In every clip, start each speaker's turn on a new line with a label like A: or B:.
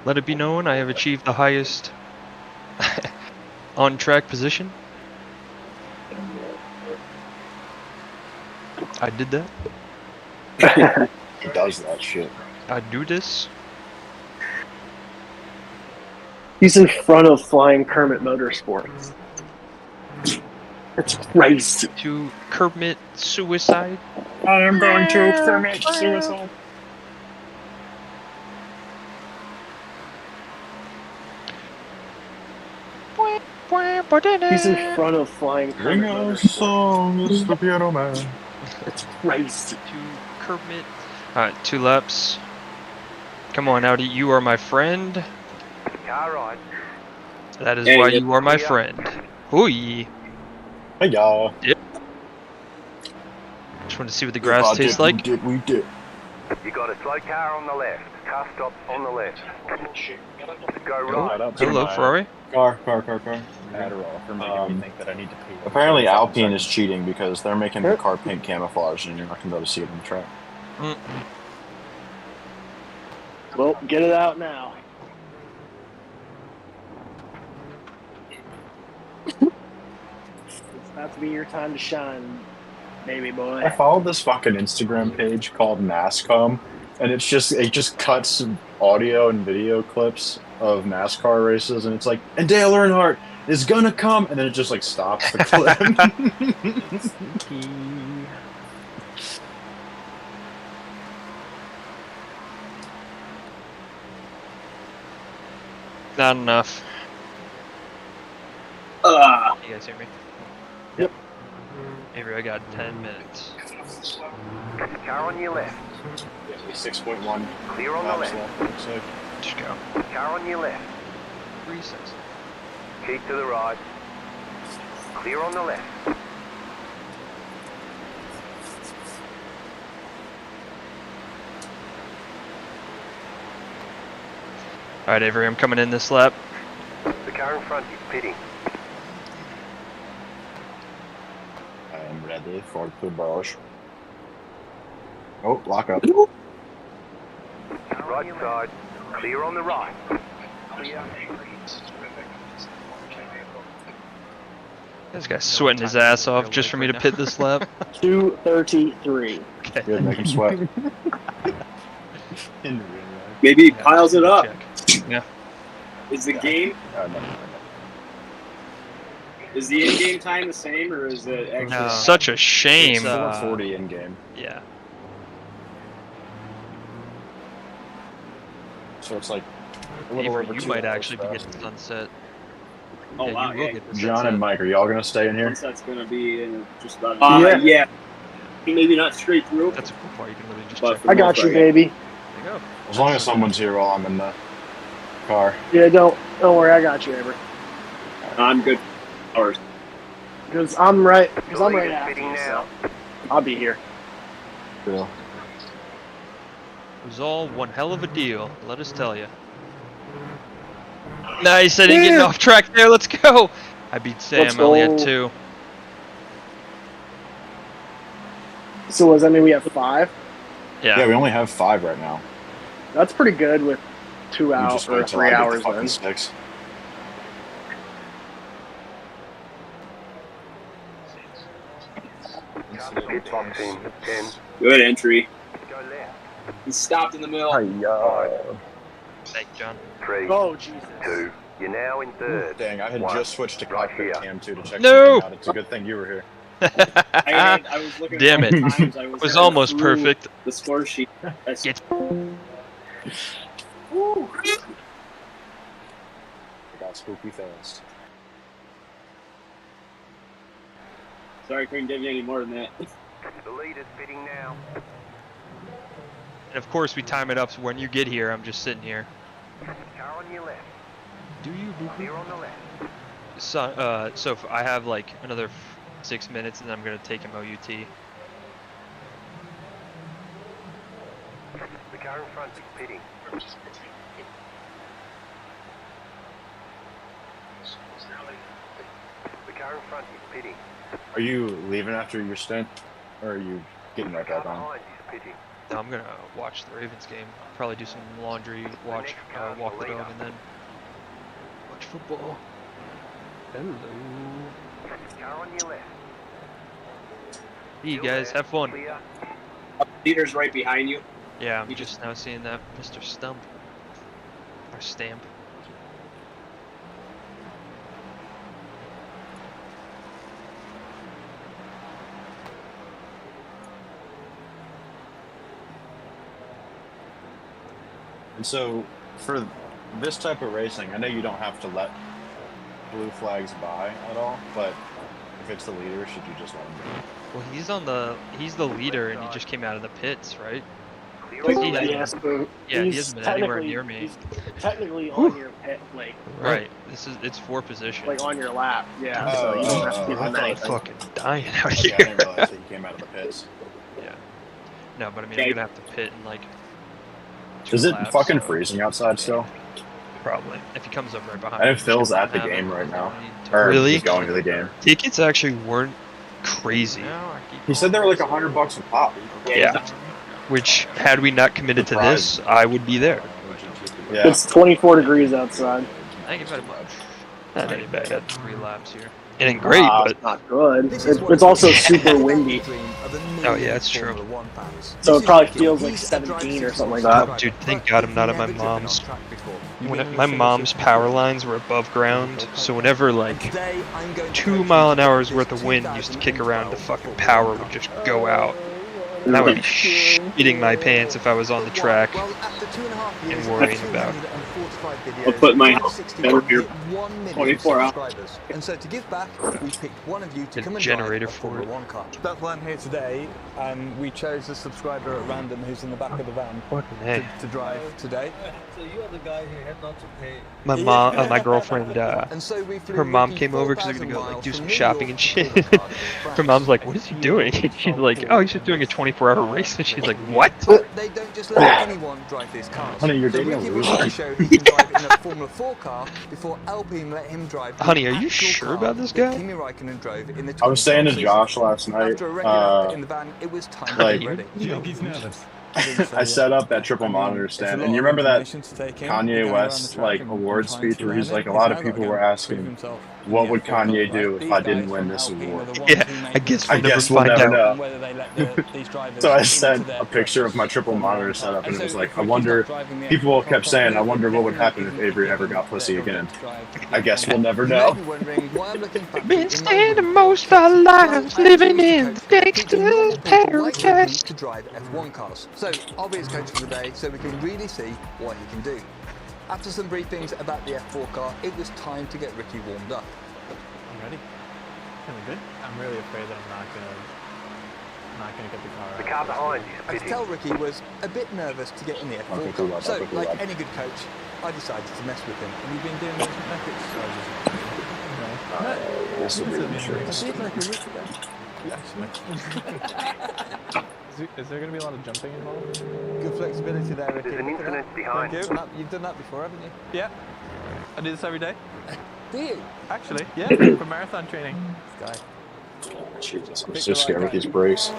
A: Let it be known I have achieved the highest on-track position. I did that.
B: He does that shit.
A: I do this.
C: He's in front of Flying Kermit Motorsports. That's crazy.
A: To Kermit suicide.
B: I am going to commit suicide.
C: He's in front of Flying Kermit
B: Ring a
C: Motorsports.
B: song, Mr. Piano Man.
C: That's crazy.
A: To Kermit. Alright, 2 laps. Come on, Audi, you are my friend.
D: Car right.
A: That is
E: Yeah,
A: why
E: you
A: you are my friend. Hooey.
B: Hey y'all.
A: Just want to see what the grass tastes like.
B: We did.
D: You got a slow car on the left. Car stop on the left. Go right.
A: Hello, Ferrari.
B: Car.
F: Adderall for making me think that I need to pee.
B: Apparently Alpine is cheating because they're making the car pink camouflage and you're not going to be able to see it on the track.
C: Well, get it out now. It's about to be your time to shine, baby boy.
B: I followed this fucking Instagram page called NASCOM, and it just cuts audio and video clips of NASCAR races, and it's like, and Dale Earnhardt is gonna come, and then it just like stops the clip.
A: Not enough.
E: Uh,
A: You guys hear me?
C: Yep.
A: Avery, I got 10 minutes.
D: Car on your left.
B: 6.1.
D: Clear on the left.
B: So
A: Just go.
D: Car on your left.
A: 3 seconds.
D: Keep to the right. Clear on the left.
A: Alright, Avery, I'm coming in this lap.
D: The car in front is pitting.
B: I am ready for the barrage. Oh, lock up.
D: Right side. Clear on the right.
A: This guy's sweating his ass off just for me to pit this lap.
C: 2:33.
A: Okay.
B: Good, make him sweat.
E: maybe he piles it up.
A: Check. Yeah.
E: Is the game,
B: No.
E: is the in-game time the same, or is it actually?
A: No. Such a shame.
B: It's 440 in game.
A: Yeah.
B: So it's like a little
A: Avery,
B: over
A: you
B: 2
A: might
B: hours
A: actually be
B: faster.
A: getting sunset.
E: Oh
A: Yeah,
E: wow,
A: you will
E: yeah.
A: get the
B: John
A: sunset.
B: and Mike, are y'all gonna stay in here?
E: That's gonna be in just about.
C: Yeah.
E: Yeah. Maybe not straight through.
A: That's a cool part. You can literally just
E: But
A: check.
E: for
C: I got you, baby.
A: There you go.
B: As long as someone's here while I'm in the car.
C: Yeah, don't worry, I got you, Avery.
E: I'm good. Hours.
C: Because I'm right
D: The lead is
C: after
D: pitting
C: you,
D: now.
C: so I'll be here.
B: Real.
A: It was all one hell of a deal, let us tell you. Nice, I didn't get off track there. Let's go. I beat Sam.
C: Let's
A: I only had
C: go.
A: 2.
C: So does that mean we have 5?
B: Yeah, we only have 5 right now.
C: That's pretty good with 2
B: We
C: hours
B: just
C: or
B: wait till
C: 3
B: I get
C: hours
B: the fucking
C: then.
B: 6.
D: Pit box in. 10.
E: Good entry.
D: Go left.
E: He stopped in the middle.
A: Thank you, John.
D: 3.
C: Oh, Jesus.
D: 2. You're now in third.
B: Dang, I had
D: 1.
B: just switched to
D: Right
B: cockpit
D: here.
B: cam 2 to check
A: No!
B: something out. It's a good thing you were here.
E: I was looking
A: Damn
E: at
A: it.
E: all the times I
A: It was
E: going
A: almost
E: through
A: perfect.
E: The score sheet. That's
A: Get-
B: I got spooky fast.
E: sorry, I couldn't give you any more than that.
D: The lead is pitting now.
A: And of course, we time it up so when you get here, I'm just sitting here.
D: Car on your left.
A: Do you?
D: Clear on the left.
A: So if I have like another 6 minutes, and then I'm gonna take him OUT.
D: The car in front is pitting. The car in front is pitting.
B: Are you leaving after your stint? Or are you getting
D: The
B: right
D: car
B: back on?
D: behind is pitting.
A: No, I'm gonna watch the Ravens game. Probably do some laundry, walk the dog, and then watch football. Hello.
D: Car on your left.
A: See you guys. Have fun.
D: Clear.
E: Leader's right behind you.
A: Yeah, I'm
E: You
A: just now seeing that Mr. Stump or Stamp.
B: And so, for this type of racing, I know you don't have to let blue flags by at all, but if it's the leader, should you just let him go?
A: Well, he's the leader, and he just came out of the pits, right?
D: Clear
A: Like,
D: on
A: he
D: the
A: doesn't-
C: Yes, but
A: Yeah, he
C: he's
A: hasn't been anywhere
C: technically-
A: near me.
C: He's technically on your pit, like
A: Right. It's for position.
C: like on your lap. Yeah.
B: Oh,
C: so you don't have to do
B: I
C: him
B: thought
C: anything.
A: fucking dying out
B: Okay, I
A: here.
B: didn't realize that you came out of the pits.
A: No, but I mean,
E: Okay.
A: I'm gonna have to pit in like. 2
B: Is it
A: laps,
B: fucking
A: so
B: freezing outside still?
A: Probably. If he comes up right behind.
B: I know
A: me,
B: Phil's
A: he's
B: at the
A: gonna have
B: game
A: it.
B: right now.
A: I need to-
B: Or
A: Really?
B: he's going to the game.
A: Tickets actually weren't crazy.
B: He said they were like $100 a pop.
A: Yeah. Which, had we not committed to this, I would be there.
B: Yeah.
C: It's 24 degrees outside.
A: Thank you very much. That ain't bad. Got 3 laps here. It ain't great, but
C: It's not good. It's also super windy,
A: oh yeah, it's true.
C: so it probably feels like 17 or something like that.
A: Dude, thank God I'm not at my mom's. My mom's power lines were above ground, so whenever like 2 mile an hour's worth of wind used to kick around, the fucking power would just go out. And I would be shitting my pants if I was on the track and worrying about it.
E: I'll put my over here 24 hours.
G: And so to give back, we picked one of you to
A: Get a
G: come and
A: generator
G: drive a
A: for
G: Formula
A: it.
G: 1 car.
F: That's why I'm here today, and we chose a subscriber at random who's in the back of the van
A: Fucking hey.
F: to drive today.
H: So you are the guy who had not to pay.
A: My mom, my girlfriend,
G: And so we flew
A: her mom
G: Ricky
A: came over because they're
G: 4,000
A: gonna go like
G: miles
A: do
G: from
A: some
G: New
A: shopping
G: York
A: and
G: to
A: shit.
G: Cardiff, France.
A: Her mom's like, "What is he doing?" She's like, "Oh, he's just doing a 24-hour race." And she's like, "What?"
G: But they don't just let anyone drive these cars.
B: Honey, you're
G: So
B: dating a
G: Ricky was
B: loser.
G: to show he can drive in a Formula 4 car before Alpine let him drive. the
A: Honey, are you
G: actual
A: sure
G: car
A: about this
G: that
A: guy?
G: Kimi Raikkonen drove in the
B: I was saying to
G: 2012
B: Josh
G: season.
B: last night,
G: After a regular in the van, it was time to
B: like-
G: get ready.
F: You think he's nervous?
B: I set up that triple monitor stand, and you remember that Kanye West like award speech where he's like, a lot of people were asking, what would Kanye do if I didn't win this award?
A: Yeah, I guess we'll never
B: we'll
A: find
B: never
A: out.
B: know. So I sent a picture of my triple monitor setup, and it was like, I wonder. People kept saying, I wonder what would happen if Avery ever got pussy again. I guess we'll never
G: You may
B: know.
G: be wondering why I'm looking fancy
A: Been
G: in my
A: spending
G: movie
A: most of
G: photo.
A: our lives
G: Well,
A: living
G: I
A: in
G: actually coach
A: Dexter's
G: normal people like Ricky
A: paradise.
G: to drive F1 cars. So I'll be his coach for the day so we can really see what he can do. After some briefings about the F4 car, it was time to get Ricky warmed up.
F: I'm ready. Feeling good? I'm really afraid that I'm not gonna get the car.
D: The car behind you
G: I
D: is
G: could tell
D: pitting.
G: Ricky was a bit nervous to get in the F4
B: Okay,
G: car.
B: cool lad,
G: So,
B: okay, cool
G: like
B: lad.
G: any good coach, I decided to mess with him.
F: Have you been doing those methods?
B: This would be
F: I
B: insurance.
F: did like a week ago. Is there going to be a lot of jumping involved?
G: Good flexibility there, Ricky.
D: There's an
G: Look at that.
D: incident behind.
F: Thank you.
G: You've done that before, haven't you?
F: Yeah. I do this every day.
G: Do you?
F: Actually, yeah, for marathon training.
G: This guy.
B: Jesus, I'm so scared with these brakes.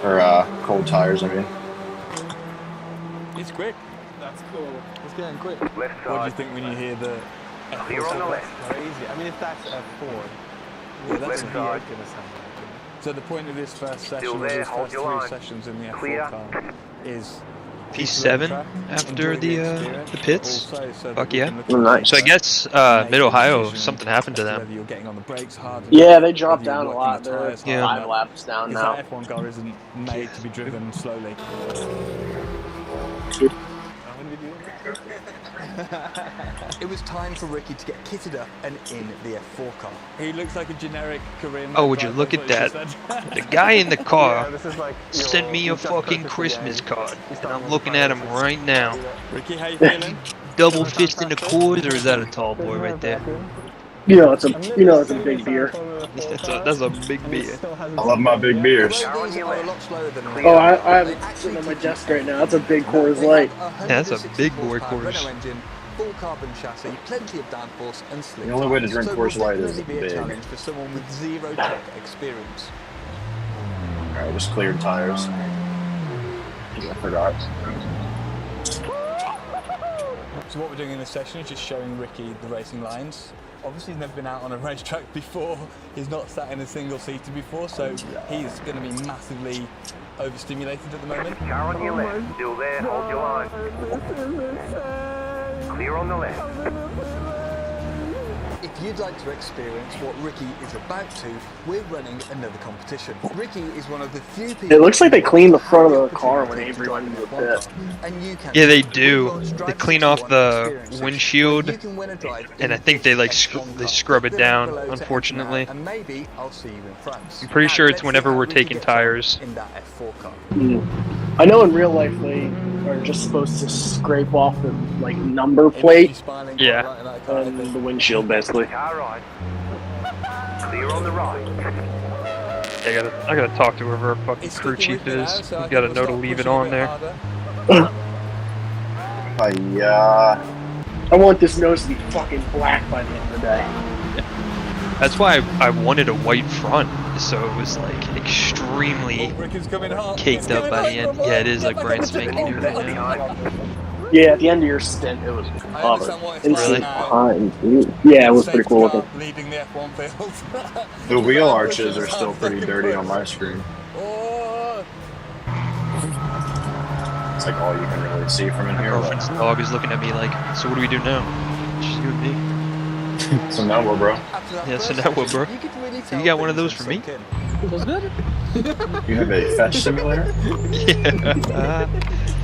B: Or cold tires, I mean.
F: It's quick. That's cool.
G: It's going quick.
D: Left
F: What do you
D: side.
F: think when you hear the F4
D: Clear on the
F: sound?
D: left.
F: Crazy. I mean, if that's F4,
G: Yeah, that's
D: Left
F: the
G: a
D: side.
F: V8 gonna sound like.
G: So the point of this first session,
D: Still
G: or
D: there,
G: these
D: hold
G: first
D: your
G: 3
D: line.
G: sessions in the F4
D: Clear.
G: car, is
A: P7 after the pits. Fuck yeah.
C: Nice.
A: So I guess Mid-Ohio, something happened to them.
G: Whether you're getting on the brakes hard.
C: Yeah, they dropped
G: whether
C: down
G: you're
C: a
G: working
C: lot.
G: the
C: They're
G: tyres
A: Yeah.
G: hard.
C: 5 laps down
G: Because
C: now.
G: that F1 car isn't made to be driven slowly. It was time for Ricky to get kitted up and in the F4 car.
F: He looks like a generic Korean.
A: Oh, would you
F: driver,
A: look at
F: that's what
A: that?
F: he
A: The guy in the car
F: this is like
A: sent me a fucking Christmas card, and I'm looking at him right now.
F: Ricky, how you feeling?
A: Double fist in the cores, or is that a tall boy right there?
C: You know it's a big beer.
A: That's a big beer.
B: I love my big beers.
G: Although these are a lot slower than
C: Oh, I have it sitting on my desk right now. That's a big Coors Light.
A: Yeah, that's a big boy Coors.
G: Renault engine, full carbon chassis, plenty of downforce and slick
B: The only way to
G: tires.
B: drink
G: So it
B: Coors
G: will
B: Light is
G: definitely be a
B: big.
G: challenge for someone with zero tech experience.
B: Alright, just cleared tires. I forgot.
F: So what we're doing in this session is just showing Ricky the racing lines. Obviously he's never been out on a racetrack before, he's not sat in a single seater before, so he's going to be massively overstimulated at the moment.
D: Car on your left, still there, hold your line. Clear on the left.
G: If you'd like to experience what Ricky is about to, we're running another competition. Ricky is one of the few people...
C: It looks like they cleaned the front of the car when Avery went into the pit.
A: Yeah, they do. They clean off the windshield, and I think they like they scrub it down, unfortunately.
G: And maybe I'll see you in France.
A: I'm pretty sure it's whenever we're taking tires.
G: In that F4 car.
C: I know in real life they are just supposed to scrape off the like number plate
A: Yeah.
C: and the windshield basically.
D: Car right. Clear on the right.
A: I gotta talk to whoever our fucking crew chief is. He's gotta know to leave it on there.
C: I want this nose to be fucking black by the end of the day.
A: That's why I wanted a white front, so it was like extremely caked up by the end. Yeah, it is like brand spanking new right now.
C: Yeah, at the end of your stint, it was
A: Really?
C: Yeah, it was pretty cool looking.
F: Leading the F1 field.
B: The wheel arches are still pretty dirty on my screen. It's like all you can really see from in
A: My
B: here.
A: girlfriend's dog is looking at me like, so what do we do now? Just you and me.
B: So now what, bro?
A: Yeah, so now what, bro? You got one of those for me?
C: Feels good.
B: You have a fetch simulator?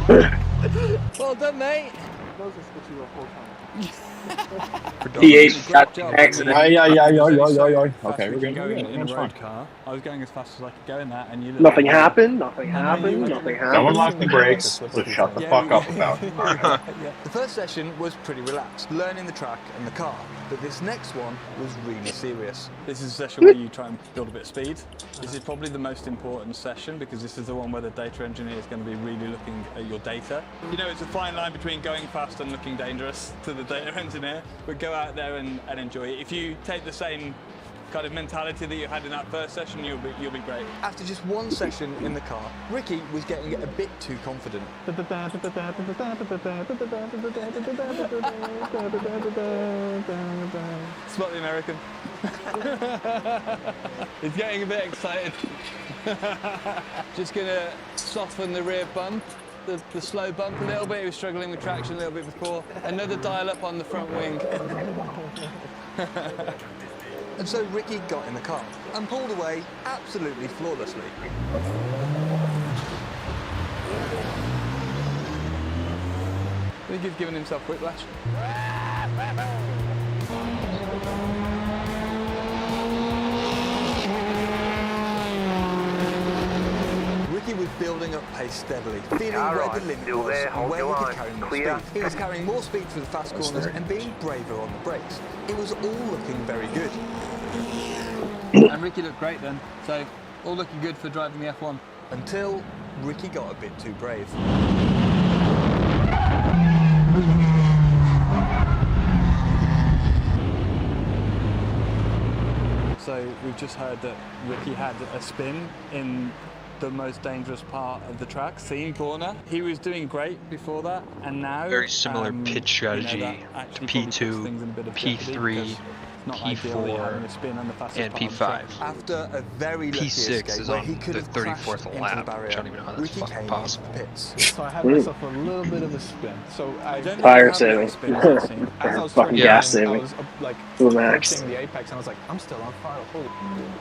A: Yeah.
F: Well done, mate.
C: He ate that accident.
B: Okay, we're good.
F: Going in a
B: That's fine.
F: road car. I was going as fast as I could go in that, and you.
C: Nothing happened. Nothing happened. Nothing
B: No one
C: happened.
B: locked the brakes, so shut the fuck up about it.
G: The first session was pretty relaxed, learning the track and the car. But this next one was really serious.
F: This is a session where you try and build a bit of speed. This is probably the most important session because this is the one where the data engineer is going to be really looking at your data. You know, it's a fine line between going fast and looking dangerous to the data engineer, but go out there and enjoy it. If you take the same kind of mentality that you had in that first session, you'll be great.
G: After just one session in the car, Ricky was getting a bit too confident.
F: Spot the American. He's getting a bit excited. Just gonna soften the rear bump, the slow bump a little bit. He was struggling with traction a little bit before. Another dial up on the front wing.
G: And so Ricky got in the car and pulled away absolutely flawlessly.
F: I think he's given himself whiplash.
G: Ricky was building up pace steadily, feeling
D: Car
G: where
D: right,
G: the limit
D: still
G: was
D: there,
G: and
D: hold
G: where
D: your
G: he could
D: line.
G: carry more
D: Clear.
G: speed. He was carrying more speed through the fast corners and being braver on the brakes. It was all looking very good.
F: And Ricky looked great then, so all looking good for driving the F1.
G: Until Ricky got a bit too brave.
F: So we've just heard that Ricky had a spin in the most dangerous part of the track, seam corner. He was doing great before that, and now
A: Very similar pitch strategy
F: that
A: to
F: actually probably puts
A: P2,
F: things in a bit of jeopardy
A: P3,
F: because it's not ideal that you're having a spin on the fastest
A: and
F: part of the track.
A: P5.
G: After a very lucky
A: P6
G: escape
A: is
G: where
A: on
G: he could
A: the
G: have crashed
A: 34th
G: into the
A: lap,
G: barrier,
A: which I don't even know how that's
G: Ricky
A: fucking
G: came
A: possible.
G: into the pits.
H: So I had myself a little bit of a spin. So I
F: don't
C: Tire
F: know how many
C: saving.
F: spins I've seen.
H: as I was
C: Fucking
H: turning
C: gas
H: in, I
C: saving.
H: was like
C: To the max.
H: approaching the apex, and I was like, I'm still on throttle. Holy.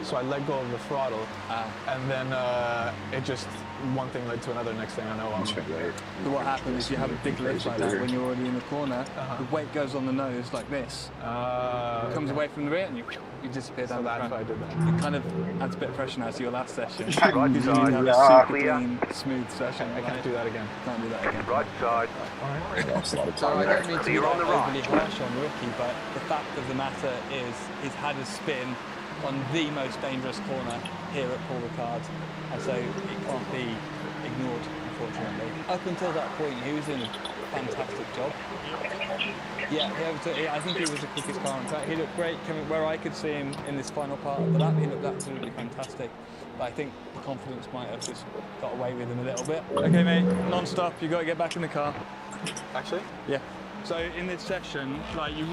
H: So I let go of the throttle, and then it just one thing led to another. Next thing I know, I'm
F: So what happens is you have a big lift like that when you're already in the corner. The weight goes on the nose like this. Comes away from the rear and you disappear down the
H: that's
F: front.
H: why I did that.
F: It kind of adds a bit of pressure now to your last session.
D: Right
F: Because you
D: side,
F: need to have a
D: yeah.
F: super clean, smooth session.
H: I can't do that again.
F: Can't do that again.
D: Right side.
F: So I don't mean to be
D: Clear on the
F: overly
D: right.
F: harsh on Ricky, but the fact of the matter is he's had a spin on the most dangerous corner here at Paul Ricard, and so it can't be ignored, unfortunately. Up until that point, he was doing a fantastic job. Yeah, he overtook. I think he was the quickest car on track. He looked great coming where I could see him in this final part of the lap. He looked absolutely fantastic. But I think the confidence might have just got away with him a little bit. Okay, mate, non-stop. You got to get back in the car.
H: Actually?
F: Yeah. So in this session, like you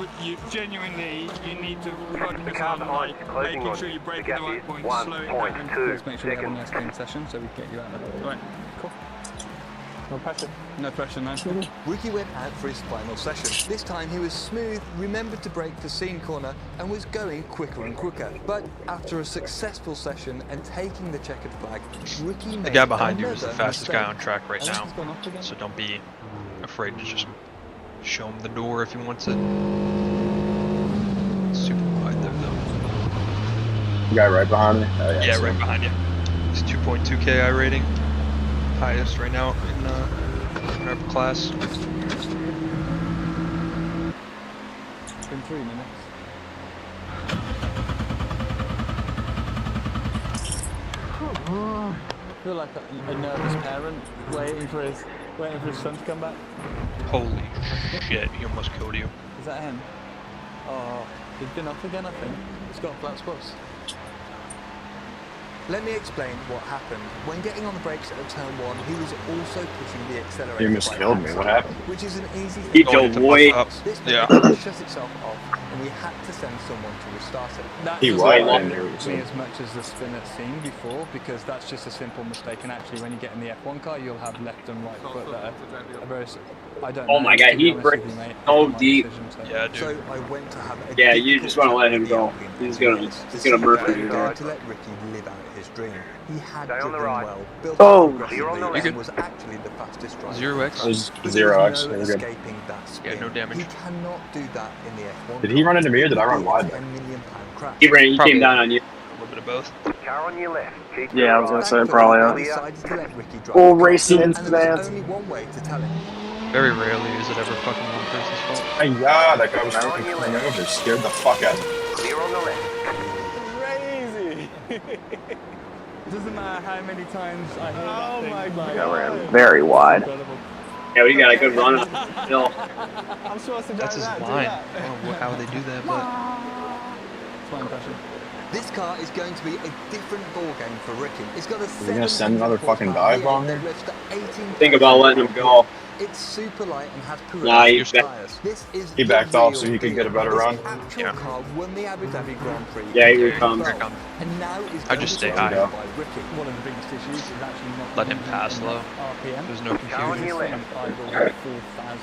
F: genuinely, you need to focus on like making sure you break at the right point, slow it down, and please make sure you have a nice clean session so we can get you out of there. Right, cool.
H: No pressure.
F: No pressure, no.
G: Ricky went out for his final session. This time he was smooth, remembered to brake for Scene Corner, and was going quicker and quicker. But after a successful session and taking the checkered flag, Ricky made
A: The guy behind you is the
G: another
A: fastest guy
G: mistake.
A: on track right now,
F: He's gone off again.
A: so don't be afraid to just show him the door if he wants it. It's super wide there though.
B: Guy right behind me. Oh,
A: Yeah, right behind you. It's 2.2k iRating, highest right now in our class.
F: It's been 3 minutes. I feel like a nervous parent waiting for his son to come back.
A: Holy shit, he almost killed you.
F: Is that him? Oh, he's been off again, I think. He's got flat spots.
G: Let me explain what happened. When getting on the brakes at turn 1, he was also pushing the accelerator.
B: You almost killed me. What happened?
G: Which is an easy
E: He
G: thing.
E: don't wait.
G: This
A: Yeah.
G: shut itself off, and we had to send someone to restart it.
F: That
B: He
F: doesn't
B: right
F: bother
B: in there,
F: me as much as the spin at scene before, because that's just a simple mistake. And actually, when you get in the F1 car, you'll have left and right foot that are very. I don't know.
E: Oh my God,
F: to be
E: he
F: honest with
E: brakes
F: you, mate.
E: so
F: It's my
E: deep.
F: decision, so-
A: Yeah, dude.
G: So I went to have a
E: Yeah, you
G: difficult
E: just want to let him
G: chat with
E: go.
G: the Alpine
E: He's gonna
G: engineers
E: murder
G: to
E: you.
G: going to let Ricky live out his dream. He had
D: Stay on the
G: driven
D: right.
G: well, built
C: Oh.
G: up
D: You're on the
G: aggressively,
D: left.
G: and was actually the fastest driver.
A: 0x?
B: It was
G: But
B: 0x.
G: there was
B: They
G: no
B: were good.
G: escaping that spin.
A: Yeah, no damage.
G: He cannot do that in the F1.
B: Did he run into me or did I run wide there?
G: £10 million crash.
E: He
G: Probably.
E: came down on you.
A: A little bit of both.
D: Car on your left. Keep to
C: Yeah, I
D: the
C: was gonna
D: right.
C: say probably.
G: Thankfully, I decided to let Ricky drive
C: All
G: the car,
C: racing
G: and there was
C: incidents.
G: only one way to tell him.
A: Very rarely is it ever fucking one person's fault.
B: My God, that guy was fucking coming over. Scared the fuck out of me.
D: Clear on the left.
F: Crazy. Doesn't matter how many times I hear that thing.
C: God.
F: Like,
C: Yeah, ran very wide.
F: incredible.
E: Yeah, we got a good run on the hill.
F: I'm supposed to drive
A: That's his
F: that, do
A: line.
F: that.
A: I don't know how they do that, but
F: That's my impression.
G: This car is going to be a different ball game for Ricky. It's got a
B: Are you gonna send another fucking dive
G: horsepower
B: bomb
G: that
B: here?
G: lifts to 18
E: Think about letting him go.
G: It's super light and has
E: Nah,
G: Pirelli
E: he's back.
G: tyres. This is
B: He
G: the
B: backed off so
G: real
B: he could
G: deal.
B: get a better
G: This
B: run.
G: actual
A: Yeah.
G: car won the Abu Dhabi Grand Prix.
E: Yeah,
G: in
E: here he comes.
G: 2012, and now is
A: I
G: going
A: just
G: to
A: stay
G: be
A: high.
G: driven by Ricky.
F: One of the biggest issues is actually not
A: Let him
F: using
A: pass
F: enough
A: low.
F: RPM.
A: There's no
D: Car on your
A: confusion.
D: left.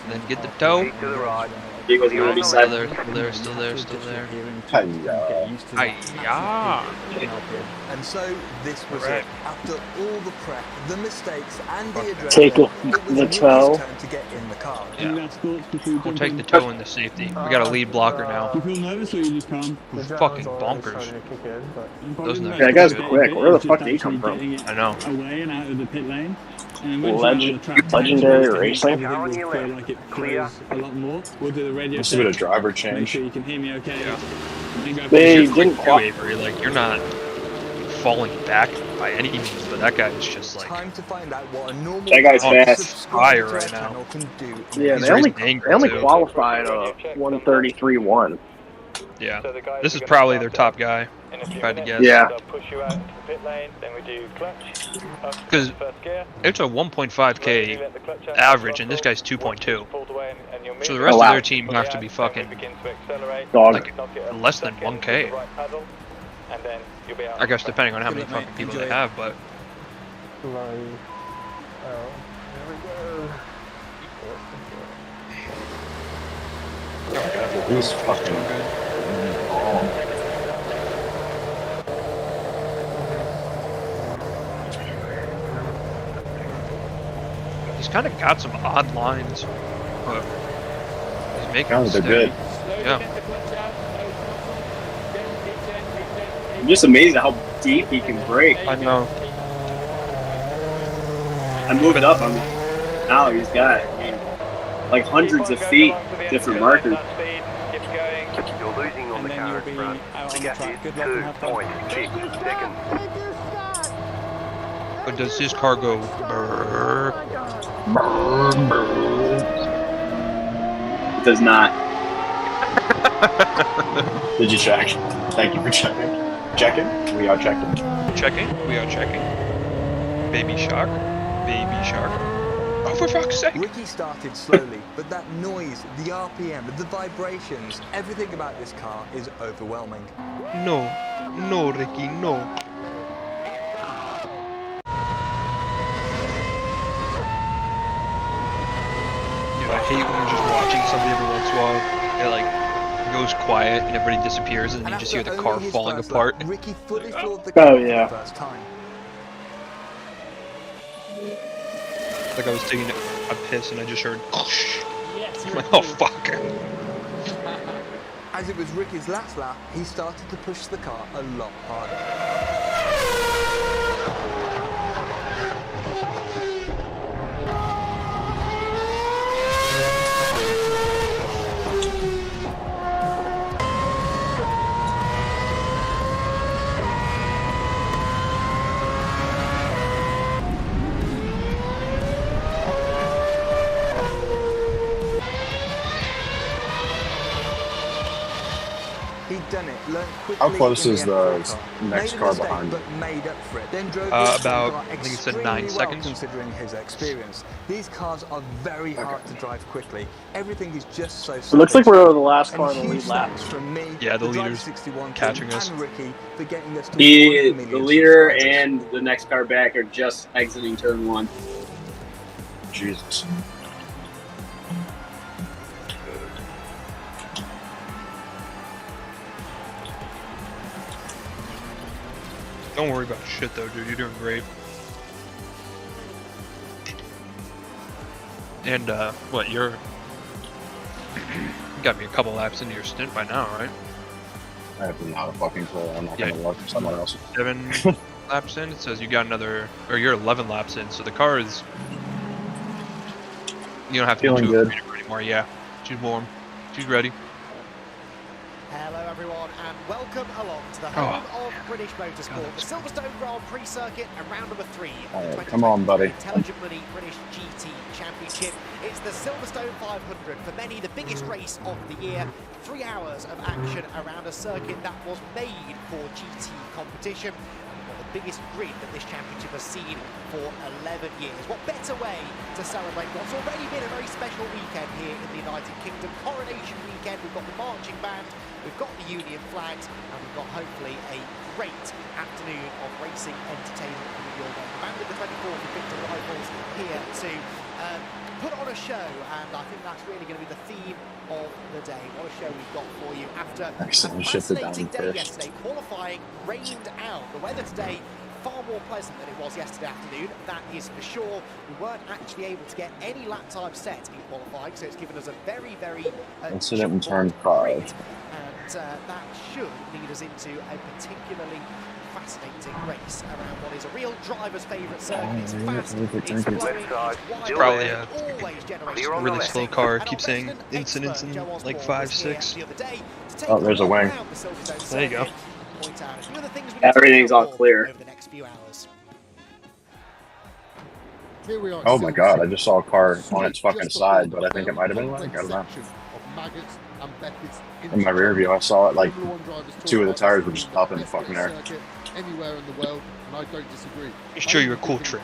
A: Then get the toe.
D: Keep to the right.
E: He was
D: You're
E: gonna
D: on
E: be
D: the
A: Still
E: silent.
A: there, still there, still there, still there.
B: Hi-ya.
G: And so this was
A: Right.
G: it. After all the prep, the mistakes, and the adrenaline,
C: Take
G: it was
C: the
G: Ricky's
C: toe.
G: turn to get in the car.
A: Yeah. We'll take the toe in the safety. We got a lead blocker now.
I: You feel nervous or you just calm?
A: Who's fucking bonkers. Those nuts
C: Yeah, that guy's
A: are good.
C: quick. Where the fuck did he come from?
A: I know.
I: Away and out of the pit lane. And once you're out of the track,
C: Legendary
I: everything
C: racing.
I: will feel like it
D: Clear.
I: flows a lot more. We'll do the radio
B: Just a bit of
I: check.
B: driver
I: Make
B: change.
I: sure you can hear me okay.
A: Yeah.
I: And then go for
C: They
I: the-
A: You're
C: didn't
A: quick too,
C: quite.
A: Avery. Like, you're not falling back by any means, but that guy is just like,
G: Time to find out what a normal
E: That guy's
G: driver
E: fast.
G: subscribed
A: Fire
G: to our
A: right now.
G: channel can do.
C: Yeah,
A: He's
C: they only
A: raising anger, too.
C: qualified 133.1.
A: yeah. This is probably their top guy, if I had to guess.
C: Yeah.
A: Because it's a 1.5k average, and this guy's 2.2. So the rest
C: Oh, wow.
A: of their team have to be fucking
C: Dog.
A: like less than 1k. I guess depending on how many
F: Good luck,
A: fucking
F: mate.
A: people
F: Enjoy
A: they
F: it.
A: have, but
B: He's fucking.
A: he's kind of got some odd lines, but he's making
B: Oh,
A: them
B: they're
A: stick.
B: good.
A: Yeah.
E: I'm just amazed at how deep he can brake.
A: I know.
E: I moved up on him. Now he's got like hundreds of feet, different markers.
D: You're losing on
F: And
D: the
F: then
D: car
F: you'll
D: in
F: be
D: front.
F: out
D: The
F: on the
D: gap
F: track.
D: is
F: Good luck and have fun.
D: 2.6 seconds.
A: But does his car go brrr?
E: It does not.
B: Did you check? Thank you for checking. Checking? We are checking.
A: Checking? We are checking. Baby shark? Baby shark. Oh, for fuck's sake!
G: Ricky started slowly, but that noise, the RPM, the vibrations, everything about this car is overwhelming.
A: No. No, Ricky, no. Dude, I hate when you're just watching something every once in a while. It like goes quiet and everybody disappears and you just hear the car falling apart.
G: Ricky fully floored the car
C: Oh, yeah.
G: for the first time.
A: Like I was taking a piss and I just heard I'm like, oh fuck.
G: As it was Ricky's last lap, he started to push the car a lot harder. He'd done it, learned quickly.
B: How close
G: in
B: is the
G: F4
B: next
G: Made a
B: car
G: mistake,
B: behind?
G: But made up for it. Then drove
A: About, I think it said 9 seconds.
G: Considering his experience, these cars are very hard to drive quickly. Everything is just so.
C: It looks like we're the last car in the lead lap.
G: From me,
A: Yeah, the leader's
G: 61
A: catching us.
G: And Ricky for getting us to
E: The
G: 1 million
E: leader
G: subscribers.
E: and the next car back are just exiting turn 1.
B: Jesus.
A: Don't worry about shit though, dude. You're doing great. And what, you got me a couple laps into your stint by now, right?
B: I have not a fucking clue. I'm not gonna look for someone else.
A: 7 laps in. It says you got another, or you're 11 laps in. So the car is, you don't have to
B: Feeling
A: be too
B: good.
A: afraid of her anymore. Yeah, she's warm. She's ready.
J: Hello everyone and welcome along to the home of British motorsport, the Silverstone Grand Prix circuit and round number 3 of the 2020
B: come on, buddy.
J: Intelligent Money British GT Championship. It's the Silverstone 500, for many the biggest race of the year. 3 hours of action around a circuit that was made for GT competition. The biggest grid that this championship has seen for 11 years. What better way to celebrate what's already been a very special weekend here in the United Kingdom. Coronation weekend, we've got the marching band, we've got the Union flags, and we've got hopefully a great afternoon of racing entertainment coming your way. The band of the 24th of Victor Rivals here to put on a show, and I think that's really going to be the theme of the day. What a show we've got for you after a fascinating day yesterday. Qualifying rained out. The weather today far more pleasant than it was yesterday afternoon, that is for sure. We weren't actually able to get any lap time set in qualifying, so it's given us a very, very
B: incident in turn 5.
J: and that should lead us into a particularly fascinating race around what is a real driver's favourite circuit. It's fast, it's flowing, it's wide,
A: Probably a
J: always generates
A: really slow car. Keep saying incidents in like 5, 6.
B: Oh, there's a wing.
A: There you go.
E: Everything's all clear.
J: Over the next few hours.
B: Oh my god, I just saw a car on its fucking side, but I think it might have been like, I don't know. In my rear view, I saw it like 2 of the tires were just up in the fucking air.
K: Anywhere in the world, and I don't disagree.
A: Let me show you a cool trick.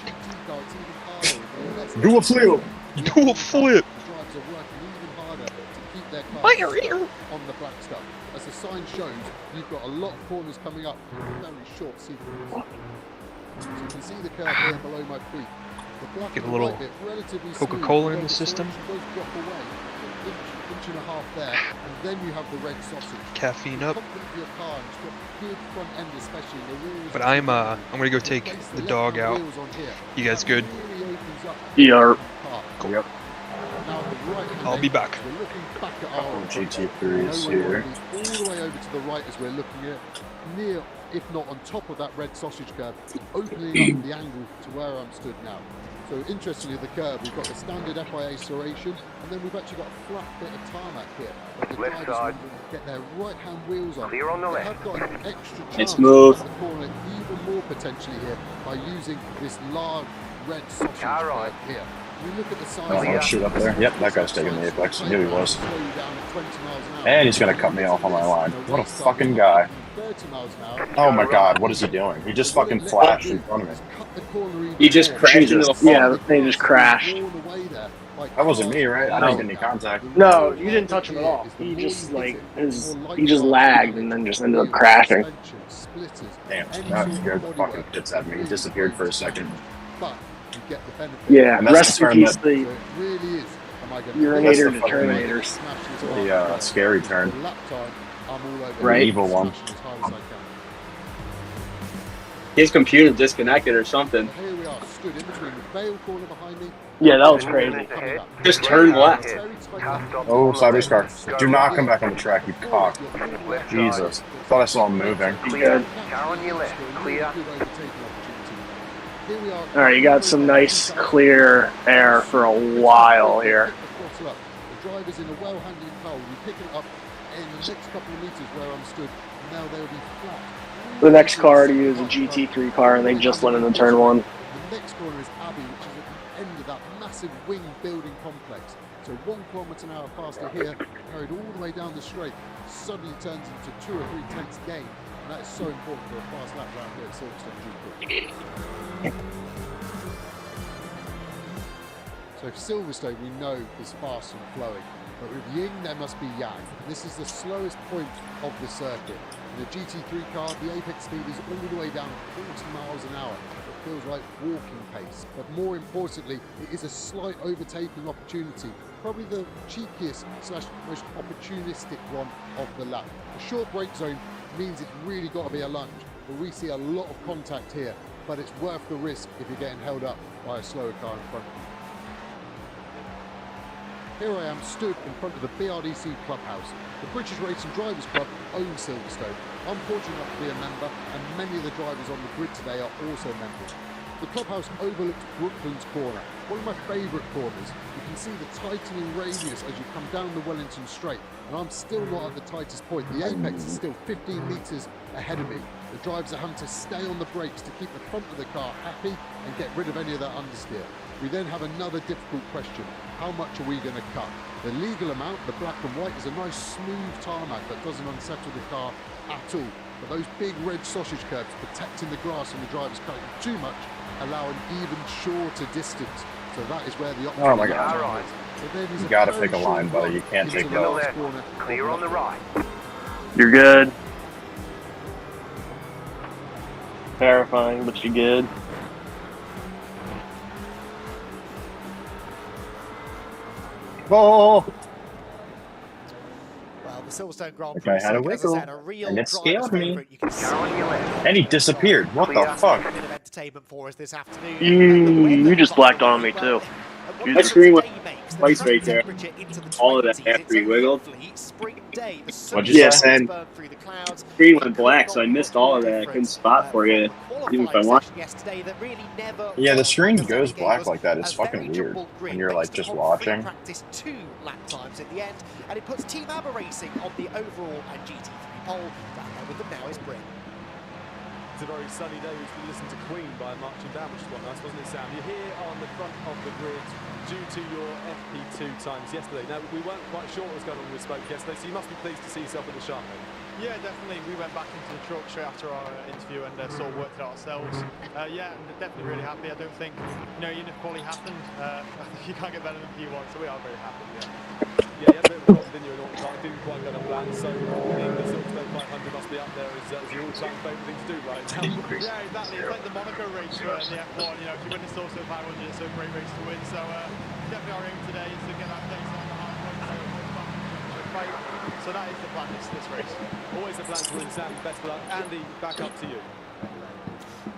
B: Do a flip!
A: Do a flip!
K: Fire here on the black stuff. As the sign shows, you've got a lot of corners coming up in a very short sequence. So you can see the curve here below my feet. The black
A: Get a little
K: bit, relatively
A: Coca-Cola
K: smooth,
A: in the system.
K: does drop away, inch and a half there, and then you have the red sausage.
A: Caffeine up.
K: Confident for your car, and it's got good front end, especially the wheels.
A: But I'm gonna go take the dog out. You guys good?
C: Yeah.
A: Cool. Yep. I'll be back.
K: We're looking back at our
B: GT3 is here.
K: all the way over to the right as we're looking at near, if not on top of that red sausage curve, opening up the angle to where I'm stood now. So interestingly, the curve, we've got the standard FIA serration, and then we've actually got a flat bit of tarmac here. But the
D: Left
K: drivers
D: side.
K: will get their right-hand wheels on.
D: Clear on the
K: They
D: left.
K: have got an extra chance
E: It's smooth.
K: to cut the corner even more potentially here by using this large red sausage
D: Car
K: curve
D: right.
K: here. We look at the size
B: Oh,
K: of
B: shoot up there. Yep, that guy's taking the apex. I knew he was. And he's going to cut me off on my line. What a fucking guy. Oh my god, what is he doing? He just fucking flashed in front of me.
E: He just crashed into the wall.
C: Yeah, they just crashed.
B: That wasn't me, right? I didn't get any contact.
C: No, you didn't touch him at all. He just he just lagged and then just ended up crashing.
B: Damn, that scared the fucking pits at me. He disappeared for a second.
C: Yeah,
B: And that's
C: rest in peace the urinator
B: That's the
C: determinators.
B: The scary turn.
C: Right.
B: The evil one.
E: His computer disconnected or something.
K: Here we are, stood in between the Vale corner behind me.
C: Yeah, that was crazy.
E: Just turn left.
B: Oh, sideways car. Do not come back on the track, you cock. Jesus. Thought I saw him moving.
D: Clear. Car on your left. Clear.
C: All right, you got some nice clear air for a while here.
K: The driver's in a well-handled car. We pick it up in the next couple of meters where I'm stood. Now they'll be flat.
C: The next car to use a GT3 car, and they just went into turn one.
K: The next corner is Abbey, which is at the end of that massive wing building complex. So 1 kilometre an hour faster here, carried all the way down the straight, suddenly turns into 2 or 3 tenths gain. And that is so important for a fast lap round here at Silverstone GP. So for Silverstone, we know is fast and flowing. But with Ying, there must be Yang. This is the slowest point of the circuit. In a GT3 car, the apex speed is all the way down 40 miles an hour. It feels like walking pace. But more importantly, it is a slight overtaking opportunity. Probably the cheekiest / most opportunistic one of the lap. A short brake zone means it's really got to be a lunge. But we see a lot of contact here. But it's worth the risk if you're getting held up by a slower car in front of you. Here I am stood in front of the BRDC clubhouse. The British Racing Drivers Club owns Silverstone. I'm fortunate enough to be a member, and many of the drivers on the grid today are also members. The clubhouse overlooks Brooklands Corner, one of my favourite corners. You can see the tightening radius as you come down the Wellington Straight, and I'm still not at the tightest point. The apex is still 15 metres ahead of me. The drivers are having to stay on the brakes to keep the front of the car happy and get rid of any of that understeer. We then have another difficult question. How much are we going to cut? The legal amount, the black and white, is a nice smooth tarmac that doesn't unsettle the car at all. But those big red sausage curves protecting the grass from the drivers cutting too much allow an even shorter distance. So that is where the option
B: Oh my god.
K: is.
B: You gotta pick a line, buddy. You can't take those.
D: Clear on the right.
C: You're good. Terrifying, but you're good.
B: Oh!
J: Well, the Silverstone Grand
B: The
J: Prix
B: guy had a
J: circuit, as I
B: wiggle,
J: said, a real
B: and it
J: driver's
B: scared me.
J: favourite. You can see
B: And he disappeared. What the fuck?
J: a bit of entertainment for us this afternoon.
C: You just blacked on me too.
E: My screen went twice right there. All of that after he wiggled.
B: What'd you
E: Yes,
B: say?
E: and screen went black, so I missed all of that. I couldn't spot for you, even if I want.
B: Yeah, the screen goes black like that. It's fucking weird when you're like just watching.
J: Practice 2 lap times in the end, and it puts Team iRacing on the overall and GT3 pole. Down there with them now is Brit.
L: It's a very sunny day. We listened to Queen by marching down, which is quite nice, wasn't it, Sam? You're here on the front of the grid due to your FP2 times yesterday. Now, we weren't quite sure what was going on when we spoke yesterday, so you must be pleased to see yourself in the sharp end.
M: Yeah, definitely. We went back into the truck straight after our interview and sort of worked it out ourselves. Yeah, and definitely really happy. I don't think, even if quali happened, I think you can't get better than P1, so we are very happy.
L: Yeah, you had a bit of a problem, didn't you, in Auckland? It didn't quite go to plan, so winning the Silverstone 500 must be up there as your all-time favourite thing to do right now.
M: Yeah, exactly. It's like the Monaco race for the F1. If you win the Silverstone 500, it's a great race to win. So definitely our aim today is to get that place on the hard point. So that is the plan this race.
L: Always the plan to win, Sam. Best of luck. Andy, back up to you.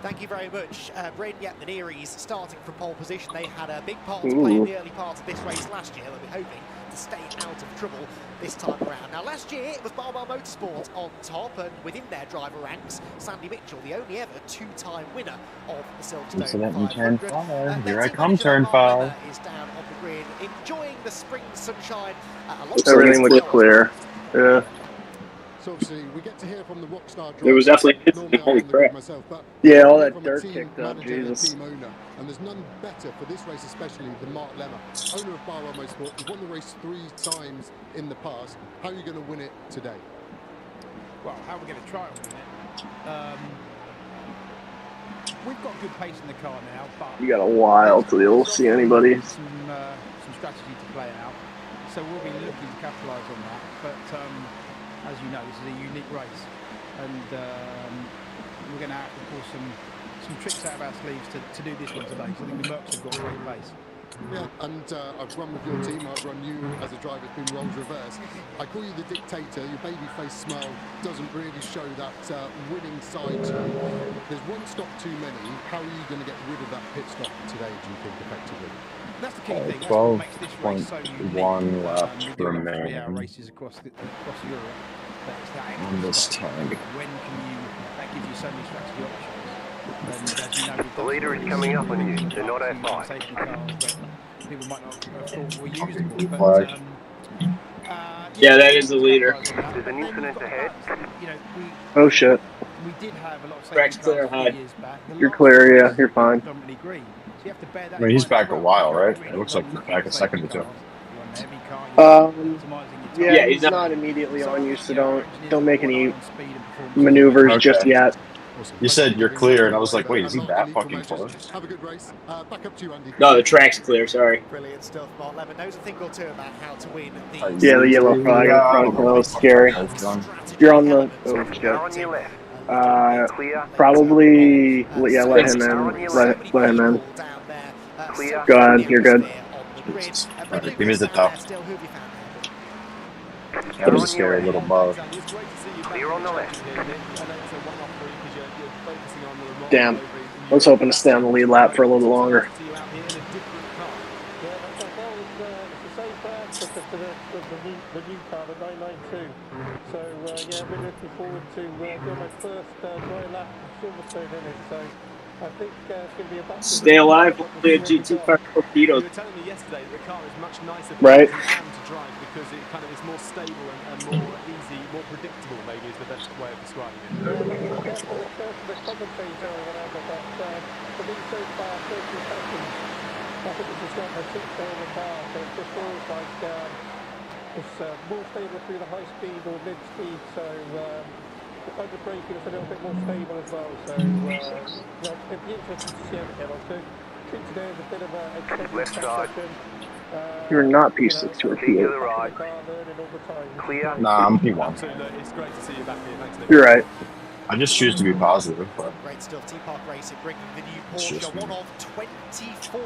J: Thank you very much. Braden, yep, the Nearies starting from pole position. They had a big part to play in the early part of this race last year. They'll be hoping to stay out of trouble this time around. Now, last year it was Baltimore Motorsport on top, and within their driver ranks, Sandy Mitchell, the only ever two-time winner of the Silverstone 500.
B: Here I come, turn 5.
J: Is down on the grid, enjoying the spring sunshine.
C: Everything looks clear. Yeah.
K: So obviously we get to hear from the rockstar
E: There was definitely holy crap.
C: Yeah, all that dirt kicked up, Jesus.
K: And there's none better for this race, especially than Mark Lemmer, owner of Baltimore Motorsport. You've won the race 3 times in the past. How are you going to win it today?
N: Well, how are we going to try and win it? We've got good pace in the car now, but
C: You got a while till you'll see anybody.
N: Some strategy to play out, so we'll be looking to capitalise on that. But as you know, this is a unique race, and we're going to have to pull some tricks out of our sleeves to do this one today. So I think the Mercs have got great pace.
K: Yeah, and I've run with your team. I've run you as a driver who's been roles reversed. I call you the dictator. Your baby-faced smile doesn't really show that winning side to you. There's one stop too many. How are you going to get rid of that pit stop today, do you think, effectively?
N: That's the key thing. That's what makes this race so unique.
B: 12.1 laps
N: We do have 3-hour
B: remaining.
N: races across Europe. That's that
B: On this time.
N: When can you? That gives you so many strategy options. And as you know, we've
D: The leader is coming up on you. Do not add by.
N: safety cars that people might not have thought were usable.
B: Flag.
E: Yeah, that is the leader.
D: There's an incident ahead.
N: You know,
C: Oh shit.
N: we did have a lot of
E: Track's
N: safety
E: clear,
N: cars a
E: hi.
N: few years back. The
C: You're
N: last
C: clear, yeah,
N: race
C: you're
N: was
C: fine.
N: predominantly green. So you have to bear that
B: I mean,
N: in
B: he's
N: mind
B: back
N: as
B: a
N: well.
B: while, right?
N: Really
B: It looks like
N: looking
B: back
N: at
B: a second or
N: safety
B: two.
N: cars. You're on a heavy car, you're optimising your
C: Yeah,
N: time.
C: he's not immediately on you, so don't make any maneuvers just
B: Okay.
C: yet.
B: You said you're clear, and I was like, wait, is he that fucking close?
K: Have a good race. Back up to you, Andy.
E: No, the track's clear, sorry.
J: Brilliant stuff. Mark Lemon knows a thing or two about how to win the
C: Yeah, the yellow flag in front, that was scary. You're on the... Oh,
D: Car on
C: shit.
D: your left. Clear.
C: Probably... Yeah, let him in. Let him in.
D: Clear.
C: Go ahead, you're good.
B: Alright, give me the top. That was a scary little bug.
D: Clear on the left.
C: Damn. I was hoping to stay on the lead lap for a little longer.
O: The new car, the 992. So yeah, we're looking forward to doing my first dry lap of Silverstone in it. So I think it's going to be a battle.
E: Stay alive, hopefully a GT car torpedoes.
L: You were telling me yesterday that the car is much nicer
C: Right.
L: to drive because it kind of is more stable and more easy, more predictable. Maybe is the best way of describing it.
O: The commentators when I got that, for me so far, 30 seconds. I think this is got a 6 over car, so it just feels like it's more stable through the high speed or mid speed. So under braking is a little bit more stable as well. So it'd be interesting to see how we get on to. I think today is a bit of a extended
D: Left side.
O: session.
C: You're not P6 to a
D: Keep to the
C: P8.
D: right. Clear.
B: Nah, I'm P1.
L: Absolutely, it's great to see you back here. Thanks, Nick.
C: You're right.
B: I just choose to be positive, but
J: Great stuff. T-Park Racing bringing the new
B: It's just
J: Porsche, one of 24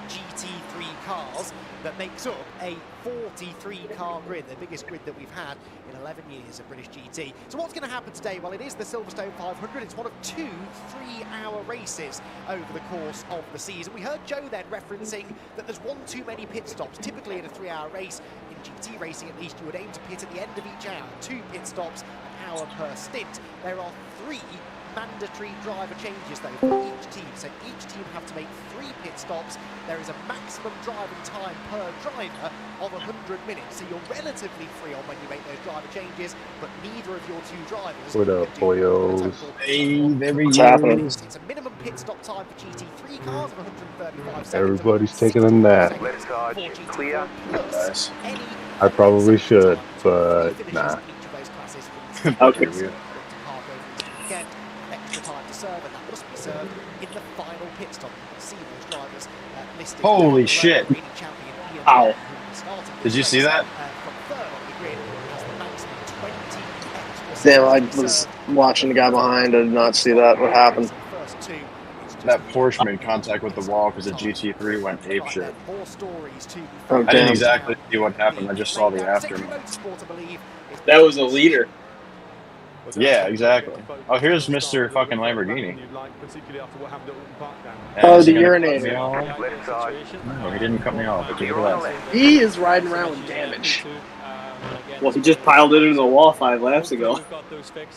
J: GT3 cars that makes up a 43-car grid, the biggest grid that we've had in 11 years of British GT. So what's going to happen today? Well, it is the Silverstone 500. It's one of 2 3-hour races over the course of the season. We heard Joe then referencing that there's one too many pit stops. Typically in a 3-hour race, in GT racing at least, you would aim to pit at the end of each hour. 2 pit stops, an hour per stint. There are 3 mandatory driver changes though for each team, so each team have to make 3 pit stops. There is a maximum driving time per driver of 100 minutes, so you're relatively free on when you make those driver changes, but neither of your 2 drivers
P: What up, boyos?
B: hey, there he
C: What's happening?
B: is.
J: It's a minimum pit stop time for GT3 cars of 135 seconds.
P: Everybody's taking a nap.
D: Left side. Clear.
B: Nice.
P: I probably should, but nah.
E: Okay.
J: Extra time to serve, and that must be served in the final pit stop. You can see those drivers listed.
B: Holy shit.
J: Reigning champion Ian
E: Ow.
J: Bell, who started
B: Did you
J: this
B: see
J: race,
B: that?
J: From third on the grid, has the maximum 20 extra
C: Damn, I
J: seconds to
C: was
J: serve.
C: watching the guy behind. I did not see that. What happened?
J: First 2, it's just
B: That Porsche made contact with the wall because the GT3 went apeshit.
J: more stories to be
C: Oh,
B: I
J: found.
B: didn't
C: damn.
B: exactly see what happened. I just saw the aftermath.
J: Motorsport, I believe, is
E: That was a leader.
B: Yeah, exactly. Oh, here's Mr. fucking Lamborghini.
C: Oh,
B: Is he
C: the
B: gonna cut me
C: urinator.
B: off?
D: Left side.
B: No, he didn't cut me off. But
D: You're on the left.
C: He is riding around with damage.
E: Well, he just piled it into the wall 5 laps ago.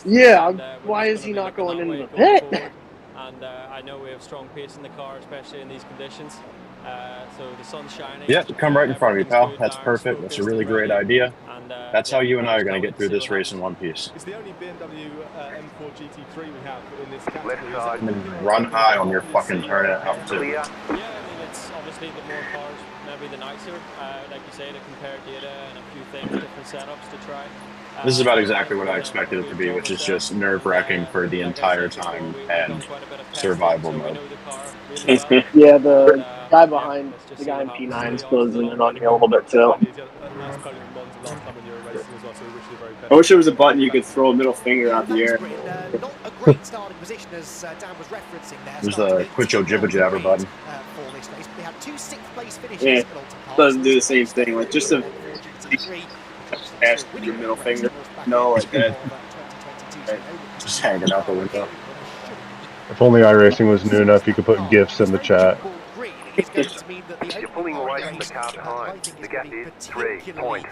C: Yeah, why is he not going into the pit?
Q: And I know we have strong pace in the car, especially in these conditions. So the sun's shining.
B: Yeah, come right in front of me, pal. That's perfect. That's a really great idea. That's how you and I are going to get through this race in one piece.
L: It's the only BMW M4 GT3 we have in this category.
D: Left side.
B: And then run high on your fucking turn it out too.
D: Clear.
Q: Yeah, I mean, it's obviously the more cars, maybe the nicer. Like you say, to compare data and a few things, different setups to try.
B: This is about exactly what I expected it to be, which is just nerve-wracking for the entire time and survival mode.
C: Yeah, the guy behind the guy in P9 spills in it on you a little bit too.
E: I wish there was a button you could throw a middle finger out the air.
J: Not a great starting position, as Dan was referencing there.
B: There's the quit your jibber jabber button.
J: For this race, we had 2 6th-place finishes.
E: Yeah, doesn't do the same thing. Like just a pass your middle finger. No, like that.
B: Just hanging out the window.
P: If only iRacing was new enough, you could put GIFs in the chat.
D: You're pulling away from the car behind. The gap is 3.8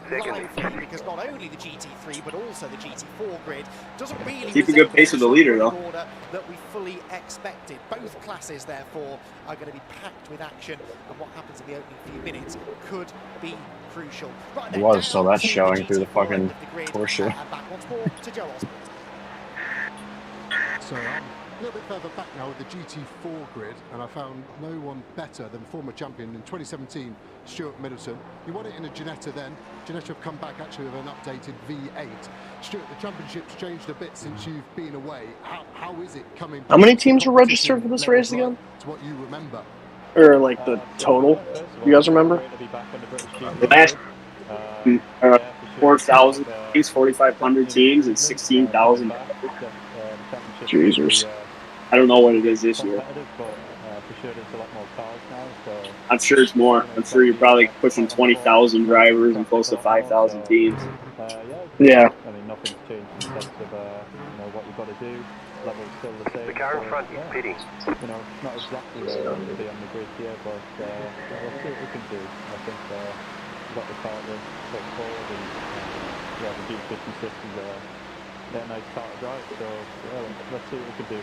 D: seconds.
J: Because not only the GT3 but also the GT4 grid doesn't really
E: keep a good pace with the leader though.
J: That we fully expected. Both classes therefore are going to be packed with action, and what happens in the opening few minutes could be crucial. Right,
B: It was, so that's showing through the fucking horseshoe.
J: And back once more to Joe Osborne.
K: So a little bit further back now with the GT4 grid, and I found no one better than former champion in 2017, Stuart Middleton. He won it in a Ginetta then. Ginetta have come back actually with an updated V8. Stuart, the championship's changed a bit since you've been away. How is it coming back?
C: How many teams were registered for this race again?
K: To what you remember.
C: Or like the total? You guys remember?
E: Last 4,000 teams, 4,500 teams, and 16,000.
C: Jesus.
E: I don't know what it is this year. I'm sure it's more. I'm sure you're probably pushing 20,000 drivers and close to 5,000 teams.
C: Yeah.
R: I mean, nothing's changed in terms of what you've got to do. Level's still the same.
D: The car in front is pitting.
R: It's not exactly where it would be on the grid here, but we'll see what we can do. I think we've got the car to put forward, and the G50 systems they're a nice car to drive. So let's see what we can do.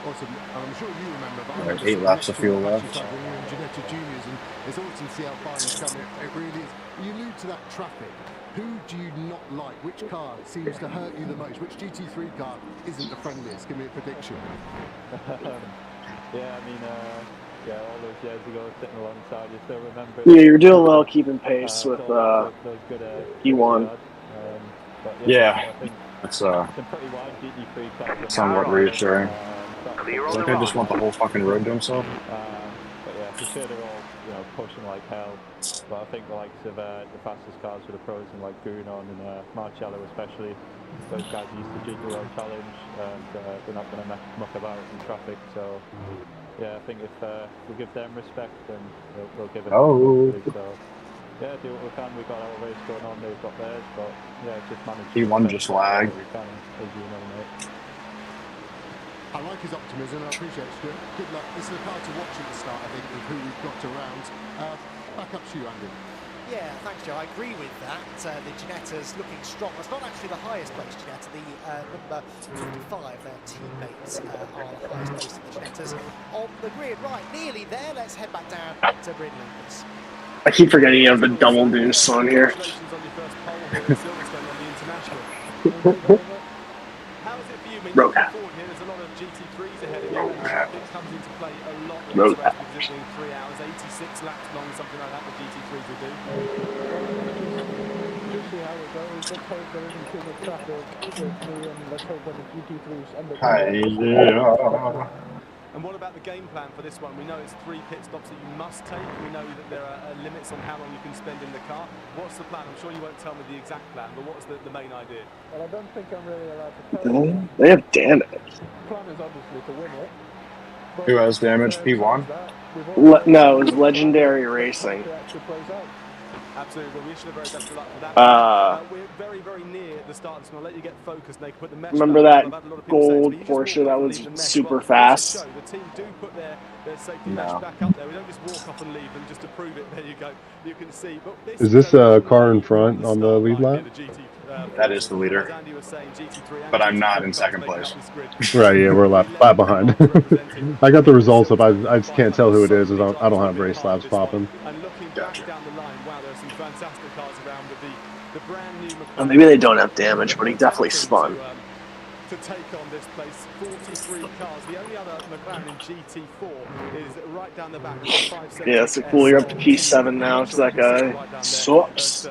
K: Awesome. I'm sure you remember that.
B: There's 8 laps of fuel left.
K: Ginetta Juniors, and it's awesome to see how far you've come. It really is. You allude to that traffic. Who do you not like? Which car seems to hurt you the most? Which GT3 car isn't the friendliest? Give me a prediction.
R: All those years ago, sitting alongside you, still remember.
C: Yeah, you're doing well keeping pace with E1.
B: Yeah, it's somewhat reassuring. It's like I just want the whole fucking road to himself.
R: But yeah, for sure they're all pushing like hell. But I think the likes of the fastest cars for the pros, and like Bruno and Marcello especially, those guys are used to GT World Challenge, and they're not going to muck about in traffic. So yeah, I think if we give them respect, then we'll give it. So yeah, do what we can. We've got our race going on, they've got theirs, but yeah, just manage.
B: P1 just lagged.
R: We can, as you know, mate.
K: I like his optimism, I appreciate it, Stuart. Good luck. This is a car to watch at the start, I think, of who we've got around. Back up to you, Andy.
J: Yeah, thanks, Joe. I agree with that. The Ginetta's looking strong. It's not actually the highest place Ginetta. The number 55, their teammates, are the highest place of the Ginettas on the grid. Right, nearly there. Let's head back down to Bryn Lucas.
C: I keep forgetting you have the double boost on here. Road hat.
L: There's a lot of GT3s ahead of you. It comes into play a lot.
C: Road hat.
L: 3 hours, 86 laps long, something like that. The GT3s will do.
O: Just see how it goes. Let's hope there isn't too much traffic with me, and let's hope that the GT3s end up.
L: And what about the game plan for this one? We know it's 3 pit stops that you must take. We know that there are limits on how long you can spend in the car. What's the plan? I'm sure you won't tell me the exact plan, but what's the main idea?
O: Well, I don't think I'm really allowed to tell you.
C: They have damage.
O: The plan is obviously to win it.
B: Who has damage? P1?
C: No, it was Legendary Racing.
L: Absolutely. We wish you the very best of luck for that. We're very, very near the start, so I'll let you get focused. They can put the mesh
C: remember
L: back
C: that
L: up. I've had a lot of people saying to me,
C: gold
L: "You just walk
C: Porsche
L: off
C: that
L: and
C: was
L: leave the mesh."
C: super
L: Well,
C: fast?
L: it goes to show the team do put their safety
B: No.
L: mesh back up there. We don't just walk off and leave them just to prove it. There you go. You can see. But this
P: Is this a car in front on the lead lap?
B: That is the leader. But I'm not in second place.
P: Right, yeah, we're a lap behind. I got the results up. I just can't tell who it is. I don't have race laps popping.
L: And looking back down the line, wow, there are some fantastic cars around. But the brand new
C: Well, maybe they don't have damage, but he definitely spun.
L: to take on this place. 43 cars. The only other McLaren in GT4 is right down the back.
C: Yeah, so cool. You're up to P7 now because that guy sucks.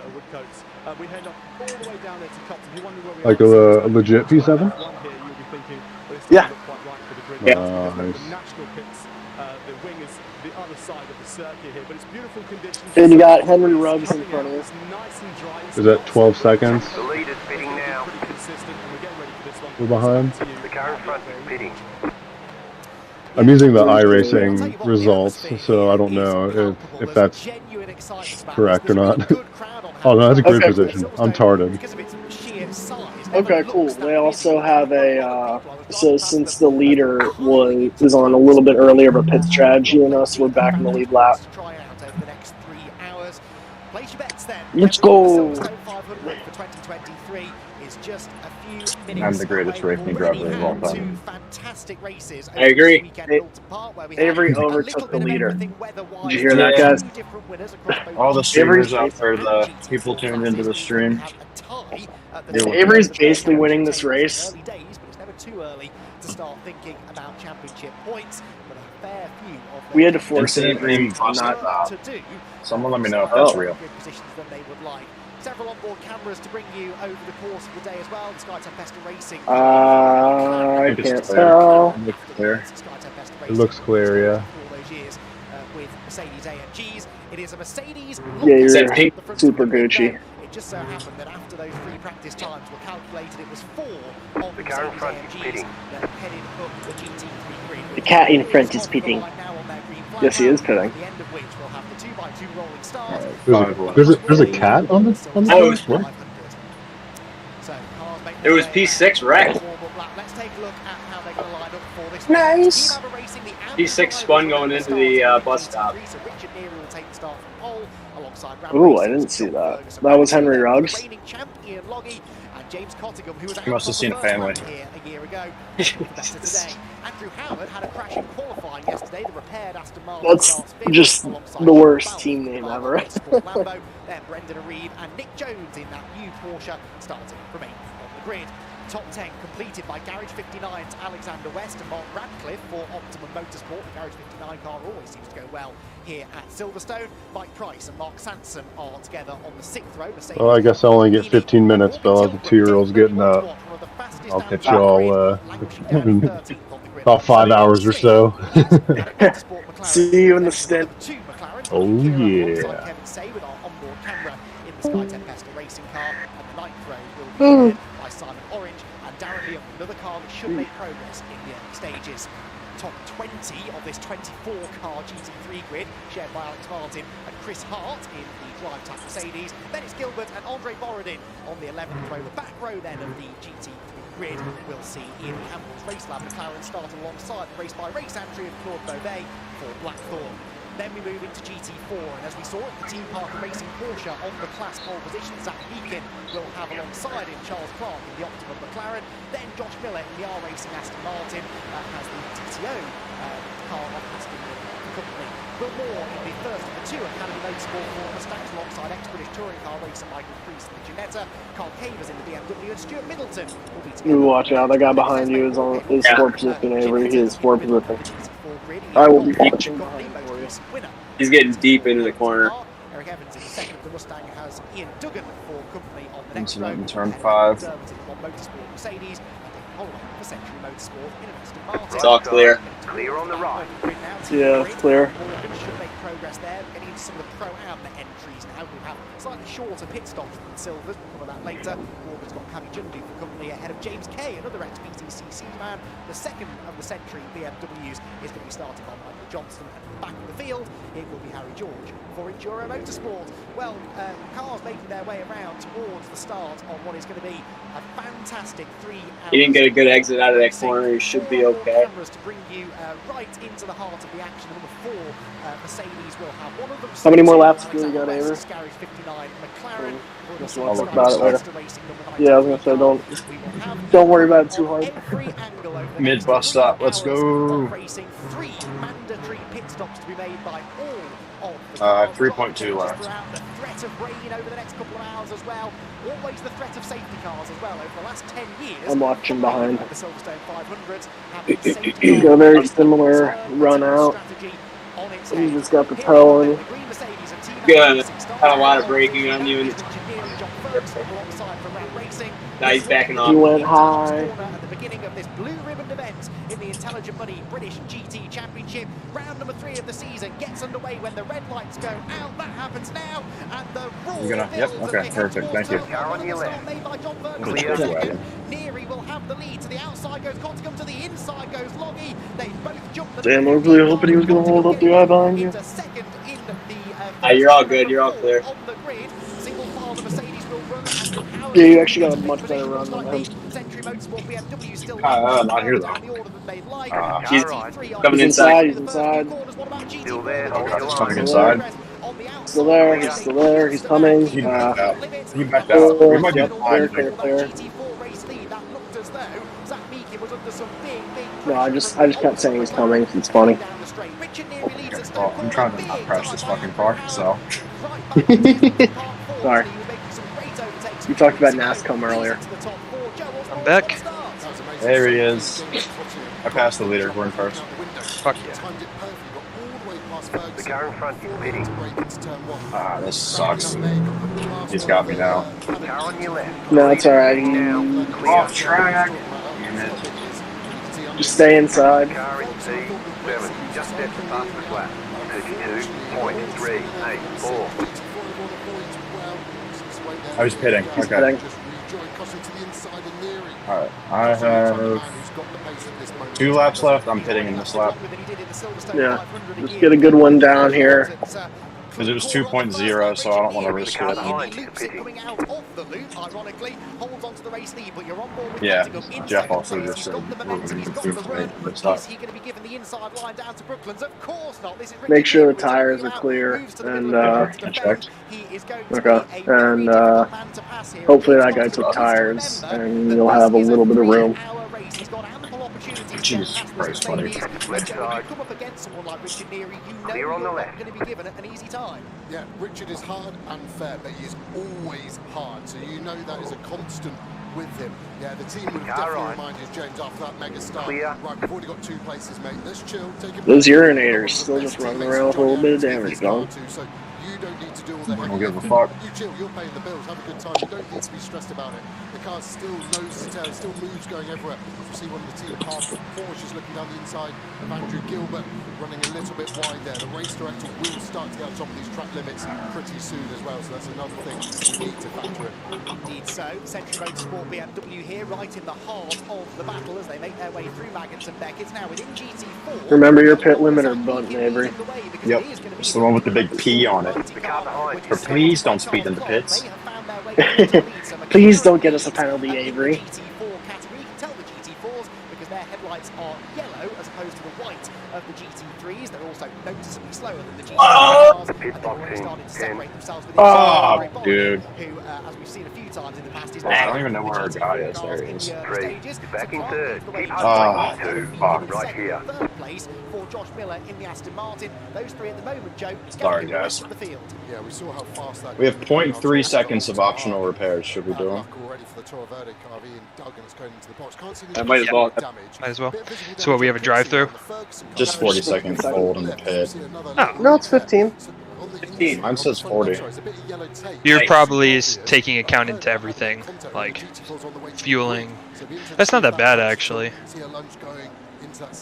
L: We head up all the way down there to Cops. If you wonder where we
P: Like
L: are,
P: a legit P7?
C: Yeah.
P: Oh, nice.
L: national pits, the wing is the other side of the circuit here, but it's beautiful conditions.
C: And you got Henry Ruggs in front of you.
P: Is that 12 seconds?
D: The lead is pitting now.
P: We're behind.
D: The car in front is pitting.
P: I'm using the iRacing results, so I don't know if that's correct or not. Oh no, that's a great position. I'm tarded.
C: Okay, cool. They also have a so since the leader was on a little bit earlier of a pit strategy than us, we're back in the lead lap. Let's go.
B: I'm the greatest racing driver of all time.
E: I agree.
C: Avery overtook the leader. Did you hear that, guys?
B: All the streamers out there, the people tuned into the stream.
C: Avery's basically winning this race.
J: Too early to start thinking about championship points, but a fair few of
C: We had to force Avery
B: Incident
C: not.
J: to do.
B: Someone let me know if that's real.
J: Positions than they would like. Several onboard cameras to bring you over the course of the day as well. The Sky Tempesta Racing.
C: I can't tell.
P: It looks clear, yeah.
J: All those years with Mercedes AMGs. It is a Mercedes.
C: Yeah, you're super Gucci.
J: It just so happened that after those free practice times were calculated, it was 4 of the
D: car in
J: Mercedes
D: front is
J: AMGs
D: pitting.
J: that headed up the GT3 grid.
C: The cat in front is pitting. Yes, he is pitting.
J: At the end of which we'll have the 2x2 rolling start.
P: There's a cat on the
E: Oh,
P: what?
E: it was P6 wreck.
J: Let's take a look at how they're going to line up for this.
C: Nice.
E: P6 spun going into the bus stop.
J: Richard Neary will take the start from pole alongside
C: Ooh, I didn't see that. That was Henry Ruggs.
J: champ Ian Loggy and James Cottingham, who was
B: You must have seen a family.
J: here a year ago. Better today. Andrew Howard had a crash in qualifying yesterday. The repaired Aston Martin
C: That's
J: starts fifth
C: just
J: alongside
C: the worst
J: Bowles,
C: team name ever.
J: Lambo, then Brendan Reeve and Nick Jones in that new Porsche starting from 8th on the grid. Top 10 completed by Garage 59's Alexander West and Mark Radcliffe for Optimum Motorsport. The Garage 59 car always seems to go well here at Silverstone. Mike Price and Mark Sanson are together on the 6th row.
P: Well, I guess I only get 15 minutes, fellas. The 2-year-old's getting up. I'll catch y'all in about 5 hours or so.
C: See you in the stint.
P: Oh yeah.
J: Kevin Say with our onboard camera in the Sky Tempesta racing car, and the 9th row will be led by Simon Orange and Darren Leon, another car that should make progress in the early stages. Top 20 of this 24-car GT3 grid, shared by Alex Martin and Chris Hart in the drive-type Mercedes. Then it's Gilbert and Andre Borodin on the 11th row. The back row then of the GT3 grid. We'll see Ian Campbell's Race Lab McLaren start alongside the race-by-race entry of Claude Beauvais for Blackthorn. Then we move into GT4, and as we saw it, the Team Parker Racing Porsche on the class pole position. Zach Meakin will have alongside him Charles Clark in the Optimum McLaren. Then Josh Miller in the iRacing Aston Martin has the TTO car of Aston Company. Will Moore in the first of the 2 Academy Motorsport for Mustangs alongside ex-British touring car racer Michael Priest and Ginetta. Carl Cavers in the BMW, and Stuart Middleton will be together.
C: You watch out. That guy behind you is on his 4th position, Avery. He is 4th position. I will be watching behind for you.
E: He's getting deep into the corner.
J: Eric Evans in the second. The Mustang has Ian Duggan for company on the next row.
B: Incident in turn 5.
J: Motorsport Mercedes and David Holloway for Century Motorsport in an Aston Martin.
E: It's all clear.
D: Clear on the right.
C: Yeah, it's clear.
J: Morgan should make progress there. We're getting into some of the Pro-Am entries now. We have slightly shorter pit stops than Silvers. We'll cover that later. Morgan's got Cammy Jundu for company ahead of James Kay, another ex-BTCC man. The second of the Century BMWs is going to be starting on Johnston at the back of the field. It will be Harry George for Enduro Motorsport. Well, cars making their way around towards the start of what is going to be a fantastic 3 hours.
E: He didn't get a good exit out of that corner. He should be okay.
J: Cameras to bring you right into the heart of the action. Number 4, Mercedes will have one of them.
C: How many more laps do we got, Avery?
J: 59, McLaren.
C: I'll look about it later. Yeah, I was gonna say don't worry about it too hard.
B: Mid bus stop, let's go.
J: Racing 3 mandatory pit stops to be made by all of the
B: 3.2 left.
J: The threat of rain over the next couple of hours as well. Always the threat of safety cars as well over the last 10 years.
C: I'm watching behind.
J: The Silverstone 500
C: got a very similar run out. He just got the toe on.
E: Good. Had a lot of braking on you. Now he's backing off.
C: He went high.
J: At the beginning of this blue ribbon event in the Intelligent Money British GT Championship, round number 3 of the season gets underway when the red lights go out. That happens now, and the roar
B: Yep. Okay. Perfect. Thank you.
D: Car on your left.
J: Neary will have the lead. To the outside goes Contigum. To the inside goes Loggy. They both jump.
C: Damn, I was really hoping he was going to hold up the eye behind you.
J: Second in the.
E: You're all good. You're all clear.
J: On the grid, single file the Mercedes will run.
C: Yeah, you actually got a much better run than him.
J: Century Motorsport BMW still
B: not here though.
E: He's coming inside.
C: He's inside.
D: Still there.
B: He's coming inside.
C: Still there. He's still there. He's coming.
B: He backed out. He backed out. We might be behind.
C: Clear. No, I just kept saying he's coming. It's funny.
B: Well, I'm trying to not crash this fucking car, so.
C: Sorry. You talked about NASCAR earlier.
A: I'm back.
B: There he is. I passed the leader. We're in first.
A: Fuck yeah.
D: The car in front is pitting.
B: Ah, this sucks. He's got me now.
D: Car on your left.
C: No, it's alright.
B: Off track. Damn it.
C: Just stay inside.
D: Car in P7. Just stepped past the flat. 32.384.
B: I was pitting. Okay. Alright. I have 2 laps left. I'm pitting in this lap.
C: Yeah. Just get a good one down here.
B: Because it was 2.0, so I don't want to risk it. Yeah, Jeff also just said we're going to do
C: Make sure the tires are clear and
B: checked.
C: okay, and hopefully that guy took tires and you'll have a little bit of room.
B: Jesus Christ, buddy.
D: Left side. Clear on the left.
K: Yeah, Richard is hard and fair, but he is always hard. So you know that is a constant with him. Yeah, the team would have definitely reminded James after that mega start.
D: Clear.
K: Right, we've already got 2 places, mate. Let's chill. Take it.
C: Those urinators still just running around with a little bit of damage going.
K: So you don't need to do all the
B: I don't give a fuck.
K: You chill, you're paying the bills, have a good time. You don't need to be stressed about it. The car still nose to tail, still moves going everywhere. You see one of the team cars before, she's looking down the inside of Andrew Gilbert, running a little bit wide there. The race director will start to get on top of these track limits pretty soon as well, so that's another thing we need to factor in.
J: Indeed so. Century Motorsport BMW here, right in the heart of the battle as they make their way through Maggotts and Beckett's. Now within GT4.
C: Remember your pit limiter button, Avery.
B: Yep, it's the one with the big P on it. But please don't speed in the pits.
C: Please don't get us a penalty, Avery.
J: Because their headlights are yellow as opposed to the white of the GT3s. They're also noticeably slower than the GT3 cars. And they've already started to separate themselves with the
B: dude.
J: Who, as we've seen a few times in the past, is
B: I don't even know where our guy is. There he is.
D: Back in third. Keep
B: fuck.
D: Right here.
J: Third place for Josh Miller in the Aston Martin. Those 3 at the moment, Joe.
B: Sorry, guys.
J: The field.
K: Yeah, we saw how fast that.
B: We have 0.3 seconds of optional repairs. Should we do them?
E: I might as well.
A: Might as well. So what, we have a drive-through?
B: Just 40 seconds hold in the pit.
C: No, it's 15.
E: 15.
B: Mine says 40.
A: You're probably taking account into everything, like fueling. That's not that bad, actually.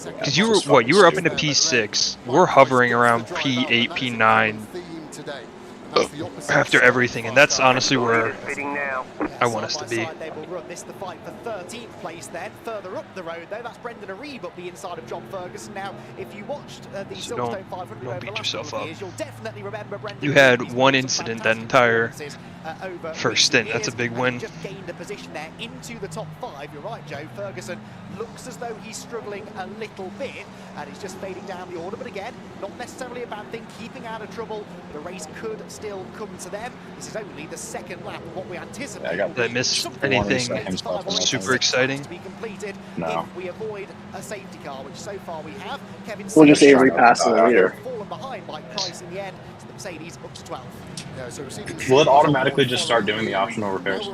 A: Because you were, what, you were up into P6. We're hovering around P8, P9 after everything, and that's honestly where I want us to be.
J: They will run this the fight for 13th place then. Further up the road though, that's Brendan Arebe up the inside of John Ferguson. Now, if you watched the Silverstone 500 over the last couple of years, you'll definitely remember Brendan.
A: You had one incident that entire first stint. That's a big win.
J: Just gained a position there into the top 5. You're right, Joe. Ferguson looks as though he's struggling a little bit, and he's just fading down the order. But again, not necessarily a bad thing. Keeping out of trouble, the race could still come to them. This is only the second lap of what we anticipate.
A: Did I miss anything super exciting?
B: No.
J: If we avoid a safety car, which so far we have. Kevin
C: We'll just Avery passing the leader.
J: Fallen behind by Price in the end. So the Mercedes up to 12.
B: Will it automatically just start doing the optional repairs?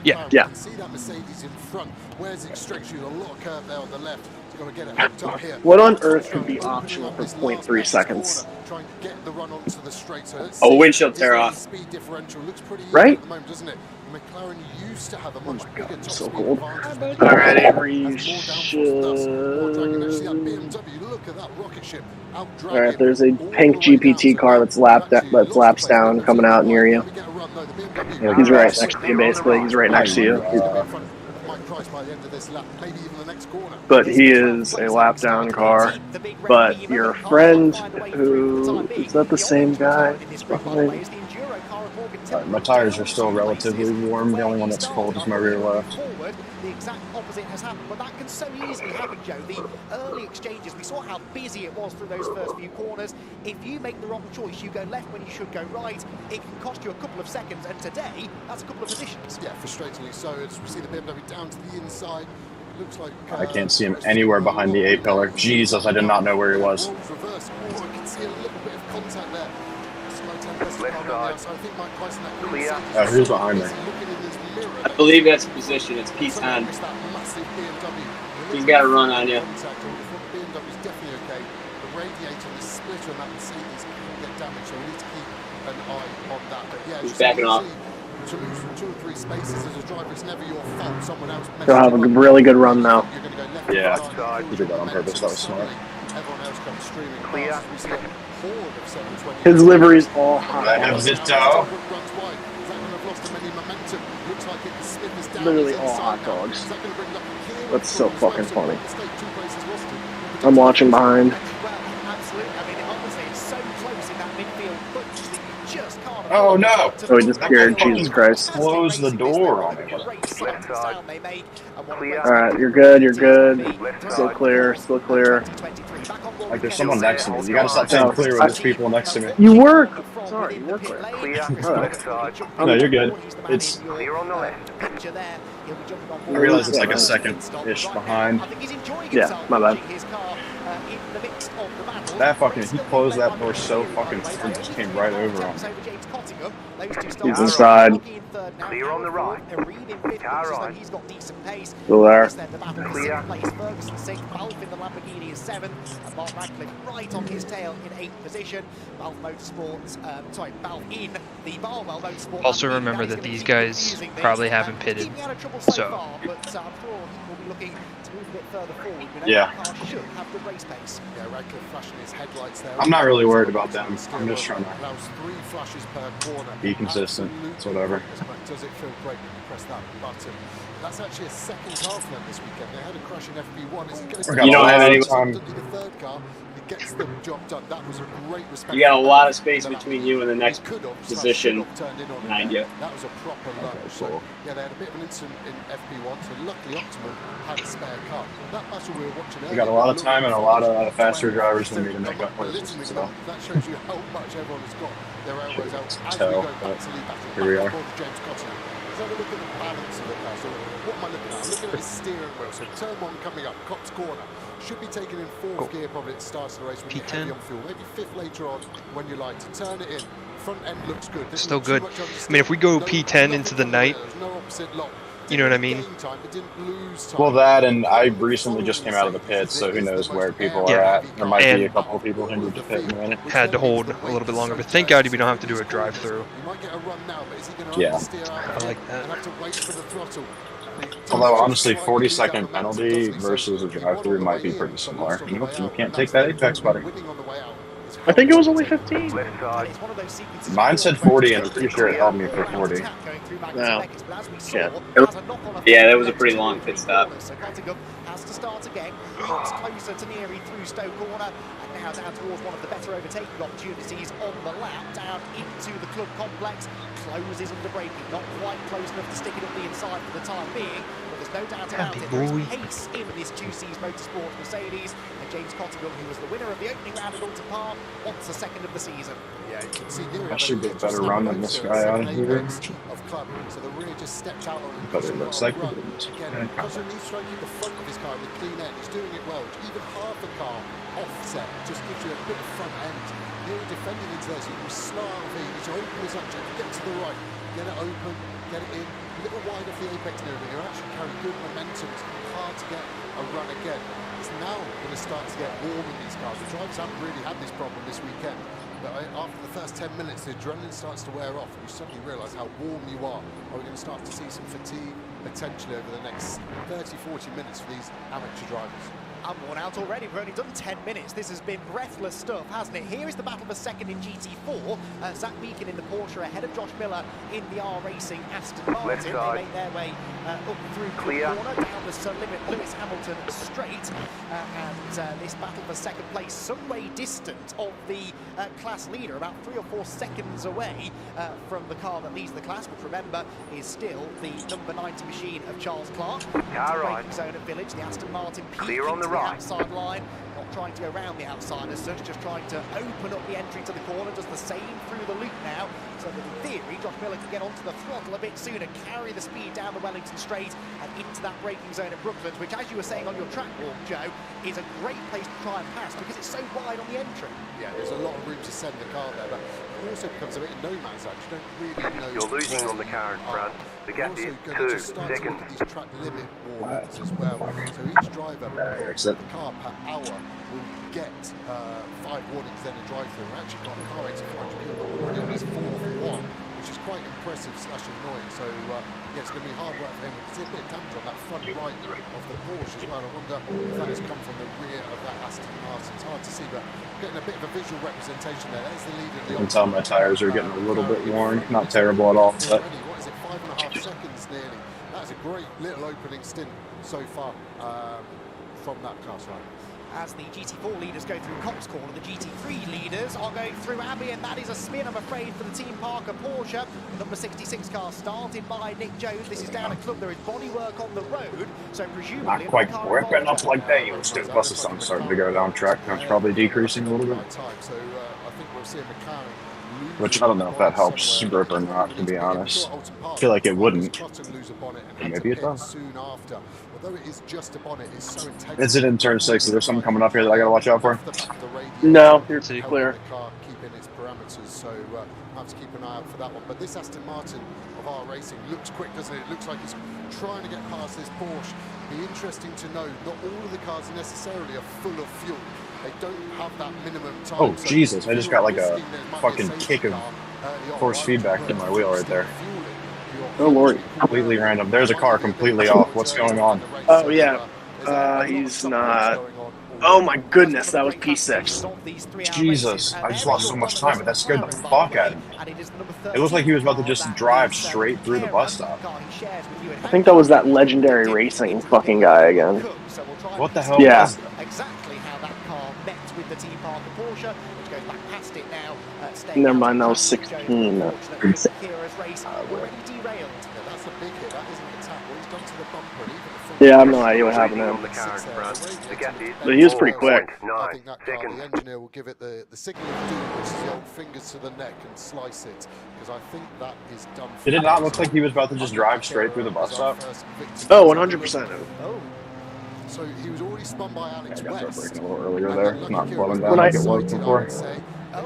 A: Yeah.
K: Yeah. See that Mercedes in front. Where's it stretching? A lot of curve there on the left. He's got to get it hooked up here.
C: What on earth could be optional for 0.3 seconds?
K: Trying to get the run onto the straight. So
E: windshield tear off.
K: Speed differential looks pretty
C: right?
K: at the moment, doesn't it? McLaren used to have a much bigger top
C: so
K: speed
C: cold.
K: advantage.
C: Alright, Avery, Alright, there's a pink GPT car that's laps down coming out near you. He's right next to you, basically. He's right next to you. But he is a lap down car. But your friend, who is that the same guy?
B: My tires are still relatively warm. The only one that's cold is my rear left.
J: The exact opposite has happened, but that can so easily happen, Joe. The early exchanges, we saw how busy it was through those first few corners. If you make the wrong choice, you go left when you should go right, it can cost you a couple of seconds, and today, that's a couple of positions.
K: Yeah, frustratingly so. As we see the BMW down to the inside, looks like...
B: I can't see him anywhere behind the A-pillar. Jesus, I did not know where he was.
K: Reverse. Oh, I can see a little bit of contact there.
D: Left side.
K: So I think Mike Tyson
D: Clear.
B: Who's behind me?
E: I believe that's the position. It's P10. He's got a run on you.
K: BMW's definitely okay. The radiator, the splitter, and that Mercedes can get damaged, so we need to keep an eye on that. But yeah,
E: he's backing off.
K: To lose from 2 or 3 spaces as a driver, it's never your fault. Someone else.
C: They'll have a really good run now.
B: Yeah, he did that on purpose. That was smart.
K: Everyone else comes streaming
D: Clear.
K: past. We see a horde of 720.
C: His livery's all hot.
B: I have Zito.
C: Literally all hot dogs. That's so fucking funny. I'm watching behind.
B: Oh no!
C: Oh, he disappeared. Jesus Christ.
B: Close the door on me.
D: Left side. Clear.
C: Alright, you're good, you're good. Still clear, still clear.
B: Like there's someone next to me. You gotta stop saying clear when there's people next to me.
C: You were! Sorry, you were clear.
D: Clear. Left side.
B: No, you're good. It's...
D: Clear on the left.
B: I realize it's like a second-ish behind.
C: Yeah, my bad.
B: That fucking... He closed that door so fucking quick and just came right over on me.
C: He's inside.
D: Clear on the right. Car right.
C: Still there.
D: Clear.
J: Balf in the Lamborghini is 7, and Mark Radcliffe right on his tail in 8th position. Balf Motorsports, Balf in the Barwell Motorsport.
A: Also remember that these guys probably haven't pitted, so
B: yeah. I'm not really worried about them. I'm just trying to be consistent. It's whatever.
K: Does it feel great when you press that button? That's actually a second car for them this weekend. They had a crash in FP1 as he goes
E: you don't have any
K: time. The third car, he gets the job done. That was a great respect.
E: You got a lot of space between you and the next position behind you.
K: That was a proper lunge. So yeah, they had a bit of an incident in FP1, so luckily Optimum had a spare car. That battle we were watching earlier.
B: We got a lot of time and a lot of faster drivers than me to make up for this. So.
K: That shows you how much everyone has got their elbows out as we go back to lead battle.
B: Here we are.
K: James Cotton. Let's have a look at the balance of the car. So what am I looking at? I'm looking at his steering wheel. So turn 1 coming up, Cops Corner. Should be taken in 4th gear probably at the start of the race when you're heavy on fuel. Maybe 5th later on when you like to turn it in. Front end looks good. There's
A: still good. I mean, if we go P10 into the night, you know what I mean?
B: Well, that, and I recently just came out of the pits, so who knows where people are at. There might be a couple of people who need to pit in a minute.
A: Had to hold a little bit longer, but thank God we don't have to do a drive-through.
B: Yeah.
A: I like that.
B: Although, honestly, 40-second penalty versus a drive-through might be pretty similar. You can't take that apex, buddy.
C: I think it was only 15.
B: Mine said 40, and I'm pretty sure it held me for 40.
C: No.
E: Yeah, that was a pretty long pit stop.
J: Has to start again, looks closer to Neary through Stowe Corner, and now down towards one of the better overtaking opportunities on the lap, down into the club complex, closes under braking, not quite close enough to stick it up the inside for the time being, but there's no doubt about it, there is pace in this 2C's Motorsport Mercedes, and James Cottingham, who was the winner of the opening round at Alton Park, wants a second of the season.
K: Yeah, you can see here
B: I should get a better run than this guy out of here.
K: Of club, so the rear just stepped out on him.
B: But it looks like it
K: didn't. Again, Cottingham needs to keep the front of his car with clean air. He's doing it well. Even half a car offset just gives you a bit of front end. Here defending into there, so you can slightly need to open this up, get to the right, get it open, get it in, a little wide off the apex and everything. You're actually carrying good momentum. It's hard to get a run again. It's now going to start to get warm in these cars. The drivers haven't really had this problem this weekend. But after the first 10 minutes, the adrenaline starts to wear off, and you suddenly realise how warm you are. Are we going to start to see some fatigue potentially over the next 30-40 minutes for these amateur drivers?
J: I'm worn out already. We've only done 10 minutes. This has been breathless stuff, hasn't it? Here is the battle for second in GT4. Zach Beacon in the Porsche ahead of Josh Miller in the iRacing Aston Martin. They make their way up through the corner, down the Sir Lewis Hamilton straight. And this battle for second place, some way distant of the class leader, about 3 or 4 seconds away from the car that leads the class, which remember is still the number 90 machine of Charles Clark.
D: Car right.
J: Braking zone at Village, the Aston Martin
D: Clear on the right.
J: outside line, not trying to go around the outside as such, just trying to open up the entry to the corner, does the same through the loop now, so that in theory Josh Miller can get onto the throttle a bit sooner, carry the speed down the Wellington Straight and into that braking zone at Brooklands, which, as you were saying on your track walk, Joe, is a great place to try and pass because it's so wide on the entry.
K: Yeah, there's a lot of room to send the car there, but it also becomes a bit of no man's land. You don't really know.
D: You're losing on the car in front. The gap is 2 seconds.
K: These track limit warnings as well. So each driver, the car per hour, will get 5 warnings then a drive-through. We've actually got a car rating 400 people already on his 4th one, which is quite impressive / annoying. So yeah, it's going to be hard work for him. It's a bit of damage on that front right of the Porsche as well. I wonder if that has come from the rear of that Aston Martin. It's hard to see, but getting a bit of a visual representation there. There's the leader.
B: I can tell my tires are getting a little bit worn. Not terrible at all, but
K: what is it, 5.5 seconds nearly. That's a great little opening stint so far from that class run.
J: As the GT4 leaders go through Cox Corner, the GT3 leaders are going through Abbey, and that is a spin, I'm afraid, for the Team Parker Porsche. The number 66 car started by Nick Jones. This is down a club. There is bodywork on the road, so presumably...
B: not quite ripping up like that. You still plus the sun's starting to go down track. That's probably decreasing a little bit.
K: So I think we'll see a McLaren.
B: Which I don't know if that helps grip or not, to be honest. I feel like it wouldn't. Maybe it does. Is it in turn 6? Is there something coming up here that I gotta watch out for?
C: No, you're clear.
K: Keeping its parameters, so I have to keep an eye out for that one. But this Aston Martin of iRacing looks quick, doesn't it? It looks like it's trying to get past this Porsche. Be interesting to know, not all of the cars necessarily are full of fuel. They don't have that minimum time.
B: Oh, Jesus, I just got like a fucking kick of force feedback in my wheel right there.
C: Oh, Lord.
B: Completely random. There's a car completely off. What's going on?
C: Oh, yeah. He's not... Oh, my goodness, that was P6.
B: Jesus, I just lost so much time, but that scared the fuck out of me. It looked like he was about to just drive straight through the bus stop.
C: I think that was that legendary racing fucking guy again.
B: What the hell was that?
J: Exactly how that car met with the Team Parker Porsche, which goes back past it now.
C: Never mind, that was 16.
J: Kira's race already derailed.
K: That's a big hit. That isn't a tap. What he's done to the bumper, and even the front.
C: Yeah, I have no idea what happened to him. But he was pretty quick.
K: I think that car, the engineer will give it the signal of doom, which is the old fingers to the neck and slice it, because I think that is done.
B: Did it not look like he was about to just drive straight through the bus stop?
C: Oh, 100%.
K: Oh. So he was already spun by Alex
B: Yeah, I got
K: West.
B: braking a little earlier there. Not slowing down
C: When
B: like it was before.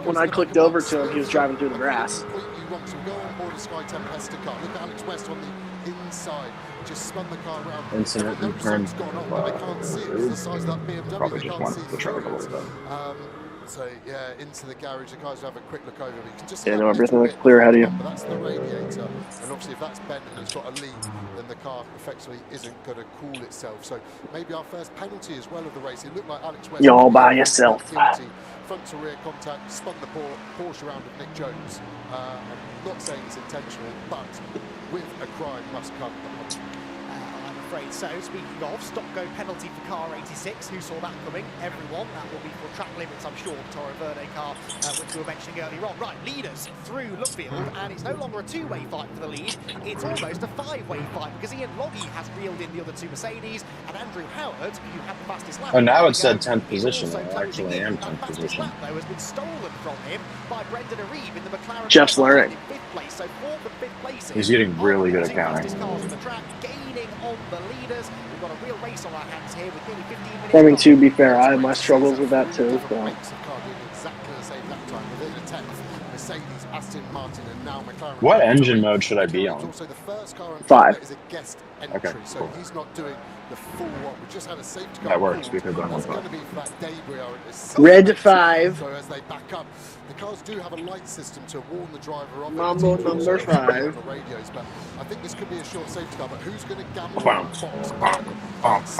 C: When I clicked over to him, he was driving through the grass.
K: Completely wrong. So go on board a Sky Tempesta car. Look at Alex West on the inside. Just spun the car around.
B: Incident and turned.
K: They can't see it. It's the size of that BMW.
B: Probably
K: They
B: just
K: can't
B: went
K: see
B: the track a
K: through
B: little
K: it.
B: bit.
K: So yeah, into the garage. The guys will have a quick look over. But you can just see
C: no, everything looks clear ahead of you.
K: But that's the radiator, and obviously if that's bent and it's got a leak, then the car effectively isn't going to cool itself. So maybe our first penalty as well of the race. It looked like Alex West.
C: You're all by yourself.
K: Guilty. Front to rear contact, spun the Porsche around of Nick Jones. I'm not saying it's intentional, but with a crime must come.
J: I'm afraid so. Speaking of, stop-go penalty for car 86. Who saw that coming? Everyone. That will be for track limits, I'm sure, the Toro Verde car, which we were mentioning earlier on. Right, leaders through Luffield, and it's no longer a two-way fight for the lead. It's almost a five-way fight, because Ian Loggy has reeled in the other two Mercedes, and Andrew Howard, who had the fastest lap.
B: Oh, now it said 10th position. I actually am 10th position.
J: Lap, though, has been stolen from him by Brendan Aribe in the McLaren.
C: Jeff's learning.
J: Place, so fourth and fifth places.
B: He's getting really good at counting.
J: Cars on the track, gaining on the leaders. We've got a real race on our hands here with nearly 15 minutes.
C: I mean, to be fair, I have my struggles with that too. So.
B: What engine mode should I be on?
C: 5.
B: Okay, cool.
K: He's not doing the full one. We just had a safety car.
B: That works because I'm on
K: 5.
C: Red 5.
K: So as they back up, the cars do have a light system to warn the driver off.
C: Mambo number 5.
K: On the radios, but I think this could be a short safety car. But who's going to gamble on the box?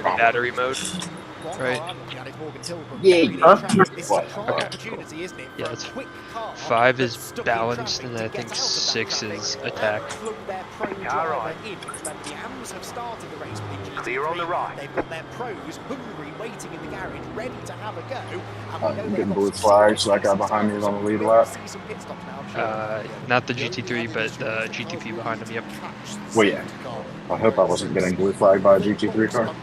A: Battery mode, right?
C: Yeah.
A: Yeah, it's 5 is balanced, and I think 6 is attack.
D: Clear on the right.
J: They've got their pros hungry, waiting in the garage, ready to have a go.
B: I'm getting blue flags, so that guy behind me is on the lead lap.
A: Not the GT3, but the GTP behind him, yep.
B: Well, yeah. I hope I wasn't getting blue flagged by a GT3 car.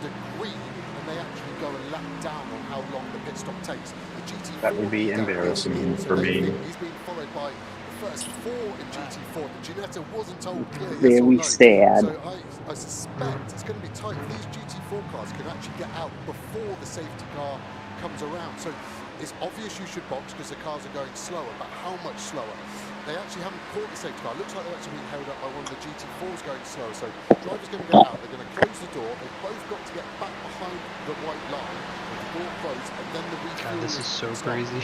B: That would be embarrassing for me.
K: He's been followed by the first 4 in GT4. Ginetta wasn't told clearly.
C: Very sad.
K: So I suspect it's going to be tight. These GT4 cars can actually get out before the safety car comes around. So it's obvious you should box because the cars are going slower, but how much slower? They actually haven't caught the safety car. It looks like they're actually being held up by one of the GT4s going slower. So driver's going to get out. They're going to close the door. They've both got to get back behind the white line. Door closed, and then the
A: God, this is so crazy.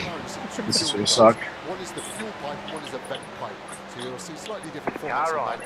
B: This is going to suck.
K: One is the fuel pipe, one is a vent pipe. So you'll see slightly different formats.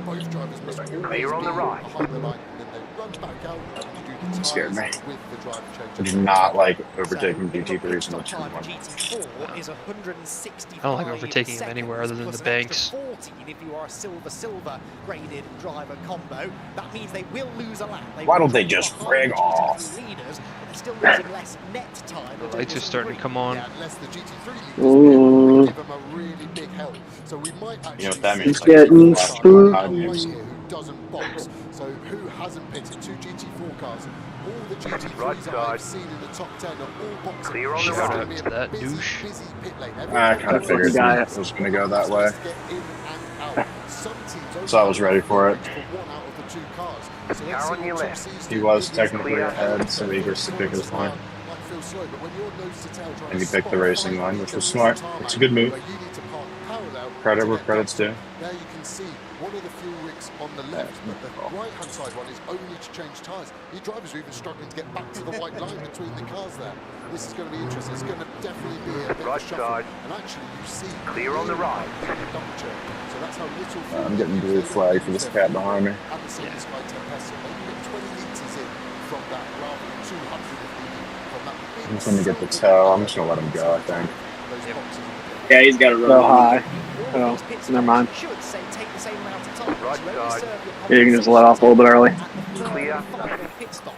K: Both drivers must always be
D: on the right.
K: behind the line, and then they run back out and do the tires
B: Scared me.
K: with the driver change.
B: I do not like overtaking GT3s much.
J: GT4 is 165.
A: I don't like overtaking him anywhere other than the banks.
J: 14 if you are a silver graded driver combo. That means they will lose a lap.
B: Why don't they just frig off?
J: Leaders, still losing less net time.
A: The lights are starting to come on.
K: Yeah, unless the GT3 leaders give them a really big help. So we might actually
B: You know what that means?
C: It's getting
K: who doesn't box. So who hasn't pitted 2 GT4 cars? All the GT3s that I've seen in the top 10 are all boxing.
D: Clear on the
A: Shout
D: right.
A: out to that douche.
K: Busy pit lane.
B: I kind of figured it was going to go that way. So I was ready for it.
D: Car on your left.
B: He was technically ahead, so he gets to pick his line. And he picked the racing line, which was smart. It's a good move. Credit where credit's due.
K: There you can see one of the fuel rigs on the left, but the right-hand side one is only to change tyres. The drivers are even struggling to get back to the white line between the cars there. This is going to be interesting. It's going to definitely be a bit of a shuffle. And actually, you see
D: clear on the right.
K: So that's how little
B: I'm getting blue flag for this cat behind me.
K: At the same Sky Tempest, they put 20 litres in from that rather than 200 from that.
B: I'm just going to get the toe. I'm just going to let him go, I think.
E: Yeah, he's got to run.
C: So high. Oh, never mind.
D: Right side.
C: Yeah, you can just let off a little bit early.
D: Clear.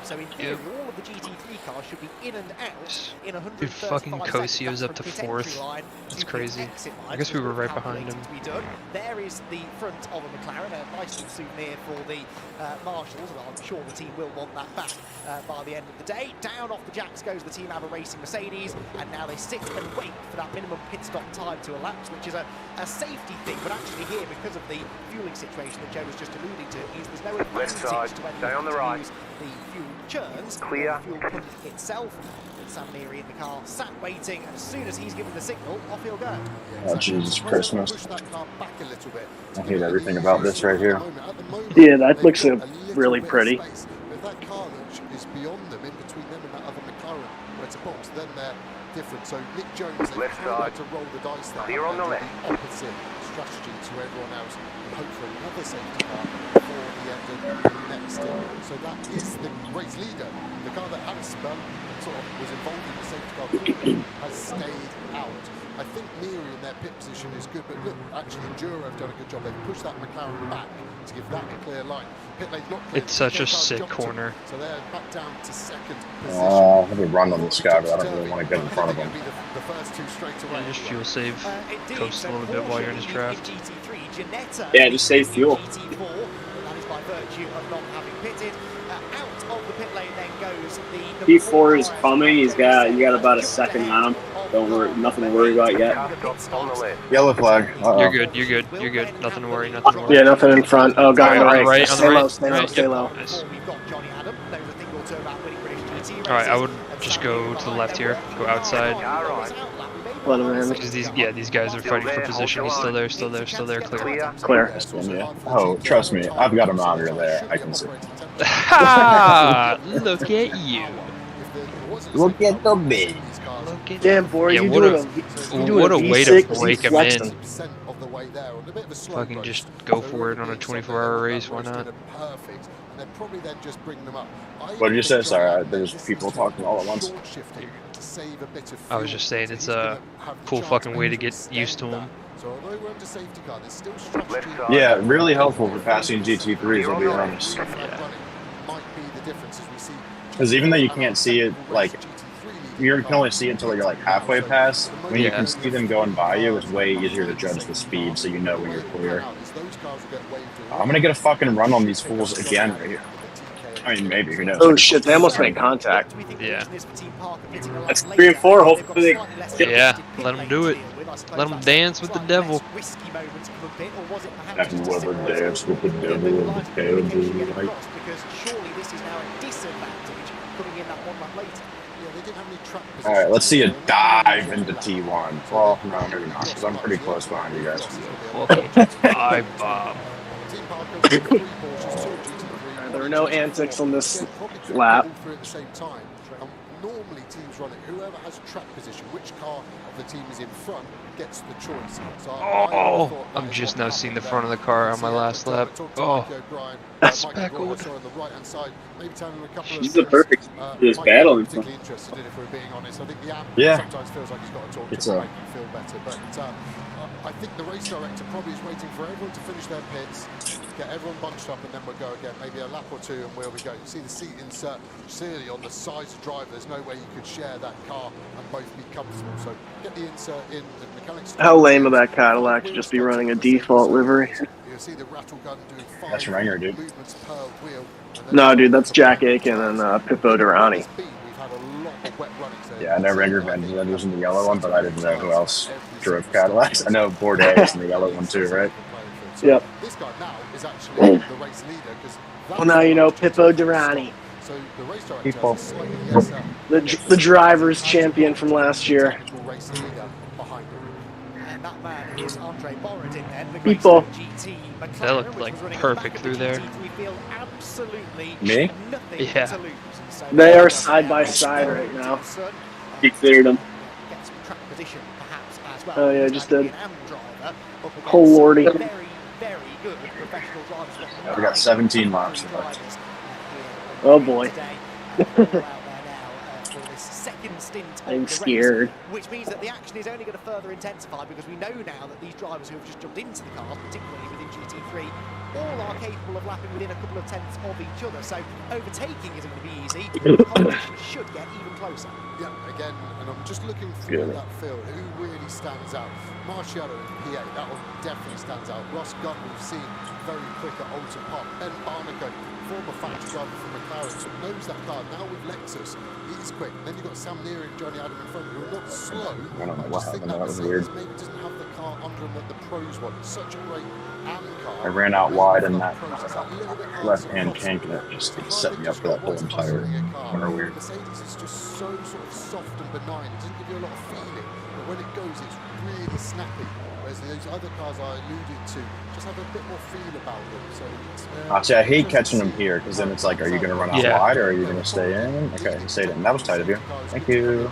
J: So in theory, all of the GT3 cars should be in and out in 100.
A: Dude, fucking Kosio's up to 4th. That's crazy. I guess we were right behind him.
J: There is the front of a McLaren, a nice little souvenir for the Marshals. Well, I'm sure the team will want that back by the end of the day. Down off the jacks goes the team iRacing Mercedes, and now they sit and wait for that minimum pit stop time to elapse, which is a safety thing. But actually here, because of the fueling situation that Joe was just alluding to, is there's no advantage to
D: stay on the right.
J: use the fuel churns,
D: Clear.
J: the fuel pump itself. Sam Neary in the car, sat waiting, and as soon as he's given the signal, off he'll go.
B: Oh, Jesus Christmas. I hate everything about this right here.
C: Yeah, that looks really pretty.
K: If that car is beyond them, in between them and that other McLaren, centre box, then they're different. So Nick Jones, they
D: Left
K: kind of
D: side.
K: had to roll the dice there.
D: Clear on the
K: and do
D: left.
K: the opposite strategy to everyone else and hope for another safety car before the end of the next stint. So that is the race leader. The car that had a spell and sort of was involved in the safety car corner has stayed out. I think Neary in their pit position is good, but look, actually Enduro have done a good job. They've pushed that McLaren back to give that a clear line. Pit lane's not clear.
A: It's such a sick corner.
K: So they're back down to second position.
B: Let me run on this guy, but I don't really want to get in front of him.
K: The first two straight away.
A: Yeah, just fuel save. Coast a little bit while you're in this draft.
E: Yeah, just save fuel.
J: That is by virtue of not having pitted. Out of the pit lane then goes the
E: P4 is coming. You got about a second on him. Don't worry, nothing to worry about yet.
B: Yellow flag.
A: You're good. You're good. You're good. Nothing to worry. Nothing to worry.
C: Yeah, nothing in front. Oh, God,
A: on the right.
C: Stay low, stay low, stay low.
A: Nice. All right, I would just go to the left here. Go outside.
C: Let him in.
A: Because these guys are fighting for position. He's still there. Still there. Still there. Clear.
C: Clear.
B: Yeah. Oh, trust me, I've got a monitor there. I can see.
A: Ha! Look at you.
B: Look at the big.
C: Damn, boy,
A: Yeah,
C: you
A: what
C: doing
A: a
C: a
A: way
C: V6,
A: to break him in.
K: Of the way there, on a bit of a slow
A: Fucking just go for it on a 24-hour race. Why not?
K: Perfect, and then probably then just bring them up.
B: What did you say? Sorry, there's people talking all at once.
A: I was just saying it's a cool fucking way to get used to him.
K: So although we're under safety car, there's still strategy.
B: Yeah, really helpful for passing GT3s, I'll be honest.
K: Might be the difference as we see.
B: Because even though you can't see it, like, you can only see it until you're like halfway past. When you can see them going by you, it's way easier to judge the speed, so you know when you're clear. I'm gonna get a fucking run on these fools again right here. I mean, maybe, who knows?
C: Oh shit, they almost made contact.
A: Yeah.
E: That's 3 and 4. Hopefully they...
A: Yeah, let them do it. Let them dance with the devil.
B: Have you ever danced with the devil in the pale moonlight? Alright, let's see a dive into T1. Well, no, maybe not, because I'm pretty close behind you guys.
A: Bye, Bob.
C: There were no antics on this lap.
K: Normally teams run it. Whoever has track position, which car of the team is in front, gets the choice. So
A: Oh, I'm just now seeing the front of the car on my last lap. Oh, that's speckled.
E: She's the perfect this battle in front.
B: Yeah.
K: It's a. Feel better, but I think the race director probably is waiting for everyone to finish their pits, get everyone bunched up, and then we'll go again. Maybe a lap or two, and where we go. You see the seat insert clearly on the sides of driver. There's no way you could share that car and both be comfortable. So get the insert in. The mechanics.
C: How lame of that Cadillac to just be running a default livery.
K: You see the rattle gun doing 5
B: That's Ranger, dude.
K: movements per wheel.
C: No, dude, that's Jack Aiken and Pippo Durrani.
B: Yeah, I know Ranger Van was in the yellow one, but I didn't know who else drove Cadillacs. I know Bourdais is in the yellow one too, right?
C: Yep.
K: This guy now is actually the race leader because.
C: Well, now you know Pippo Durrani.
K: So the race director
B: People.
K: has slightly lesser
C: The driver's champion from last year.
K: race leader behind him.
J: And that man is Andre Borodin then, the
C: People.
J: GT McLaren,
A: That looked
J: which
A: like
J: was running
A: perfect
J: back
A: through
J: in
A: there.
J: GT3. We feel absolutely
B: Me?
J: nothing
A: Yeah.
J: to lose. So
C: They are side by side right now.
E: He cleared him.
J: Get some track position perhaps as well.
C: Oh yeah, I just did.
J: Driver up against
C: Oh lordy.
J: very, very good professional drivers.
B: Yeah, we got 17 laps left.
C: Oh boy.
J: For this second stint of
C: I'm
J: the
C: scared.
J: race, which means that the action is only going to further intensify because we know now that these drivers who have just jumped into the cars, particularly within GT3, all are capable of lapping within a couple of tenths of each other. So overtaking isn't going to be easy. The competition should get even closer.
K: Yeah, again, and I'm just looking through that field. Who really stands out? Marciano in PA, that one definitely stands out. Ross Gunn, we've seen very quick at Alton Park. Ben Barnacle, former factory driver from McLaren, so knows that car. Now with Lexus, he's quick. Then you've got Sam Neary and Johnny Adam in front, who are not slow.
B: I don't know
K: I
B: what
K: just think
B: happened.
K: that
B: That was
K: Mercedes
B: weird.
K: maybe doesn't have the car under him that the pros want. It's such a great AM car.
B: I ran out wide in that left-hand kink, and it just set me up for that whole entire corner weird.
K: Mercedes is just so sort of soft and benign. It doesn't give you a lot of feeling. But when it goes, it's really snappy. Whereas those other cars I alluded to just have a bit more feel about them. So
B: See, I hate catching them here because then it's like, are you going to run out wide or are you going to stay in? Okay, you stayed in. That was tight of you. Thank you.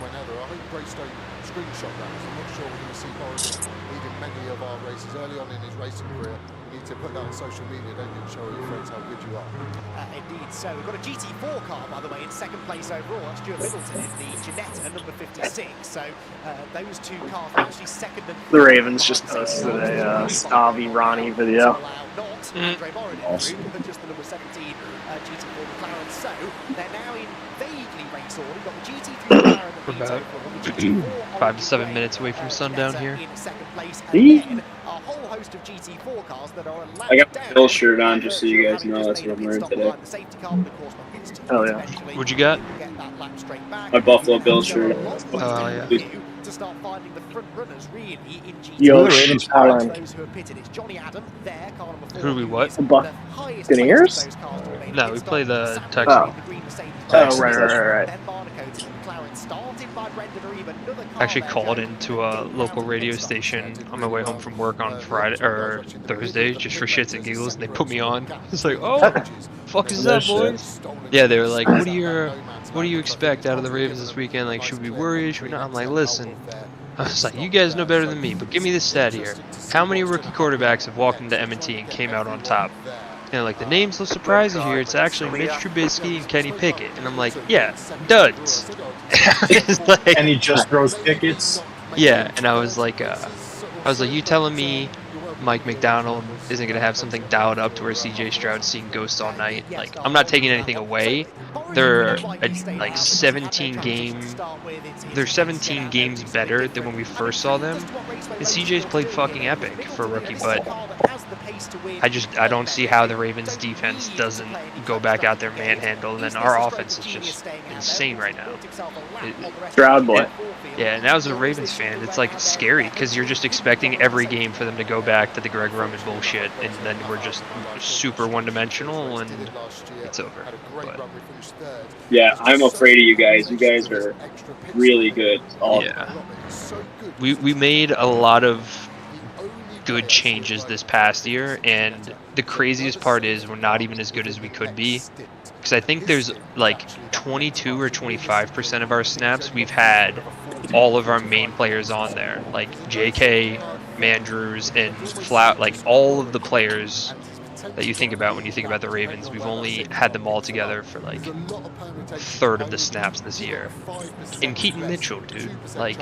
K: Screenshot that. I'm not sure we're going to see Horrigan leading many of our races early on in his racing career. You need to put that on social media, don't you, and show your friends how good you are.
J: Indeed. So we've got a GT4 car, by the way, in second place overall. That's Stuart Middleton in the Ginetta, number 56. So those two cars are actually second and
C: The Ravens just posted a Stavi Ronnie video.
J: Awesome. Just the number 17 GT4 McLaren. So they're now in vaguely race order. We've got the GT3 McLaren.
A: We're about 5 to 7 minutes away from sundown here.
J: In second place, and then a whole host of GT4 cars that are allowed.
E: I got the Bill shirt on just so you guys know that's what I'm wearing today.
C: Hell yeah.
A: What'd you got?
E: My Buffalo Bill shirt.
A: Oh, yeah.
J: To start finding the front runners really in GT.
C: Yosh Allen.
J: Those who are pitted. It's Johnny Adam there, car number 4.
A: Who do we what?
C: Buccaneers?
A: No, we play the Texans.
C: Oh, right.
A: Actually called into a local radio station on my way home from work on Friday or Thursday just for shits and giggles, and they put me on. It's like, oh, fuck is that, boys? Yeah, they were like, what do you expect out of the Ravens this weekend? Like, should we worry? Should we not? I'm like, listen. I was like, you guys know better than me, but give me this stat here. How many rookie quarterbacks have walked into M&T and came out on top? And like, the names will surprise you here. It's actually Mitch Trubisky and Kenny Pickett. And I'm like, yeah, duds.
B: Like, and he just throws Pickett's?
A: Yeah, and I was like, you telling me Mike McDonald isn't going to have something dialed up to where CJ Stroud's seeing ghosts all night? Like, I'm not taking anything away. They're like 17 games better than when we first saw them. And CJ's played fucking epic for a rookie, but I don't see how the Ravens defense doesn't go back out there manhandle, and then our offense is just insane right now.
C: Stroud boy.
A: Yeah, and as a Ravens fan, it's like scary because you're just expecting every game for them to go back to the Greg Roman bullshit, and then we're just super one-dimensional, and it's over. But
E: yeah, I'm afraid of you guys. You guys are really good.
A: Yeah, we made a lot of good changes this past year, and the craziest part is we're not even as good as we could be, because I think there's like 22 or 25% of our snaps we've had all of our main players on there, like JK, Mandrews, and Flout, like all of the players that you think about when you think about the Ravens. We've only had them all together for like a third of the snaps this year. And Keaton Mitchell, dude, like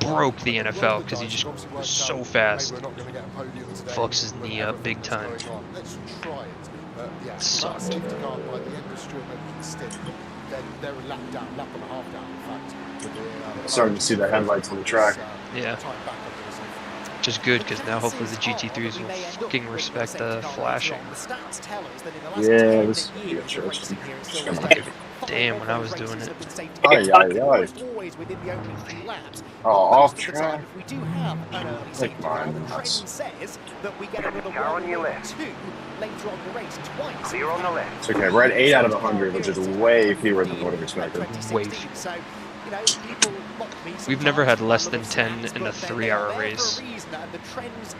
A: broke the NFL because he just was so fast. Fucks his knee up big time. Sucked.
B: Starting to see the headlights on the track.
A: Yeah. Which is good, because now hopefully the GT3s will fucking respect the flashing.
B: Yeah, this is interesting.
A: Damn, when I was doing it.
B: Oh, off track.
J: Like mine.
D: Car on your left. Clear on the left.
B: It's okay, we're at 8 out of 100, which is way fewer than what I expected.
A: Way fewer. We've never had less than 10 in a 3-hour race.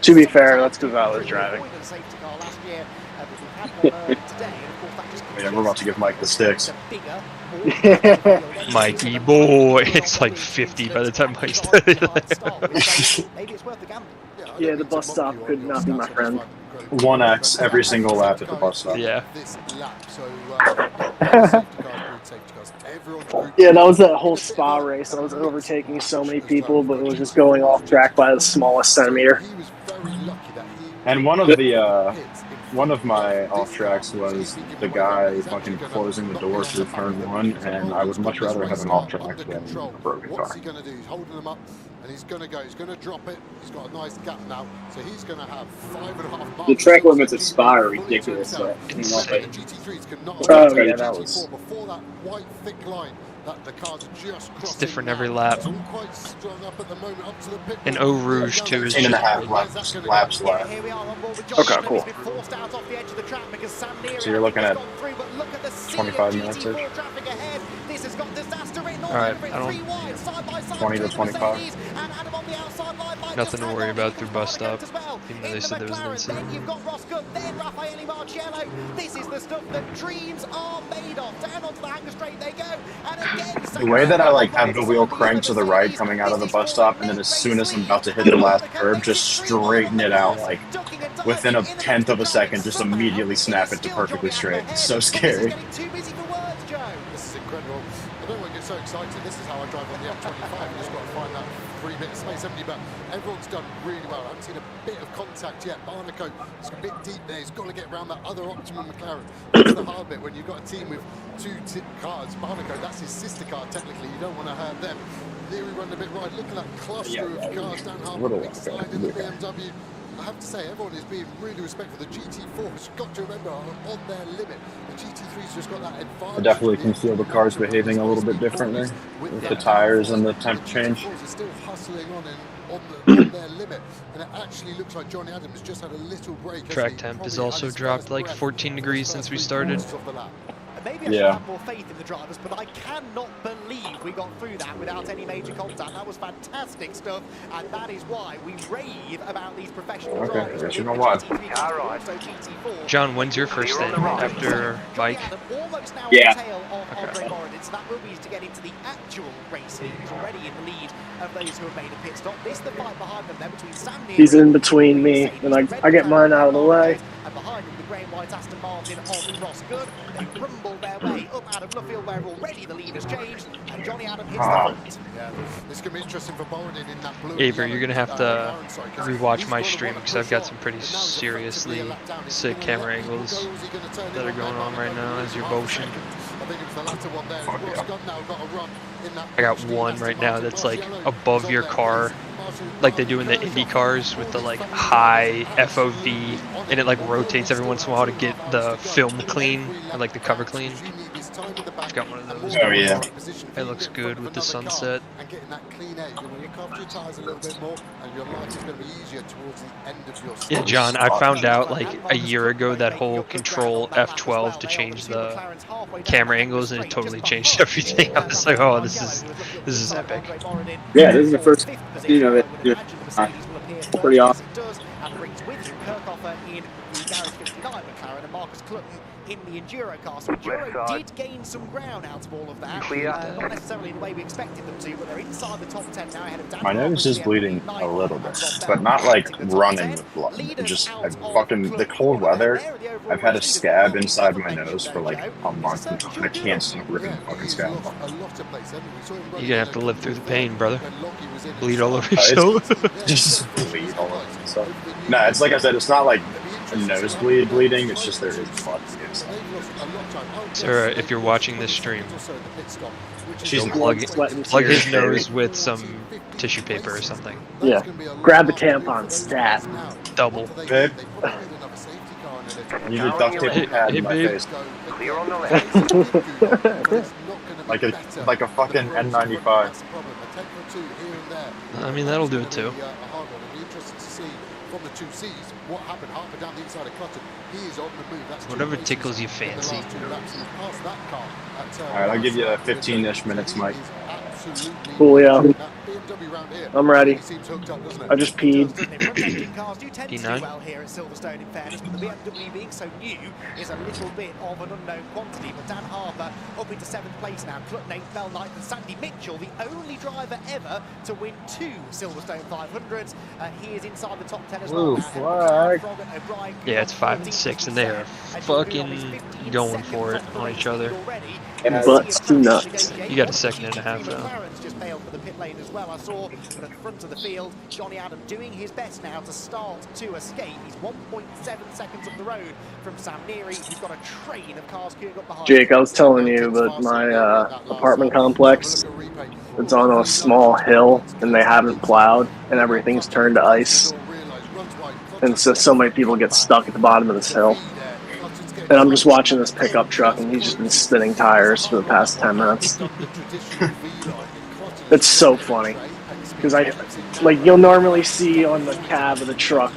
C: To be fair, that's because I was driving.
B: Yeah, we're about to give Mike the sticks.
A: Mikey boy, it's like 50 by the time Mike's done it.
C: Yeah, the bus stop could not be my friend.
B: 1x every single lap at the bus stop.
A: Yeah.
C: Yeah, that was that whole spa race. I was overtaking so many people, but it was just going off track by the smallest centimeter.
B: And one of my off tracks was the guy fucking closing the door through turn 1, and I would much rather have an off track than a broken car.
K: What's he going to do? He's holding them up, and he's going to go. He's going to drop it. He's got a nice gap now, so he's going to have 5.5 miles.
E: The track limits at Spa are ridiculous.
K: Oh, yeah,
B: that was.
K: Before that white thick line that the cars are just
A: It's different every lap.
K: quite strung up at the moment up to the pit.
A: And Eau Rouge too is
B: 8.5 laps left.
C: Okay, cool.
B: So you're looking at 25 minutes-ish?
A: Alright, I don't...
B: 20 to 25?
A: Nothing to worry about through bus stop, even though they said there was an incident.
J: Then you've got Roscoe, then Raffaele Marciello. This is the stuff that dreams are made of. Down onto the hanger straight they go. And again,
B: The way that I like have the wheel cranked to the right coming out of the bus stop, and then as soon as I'm about to hit the last curve, just straighten it out like within a tenth of a second, just immediately snap it to perfectly straight. It's so scary.
K: This is incredible. I don't want to get so excited. This is how I drive on the M25. You just got to find that 3 bit of space, haven't you? But everyone's done really well. I haven't seen a bit of contact yet. Barnicoat, it's a bit deep there. He's got to get around that other Optimum McLaren. That's the hard bit when you've got a team with two cars. Barnicoat, that's his sister car technically. You don't want to hurt them. Leary running a bit right. Look at that cluster of cars down Harbour. Big slide in the BMW. I have to say, everyone is being really respectful. The GT4's got to remember on their limit. The GT3's just got that advantage.
B: I definitely can feel the cars behaving a little bit differently with the tires and the temp change.
K: The GT4s are still hustling on their limit, and it actually looks like Johnny Adams just had a little break.
A: Track temp has also dropped like 14 degrees since we started.
J: Maybe I should have more faith in the drivers, but I cannot believe we got through that without any major contact. That was fantastic stuff, and that is why we rave about these professional drivers.
B: Okay, you know what?
A: John, when's your first stint after Mike?
E: Yeah.
J: Okay. So that will be to get into the actual racing. He's already in the lead of those who have made a pit stop. This the fight behind them there between Sam Neary.
C: He's in between me, and I get mine out of the way.
J: And behind him, the grey and white Aston Martin on Ross Good. They rumble their way up out of Luffield, where already the lead has changed, and Johnny Adam hits the front.
K: Yeah, this could be interesting for Borodin in that blue.
A: Avery, you're gonna have to rewatch my stream because I've got some pretty seriously sick camera angles that are going on right now as you're motion. I got one right now that's like above your car, like they do in the Indy cars with the like high FOV, and it like rotates every once in a while to get the film clean or like the cover clean. I've got one of those.
B: Oh yeah.
A: It looks good with the sunset.
K: And getting that clean air, you want to carve your tires a little bit more, and your life is going to be easier towards the end of your
A: Yeah, John, I found out like a year ago that whole Control F12 to change the camera angles, and it totally changed everything. I was like, oh, this is epic.
E: Yeah, this is the first scene of it. Pretty awesome.
J: And brings with him Kirchhofer in the Garage 59 McLaren and Marcus Clutton in the Enduro car. So Enduro did gain some ground out of all of that. Not necessarily in the way we expected them to, but they're inside the top 10 now ahead of Dan.
B: My nose is bleeding a little bit, but not like running with blood. Just the cold weather. I've had a scab inside my nose for like a month. And I can't stop ripping the fucking scab.
A: You're gonna have to live through the pain, brother. Bleed all over yourself.
B: Just bleed all over yourself. Nah, it's like I said, it's not like a nosebleed bleeding, it's just there is blood inside.
A: Sarah, if you're watching this stream,
B: She's
A: plug his nose with some tissue paper or something.
C: Yeah. Grab a tampon, stat.
A: Double.
B: Babe. You need duct tape a pad in my face. like a fucking N95.
A: I mean, that'll do it too.
K: From the 2Cs, what happened? Harper down the inside of Clutton. He is on the move. That's
A: whatever tickles you fancy.
B: Alright, I'll give you 15-ish minutes, Mike.
C: Coolio. I'm ready. I just peed.
J: Cars do tend to do well here at Silverstone, in fairness, but the BMW being so new is a little bit of an unknown quantity. But Dan Harper up into 7th place now. Clutton 8th, Bell 9th, and Sandy Mitchell, the only driver ever to win 2 Silverstone 500s. He is inside the top 10 as well.
P: Ooh, flag.
A: Yeah, it's 5 and 6, and they are fucking going for it on each other.
C: Butts to nuts.
A: You got a second and a half now.
J: McLaren's just bailed for the pit lane as well. I saw at the front of the field Johnny Adam doing his best now to start to escape. He's 1.7 seconds up the road from Sam Neary. He's got a train of cars queuing up behind.
C: Jake, I was telling you, but my apartment complex, it's on a small hill, and they haven't plowed, and everything's turned to ice. And so many people get stuck at the bottom of this hill. And I'm just watching this pickup truck, and he's just been spinning tires for the past 10 minutes. It's so funny. Because you'll normally see on the cab of the truck,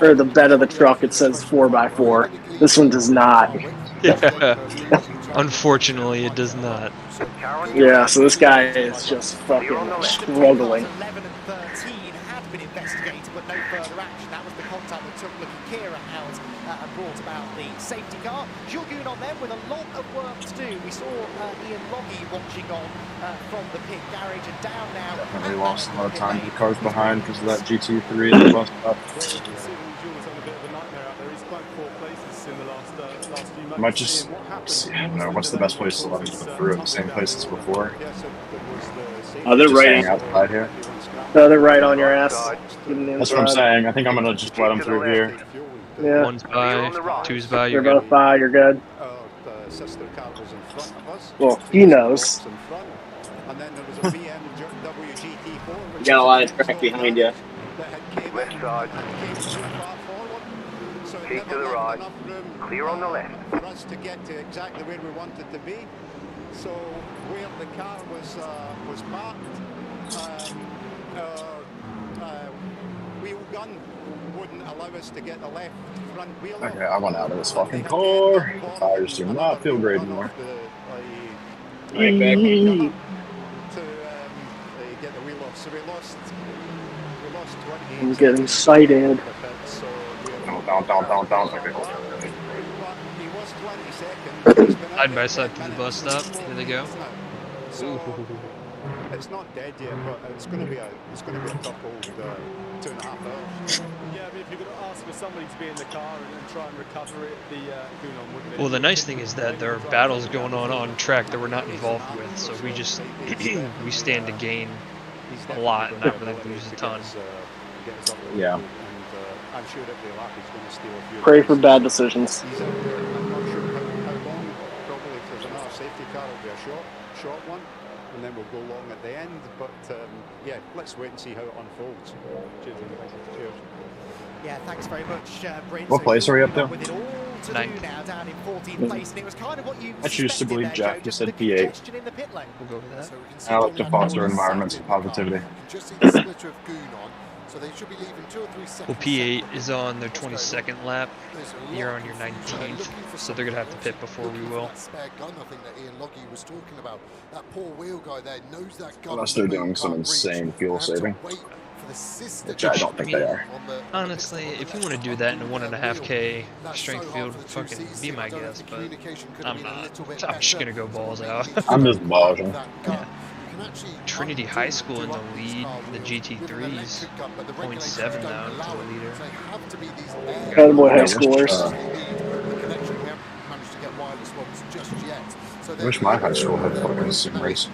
C: or the bed of the truck, it says 4x4. This one does not.
A: Yeah. Unfortunately, it does not.
C: Yeah, so this guy is just fucking struggling.
J: 11 and 13 had been investigated, but no further action. That was the contact that took Lucky Kira out and brought about the safety car. Jurgen on them with a lot of work to do. We saw Ian Loggy watching on from the pit garage and down now.
B: Definitely lost a lot of time to the cars behind because of that GT3 and the bus stop. I might just see, I don't know, what's the best place to let them go through? The same place as before?
C: Oh, they're
B: just
C: right
B: hang outside here?
C: No, they're right on your ass.
B: That's what I'm saying. I think I'm going to just let them through here.
C: Yeah.
A: One's by, two's by,
C: You're
A: you're
C: both
A: good.
C: by, you're good. Well, he knows.
E: You got a lot of track behind you.
D: Left side. Keep to the right. Clear on the left.
S: For us to get to exactly where we wanted to be. So where the car was parked, wheel gun wouldn't allow us to get the left front wheel.
B: Okay, I want out of this fucking car. The tires do not feel great anymore.
E: Right back.
S: To get the wheel off. So we lost 20.
C: I'm getting excited.
B: Don't. Okay.
A: Side by side to the bus stop. Here they go.
S: So it's not dead yet, but it's going to be a tough old 2.5 hours.
L: Yeah, I mean, if you're going to ask for somebody to be in the car and try and recover it, the Gunon wouldn't.
A: Well, the nice thing is that there are battles going on track that we're not involved with, so we just we stand to gain a lot and not really lose a ton.
B: Yeah.
S: I'm sure that the lap is going to steal a few.
C: Pray for bad decisions.
S: He's out there. I'm not sure how long. Probably if there's another safety car, it'll be a short one, and then we'll go long at the end. But yeah, let's wait and see how it unfolds. Cheers. Cheers.
J: Yeah, thanks very much, Bryn.
B: What place are we up to?
J: With it all to do now, down in 14th place, and it was kind of what you
B: I choose to believe
J: expected there,
B: Jack.
J: Joe,
B: You said
J: the
B: P8.
J: congestion in the pit lane.
A: We'll go with that.
K: So we can see
B: I like to
K: Tom
B: foster
K: Ladner
B: environments of
K: sat in the
B: positivity.
K: car. You can just see the splitter of Gunon, so they should be leaving 2 or 3 seconds.
A: Well, P8 is on their 22nd lap. You're on your 19th, so they're gonna have to pit before we will.
K: That spare gun, I think that Ian Loggy was talking about. That poor wheel guy there knows that gun.
B: Unless they're doing some insane fuel saving. Which I don't think they are.
A: Honestly, if you want to do that in a 1.5K strength field, fucking be my guest, but I'm not. I'm just gonna go balls out.
B: I'm just balling.
A: Yeah. Trinity High School in the lead, the GT3s, 0.7 now to the leader.
C: Incredible high schoolers.
B: I wish my high school had fucking sim racing.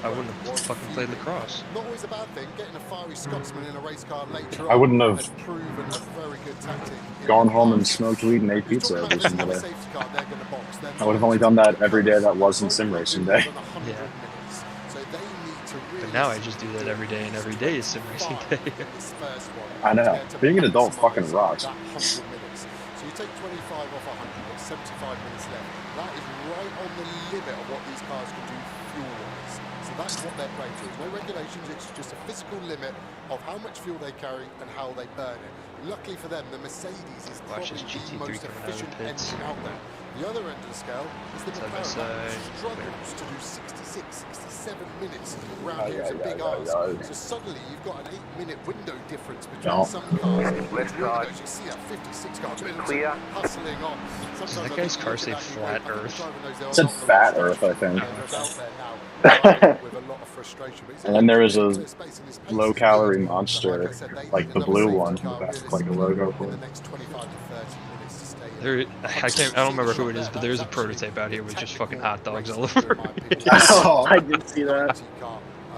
A: I wouldn't have fucking played lacrosse.
K: Not always a bad thing. Getting a fiery Scotsman in a race car later
B: I wouldn't have
K: has proven a very good tactic.
B: gone home and smoked weed and ate pizza every single day. I would have only done that every day that wasn't sim racing day.
A: Yeah. But now I just do that every day, and every day is sim racing day.
B: I know. Being an adult fucking rocks.
K: So you take 25 off 100, got 75 minutes left. That is right on the limit of what these cars can do fuel-wise. So that's what they're playing to. No regulations, it's just a physical limit of how much fuel they carry and how they burn it. Luckily for them, the Mercedes is probably the most efficient engine out there. The other end of the scale is the McLaren that struggles to do 66, 67 minutes around here in big R's. So suddenly you've got an 8-minute window difference between some cars.
D: Left side.
K: You see that 56 car
D: Clear.
K: hustling on.
A: Does that guy's car say Flat Earth?
B: It said Fat Earth, I think. And then there was a low-calorie monster, like the blue one, that's like a logo for it.
A: I don't remember who it is, but there's a prototype out here with just fucking hot dogs all over.
C: I did see that.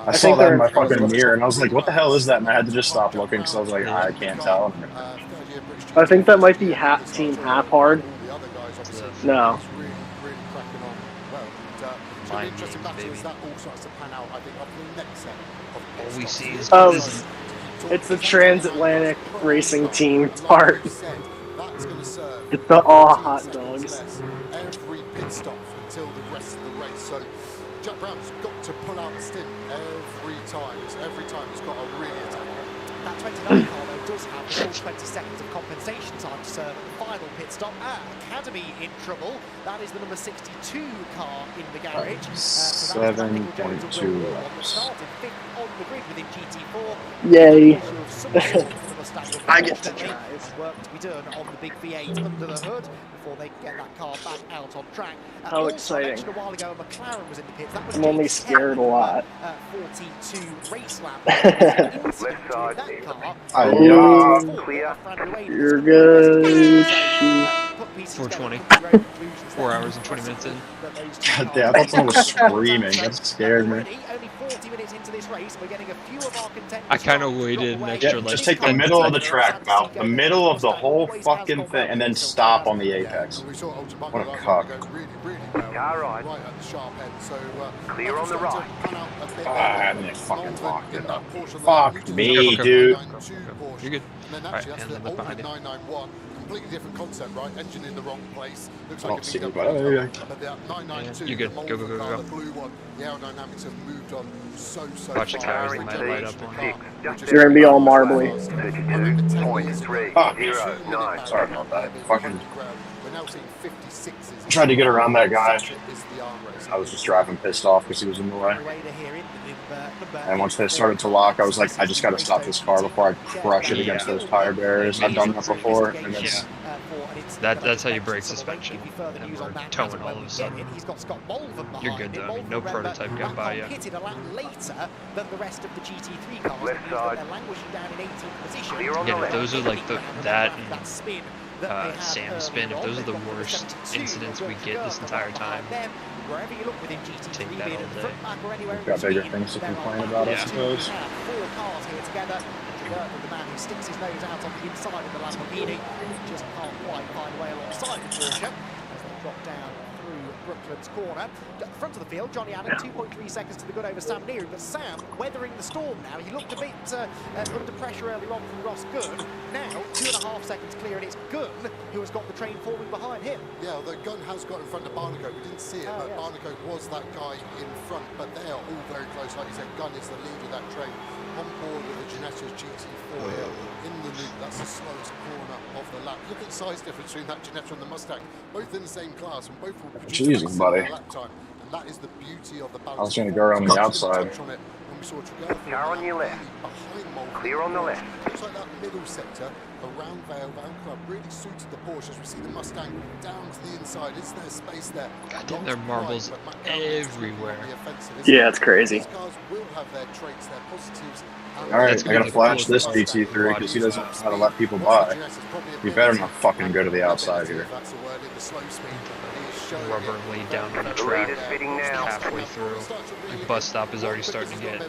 B: I saw that in my fucking mirror, and I was like, what the hell is that? And I had to just stop looking, because I was like, I can't tell.
C: I think that might be Team Half Hard. No.
A: All we see is
C: it's the transatlantic racing team part. It's the all hot dogs.
K: Every pit stop until the rest of the race. So Jack Brown's got to pull out the stint every time. Every time he's got to really attack it.
J: That 29 car, though, does have the full 20 seconds of compensation time to serve at the final pit stop. Academy in trouble. That is the number 62 car in the garage. So that was Daniel Jones and Will Wall that started fifth on the grid within GT4.
C: Yay.
J: Issue of some sort for the Mustang,
C: I get to
J: unfortunately.
C: drive.
J: Work to be done on the big V8 under the hood before they can get that car back out on track.
C: How
J: Also,
C: exciting.
J: I mentioned a while ago McLaren was in the pits. That was
C: I'm only
J: James
C: scared a
J: Kelly,
C: lot.
J: 42 race lap. Incident during that car.
C: Clear. You're good.
A: 420. 4 hours and 20 minutes in.
B: God damn, I thought someone was screaming. That scared me.
J: Only 40 minutes into this race, we're getting a few of our contenders.
A: I kind of waited an extra
B: Just take the middle of the track, Val. The middle of the whole fucking thing, and then stop on the apex. What a cock.
D: Car right. Clear on the right.
B: Ah, and they fucking locked it up. Fuck me, dude.
A: You're good. Alright, and then look behind you.
K: Completely different concept, right? Engine in the wrong place. Looks
B: I
K: like
B: don't
K: a
B: see
K: VW
B: anybody.
K: car, but the 992,
A: You're good.
K: the
A: Go, go, go,
K: Volvo car,
A: go.
K: the blue one, the aerodynamics have moved on so
A: Watch the
K: far.
A: tires, they might light up on you.
C: You're gonna be all marbly.
D: 32.309.
B: Sorry about that. Fucking
K: We're now seeing 56s.
B: tried to get around that guy. I was just driving pissed off because he was in the way. And once they started to lock, I was like, I just got to stop this car before I crush it against those tire barriers. I've done that before, and it's...
A: That's how you break suspension. And we're towing all of a sudden. You're good though. I mean, no prototype got by you.
J: Pitted a lap later than the rest of the GT3 cars.
D: Left side.
J: They're languishing down in 18th position.
D: Clear on the
A: Yeah,
D: left.
A: those are like that and
J: spin
A: Sam spin. If those are the worst incidents we get this entire time,
J: wherever you look within GT3,
A: take that all day.
B: We've got bigger things to complain about, I suppose.
J: Four cars here together. The man who sticks his nose out on the inside of the Lamborghini just can't quite find a way alongside the Porsche as they drop down through Brooklands corner. At the front of the field, Johnny Allen, 2.3 seconds to the good over Sam Neary, but Sam weathering the storm now. He looked a bit under pressure earlier on from Ross Gunn. Now 2.5 seconds clear, and it's Gunn who has got the train forming behind him.
K: Yeah, the Gunn has got in front of Barnicoat. We didn't see it, but Barnicoat was that guy in front. But they are all very close. Like you said, Gunn is the lead of that train. On board with the Ginetta GT4 here in the loop. That's the slowest corner of the lap. Look at the size difference between that Ginetta and the Mustang. Both in the same class, and both will produce
B: Jesus, buddy.
K: lap time. And that is the beauty of the balance.
B: I was going to go around the outside.
D: Car on your left. Clear on the left.
K: Looks like that middle sector around Vale Club really suited the Porsches. We see the Mustang down to the inside. Is there space there?
A: Goddamn, there are marbles everywhere.
C: Yeah, it's crazy.
K: These cars will have their traits, their positives.
B: Alright, I gotta flash this GT3 because he doesn't know how to let people by. You better not fucking go to the outside here.
A: Rubber laid down on the track halfway through. The bus stop is already starting to get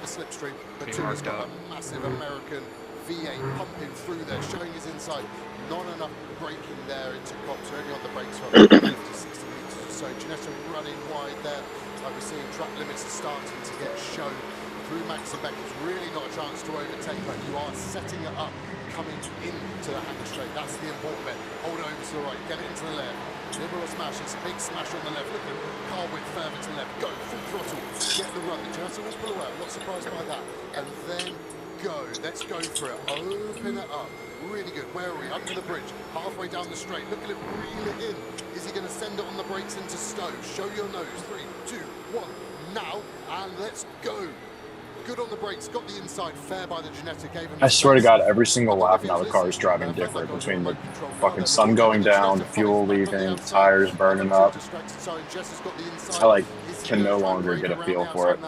A: pretty marked up.
K: Massive American V8 pumping through there, showing his inside. Not enough braking there into Cops, only on the brakes for 50, 60 meters or so. Ginetta running wide there. Like we're seeing track limits are starting to get shown through Max and Beck. It's really not a chance to overtake, but you are setting it up coming into the hanger straight. That's the important bit. Hold it over to the right, get it into the left. Liberal smash, it's a big smash on the left. Look at car width further to the left. Go, full throttle, get the run. Ginetta will pull away, I'm not surprised by that. And then go, let's go for it. Open it up. Really good. Where are we? Under the bridge, halfway down the straight. Look at it, reel it in. Is he going to send it on the brakes into Stowe? Show your nose. 3, 2, 1, now, and let's go. Good on the brakes, got the inside, fair by the Ginetta. Gave him
B: I swear to God, every single lap now the car is driving different between the fucking sun going down, the fuel leaving, tires burning up. I like can no longer get a feel for it.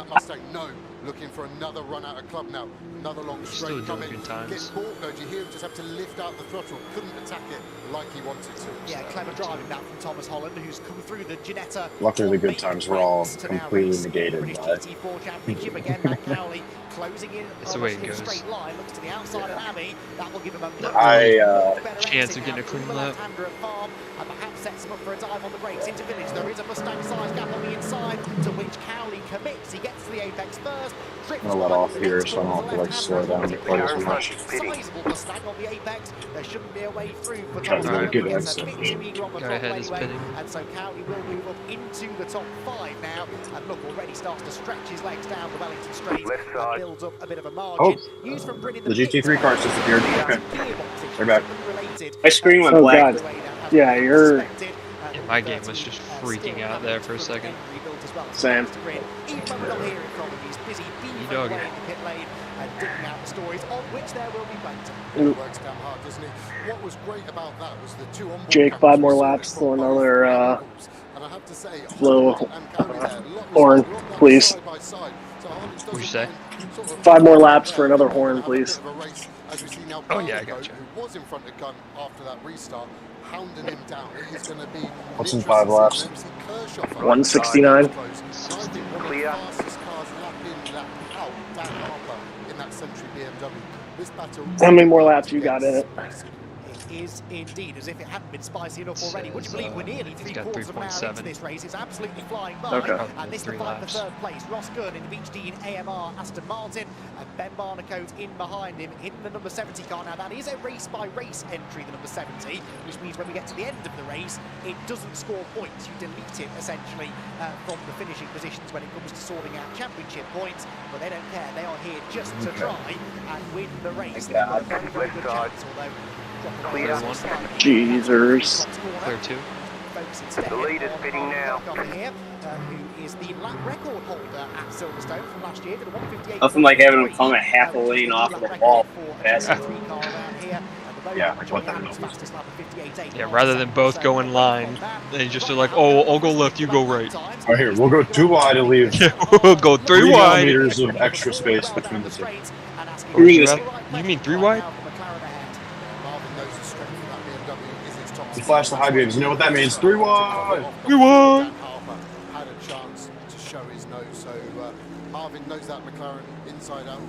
K: No, looking for another run out of club now. Another long straight coming. Gets caught though. Do you hear him just have to lift out the throttle? Couldn't attack it like he wanted to.
J: Yeah, clever driving now from Thomas Holland, who's come through the Ginetta.
B: Luckily, the good times were all completely negated by
J: GT4 Championship again. Matt Cowley closing in
A: That's the way it goes.
J: straight line. Looks to the outside of Abbey. That will give him a
A: chance of getting a clean lap.
J: And perhaps sets him up for a dive on the brakes into Village. There is a Mustang-sized gap on the inside to which Cowley commits. He gets to the apex first.
B: I'm gonna let off here so I don't have to like slow down quite as much.
J: Sizable Mustang on the apex. There shouldn't be a way through for
B: Try to
J: Tom
B: get a good
J: It's a
B: exit.
J: bit too eager on the
A: Go
J: throttle
A: ahead, he's
J: anyway,
A: pitting.
J: and so Cowley will move up into the top 5 now. And look, already starts to stretch his legs down the Wellington Straight and builds up a bit of a margin. Used from Bryn in
B: The
J: the
B: GT3 cars disappeared. Okay, they're back.
C: My screen went black. Yeah, you're...
A: Yeah, my game was just freaking out there for a second.
C: Same.
J: Even when we're not hearing from him, he's busy beavering away in the pit lane and digging out the stories, on which there will be plenty.
K: It works damn hard, doesn't it? What was great about that was the two onboard
C: Jake, 5 more laps for another
K: and I have to say,
C: low horn, please.
A: What'd you say?
C: 5 more laps for another horn, please.
A: Oh yeah, I got you.
K: Who was in front of Gunn after that restart, hounding him down. It is going to be
B: What's in 5 laps?
C: 169.
K: Clear.
C: How many more laps you got in it?
J: Is indeed as if it hadn't been spicy enough already. Would you believe we're nearly 3/4 of an hour into this race? It's absolutely flying by. And this to find the 3rd place. Ross Gunn in the Beach Dean AMR Aston Martin, and Ben Barnacote in behind him in the number 70 car. Now that is a race-by-race entry, the number 70, which means when we get to the end of the race, it doesn't score points. You delete it essentially from the finishing positions when it comes to sorting out championship points. But they don't care. They are here just to try and win the race. They've got a very, very good chance, although.
C: Clear. Jesus.
A: Clear 2.
D: The lead is pitting now.
J: Who is the lap record holder at Silverstone from last year? Did a 158.
E: Nothing like having him come a half a lane off of the wall.
B: Yeah, I got that.
A: Yeah, rather than both go in line, they just are like, oh, I'll go left, you go right.
B: Alright, here, we'll go 2 wide to leave.
A: We'll go 3 wide.
B: Meters of extra space between the 2.
A: You mean 3 wide?
B: You flash the high beams, you know what that means? 3 wide!
A: 3 wide!
K: Had a chance to show his nose, so Marvin knows that McLaren inside out.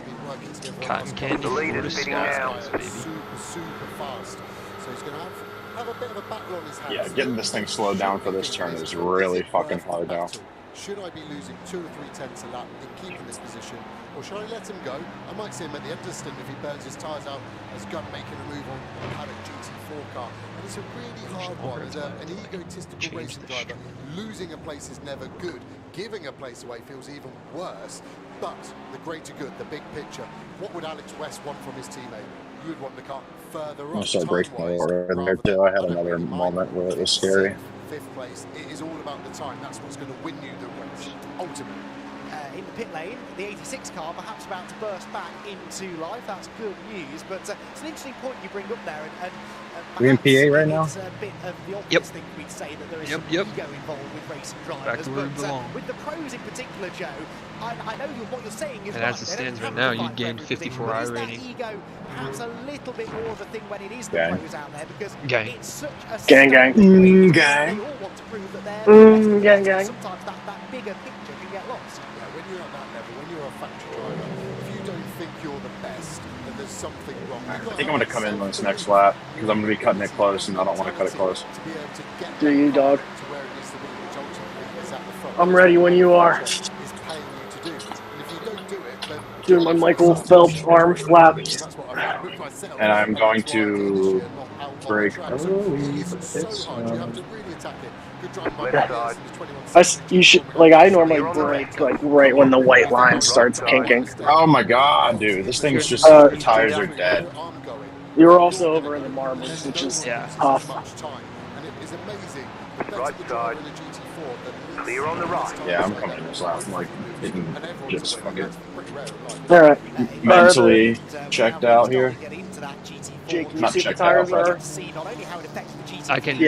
K: Been working together.
A: Cotton candy.
D: The lead is pitting now.
K: Super fast. So he's going to have a bit of a battle on his hands.
B: Yeah, getting this thing slowed down for this turn is really fucking hard now.
K: Should I be losing 2 or 3 tenths a lap in keeping this position, or should I let him go? I might see him at the end of the stint if he burns his tyres out as Gunn making a move on a Paddock GT4 car. And it's a really hard one as an egotistical racing driver. Losing a place is never good. Giving a place away feels even worse. But the greater good, the big picture, what would Alex West want from his teammate? You would want the car further up.
B: I started breaking my water right there too. I had another moment where it was scary.
K: 5th place. It is all about the time. That's what's going to win you the race, ultimately.
J: In the pit lane, the 86 car perhaps about to burst back into life. That's good news, but it's an interesting point you bring up there. And
B: we in PA right now?
J: It's a bit of the obvious thing we'd say that there is some ego involved with racing drivers. But with the pros in particular, Joe, I know what you're saying is
A: and as it stands right now, you gained 54 I rating.
J: Ego perhaps a little bit more of a thing when it is the pros out there, because it's such a
C: gang.
J: They all want to prove that they're
C: gang.
J: Sometimes that bigger picture can get lost.
K: When you're at that level, when you're a factory driver, if you don't think you're the best, then there's something wrong.
B: I think I'm going to come in on this next lap because I'm going to be cutting it close and I don't want to cut it close.
C: Do you, dog? I'm ready when you are. Doing my Michael Phelps arm flap.
B: And I'm going to break early for this one.
C: You should, like, I normally break like right when the white line starts kinking.
B: Oh my god, dude, this thing's just the tires are dead.
C: You were also over in the marbles, which is tough.
D: Right side. Clear on the right.
B: Yeah, I'm coming in this lap. I'm like hitting just fucking
C: alright.
B: Mentally checked out here.
C: Jake, you
B: Not
C: see the
B: checked
C: tires
B: out,
C: are?
A: I can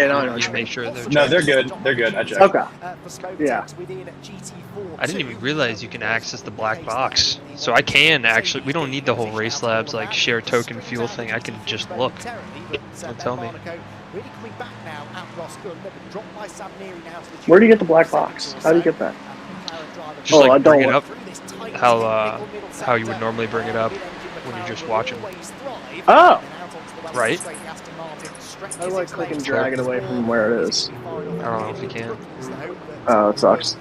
A: make sure they're
B: No, they're good. They're good. I checked.
C: Okay. Yeah.
A: I didn't even realize you can access the black box. So I can actually, we don't need the whole Race Labs like share token fuel thing. I can just look. Don't tell me.
C: Where do you get the black box? How do you get that?
A: Just like bring it up. How you would normally bring it up when you're just watching.
C: Oh!
A: Right?
C: How do I click and drag it away from where it is?
A: I don't know if you can.
C: Oh, it sucks.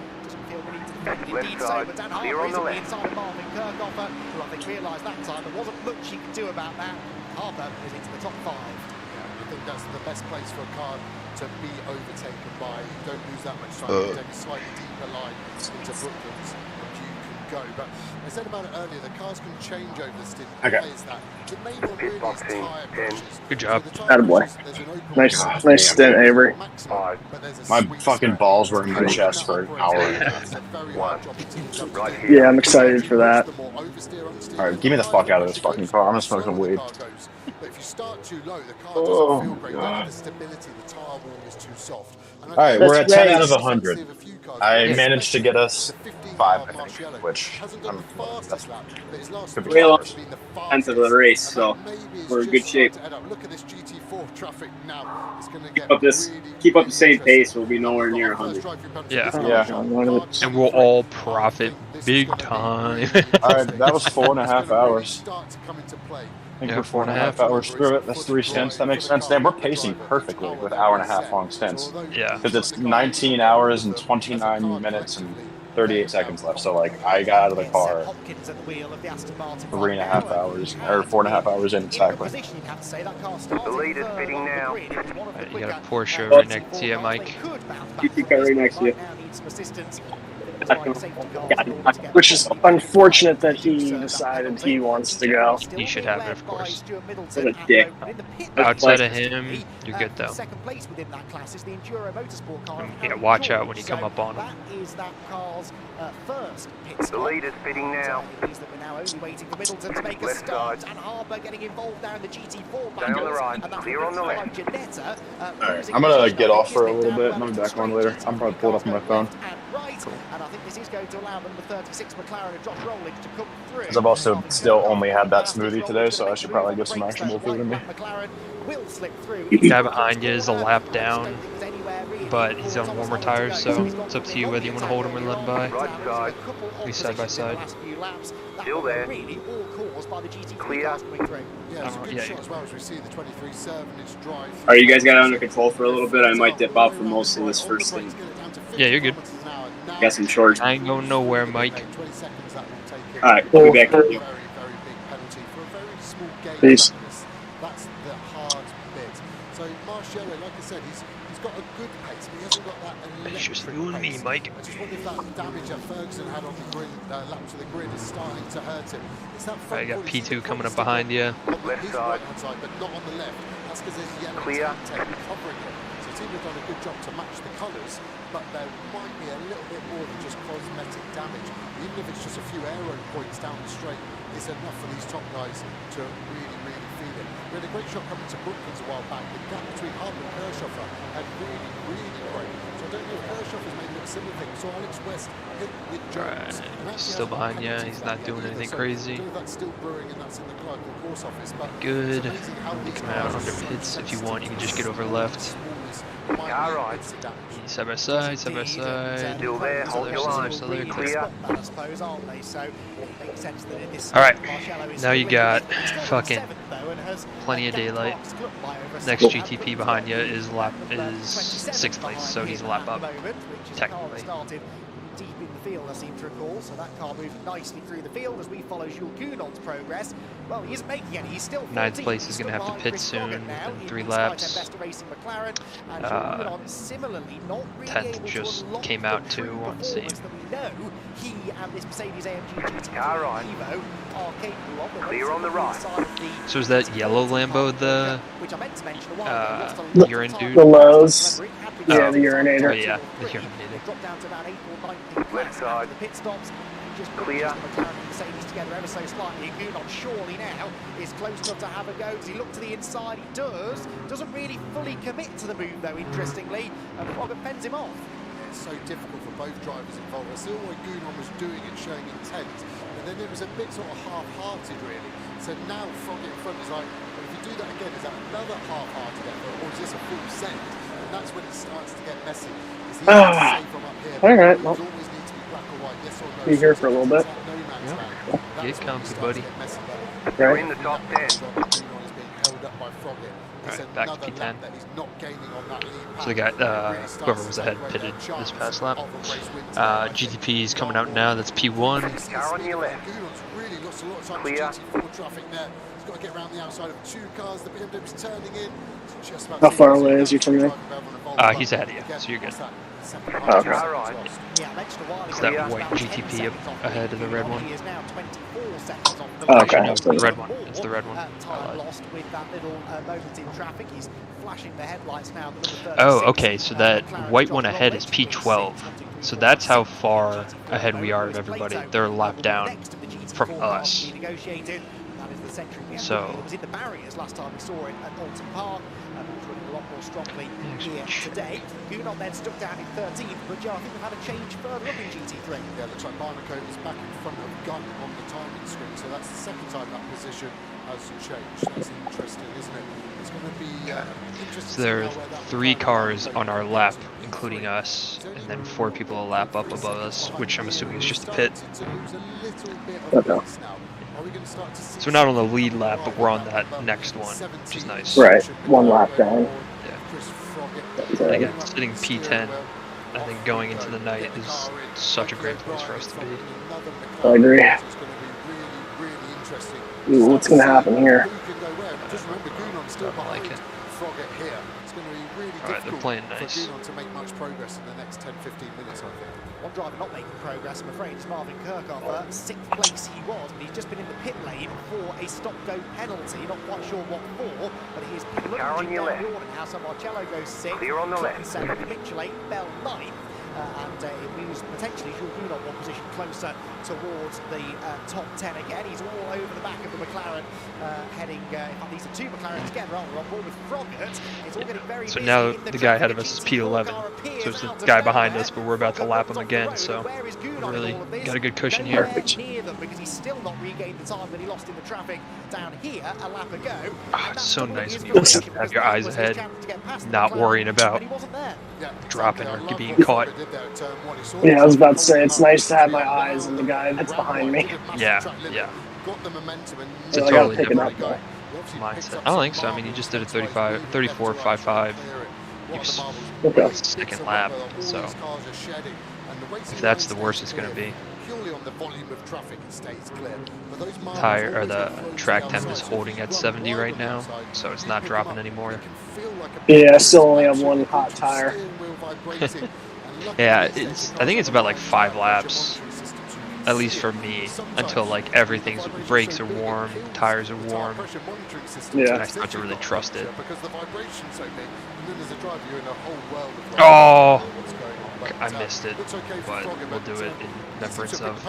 J: Indeed so, but Dan Harper is on the inside of Marvin Kirchhoffer, who I think realised that time there wasn't much he could do about that. Harper is into the top 5.
K: Yeah, I think that's the best place for a car to be overtaken by. You don't lose that much time. You take a slightly deeper line into Brooklands, and you can go. But I said about it earlier, the cars can change over the stint.
B: Okay.
K: Why is that? The main one really is tyre pressures.
A: Good job.
C: Attaboy. Nice stint, Avery.
B: My fucking balls were in my chest for an hour and a half.
C: Yeah, I'm excited for that.
B: Alright, get me the fuck out of this fucking car. I'm gonna smoke some weed.
K: But if you start too low, the car doesn't feel great. The stability, the tyre wall is too soft.
B: Alright, we're at 10 out of 100. I managed to get us 5, I think, which that's could be
E: Well,
B: worse.
E: 10th of the race, so we're in good shape.
K: Look at this GT4 traffic now. It's going to
E: Keep up the same pace. We'll be nowhere near 100.
A: Yeah.
B: Yeah.
A: And we'll all profit big time.
B: Alright, that was 4.5 hours. I think
A: Yeah,
B: we're 4.5 hours through it. That's 3 stints. That makes sense. Damn, we're pacing perfectly with hour-and-a-half long stints.
A: Yeah.
B: Because it's 19 hours and 29 minutes and 38 seconds left. So, like, I got out of the car 3.5 hours, or 4.5 hours in exactly.
D: The lead is fitting now.
A: You got a Porsche right next to you, Mike.
E: GT car right next to you.
C: Which is unfortunate that he decided he wants to go.
A: He should have it, of course.
E: What a dick.
A: Outside of him, you're good though. Yeah, watch out when you come up on him.
D: The lead is fitting now. Left side. Stay on the right, clear on the left.
B: Alright, I'm gonna get off for a little bit and I'll be back on later. I'm probably pulled off my phone.
J: And I think this is going to allow number 36 McLaren and Josh Rowling to come through.
B: Because I've also still only had that smoothie today, so I should probably get some actual food in me.
A: The guy behind you is a lap down, but he's on warmer tires, so it's up to you whether you want to hold him or let him by.
D: Right side.
A: At least side by side.
D: Still there. Clear.
E: Alright, you guys got it under control for a little bit. I might dip out for most of this first thing.
A: Yeah, you're good.
E: Got some shorts.
A: I ain't going nowhere, Mike.
E: Alright, we'll be back with you.
C: Peace.
K: That's the hard bit. So Marcello, like I said, he's got a good pace, but he hasn't got that electric
A: It's just you and me, Mike.
K: I just wonder if that damage that Ferguson had on the grid, lap to the grid, is starting to hurt him. It's that front
A: You got
K: corner,
A: P2 coming up behind you.
D: Left side.
K: but not on the left. That's because there's yellow
D: Clear.
K: tape covering him. So the team have done a good job to match the colours, but there might be a little bit more than just cosmetic damage. Even if it's just a few aero points down the straight, it's enough for these top guys to really, really feel it. We had a great shot coming to Brooklands a while back. The gap between Harper and Kirchhoffer had really, really grown. So I don't know if Kirchhoffer's made a similar thing. So Alex West hit with Jones.
A: Right. Still behind you. He's not doing anything crazy.
K: That's still brewing, and that's in the Clerk of Course office. But
A: Good. You come out under pits if you want. You can just get over left.
D: Car right.
A: Side by side, side by side.
D: Still there, hold your line.
A: Still there,
D: Clear.
A: Alright, now you got fucking plenty of daylight. Next GTP behind you is 6th place, so he's a lap up, technically.
J: Deep in the field, I seem to recall, so that car moved nicely through the field as we follow Jules Gounon's progress. Well, he isn't making any, he's still 14th.
A: 9th place is going to have to pit soon in 3 laps. 10th just came out too on the scene.
J: He and this Mercedes AMG GT
D: Car right.
J: Evo are capable of
D: Clear on the right.
A: So is that yellow Lambo the urine dude?
C: The Lowe's. Yeah, the urinator.
A: Oh, yeah, the urinator.
D: Left side. Clear.
J: Mercedes together ever so slightly. Gounon surely now is close enough to have a go. Does he look to the inside? He does. Doesn't really fully commit to the move though, interestingly. And Frogger fends him off.
K: It's so difficult for both drivers involved. I saw what Gounon was doing and showing intent, but then it was a bit sort of half-hearted really. So now Frogger in front is like, well, if you do that again, is that another half-hearted effort, or is this a full send? And that's when it starts to get messy.
C: Alright, well, be here for a little bit.
A: Get comfy, buddy.
D: You're in the top 10.
A: Alright, back to P10. So the guy, whoever was ahead pitted this past lap. GTP is coming out now, that's P1.
D: Car on your left. Clear.
K: Got to get around the outside of 2 cars. The BMW's turning in. Just about
C: How far away is he from me?
A: He's ahead of you, so you're good.
C: Okay.
A: It's that white GTP up ahead of the red one.
C: Okay.
A: No, it's the red one. It's the red one.
J: Lost with that little moment in traffic. He's flashing the headlights now.
A: Oh, okay, so that white one ahead is P12. So that's how far ahead we are of everybody. They're a lap down from us. So
J: it was in the barriers last time we saw it at Alton Park, and it's running a lot more strongly here today. Gunot then stuck down in 13th, but Joe, I think we've had a change further up in GT3.
K: Yeah, looks like Monaco is back in front of Gunn on the timing screen, so that's the second time that position has changed. That's interesting, isn't it? It's going to be interesting.
A: So there are 3 cars on our lap, including us, and then 4 people a lap up above us, which I'm assuming is just a pit.
C: Okay.
A: So we're not on the lead lap, but we're on that next one, which is nice.
C: Right, 1 lap down.
A: Yeah. And again, sitting P10, I think going into the night is such a great place for us to be.
C: I agree. Ooh, what's going to happen here?
A: I like it. Alright, they're playing nice.
K: To make much progress in the next 10-15 minutes, I think.
J: One driver not making progress, I'm afraid, is Marvin Kirchhofer. 6th place he was, but he's just been in the pit lane for a stop-go penalty. Not quite sure what for, but he is plunging down the order now. So Marcello goes 6th.
D: Clear on the left.
J: 7th, Mitchell 8th, Bell 9th. And it moves potentially Jules Gunot one position closer towards the top 10 again. He's all over the back of the McLaren, heading. In fact, these are 2 McLarens together. We're on board with Froggatt. It's all getting very
A: so now the guy ahead of us is P11. So it's the guy behind us, but we're about to lap him again. So really got a good cushion here.
J: Near them because he's still not regained the time that he lost in the traffic down here a lap ago.
A: Oh, it's so nice when you have your eyes ahead, not worrying about dropping or being caught.
C: Yeah, I was about to say, it's nice to have my eyes on the guy that's behind me.
A: Yeah, yeah. It's a totally different mindset. I don't think so. I mean, he just did a 34.55. He was second lap, so if that's the worst it's going to be. Tire or the track temp is holding at 70 right now, so it's not dropping anymore.
C: Yeah, I still only have 1 hot tire.
A: Yeah, I think it's about like 5 laps, at least for me, until like everything's brakes are warm, tires are warm.
C: Yeah.
A: And I start to really trust it. Oh, I missed it, but we'll do it in remembrance of.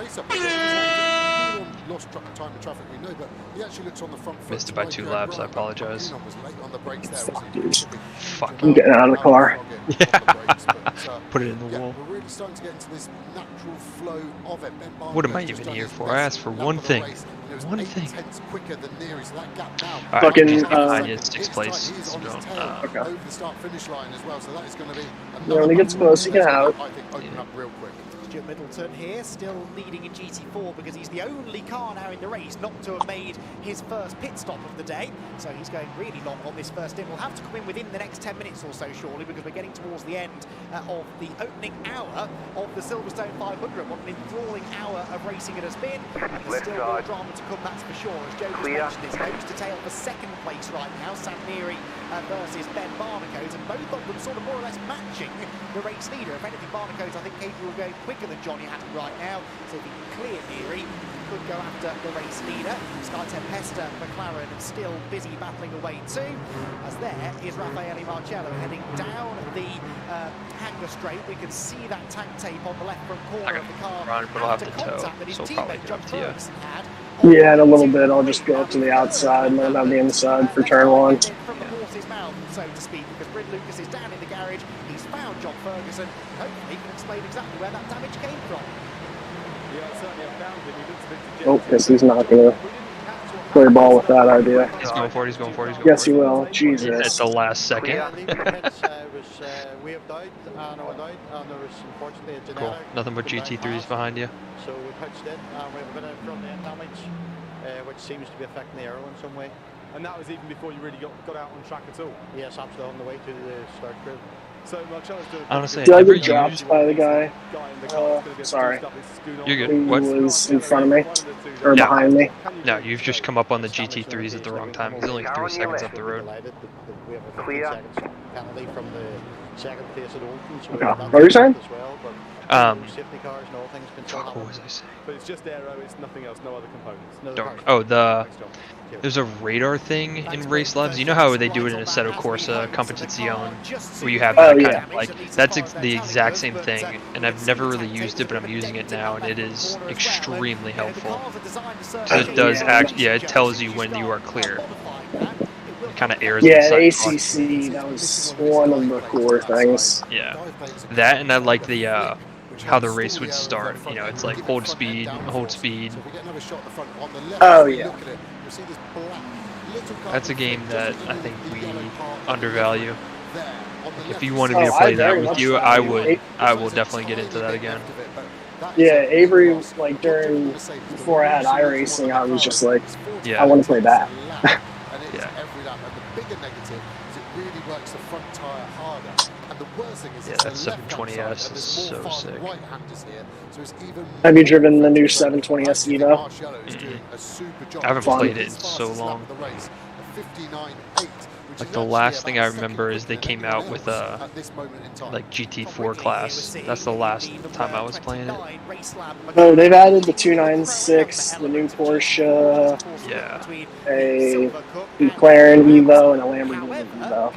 A: Missed it by 2 laps. I apologize.
C: Fuck, dude.
A: Fuck.
C: I'm getting out of the car.
A: Put it in the wall. What am I even here for? I asked for one thing. One thing. Alright,
C: Fucking,
A: he's behind you, 6th place.
C: Okay. Yeah, when he gets close, he can have it.
J: Stuart Middleton here, still leading in GT4 because he's the only car now in the race not to have made his first pit stop of the day. So he's going really long on this first stint. We'll have to come in within the next 10 minutes or so, surely, because we're getting towards the end of the opening hour of the Silverstone 500. What an enthralling hour of racing it has been. And there's still more drama to come, that's for sure. As Joe just mentioned, it's nose to tail for 2nd place right now. Sam Neary versus Ben Barnacote, and both of them sort of more or less matching the race leader. If anything, Barnacote, I think, capable of going quicker than Johnny Hatton right now. So if he can clear Neary, he could go after the race leader. Sky Tempesta McLaren still busy battling away too. As there is Raffaele Marcello heading down the hanger straight. We can see that tank tape on the left front corner of the car.
A: But I'll have to tow, so I'll probably get up to you.
C: Yeah, in a little bit, I'll just go up to the outside and then on the inside for turn 1.
J: From the horse's mouth, so to speak, because Bryn Lucas is down in the garage. He's found John Ferguson. Hopefully, he can explain exactly where that damage came from.
C: Oh, guess he's not going to play ball with that idea.
A: He's going for it, he's going for it, he's going
C: Yes,
A: for it.
C: he will. Jesus.
A: At the last second. Cool. Nothing but GT3s behind you.
T: So we pitched in and we have a bit of front end damage, which seems to be affecting the aero in some way.
L: and that was even before you really got out on track at all.
S: Yes, absolutely, on the way to the start grid.
L: So Marcello's doing
A: Honestly,
C: Did I
A: never
C: get dropped by the guy? Sorry.
A: You're good.
C: Who
A: What?
C: was in front of me? Or behind me?
A: No, you've just come up on the GT3s at the wrong time. He's only 3 seconds up the road.
S: We have a 15 seconds penalty from the second place at Oldham. So
C: Okay. What were you saying?
S: as well, but safety cars and all things been
A: Fuck, what was I saying?
L: But it's just aero, it's nothing else, no other components.
A: There's a radar thing in Race Labs. You know how they do it in Assetto Corsa Competizione, where you have that kind of like that's the exact same thing. And I've never really used it, but I'm using it now, and it is extremely helpful. So it does it tells you when you are clear. It kind of airs.
C: Yeah, ACC. That was one of the cooler things.
A: Yeah, that, and I like the how the race would start. You know, it's like hold speed.
C: Oh yeah.
A: That's a game that I think we undervalue. If you wanted me to play that with you, I will definitely get into that again.
C: Yeah, Avery, like before I had iRacing, I was just like, I want to play that.
A: Yeah.
K: Works the front tire harder, and the worst thing is
A: that 720S is so sick.
C: Have you driven the new 720S Evo?
A: I haven't played it in so long. Like the last thing I remember is they came out with a like GT4 class. That's the last time I was playing it.
C: Oh, they've added the 296, the new Porsche, a McLaren Evo, and a Lamborghini Evo.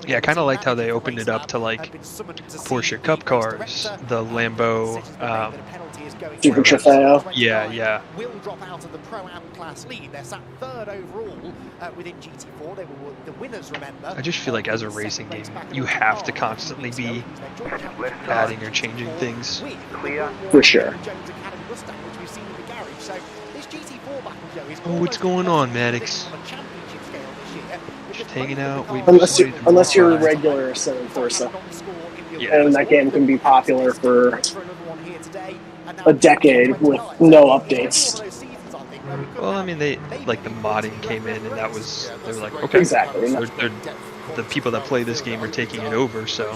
A: Yeah, I kind of liked how they opened it up to like Porsche Cup cars, the Lambo,
C: Super Trofeo.
A: Yeah.
J: Will drop out of the Pro-Am class lead. They're sat third overall within GT4. They were the winners, remember.
A: I just feel like as a racing game, you have to constantly be adding or changing things.
C: For sure.
A: Oh, what's going on, Maddox? Just hanging out.
C: Unless you're a regular Assetto Corsa.
A: Yeah.
C: And that game can be popular for a decade with no updates.
A: Well, I mean, they like the modding came in, and they were like, okay,
C: exactly.
A: The people that play this game are taking it over, so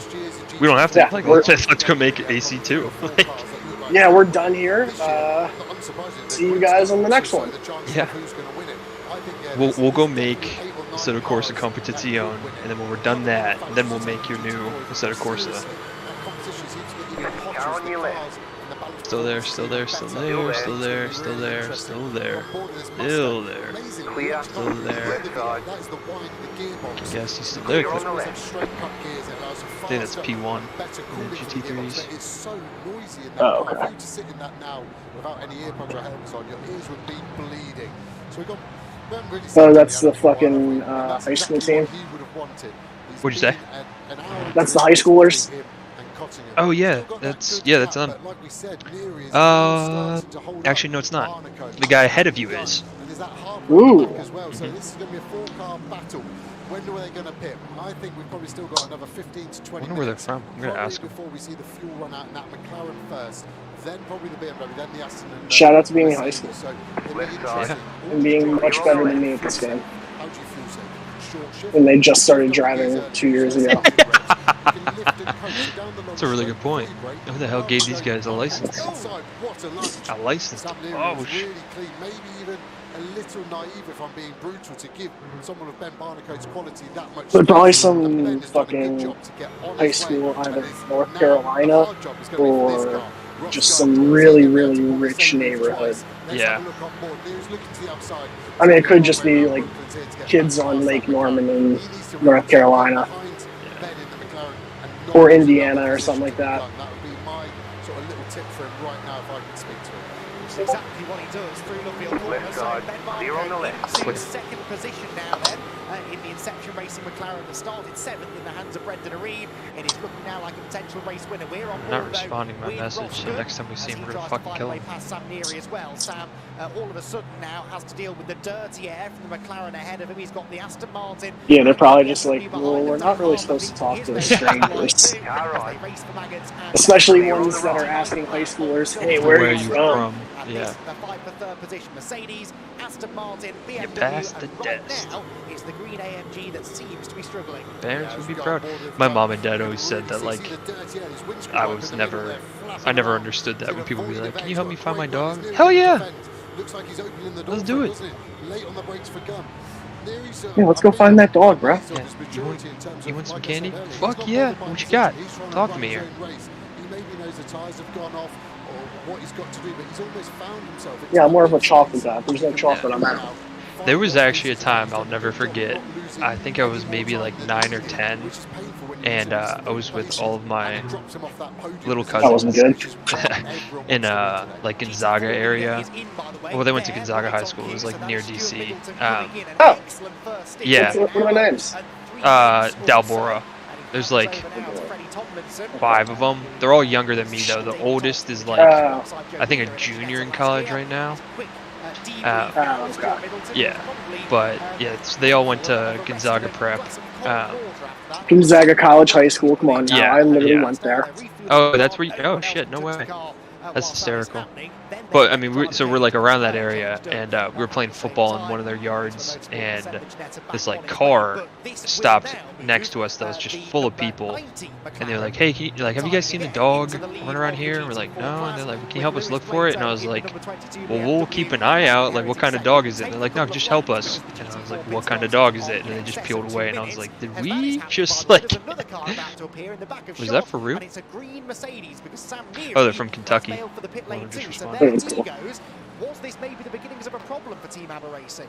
A: we don't have to. Like, let's go make AC2. Like,
C: yeah, we're done here. See you guys on the next one.
A: Yeah. We'll go make Assetto Corsa Competizione, and then when we're done that, then we'll make your new Assetto Corsa. Still there. Yes, he's still there. I think that's P1 in the GT3s.
C: Oh, okay. Oh, that's the fucking high school team.
A: What'd you say?
C: That's the high schoolers.
A: Oh yeah, that's on. Actually no, it's not. The guy ahead of you is.
C: Ooh.
K: When are they going to pit? I think we've probably still got another 15 to 20
A: I wonder where they're from. I'm going to ask them.
K: Before we see the fuel run out in that McLaren first, then probably the BMW, then the Aston.
C: Shout out to being in high school.
A: Yeah.
C: And being much better than me at this game. And they just started driving 2 years ago.
A: That's a really good point. Who the hell gave these guys a license? A license? Oh shit.
K: Maybe even a little naive, if I'm being brutal, to give someone of Ben Barnicoat's quality that much.
C: But probably some fucking high school, either North Carolina or just some really, really rich neighborhood.
A: Yeah.
C: I mean, it could just be like kids on Lake Norman in North Carolina. Or Indiana or something like that.
K: That would be my sort of little tip for him right now if I can speak to him.
J: It's exactly what he does through Luffield Corner. So Ben Barnicoat into second position now then in the Inception Racing McLaren that started 7th in the hands of Brendan Areen. It is looking now like a potential race winner. We're on board,
A: Not responding to my message, so next time we see him, we're going to fucking kill him.
J: Past Sam Neary as well. Sam, all of a sudden now has to deal with the dirty air from the McLaren ahead of him. He's got the Aston Martin.
C: Yeah, they're probably just like, well, we're not really supposed to talk to the strangers. Especially ones that are asking high schoolers, hey, where are you from?
J: And
A: Yeah.
J: this, the fight for third position. Mercedes, Aston Martin, BMW,
A: passed the
J: and right
A: test.
J: now it's the green AMG that seems to be struggling.
A: Parents would be proud. My mom and dad always said that, like, I never understood that when people would be like, "Can you help me find my dog?" Hell yeah! Let's do it.
C: Yeah, let's go find that dog, bro.
A: Yeah. You want some candy? Fuck yeah! What you got? Talk to me here.
C: Yeah, I'm more of a chocolate guy. If there's no chocolate, I'm out.
A: There was actually a time I'll never forget. I think I was maybe like 9 or 10, and I was with all of my little cousins in like Gonzaga area. Well, they went to Gonzaga High School. It was like near DC.
C: Oh,
A: Yeah.
C: What are their names?
A: Dalbora. There's like 5 of them. They're all younger than me though. The oldest is like I think a junior in college right now. Yeah, but yeah, they all went to Gonzaga Prep.
C: Gonzaga College, high school. Come on now.
A: Yeah,
C: I literally went there.
A: Oh, that's where you. Oh shit, no way. That's hysterical. But I mean, we're like around that area, and we were playing football in one of their yards, and this like car stopped next to us that was just full of people, and they were like, "Hey, have you guys seen a dog run around here?" And we're like, "No," and they're like, "Can you help us look for it?" And I was like, "Well, we'll keep an eye out. Like, what kind of dog is it?" And they're like, "No, just help us." And I was like, "What kind of dog is it?" And they just peeled away, and I was like, "Did we just like?" Was that for real? Oh, they're from Kentucky.
J: Was this maybe the beginnings of a problem for Team iRacing?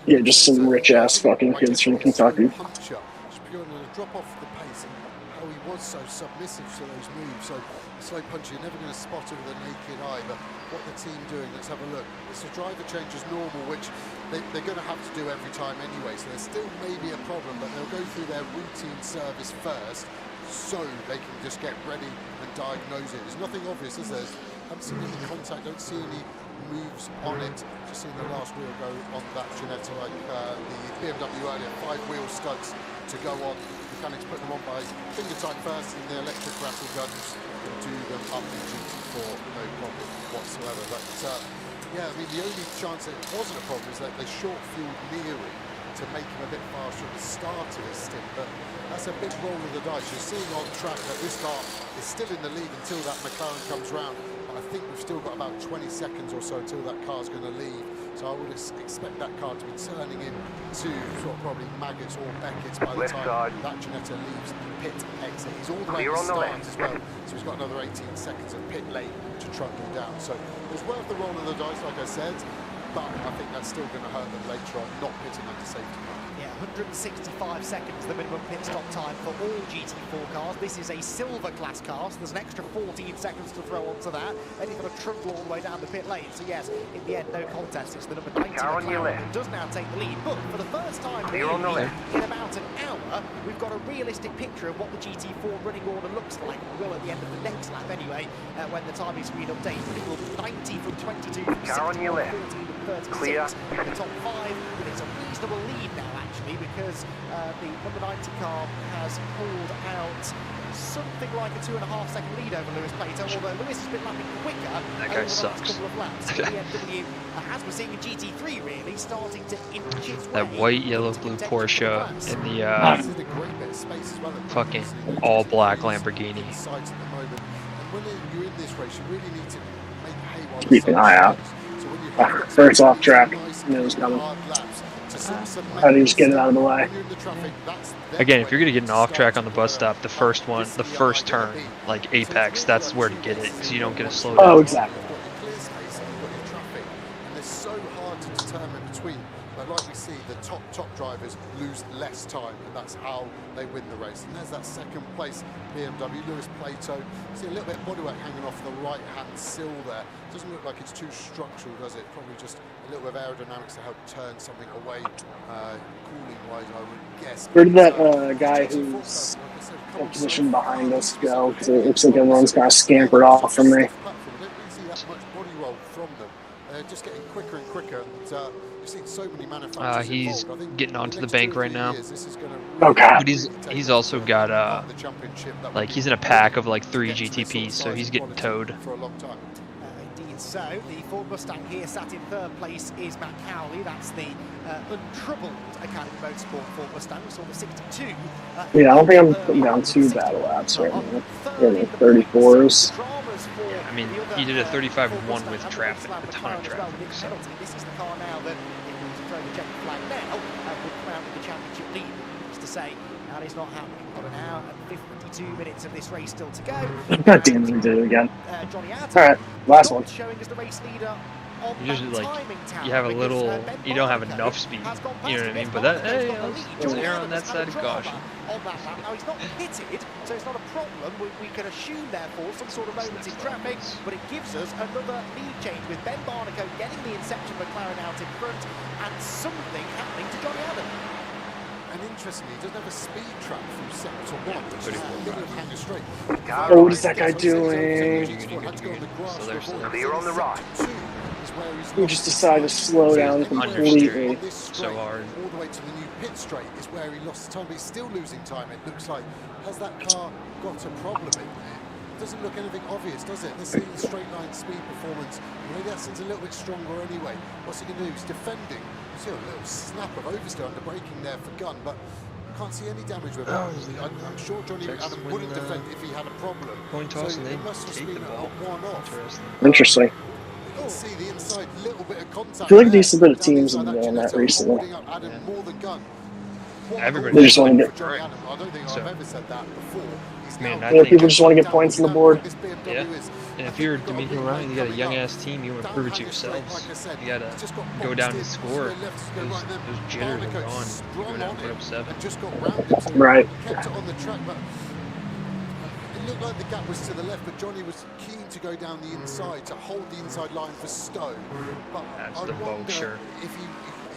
C: Yeah, just some rich ass fucking kids from Kentucky.
K: Drop off the pace and how he was so submissive to those moves. So a slow puncher, you're never going to spot it with a naked eye. But what the team doing? Let's have a look. It's a driver change as normal, which they're going to have to do every time anyway. So there's still maybe a problem, but they'll go through their routine service first, so they can just get ready and diagnose it. There's nothing obvious, is there? Haven't seen any contact, don't see any moves on it. Just seen the last wheel go on that Ginetta, like the BMW earlier, 5-wheel studs to go on. Mechanics put them on by finger time first, and the electric rattle guns can do them up in GT4, no problem whatsoever. But yeah, I mean, the only chance that it wasn't a problem is that they short-fueled Neri to make him a bit faster at the start of his stint, but that's a big roll of the dice. You're seeing on track that this car is still in the lead until that McLaren comes round. But I think we've still got about 20 seconds or so until that car's going to leave. So I would expect that car to be turning in to sort of probably Maggots or Beckett's by the time that Ginetta leaves pit exit. He's all the way to the start as well, so he's got another 18 seconds of pit lane to trundle down. So it was worth the roll of the dice, like I said, but I think that's still going to hurt them later on, not pitting under safety car.
J: Yeah, 165 seconds, the minimum pit stop time for all GT4 cars. This is a silver class car, so there's an extra 14 seconds to throw onto that. Then he's got to trundle all the way down the pit lane. So yes, in the end, no contest. It's the number 90 McLaren who does now take the lead. But for the first time in about an hour, we've got a realistic picture of what the GT4 running order looks like. We will at the end of the next lap anyway, when the timing screen updates. It will be 90 from 22 from 60 from 14 from 36 in the top 5. But it's a reasonable lead now, actually, because the number 90 car has pulled out something like a 2.5-second lead over Lewis Plato, although Lewis has been lapping quicker
A: that guy
J: over the
A: sucks.
J: last couple of laps. So BMW, as we're seeing in GT3, really starting to inch its way.
A: That white, yellow, blue Porsche and the fucking all black Lamborghini.
C: Keep an eye out. First off track, it's coming. How do you just get it out of the way?
A: Again, if you're gonna get an off track on the bus stop, the first turn, like apex, that's where to get it, because you don't get a slow down.
C: Oh, exactly.
K: And they're so hard to determine between. But like we see, the top drivers lose less time, and that's how they win the race. And there's that second place BMW, Lewis Plato. See a little bit of bodywork hanging off the right-hand sill there. Doesn't look like it's too structural, does it? Probably just a little bit of aerodynamics to help turn something away, cooling-wise, I would guess.
C: Where did that guy who's in position behind us go? Because it looks like everyone's kind of scampered off from me.
K: They don't really see that much body roll from them. They're just getting quicker and quicker. And you've seen so many manufacturers
A: He's
K: involved. I think
A: getting onto the bank right now.
C: Okay.
A: But he's also got like he's in a pack of like 3 GTPs, so he's getting towed.
J: Indeed, So the Ford Mustang here sat in third place is Matt Cowley. That's the untroubled Academy Motorsport Ford Mustang. We saw the 62.
C: Yeah, I don't think I'm putting down too bad laps right now. In the 34s.
A: Yeah, I mean, he did a 35-1 with traffic, a ton of traffic. So.
J: This is the car now that, if we were to throw the checkered flag now, would come out with the championship lead. Needless to say, that is not happening. We've got an hour and 52 minutes of this race still to go.
C: God damn it, we did it again.
J: Johnny Adams,
C: all right, last one.
J: Showing as the race leader.
A: Usually, like, you have a little, you don't have enough speed, you know what I mean? But that, hey, let's err on that side of caution.
J: On that lap. Now, he's not pitted, so it's not a problem. We can assume, therefore, some sort of moments in traffic, but it gives us another lead change with Ben Barnacle getting the Inception McLaren out in front and something happening to Johnny Adams.
K: And interestingly, he doesn't have a speed trap from sector 1, which is the middle of Hanger Straight.
C: Oh, what is that guy doing?
D: Clear on the right.
C: We just decided to slow down completely.
A: So hard.
K: All the way to the new pit straight is where he lost time, but he's still losing time, it looks like. Has that car got a problem in there? It doesn't look anything obvious, does it? Let's see the straight line speed performance. Maybe Aston's a little bit stronger anyway. What's he going to do? He's defending. You see a little snap of oversteer under braking there for Gunn, but can't see any damage with it. I'm sure Johnny Adam wouldn't defend if he had a problem.
A: Coin toss and they
K: must have
A: take
K: been
A: the ball.
C: Interesting.
K: See the inside little bit of contact.
C: I feel like a decent bit of teams have been doing that recently.
A: Everybody
C: They just want to get.
A: Man,
C: People just want to get points on the board.
A: Yeah. And if you're D'Amico Ryan, you got a young ass team, you want to prove it to yourselves. You gotta go down and score. Those jitters are gone. You go down and put up 7.
C: Right.
K: It looked like the gap was to the left, but Johnny was keen to go down the inside to hold the inside line for Stowe. But
A: that's the Booshers.
K: If he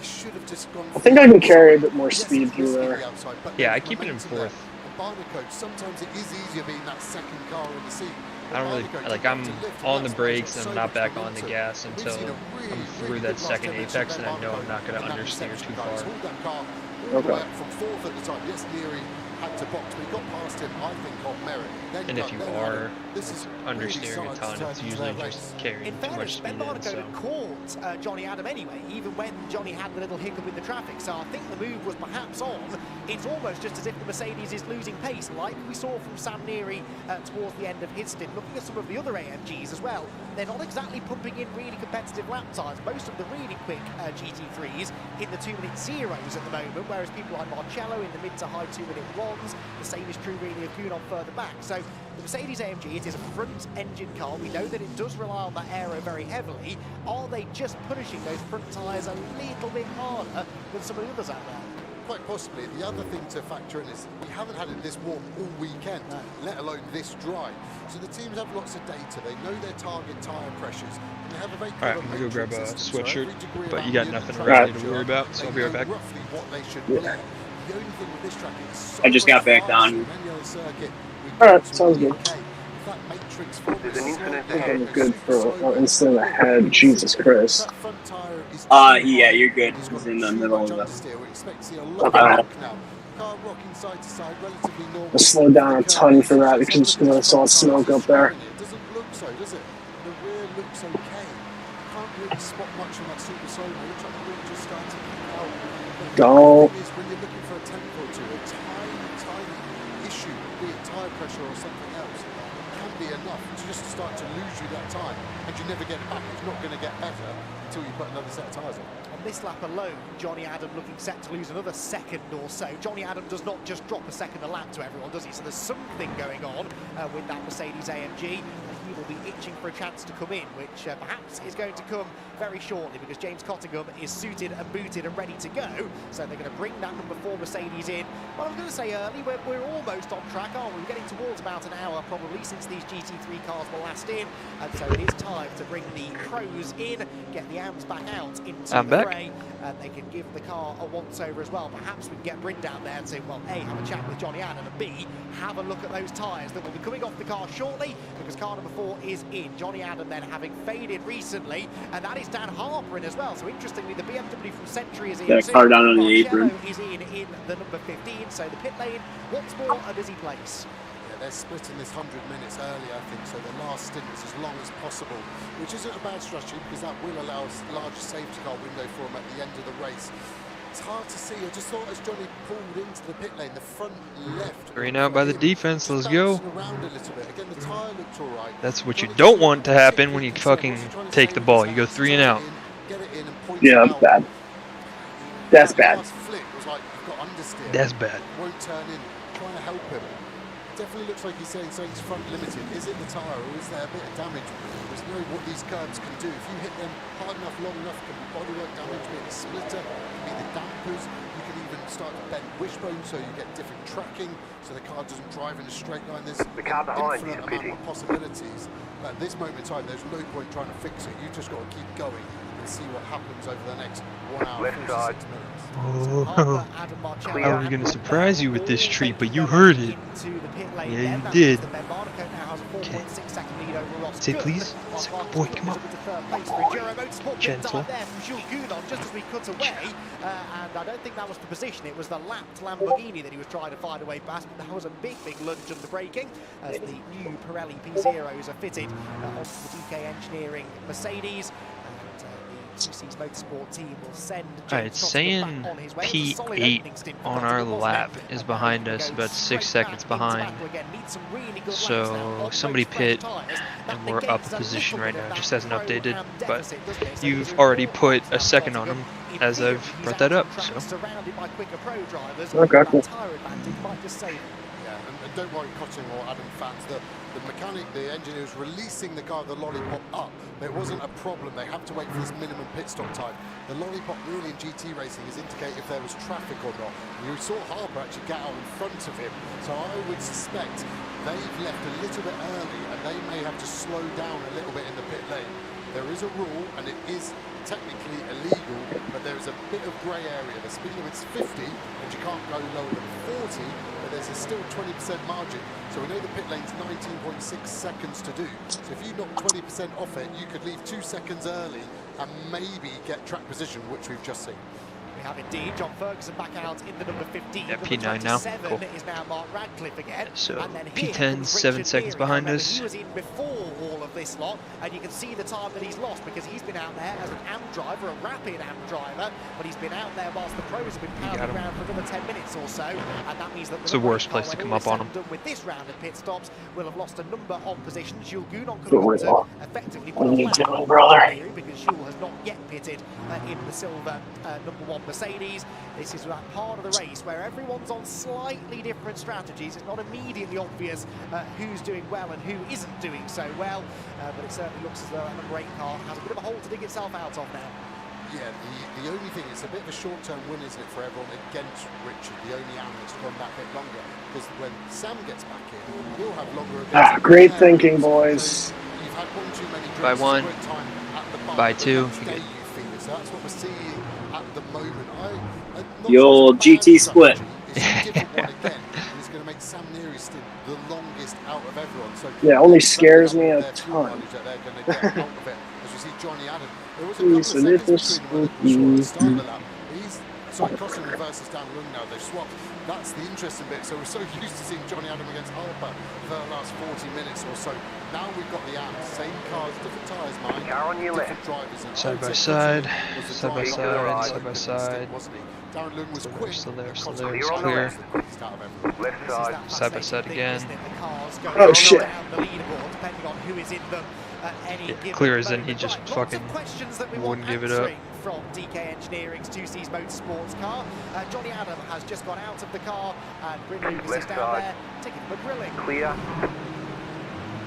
K: should have just gone.
C: I think I can carry a bit more speed through there.
A: Yeah, I keep it in 4th.
K: Sometimes it is easier being that second car in the seat.
A: I don't really, like, I'm on the brakes and I'm not back on the gas until I'm through that second apex, and I know I'm not going to understeer too far.
C: Okay.
K: From 4th at the time, yes, Leary had to box, but he got past him, I think, on merit.
A: And if you are understeering a ton, it's usually just carrying too much speed in, so.
J: Caught Johnny Adam anyway, even when Johnny had the little hiccup in the traffic, so I think the move was perhaps on. It's almost just as if the Mercedes is losing pace, like we saw from Sam Neary towards the end of his stint. Looking at some of the other AMGs as well, they're not exactly pumping in really competitive lap times. Most of the really quick GT3s in the 2-minute zeros at the moment, whereas people like Marcello in the mid to high 2-minute ones. The same is true really of Gunon further back. So the Mercedes AMG, it is a front engine car. We know that it does rely on that aero very heavily. Are they just punishing those front tyres a little bit harder than some of the others out there?
K: Quite possibly. The other thing to factor in is we haven't had it this warm all weekend, let alone this dry. So the teams have lots of data. They know their target tyre pressures. And they have a very
A: Alright, I'm going to go grab a sweatshirt, but you got nothing around to worry about, so I'll be right back.
K: Roughly what they should believe. The only thing with this track is so
E: I just got back down.
C: Alright, sounds good.
D: There's an incident
C: I'm
D: ahead.
C: good for incident ahead. Jesus Christ.
E: Yeah, you're good. He's in the middle of the.
C: I slowed down a ton for that because I saw smoke up there.
K: It doesn't look so, does it? The rear looks okay. Can't really spot much on that super solo. Looks like the rear just starting to kick out.
C: Don't.
K: The thing is, when you're looking for a tempo or two, a tiny issue, be it tyre pressure or something else, can be enough to just start to lose you that time, and you never get it back. It's not going to get better until you put another set of tyres on.
J: On this lap alone, Johnny Adam looking set to lose another second or so. Johnny Adam does not just drop a second a lap to everyone, does he? So there's something going on with that Mercedes AMG. He will be itching for a chance to come in, which perhaps is going to come very shortly because James Cottingham is suited and booted and ready to go. So they're going to bring that number 4 Mercedes in. Well, I was going to say early, we're almost on track, aren't we? We're getting towards about an hour probably since these GT3 cars were last in. And so it is time to bring the pros in, get the AMs back out into the fray. And they can give the car a once-over as well. Perhaps we can get Bryn down there to, well, A, have a chat with Johnny Adam, and B, have a look at those tyres that will be coming off the car shortly because car number 4 is in. Johnny Adam then having faded recently, and that is Dan Harper in as well. So interestingly, the BMW from Century is in.
E: Got a car down on the apron.
J: Is in the number 15, so the pit lane once more a busy place.
K: they're splitting this 100 minutes early, I think, so the last stint is as long as possible, which isn't a bad strategy because that will allow a larger safety car window for them at the end of the race. It's hard to see. I just thought as Johnny pulled into the pit lane, the front left.
A: Green out by the defense. Let's go.
K: Around a little bit. Again, the tyre looked all right.
A: That's what you don't want to happen when you fucking take the ball. You go 3 and out.
C: Yeah, that's bad. That's bad.
A: That's bad.
K: Won't turn in. Trying to help him. Definitely looks like he's saying he's front limited. Is it the tyre or is there a bit of damage? There's no what these curbs can do. If you hit them hard enough, long enough, it can be bodywork damage, be it a splitter, it can be the dampers. You can even start to bend wishbone so you get different tracking, so the car doesn't drive in a straight line. There's
D: the car behind
K: infinite amount of possibilities. But at this moment in time, there's no point trying to fix it. You've just got to keep going and see what happens over the next 1 hour, 46 minutes.
A: Oh, I was gonna surprise you with this treat, but you heard it. Yeah, you did. Okay. Say please. Say, boy, come on. Gentle.
J: Just as we cut away, and I don't think that was the position. It was the lapped Lamborghini that he was trying to find a way past. But that was a big lunge under braking as the new Pirelli P0s are fitted onto the DK Engineering Mercedes. Susie's Motorsport team will send.
A: Alright, saying P8 on our lap is behind us, about 6 seconds behind. So somebody pit, and we're up a position right now. It just hasn't updated, but you've already put a second on him as I've brought that up. So.
C: Okay, cool.
K: Yeah, and don't worry, Cotting or Adam fans, the mechanic, the engineer was releasing the car with the lollipop up. But it wasn't a problem. They have to wait for this minimum pit stop time. The lollipop really in GT racing is indicate if there was traffic or not. You saw Harper actually get out in front of him. So I would suspect they've left a little bit early and they may have to slow down a little bit in the pit lane. There is a rule and it is technically illegal, but there is a bit of grey area. The speed limit's 50 and you can't go lower than 40, but there's still 20% margin. So we know the pit lane's 19.6 seconds to do. So if you knock 20% off it, you could leave 2 seconds early and maybe get track position, which we've just seen.
J: We have indeed John Ferguson back out in the number 15.
A: Yeah, P9 now. Cool.
J: Is now Mark Radcliffe again.
A: So P10, 7 seconds behind us.
J: He was in before all of this lot, and you can see the time that he's lost because he's been out there as an AM driver, a rapid AM driver, but he's been out there whilst the pros have been pounding around for another 10 minutes or so, and that means that
A: it's the worst place to come up on him.
J: With this round of pit stops, will have lost a number of positions. Jules Gounon could have effectively put a flag because Jules has not yet pitted in the silver number 1 Mercedes. This is that part of the race where everyone's on slightly different strategies. It's not immediately obvious who's doing well and who isn't doing so well, but it certainly looks as though that number 8 car has a bit of a hole to dig itself out of now.
K: Yeah, the only thing, it's a bit of a short-term win, isn't it, for everyone against Richard, the only AM that's gone that bit longer, because when Sam gets back in, he'll have longer...
C: Great thinking, boys.
K: You've had one too many
A: by 1, by 2.
K: So that's what we're seeing at the moment.
C: The old GT split.
K: He's going to make Sam Neary's stint the longest out of everyone. So
C: yeah, only scares me a ton.
K: They're going to get out of it. As we see Johnny Adam, there was a couple of seconds between the start of the lap. Sorry, Costin reverses down Lung now. They've swapped. That's the interesting bit. So we're so used to seeing Johnny Adam against Harper for the last 40 minutes or so. Now we've got the AM, same cars, different tyres, mine, different drivers.
A: Side by side, side by side, side by side.
K: Darren Lung was quick.
A: Still there, it's clear.
D: Left side.
A: Side by side again.
C: Oh shit.
A: Yeah, clear as in he just fucking wouldn't give it up.
J: From DK Engineering's 2C's Motorsports car. Johnny Adam has just got out of the car and Bryn Lucas is down there taking the grilling.
D: Clear.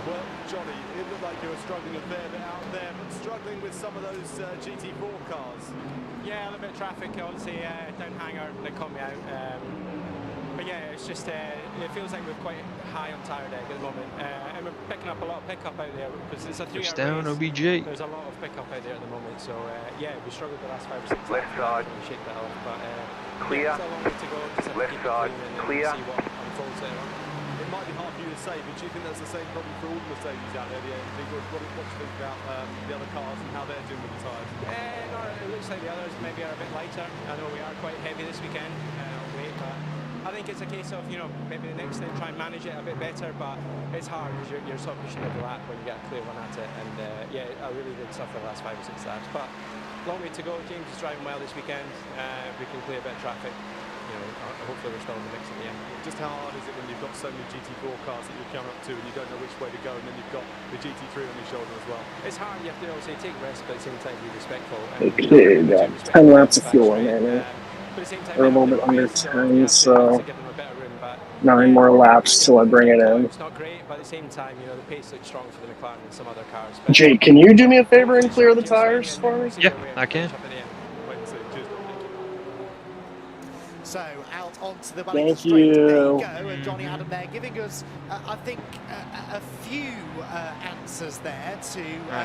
L: Well, Johnny, it looked like you were struggling a fair bit out there, but struggling with some of those GT4 cars.
Q: Yeah, a little bit of traffic, obviously, don't hang out, they caught me out. But yeah, it's just, it feels like we're quite high on tyre deck at the moment. And we're picking up a lot of pickup out there because it's a 3-hour race.
A: Down, OBJ.
Q: There's a lot of pickup out there at the moment, so yeah, we struggled the last 5 or 6
D: left side.
Q: We shake that off, but
D: clear.
Q: Yeah, it's a long way to go. Just have
D: left
Q: to keep
D: side,
Q: it
D: clear.
Q: and see what unfolds there on.
L: It might be hard for you to say, but do you think that's the same problem for all the Mercedes out there? What do you think about the other cars and how they're doing with the tyres?
Q: No, it looks like the others maybe are a bit lighter. I know we are quite heavy this weekend on weight, but I think it's a case of, you know, maybe the next time try and manage it a bit better, but it's hard because you're sort of pushing every lap when you get a clear one at it. And yeah, I really did suffer the last 5 or 6 laps. But long way to go. James is driving well this weekend. We can clear a bit of traffic. You know, hopefully we're still in the mix at the end.
L: Just how hard is it when you've got so many GT4 cars that you're coming up to and you don't know which way to go, and then you've got the GT3 on your shoulder as well?
Q: It's hard. You have to obviously take risks, but at the same time be respectful.
C: Okay, got 10 laps of fuel remaining. We're a little bit under 10, so 9 more laps till I bring it in.
Q: It's not great, but at the same time, you know, the pace looks strong for the McLaren and some other cars.
C: Jake, can you do me a favor and clear the tires for me?
A: Yeah, I can.
J: So out onto the
C: Thank
J: straight.
C: you.
J: There you go, and Johnny Adam there giving us, I think, a few answers there to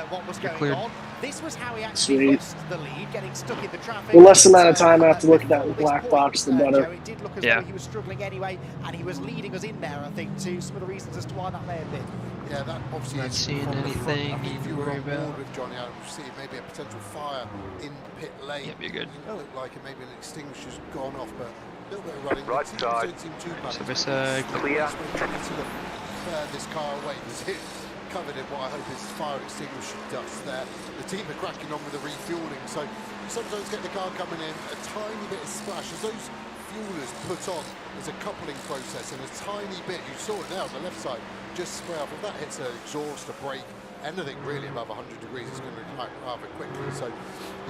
J: what was going on. This was how he actually lost the lead, getting stuck in the traffic.
C: The less amount of time I have to look at that black box, the better.
J: It did look as though he was struggling anyway, and he was leading us in there, I think, to some of the reasons as to why that may have been.
K: Yeah, that obviously
A: not seeing anything
K: if you were
A: worry
K: on board
A: about.
K: with Johnny Adam, you see maybe a potential fire in pit lane.
A: Yep, you're good.
K: It looked like it, maybe an extinguisher's gone off, but a little bit of running.
D: Right side.
K: Don't seem too bad.
A: Side by side.
D: Clear.
K: This car away because it's covered in what I hope is fire extinguisher dust there. The team are cracking on with the refueling, so you sometimes get the car coming in, a tiny bit of splash. As those fuelers put on, there's a coupling process, and a tiny bit, you saw it there on the left side, just spray off. If that hits an exhaust, a brake, anything really above 100 degrees is going to ignite rather quickly. So,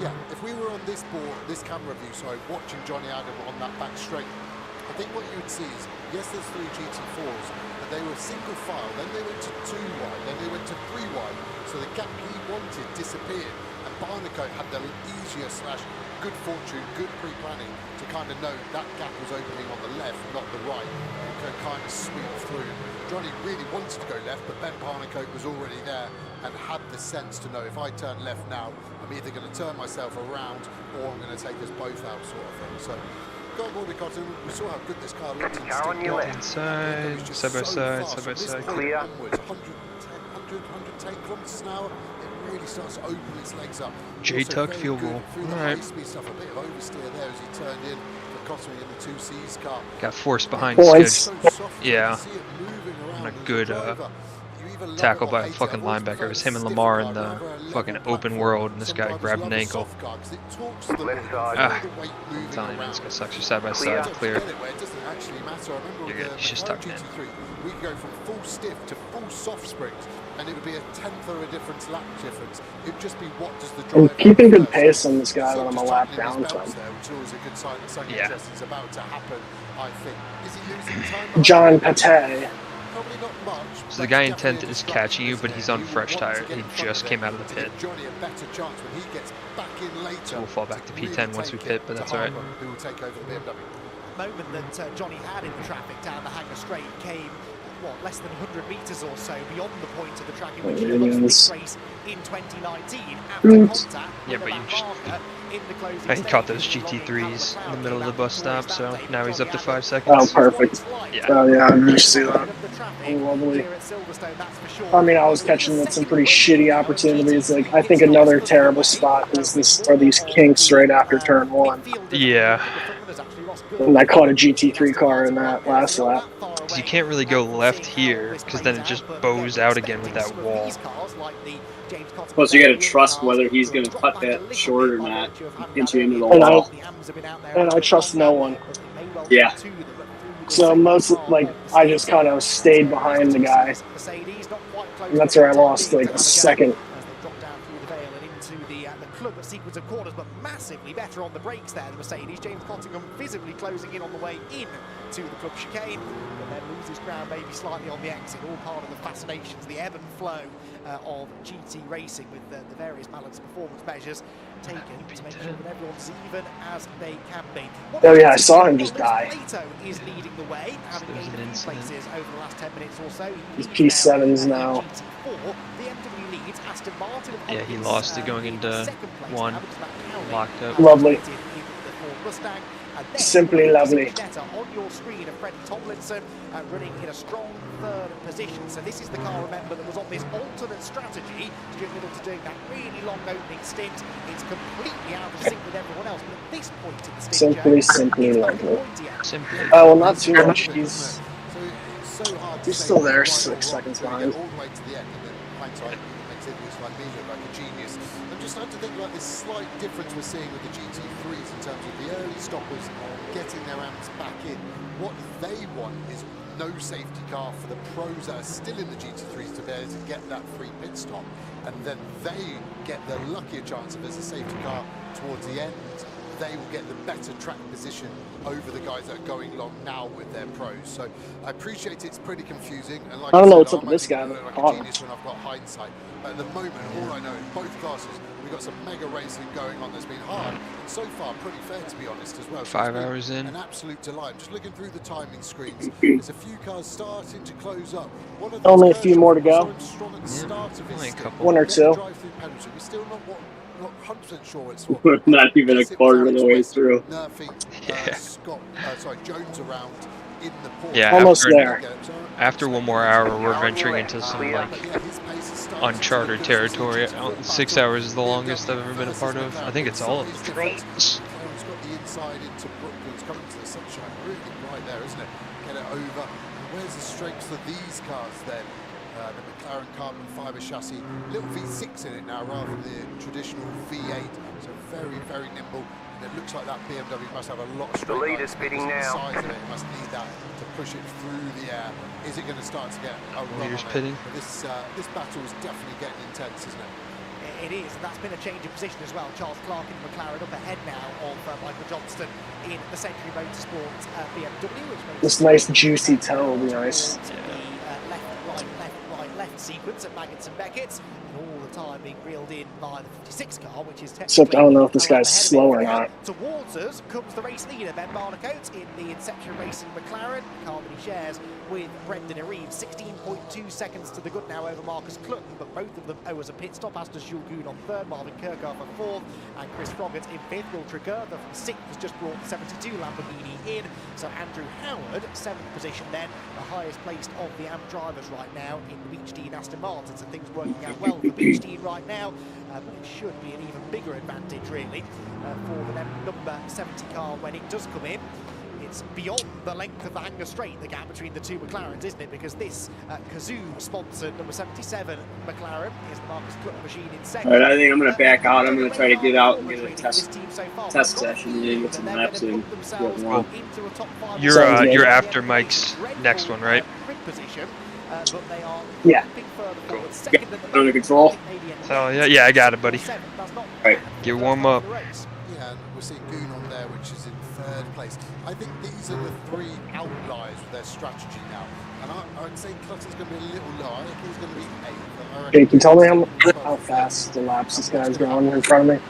K: yeah, if we were on this board, this camera view, sorry, watching Johnny Adam on that back straight, I think what you would see is, yes, there's 3 GT4s, but they were single file, then they went to 2 wide, then they went to 3 wide, so the gap he wanted disappeared, and Barnicoat had the easier / good fortune, good pre-planning to kind of know that gap was opening on the left, not the right, and could kind of sweep through. Johnny really wanted to go left, but Ben Barnicoat was already there and had the sense to know if I turn left now, I'm either going to turn myself around or I'm going to take us both out, sort of thing. So, go on board the Cotton. We saw how good this car looked.
D: Car on your left.
A: Inside, side by side, side by side.
D: Clear.
K: 110 kilometers an hour. It really starts to open its legs up.
A: J-Tuck fuel roll. Alright.
K: Speed stuff, a bit of oversteer there as he turned in for Cotton in the 2C's car.
A: Got forced behind
C: Points.
A: skid. Yeah. And a good tackle by a fucking linebacker. It was him and Lamar in the fucking open world, and this guy grabbed an ankle.
D: Left side.
A: Ah, I'm telling you, this guy sucks. You're side by side, clear.
K: It doesn't actually matter. I remember
A: You're good. He's just tucked in.
K: we could go from full stiff to full soft springs, and it would be a tenth of a difference lap difference. It would just be what does the driver.
C: I'm keeping good pace on this guy when I'm a lap down from.
K: Which is always a good sign that something
A: Yeah.
K: interesting is about to happen, I think. Is he losing time?
C: John Pate.
K: Probably not much.
A: So the guy in 10th is catching you, but he's on fresh tire. He just came out of the pit.
K: Johnny a better chance when he gets back in later.
A: So we'll fall back to P10 once we pit, but that's alright.
K: Who will take over the BMW?
J: Moment that Johnny had in the traffic down the Hanger Straight came, what, less than 100 metres or so beyond the point of the track in which he lost the race in 2019 after contact.
A: Yeah, but you just... He caught those GT3s in the middle of the bus stop, so now he's up to 5 seconds.
C: Oh, perfect.
A: Yeah.
C: Oh, yeah, I did see that. Oh, lovely. I mean, I was catching some pretty shitty opportunities. Like, I think another terrible spot is these kinks right after turn 1.
A: Yeah.
C: And I caught a GT3 car in that last lap.
A: Because you can't really go left here, because then it just bows out again with that wall.
E: Plus, you got to trust whether he's going to cut that short or not, hit you into the wall.
C: And I trust no one.
E: Yeah.
C: So I just kind of stayed behind the guy. And that's where I lost like a second.
J: Club sequence of corners, but massively better on the brakes there, the Mercedes. James Cottingham visibly closing in on the way in to the club chicane, but then loses ground maybe slightly on the exit. All part of the fascinations, the ebb and flow of GT racing, with the various balance performance measures taken to make sure that everyone's even as they can be.
C: Oh yeah, I saw him just die.
J: Plato is leading the way, having gained a few places over the last 10 minutes or so.
C: He's P7s now.
A: Yeah, he lost it going into 1. Locked up.
C: Lovely.
J: And then
C: Simply lovely.
J: on your screen of Freddie Tomlinson running in a strong third position. So this is the car, remember, that was on this alternate strategy. Stuart Middleton doing that really long opening stint. It's completely out of sync with everyone else. But at this point in the stint,
C: Simply lovely. Oh, well, not too much. He's still there, 6 seconds behind.
K: All the way to the end, and then hindsight makes idiots like me look like a genius. I'm just starting to think about this slight difference we're seeing with the GT3s in terms of the early stoppers getting their amps back in. What they want is no safety car for the pros that are still in the GT3s to be able to get that free pit stop, and then they get the luckier chance if there's a safety car towards the end. They will get the better track position over the guys that are going long now with their pros. So I appreciate it's pretty confusing. And like
C: I don't know
K: said,
C: what's up
K: I'm
C: with this guy.
K: only gonna look like a genius when I've got hindsight. But at the moment, all I know in both classes, we've got some mega racing going on that's been hard. And so far, pretty fair, to be honest, as well. So
A: 5 hours in.
K: An absolute delight. I'm just looking through the timing screens. There's a few cars starting to close up.
C: Only a few more to go.
A: Only a couple.
C: 1 or 2.
K: We're still not 100% sure it's what.
E: We're not even a quarter of the way through.
K: Jones around in the port.
A: Yeah,
C: almost there.
A: After 1 more hour, we're venturing into some like uncharted territory. 6 hours is the longest I've ever been a part of. I think it's all of the trolls.
K: It's got the inside into Brooklyn. It's coming to the sunshine, really right there, isn't it? Get it over. And where's the strength of these cars then? The McLaren carbon fibre chassis, little V6 in it now rather than the traditional V8, so very, very nimble. And it looks like that BMW must have a lot of strength.
D: The leader's pitting now.
K: The size of it must need that to push it through the air. Is it going to start to get a run
A: Leader's
K: on it?
A: pitting.
K: This battle is definitely getting intense, isn't it?
J: It is, and that's been a change of position as well. Charles Clark in McLaren up ahead now of Michael Johnston in the Century Motorsport BMW, which makes
C: This nice juicy toe will be nice.
J: left sequence at Maggots and Beckett's, and all the time being reeled in by the 56 car, which is
C: Except I don't know if this guy's slow or not.
J: Towards us comes the race leader, Ben Barnicoat, in the Inception Racing McLaren. Car that he shares with Brendan Reeves. 16.2 seconds to the good now over Marcus Clutton, but both of them owe us a pit stop. As does Jules Goon on third, Marvin Kirkhoff on fourth, and Chris Froggatt in fifth. Will Trigger, the sixth, has just brought the 72 Lamborghini in. So Andrew Howard, seventh position then, the highest placed of the AM drivers right now in the Beach Dean Aston Martin. So things working out well for Beach Dean right now, but it should be an even bigger advantage really for the number 70 car when it does come in. It's beyond the length of the Hangar Straight, the gap between the two McLarens, isn't it? Because this Kazoo-sponsored number 77 McLaren is the Marcus Clutton machine in second.
E: All right, I think I'm going to back out. I'm going to try to get out and get a test session and get some laps in.
A: Cool. You're after Mike's next one, right?
C: Yeah.
E: Yeah, under control.
A: So yeah, I got it, buddy.
E: All right.
A: Get warm up.
K: Yeah, and we're seeing Goon on there, which is in third place. I think these are the three outliers with their strategy now. And I'd say Clutton's going to be a little low. I think he's going to be 8th.
C: Okay, can you tell me how fast the laps this guy's going in front of me?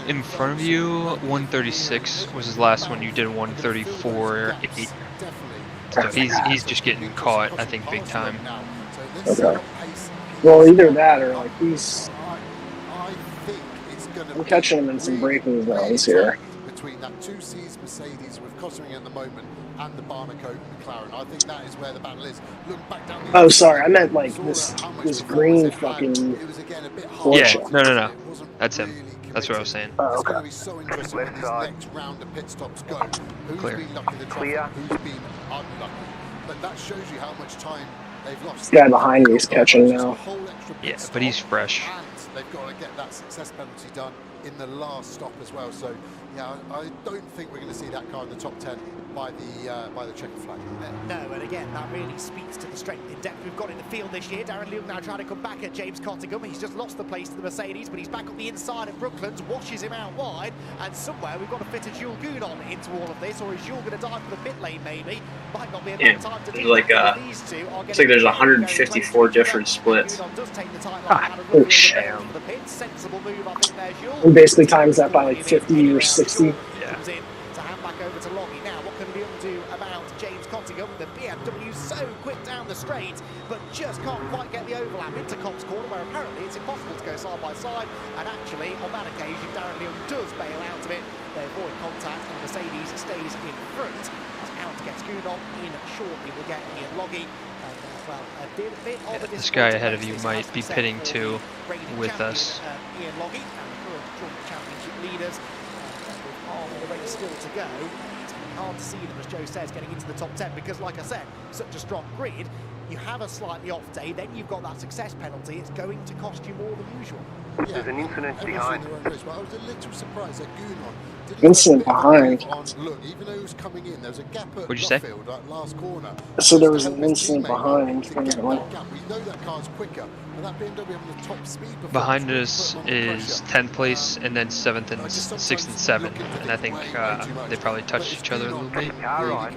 A: In front of you, 136 was his last one. You did 134.8. So he's just getting caught, I think, big time.
C: Okay. Well, either that or like he's. I'm catching him in some braking zones here.
K: Between that 2C's Mercedes with Cosming at the moment and the Barnicoat McLaren, I think that is where the battle is. Looking back down the
C: Oh, sorry, I meant like this green fucking.
A: Yeah, no. That's him. That's what I was saying.
C: Oh,
K: it's going to be so interesting when this next round of pit stops go. Who's been lucky the traffic, who's been unlucky. But that shows you how much time they've lost.
C: This guy behind me is catching now.
A: Yeah, but he's fresh.
K: And they've got to get that success penalty done in the last stop as well. So, yeah, I don't think we're going to see that car in the top 10 by the checkered flag.
J: No, and again, that really speaks to the strength in depth we've got in the field this year. Darren Leung now trying to come back at James Cottingham. He's just lost the place to the Mercedes, but he's back on the inside of Brooklands, washes him out wide, and somewhere we've got to fit a Jules Goon on into all of this, or is Jules going to dive for the pit lane maybe? Might not be a bad time to do
E: like
J: that. These two are
E: it's like there's 154 different splits.
C: Oh shit.
J: The pit. Sensible move, I think there, Jules.
C: And basically times that by like 50 or 60.
J: Comes in to hand back over to Longy. Now, what can we do about James Cottingham? The BMW so quick down the straight, but just can't quite get the overlap into Cobb's corner, where apparently it's impossible to go side by side. And actually, on that occasion, Darren Leung does bail out of it. They avoid contact, and Mercedes stays in front. As out gets Gunon in shortly, we'll get Ian Loggy. Well, a bit of a
A: This guy ahead of
J: race.
A: you
J: This
A: might
J: has
A: be
J: set
A: pitting
J: for
A: too
J: the reigning
A: with
J: champion,
A: us.
J: Ian Loggy, and the current Drunk Championship leaders. With half of the race still to go. It's hard to see them, as Joe says, getting into the top 10 because, like I said, such a strong grid. You have a slightly off day, then you've got that success penalty. It's going to cost you more than usual.
D: There's an incident behind.
K: I was a little surprised that Gunon didn't
C: Incident behind.
K: look, even though he was coming in, there was a gap at
A: What'd you say?
K: Luffield, like last corner.
C: So there was an incident behind.
K: To get that gap. We know that car's quicker, and that BMW having the top speed performance
A: Behind us is 10th place, and then 7th and 6th and 7th, and I think they probably touched each other a little bit.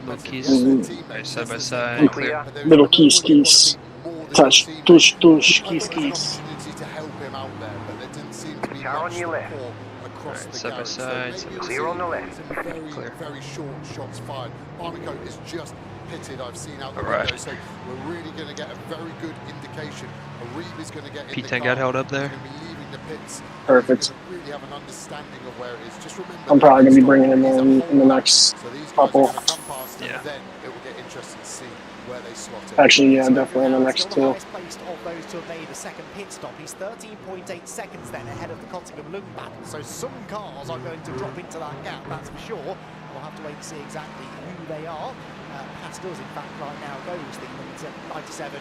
A: Little keys, right, side by side, clear.
C: Little keys. Touch, tush, keys.
K: To help him out there, but there didn't seem to be
D: Car on your left.
K: across the
A: Side by side, side by
D: Clear on the left.
A: Clear.
K: Very short shots fired. Barnacote is just pitted. I've seen out the
A: Alright.
K: window, so we're really going to get a very good indication. Reeve is going to get in the
A: P10
K: car.
A: got held up there.
K: He's going to be leaving the pits.
C: Perfect.
K: He's going to really have an understanding of where it is. Just remember,
C: I'm probably going to be bringing him in the next couple.
A: Yeah.
K: then it will get interesting to see where they slot it.
C: Actually, yeah, definitely in the next two.
J: Highest placed of those to have made the second pit stop. He's 13.8 seconds then ahead of the Cottingham-Lung battle. So some cars are going to drop into that gap, that's for sure. We'll have to wait to see exactly who they are. Past us, in fact, right now goes the number 97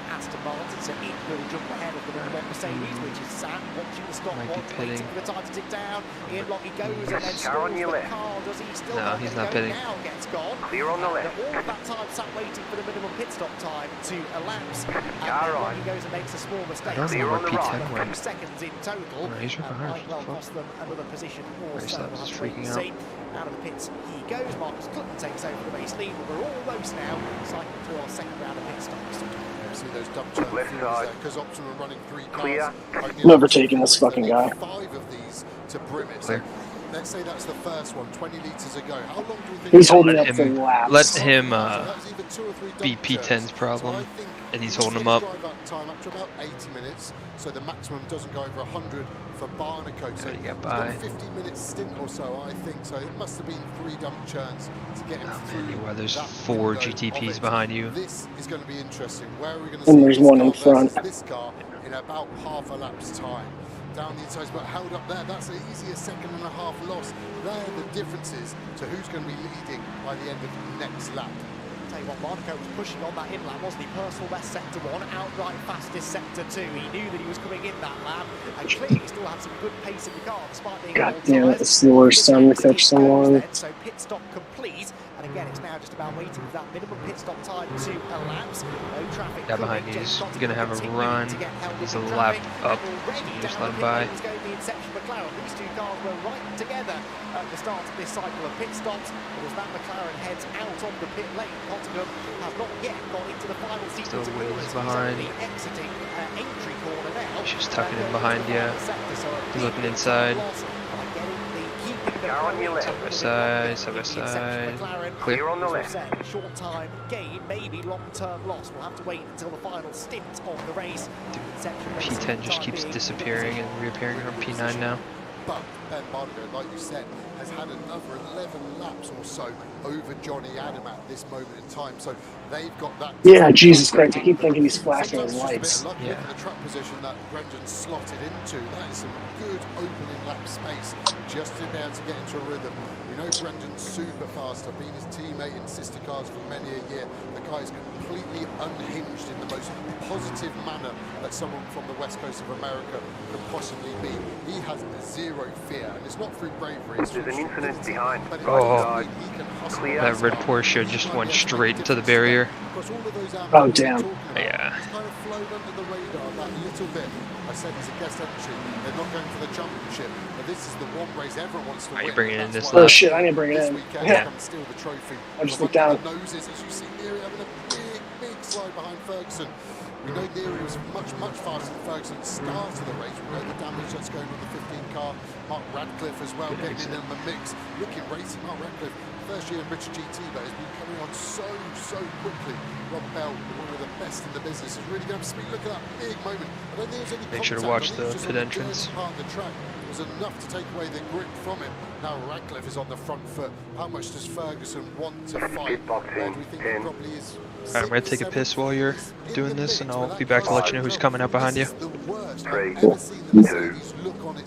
J: Aston Martin, so it will jump ahead of the number 1 Mercedes, which is Sam watching the stopwatch, waiting for the time to tick down. Ian Loggy goes and then
D: Car on your left.
J: car. Does he still
A: No, he's not pitting.
J: Now gets gone.
D: Clear on the left.
J: All of that time sat waiting for the minimum pit stop time to elapse.
D: Car on.
J: He goes and makes a small mistake.
A: I don't know where P10 went.
J: 2 seconds in total.
A: Right, he's right behind us.
J: Might well cost them another position or
A: Race
J: so.
A: Labs
J: We'll
A: is
J: have to wait
A: freaking
J: and
A: out.
J: see. Out of the pits he goes. Marcus Clinton takes over the race lead, but we're almost now cycling through our second round of pit stops.
K: See those dump turn
D: Left side.
K: because Option are running 3 cars.
D: Clear.
C: Never taking this fucking guy.
K: 5 of these to brim it.
A: Clear.
K: So let's say that's the first one, 20 litres ago. How long do you think?
C: He's holding up for laps.
A: Let him
K: that was even 2 or 3 dump
A: be P10's
K: turns.
A: problem,
K: So I think
A: and he's
K: he's
A: holding him
K: gonna
A: up.
K: drive that time up to about 80 minutes, so the maximum doesn't go over 100 for Barnacote. So
A: Yeah, you got
K: he's
A: by.
K: got a 50-minute stint or so, I think. So it must have been 3 dump churns to get him through.
A: Anyway, there's
K: that
A: 4
K: window of
A: GTPs
K: it.
A: behind you.
K: This is going to be interesting. Where are we going to
C: And
K: see
C: there's
K: this
C: one
K: car
C: in front.
K: versus this car in about half a lap's time? Down the insides, but held up there. That's an easier second and a half loss. There are the differences to who's going to be leading by the end of the next lap.
J: Tell you what, Monaco was pushing on that in lap, wasn't he? Personal best sector 1, outright fastest sector 2. He knew that he was coming in that lap, and clearly still had some good pace in the car, despite being
C: God
J: all
C: damn it,
J: tyres.
C: it's the worst time to catch someone.
J: So pit stop complete, and again, it's now just about waiting for that minimum pit stop time to elapse. No traffic.
A: Guy behind you is going to have a run. He's a lap up. You just let him by.
J: The Inception McLaren. These 2 cars were right together at the start of this cycle of pit stops. But as that McLaren heads out of the pit lane, Cottingham has not yet got into the final sequence of corners. He's only exiting entry corner now.
A: He's just tucking in behind you. He's looking inside.
D: Car on your left.
A: Side by side. Clear.
D: On the left.
J: Short time gain, maybe long-term loss. We'll have to wait until the final stint of the race.
A: P10 just keeps disappearing and reappearing from P9 now.
K: But Ben Barnacote, like you said, has had another 11 laps or so over Johnny Adam at this moment in time. So they've got that.
C: Yeah, Jesus Christ, I keep thinking he's flashing his lights.
K: Yeah. The track position that Brendan slotted into, that is some good opening lap space just to be able to get into a rhythm. We know Brendan's super fast. I've been his teammate in sister cars for many a year. The guy is completely unhinged in the most positive manner that someone from the west coast of America could possibly be. He has zero fear, and it's not through bravery. It's
D: There's an incident behind.
A: Oh, that red Porsche just went straight into the barrier.
C: Oh, damn.
A: Yeah.
K: He's kind of flown under the radar that little bit. I said he's a guest entry. They're not going for the championship, but this is the one race everyone wants to win.
A: Are you bringing in this
C: Oh
A: lap?
C: shit, I need to bring it
K: This
C: in.
K: weekend
C: Yeah.
K: come steal the trophy.
C: I just
K: But
C: looked down.
K: the noses, as you see Neary having a big slide behind Ferguson. We know Neary was much faster than Ferguson at the start of the race. We know the damage that's going on the 15 car. Mark Radcliffe as well, getting in the mix. Looking racing, Mark Radcliffe, first year in Richard GT, but has been coming on so quickly. Rob Bell, one of the best in the business, is really going to speed. Look at that big moment. I don't think there's any
A: Make sure to
K: contact.
A: watch
K: I think
A: the
K: it's just
A: pit
K: on
A: entrance.
K: dirty part of the track. was enough to take away the grip from him. Now Radcliffe is on the front foot. How much does Ferguson want to fight? Where do we think he probably is?
A: Alright, I'm gonna take a piss while you're doing this, and I'll be back to let you know who's coming up behind you.
D: 3, 2,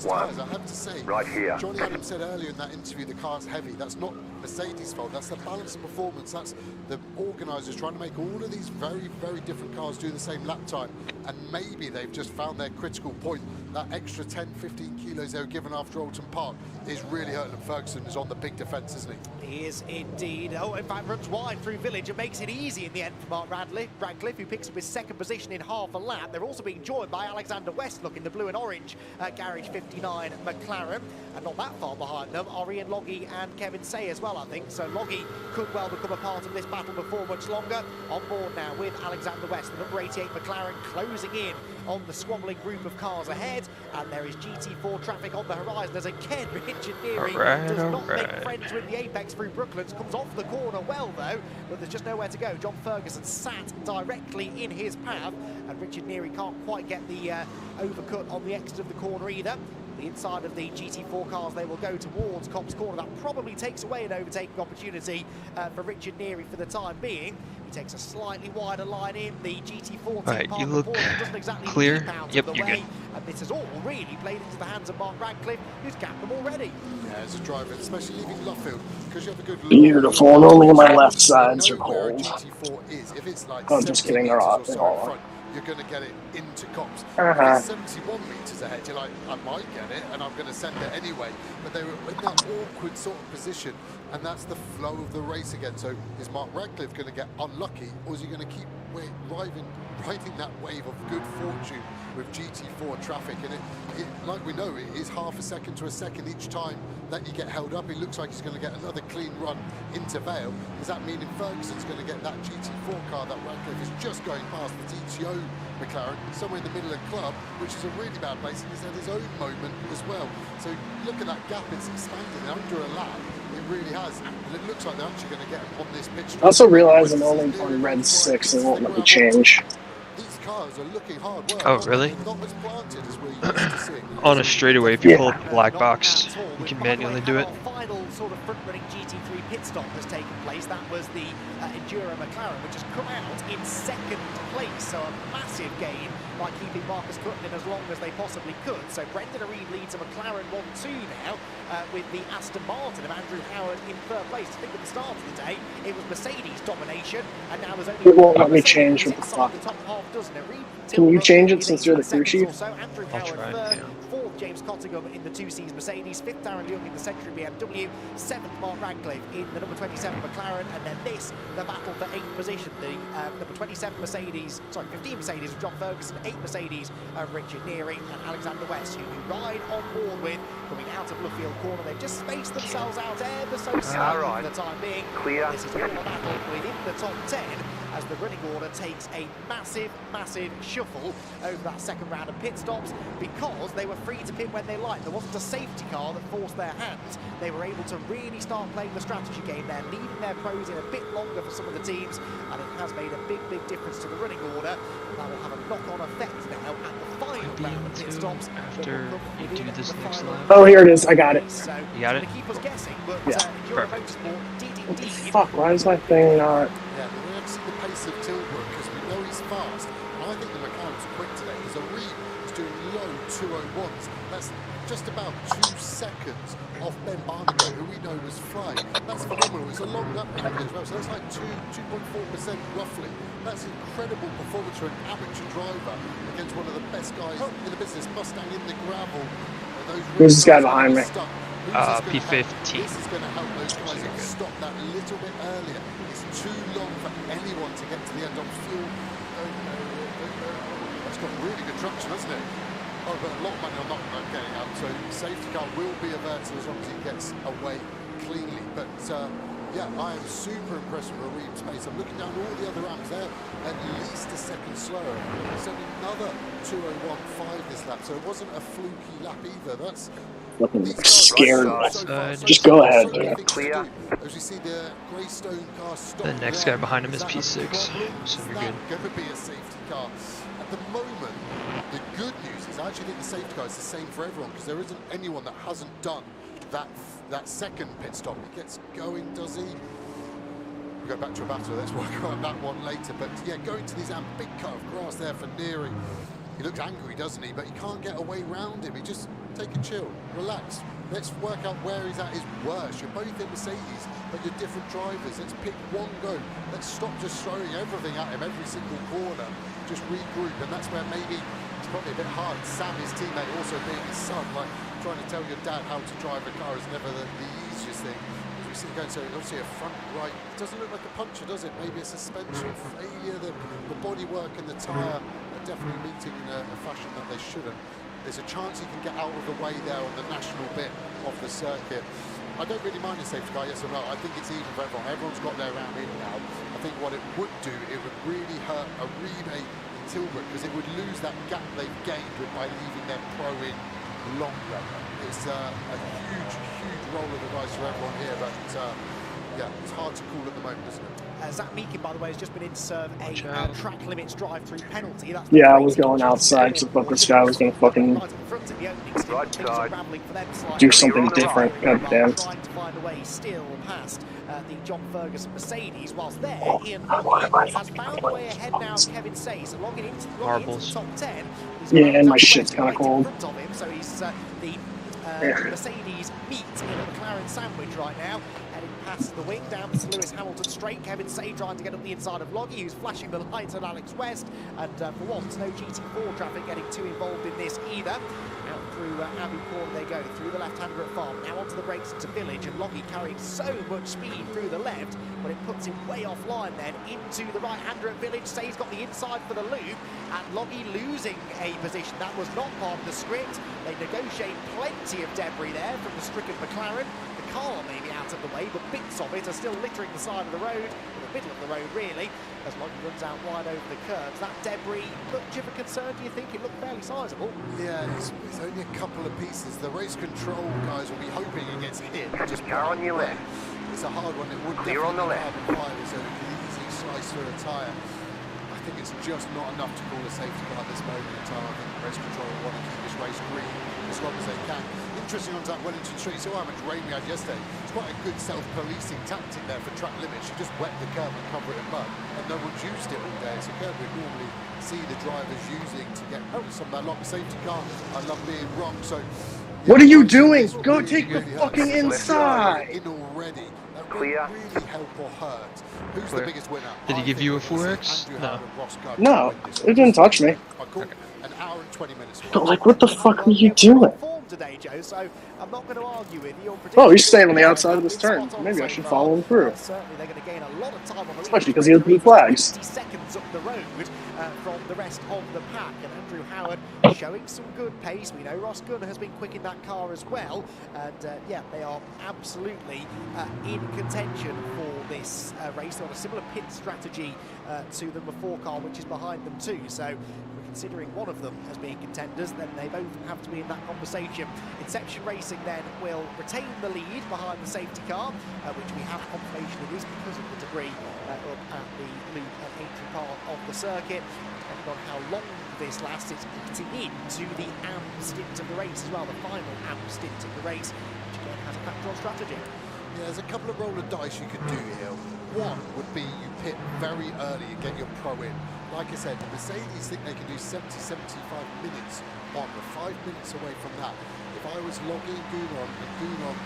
D: 1.
K: I have to say,
D: Right here.
K: Johnny Adams said earlier in that interview the car's heavy. That's not Mercedes' fault. That's the balance of performance. That's the organisers trying to make all of these very, very different cars do the same lap time. And maybe they've just found their critical point. That extra 10, 15 kilos they were given after Alton Park is really hurting them. Ferguson is on the big defence, isn't he?
J: He is indeed. Oh, in fact, runs wide through Village and makes it easy in the end for Mark Radcliffe, who picks up his second position in half a lap. They're also being joined by Alexander Westlock in the blue and orange Garage 59 McLaren. And not that far behind them are Ian Loggy and Kevin Say as well, I think. So Loggy could well become a part of this battle before much longer. On board now with Alexander West, the number 88 McLaren closing in on the squabbling group of cars ahead. And there is GT4 traffic on the horizon as again Richard Neary does not make friends with the apex through Brooklands. Comes off the corner well though, but there's just nowhere to go. John Ferguson sat directly in his path, and Richard Neary can't quite get the overcut on the exit of the corner either. The inside of the GT4 cars, they will go towards Cobb's Corner. That probably takes away an overtaking opportunity for Richard Neary for the time being. He takes a slightly wider line in. The GT4 team
A: you look
J: doesn't exactly
A: clear.
J: Yep,
A: you're good.
J: And this has all really played into the hands of Mark Radcliffe, who's gapped them already.
K: Yeah, as a driver, especially leaving Luffield, because you have a good
C: Beautiful, and only my left sides are cold.
K: GT4 is. If it's like
C: Oh, just kidding, they're all on.
K: You're going to get it into Cops.
C: Uh-huh.
K: If it's 71 metres ahead, you're like, I might get it, and I'm going to send it anyway. But they were in that awkward sort of position, and that's the flow of the race again. So is Mark Radcliffe going to get unlucky, or is he going to keep riding that wave of good fortune with GT4 traffic? And it, like we know, it is half a second to a second each time that you get held up. It looks like he's going to get another clean run into Vale. Does that mean Ferguson's going to get that GT4 car that Radcliffe is just going past the DTO McLaren, somewhere in the middle of the club, which is a really bad place, and he's had his own moment as well. So look at that gap, it's expanding under a lap. It really has, and it looks like they're actually going to get on this pitch.
C: I also realize I'm only on red 6 and it won't let me change.
K: These cars are looking hard work.
A: Oh, really?
K: Not as planted as we're used to seeing.
A: On a straightaway, if you pull up the black box, you can manually do it.
J: Final sort of front-running GT3 pit stop has taken place. That was the Enduro McLaren, which has come out in second place. So a massive gain by keeping Marcus Cutton in as long as they possibly could. So Brendan Reid leads a McLaren 1-2 now with the Aston Martin of Andrew Howard in third place. I think at the start of the day it was Mercedes domination, and now there's only
C: it won't let me change with the fuck. Can you change it since you're the crew chief?
J: Andrew Howard third, fourth James Cottingham in the 2Cs Mercedes, fifth Darren Young in the Century BMW, seventh Mark Radcliffe in the number 27 McLaren, and then this, the battle for 8th position, the number 27 Mercedes, sorry, 15 Mercedes of John Ferguson, 8 Mercedes of Richard Neary and Alexander West, who you ride on board with coming out of Luffield Corner. They've just spaced themselves out ever so slightly for the time being.
D: Clear.
J: This is all a battle within the top 10 as the running order takes a massive, massive shuffle over that second round of pit stops because they were free to pit when they liked. There wasn't a safety car that forced their hands. They were able to really start playing the strategy game there, leaving their pros in a bit longer for some of the teams, and it has made a big, big difference to the running order. And that will have a knock-on effect now at the final round of pit stops.
A: After you do this next lap.
C: Oh, here it is. I got it.
J: So
A: you got it?
J: Keep us guessing, but
C: yeah.
J: Enduro Motorsport did indeed.
C: Fuck, why is my thing not...
K: Yeah, we have to see the pace of Tilbrook because we know he's fast. And I think the McLaren's quick today because Reed is doing low 201s. That's just about 2 seconds off Ben Barnago, who we know was flying. That's phenomenal. It's a long lap record as well, so that's like 2.4% roughly. That's incredible performance for an amateur driver against one of the best guys in the business. Mustang in the gravel.
C: Who's this guy behind me?
A: P15.
K: This is going to help those guys stop that a little bit earlier. It's too long for anyone to get to the end on fuel. That's got really good traction, hasn't it? Oh, but a lot of money on not getting out, so safety car will be averted as long as he gets away cleanly. But yeah, I am super impressed with Reed's pace. I'm looking down all the other ramps there, at least a second slower. It's only another 2:01.5 this lap, so it wasn't a fluky lap either. That's
C: looking scared. Just go ahead, dude.
D: Clear.
K: As you see the Greystone car stop.
A: The next guy behind him is P6, so you're good.
K: Going to be a safety car. At the moment, the good news because I actually think the safety car is the same for everyone, because there isn't anyone that hasn't done that second pit stop. He gets going, does he? We'll go back to a battle. Let's work on that one later. But yeah, going to these big cut of grass there for Neary. He looks angry, doesn't he? But he can't get away round him. He just take a chill, relax. Let's work out where he's at his worst. You're both in Mercedes, but you're different drivers. Let's pick one go. Let's stop just throwing everything at him every single corner. Just regroup, and that's where maybe it's probably a bit hard. Sam, his teammate, also being his son, like trying to tell your dad how to drive a car is never the easiest thing. As we see going, so obviously a front right. It doesn't look like a puncture, does it? Maybe a suspension failure. The bodywork and the tyre are definitely meeting in a fashion that they shouldn't. There's a chance he can get out of the way there on the national bit of the circuit. I don't really mind a safety car, yes or no. I think it's even for everyone. Everyone's got their round in now. I think what it would do, it would really hurt a rebate in Tilbrook, because it would lose that gap they've gained by leaving their pro in longer. It's a huge roll of the dice for everyone here, but yeah, it's hard to call at the moment, isn't it?
J: Zach Meakin, by the way, has just been in to serve a track limits drive-through penalty. That's
C: yeah, I was going outside because I thought this guy was going to fucking do something different. God damn.
J: Trying to find a way still past the John Ferguson Mercedes, whilst there, Ian Lockett has found a way ahead now of Kevin Sayes, logging into the top 10.
C: Yeah, and my shit's kind of cold.
J: So he's the Mercedes meet in a McLaren sandwich right now. Past the wing down to Lewis Hamilton straight. Kevin Say trying to get up the inside of Loggy, who's flashing the lights at Alex West. And for once, no GT4 traffic getting too involved in this either. Out through Abbey Corner they go, through the left-hander at Farm, now onto the brakes into Village, and Loggy carrying so much speed through the left, but it puts him way offline then into the right-hander at Village. Say's got the inside for the loop, and Loggy losing a position. That was not part of the script. They negotiate plenty of debris there from the stricken McLaren. The car may be out of the way, but bits of it are still littering the side of the road, or the middle of the road really, as Loggy runs out wide over the curbs. That debris, much of a concern, do you think? It looked fairly sizable.
K: Yeah, it's only a couple of pieces. The race control guys will be hoping it gets hit. Just
D: car on your left.
K: It's a hard one. It would
D: clear on the left.
K: Fiber, so an easy slice through a tyre. I think it's just not enough to call a safety car at this moment in time. I think the race control will want to keep this race green as long as they can. Interesting on that Wellington Street. You saw how much rain we had yesterday. It's quite a good self-policing tactic there for track limits. You just wet the curb and cover it in mud, and no one's used it all day. It's a curb we'd normally see the drivers using to get some of that long safety car. I love being wrong. So, yeah,
C: what are you doing? Go take the fucking inside.
K: In already. That
D: Clear.
K: Really help or hurt. Who's the biggest winner?
A: Did he give you a 4X? No.
C: No, it didn't touch me.
K: Okay. An hour and 20 minutes.
C: But like, what the fuck are you doing?
J: Today, Joe, so I'm not going to argue with you.
C: Oh, he's staying on the outside of this turn. Maybe I should follow him through.
J: Certainly, they're going to gain a lot of time on the
C: especially because he has blue flags.
J: 60 seconds up the road from the rest of the pack, and Andrew Howard showing some good pace. We know Ross Gunn has been quick in that car as well, and yeah, they are absolutely in contention for this race. They're on a similar pit strategy to the before car, which is behind them too. So considering one of them as being contenders, then they both have to be in that conversation. Inception Racing then will retain the lead behind the safety car, which we have confirmation it is because of the debris up at the loop and entry part of the circuit. Depending on how long this lasts, it's eating into the AM stint of the race as well, the final AM stint of the race, which again has a factor on strategy.
K: Yeah, there's a couple of roll of dice you could do here. One would be you pit very early and get your pro in. Like I said, Mercedes think they can do 70-75 minutes on. We're 5 minutes away from that. If I was logging Gounon, and Gounon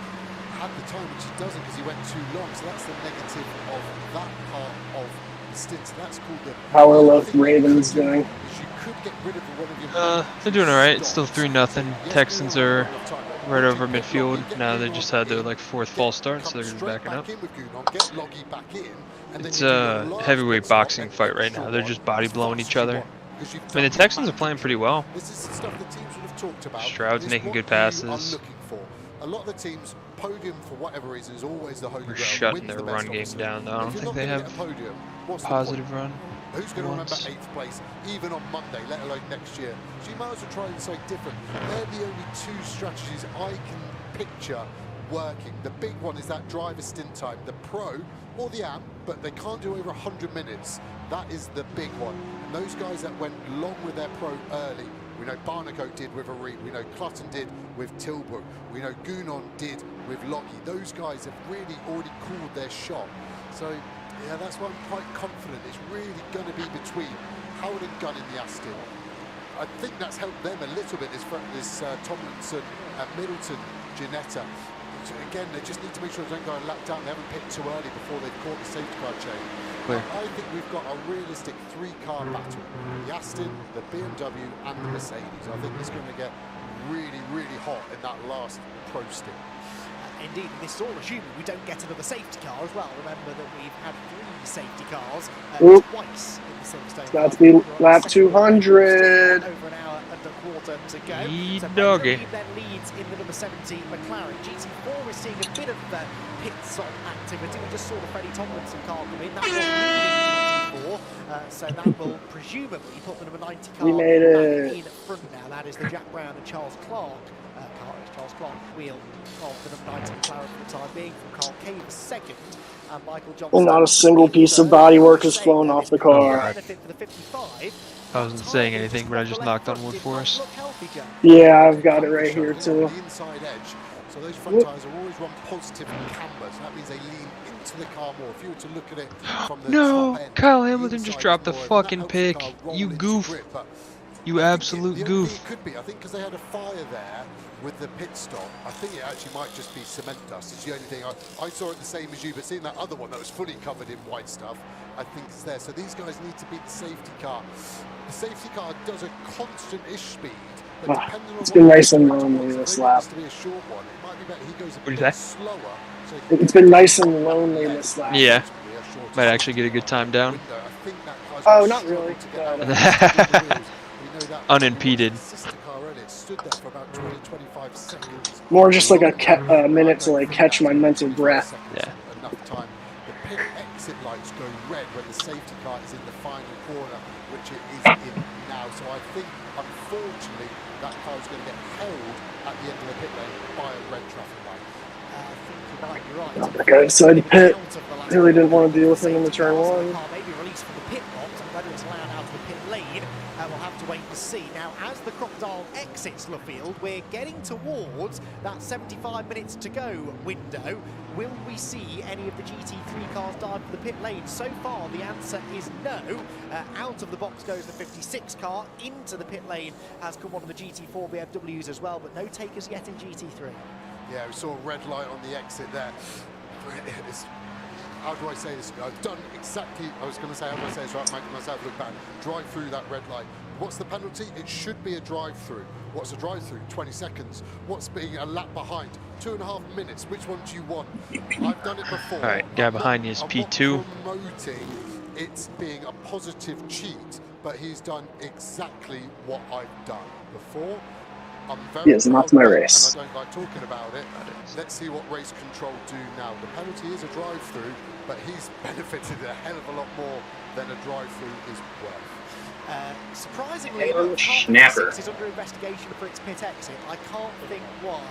K: had the time, which he doesn't because he went too long, so that's the negative of that part of the stint. So that's called the...
C: How are the Ravens doing?
K: You could get rid of one of your...
A: They're doing alright. It's still 3-0. Texans are right over midfield. Now they just had their like 4th false start, so they're going to be backing up. It's a heavyweight boxing fight right now. They're just body blowing each other. I mean, the Texans are playing pretty well.
K: This is the stuff the teams would have talked about.
A: Stroud's making good passes.
K: A lot of the teams, podium for whatever reason is always the holy grail.
A: We're shutting their run game down, though. I don't think they have a positive run.
K: Who's going to remember 8th place, even on Monday, let alone next year? So you might as well try something different. They're the only two strategies I can picture working. The big one is that driver stint time, the pro or the AM, but they can't do over 100 minutes. That is the big one. And those guys that went long with their pro early We know Barnacote did with Areen. We know Clutton did with Tilbrook. We know Gunon did with Lockie. Those guys have really already called their shot. So, yeah, that's why I'm quite confident. It's really going to be between Howard and Gunn in the Aston. I think that's helped them a little bit, this Tomlinson, Middleton, Ginetta. So again, they just need to make sure they don't go a lap down. They haven't picked too early before they've caught the safety car chain. I think we've got a realistic three-car battle. The Aston, the BMW and the Mercedes. I think it's going to get really, really hot in that last pro stint.
J: Indeed, and this is all assuming we don't get another safety car as well. Remember that we've had 3 safety cars twice in the Silverstone.
C: Got to be lap 200.
J: Over an hour and a quarter to go. So
A: doggy.
J: then leads in the number 70 McLaren. GT4 is seeing a bit of pit stop activity. We just saw the Freddie Tomlinson car come in. That was leading GT4, so that will presumably put the number 90 car in front now. That is the Jack Brown and Charles Clark. Charles Clark wheel of the number 90 McLaren for the time being, from Carl Cave second, and Michael Johnson.
C: Not a single piece of bodywork has flown off the car.
A: I wasn't saying anything, but I just knocked on wood for us.
C: Yeah, I've got it right here too.
K: The inside edge, so those front tyres are always run positive and camber, so that means they lean into the car more. If you were to look at it from the top end,
A: Kyle Hamilton just dropped the fucking pick. You goof. You absolute goof.
K: It could be. I think because they had a fire there with the pit stop, I think it actually might just be cement dust. It's the only thing. I saw it the same as you, but seeing that other one that was fully covered in white stuff, I think it's there. So these guys need to beat the safety car. The safety car does a constant-ish speed.
C: It's been nice and lonely this lap.
A: What is that?
C: It's been nice and lonely this lap.
A: Yeah. Might actually get a good time down.
C: Oh, not really.
A: Unimpeded.
C: More just like a minute to like catch my mental breath.
A: Yeah.
K: Enough time. The pit exit lights go red when the safety car is in the final corner, which it is in now. So I think, unfortunately, that car is going to get held at the end of the pit lane by a red traffic light.
J: I think you might be right.
C: The guy inside the pit really didn't want to deal with him in the turn 1.
J: Maybe released from the pit box, and whether it's allowed out of the pit lane, we'll have to wait and see. Now, as the Crocodile exits Luffield, we're getting towards that 75 minutes to go window. Will we see any of the GT3 cars dive for the pit lane? So far, the answer is no. Out of the box goes the 56 car. Into the pit lane has come one of the GT4 BMWs as well, but no takers yet in GT3.
K: Yeah, we saw a red light on the exit there. How do I say this? I've done exactly, I was going to say, how do I say this right, making myself look bad. Drive through that red light. What's the penalty? It should be a drive-through. What's a drive-through? 20 seconds. What's being a lap behind? 2.5 minutes. Which one do you want? I've done it before.
A: All right, guy behind you is P2.
K: I'm not promoting it's being a positive cheat, but he's done exactly what I've done before. I'm very
C: not my race.
K: And I don't like talking about it. Let's see what race control do now. The penalty is a drive-through, but he's benefited a hell of a lot more than a drive-through is worth.
J: Surprisingly,
C: Snapper
J: is under investigation for its pit exit. I can't think why.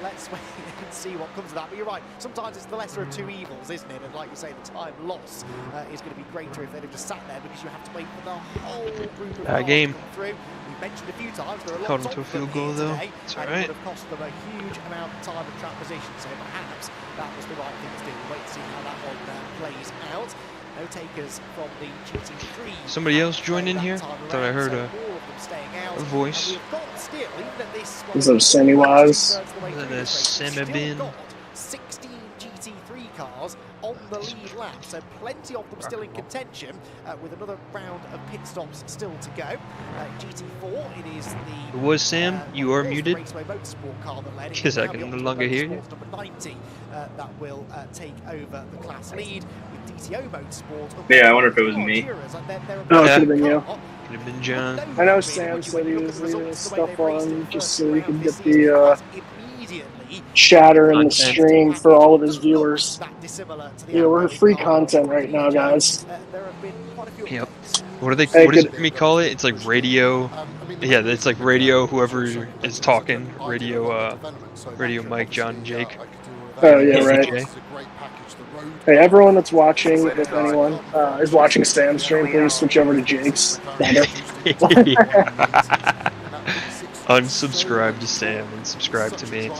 J: Let's wait and see what comes of that. But you're right, sometimes it's the lesser of two evils, isn't it? And like you say, the time loss is going to be greater if they'd have just sat there, because you have to wait for the whole group of cars
A: game.
J: to come through. We've mentioned a few times there are
A: Held
J: lots
A: them to a
J: of
A: field
J: them
A: goal
J: here
A: though.
J: today,
A: It's
J: and
A: alright.
J: it would have cost them a huge amount of time and track position. So perhaps that was the right thing to do. We'll wait to see how that one plays out. No takers from the GT3.
A: Somebody else joined in here? Thought I heard a voice.
C: Is that Sammy Wise?
A: Is that a Sammy
J: 16 GT3 cars on the lead lap, so plenty of them still in contention, with another round of pit stops still to go. GT4, it is the...
A: It was Sam, you are muted.
J: Raceway Motorsport car that led.
A: Because I can no longer hear you.
J: Number 90 that will take over the class lead with DTO Motorsport.
E: Yeah, I wonder if it was me.
C: Oh, it could have been you.
A: Could have been John.
C: I know Sam said he was leaving his stuff on just so he could get the chatter in the stream for all of his viewers. Yeah, we're free content right now, guys.
A: Yep. What do they? What does me call it? It's like radio. Yeah, it's like radio. Whoever is talking, radio. Radio Mike, John, and Jake.
C: Oh yeah, right. Hey, everyone that's watching, if anyone is watching Sam's stream, please switch over to Jake's.
A: Unsubscribe to Sam and subscribe to me.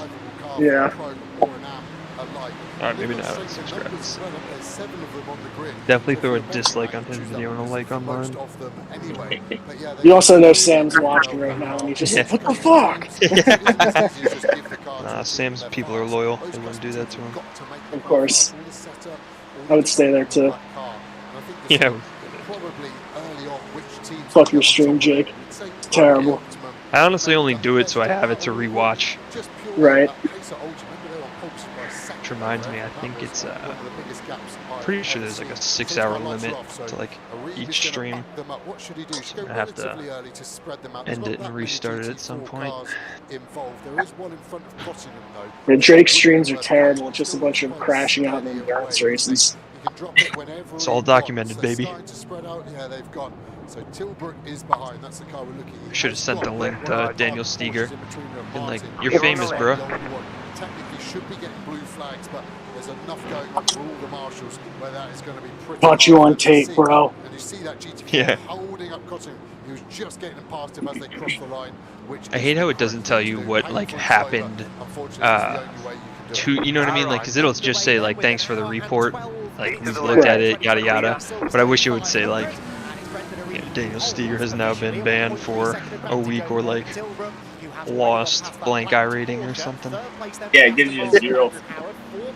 C: Yeah.
A: Alright, maybe not unsubscribe to Sam. Definitely throw a dislike on his video and a like on mine.
C: You also know Sam's watching right now, and he's just like, "What the fuck?"
A: Nah, Sam's people are loyal. They wouldn't do that to him.
C: Of course. I would stay there too.
A: Yeah.
C: Fuck your stream, Jake. It's terrible.
A: I honestly only do it so I have it to rewatch.
C: Right.
A: Which reminds me, I think it's pretty sure there's like a 6-hour limit to like each stream. I have to end it and restart it at some point.
C: The Drake streams are terrible. It's just a bunch of crashing out in endurance races.
A: It's all documented, baby.
K: So Tilbrook is behind. That's the car we're looking at.
A: I should have sent the link to Daniel Steger. Been like, you're famous, bro.
K: Technically should be getting blue flags, but there's enough going on for all the marshals where that is going to be pretty.
C: Caught you on tape, bro.
K: And you see that GT
A: Yeah.
K: holding up Cotton. He was just getting past him as they crossed the line.
A: I hate how it doesn't tell you what like happened. You know what I mean? Like, cause it'll just say like, thanks for the report. Like, we've looked at it, yada yada. But I wish it would say like, you know, Daniel Steger has now been banned for a week or like lost blank iRating or something.
E: Yeah, it gives you a 0.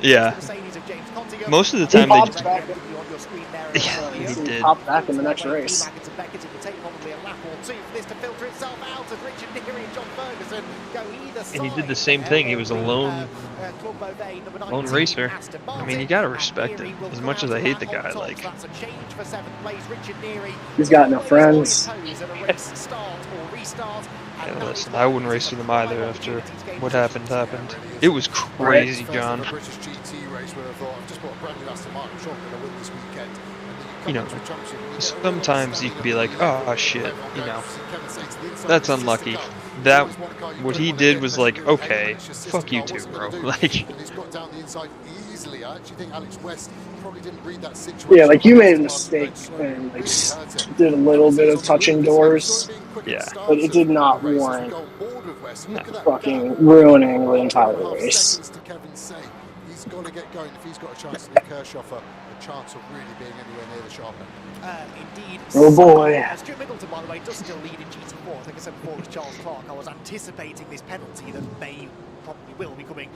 A: Yeah. Most of the time they just...
C: Yeah, he did. Pop back in the next race.
A: And he did the same thing. He was a lone racer. I mean, you gotta respect it. As much as I hate the guy, like...
C: He's got no friends.
A: Yeah, listen, I wouldn't race with him either after what happened. It was crazy, John. You know, sometimes you can be like, oh shit, you know, that's unlucky. What he did was like, okay, fuck you too, bro. Like,
C: yeah, like you made a mistake and like did a little bit of touching doors.
A: Yeah,
C: but it did not warrant fucking ruining the entire race.
K: He's got to get going if he's got a chance to give Kirchhoff a chance of really being anywhere near the sharp end.
J: Indeed.
C: Oh boy.
J: Stuart Middleton, by the way, does still lead in GT4. I think I said before with Charles Clark, I was anticipating this penalty that may probably will be coming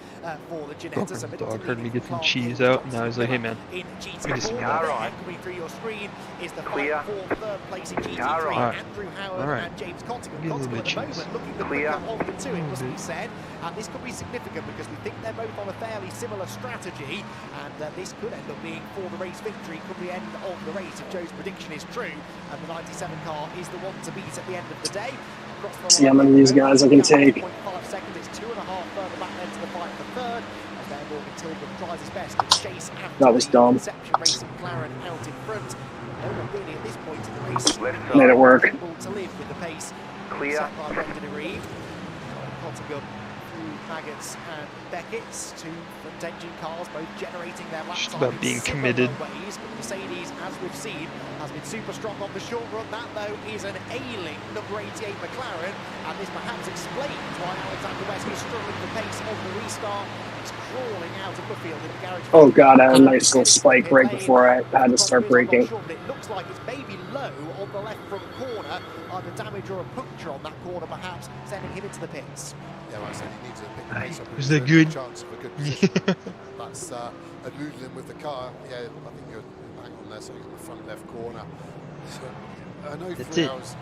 J: for the Ginetta.
A: Dog heard me get some cheese out, and now he's like, hey man,
J: in
A: give me some
J: GT4, coming through your screen is the fight for third place in GT3. Andrew Howard and James Cottingham. Cottingham at the moment looking the quicker of the two, it must be said. And this could be significant because we think they're both on a fairly similar strategy, and this could end up being for the race victory, could be the end of the race if Joe's prediction is true, and the 97 car is the one to beat at the end of the day.
C: See how many of these guys I can take.
J: 5 seconds, it's 2.5 further back then to the fight for third, and then Morgan Tilbrook tries his best to chase after
C: that was dumb.
J: Inception Racing McLaren out in front. No one really at this point in the race
C: made it work.
J: able to live with the pace set by Brendan Reeve. Cottingham through Maggots and Beckett's, two front-engine cars, both generating their lap
A: just
J: time
A: about
J: in
A: being
J: similar
A: committed.
J: ways, but Mercedes, as we've seen, has been super strong on the short run. That, though, is an ailing number 88 McLaren, and this perhaps explains why Alexander West is struggling the pace of the restart. He's crawling out of the field in the garage.
C: Oh god, I had a nice little spike right before I had to start braking.
J: It looks like it's maybe low on the left front corner, either damage or a puncture on that corner, perhaps sending him into the pits. Yeah, well, I said he needs a big pace up.
A: Was that good?
K: Chance of a good position. That's eluding with the car. Yeah, I think you're bang on there, so he's in the front left corner. So, I know
A: That's
K: 3
A: it.
K: hours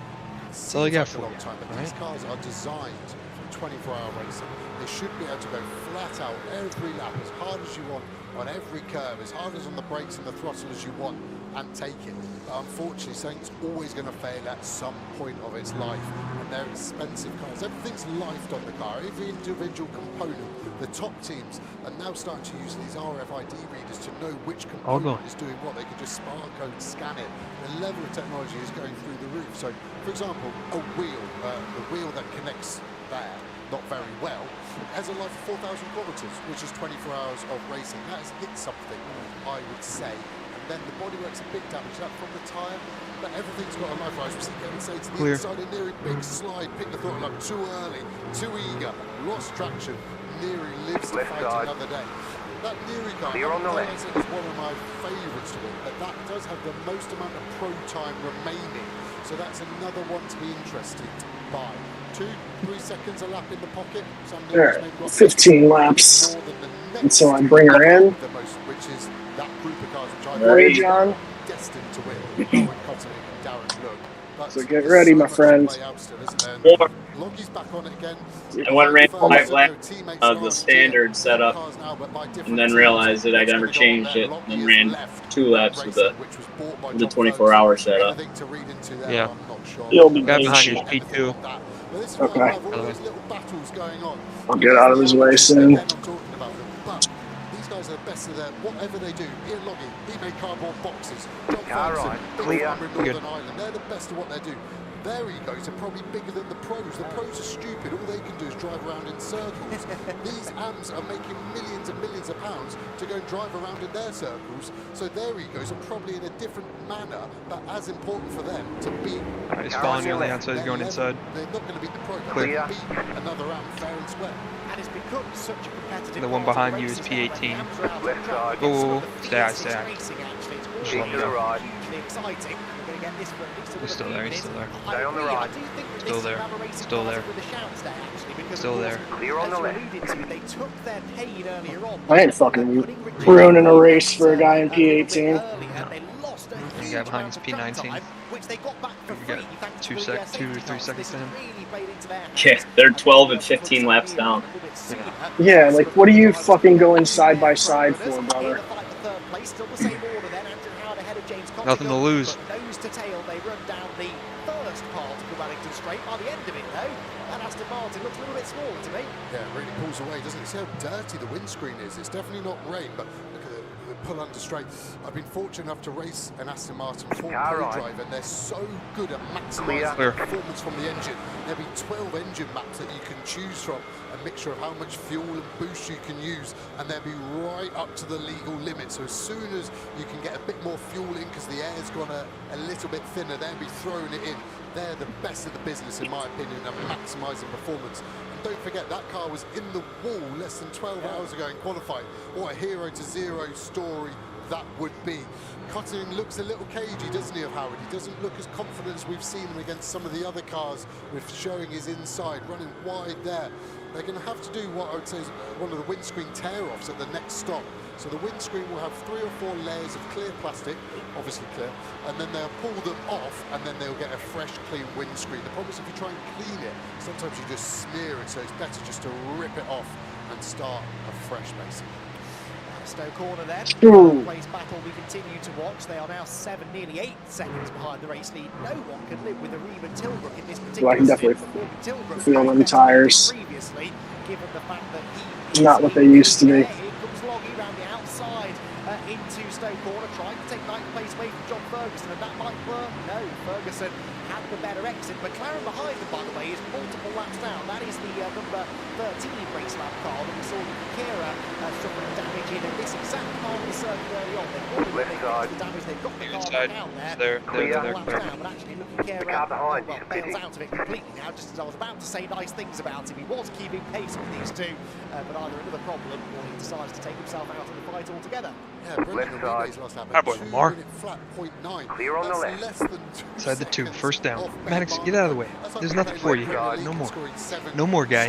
A: That's all I got for
K: a long
A: you,
K: time, but
A: right?
K: these cars are designed for 24-hour racing. They should be able to go flat out every lap, as hard as you want, on every curve, as hard as on the brakes and the throttle as you want, and take it. But unfortunately, something's always going to fail at some point of its life, and they're expensive cars. Everything's lifed on the car, every individual component. The top teams are now starting to use these RFID readers to know which component is doing what. They can just barcode scan it. The level of technology is going through the roof. So, for example, a wheel, the wheel that connects there, not very well, has a life of 4,000 kilometers, which is 24 hours of racing. That has hit something, I would say, and then the bodywork's a bit damaged up from the tyre, but everything's got a life. I was getting say to the
A: Clear.
K: inside of Neary, big slide, picked the throttle up too early, too eager, lost traction. Neary lives to fight another day. That Neary car,
D: Clear on the left.
K: is one of my favourites to win, but that does have the most amount of pro time remaining, so that's another one to be interested by. 2-3 seconds a lap in the pocket.
C: There, 15 laps until I bring her in.
K: Which is that group of cars which I
C: Ready, John?
K: destined to win. Owen Cotton and Darren Look.
C: So get ready, my friends.
K: Loggie's back on it again.
E: I went and ran 5 laps of the standard setup, and then realized that I never changed it, and then ran 2 laps of the 24-hour setup.
A: Yeah.
C: You'll be
A: Guy behind
C: patient.
A: you is P2.
C: Okay. I'll get out of his way soon.
K: These guys are the best of their whatever they do. Ian Logie, he made cardboard boxes. John
D: Alright, clear.
K: Northern Ireland, they're the best of what they do. Their egos are probably bigger than the pros. The pros are stupid. All they can do is drive around in circles. These AMs are making millions and millions of pounds to go and drive around in their circles. So their egos are probably in a different manner, but as important for them to be.
A: Alright, he's following you on the outside, he's going inside.
K: They're not going to beat the pro.
A: Clear.
K: They're going to beat another AM fair and square.
J: And it's become such a competitive.
A: The one behind you is P18.
D: Left side.
A: Oh, stay out, stay out. Just
D: Keep
A: let me
D: to the
A: go.
D: right.
J: Hugely exciting. We're going to get this for at least
A: He's still there, he's still there.
D: Stay on the right.
A: Still there. Still there. Still there.
D: Clear on the left.
J: They took their pain earlier on.
C: I ain't fucking ruining a race for a guy in P18.
A: The guy behind is P19. We got 2 or 3 seconds to him.
E: Yeah, they're 12 and 15 laps down.
C: Yeah, like, what are you fucking going side by side for, brother?
A: Nothing to lose.
J: Nose to tail, they run down the first part of the Wellington straight. By the end of it, though, and Aston Martin looks a little bit smaller to me.
K: Yeah, it really pulls away, doesn't it? See how dirty the windscreen is. It's definitely not rain, but look at the pull under straight. I've been fortunate enough to race an Aston Martin 4Pro drive, and they're so good at maximising the performance from the engine. There'll be 12 engine maps that you can choose from, a mixture of how much fuel and boost you can use, and they'll be right up to the legal limit. So as soon as you can get a bit more fuel in because the air's gone a little bit thinner, they'll be throwing it in. They're the best of the business, in my opinion, at maximising performance. And don't forget, that car was in the wall less than 12 hours ago in qualifying. What a 0 to 0 story that would be. Cotton looks a little cagey, doesn't he, of Howard? He doesn't look as confident as we've seen him against some of the other cars with showing his inside, running wide there. They're going to have to do what I would say is one of the windscreen tear-offs at the next stop. So the windscreen will have 3 or 4 layers of clear plastic, obviously clear, and then they'll pull them off, and then they'll get a fresh, clean windscreen. The problem is if you try and clean it, sometimes you just smear it, so it's better just to rip it off and start afresh, basically.
J: Stowe corner there. Place battle we continue to watch. They are now 7, nearly 8 seconds behind the race lead. No one can live with a Reba Tilbrook in this particular.
C: Well, I can definitely feel them tires.
J: Previously, given the fact that he
C: not what they used to be.
J: Here comes Logie around the outside into Stowe corner, trying to take 9th place away from John Ferguson, and that might work. No, Ferguson had the better exit. McLaren behind them, by the way, is multiple laps down. That is the number 13 race lap car that we saw Kira suffering damage in this exact part of the circuit early on. Left side. The damage, they've got the car back out there.
D: Clear.
J: Laps down, but actually looking Kira bails out of it completely now, just as I was about to say nice things about him. He was keeping pace with these two, but either another problem or he decides to take himself out of the fight altogether.
K: Yeah,
D: left side.
A: How about Lamar?
D: Clear on the left.
A: Inside the 2, first down. Maddox, get out of the way. There's nothing for you here. No more. No more, guy.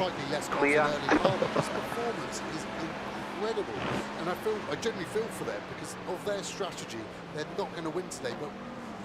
D: Clear.
K: His performance is incredible, and I genuinely feel for them because of their strategy. They're not going to win today, but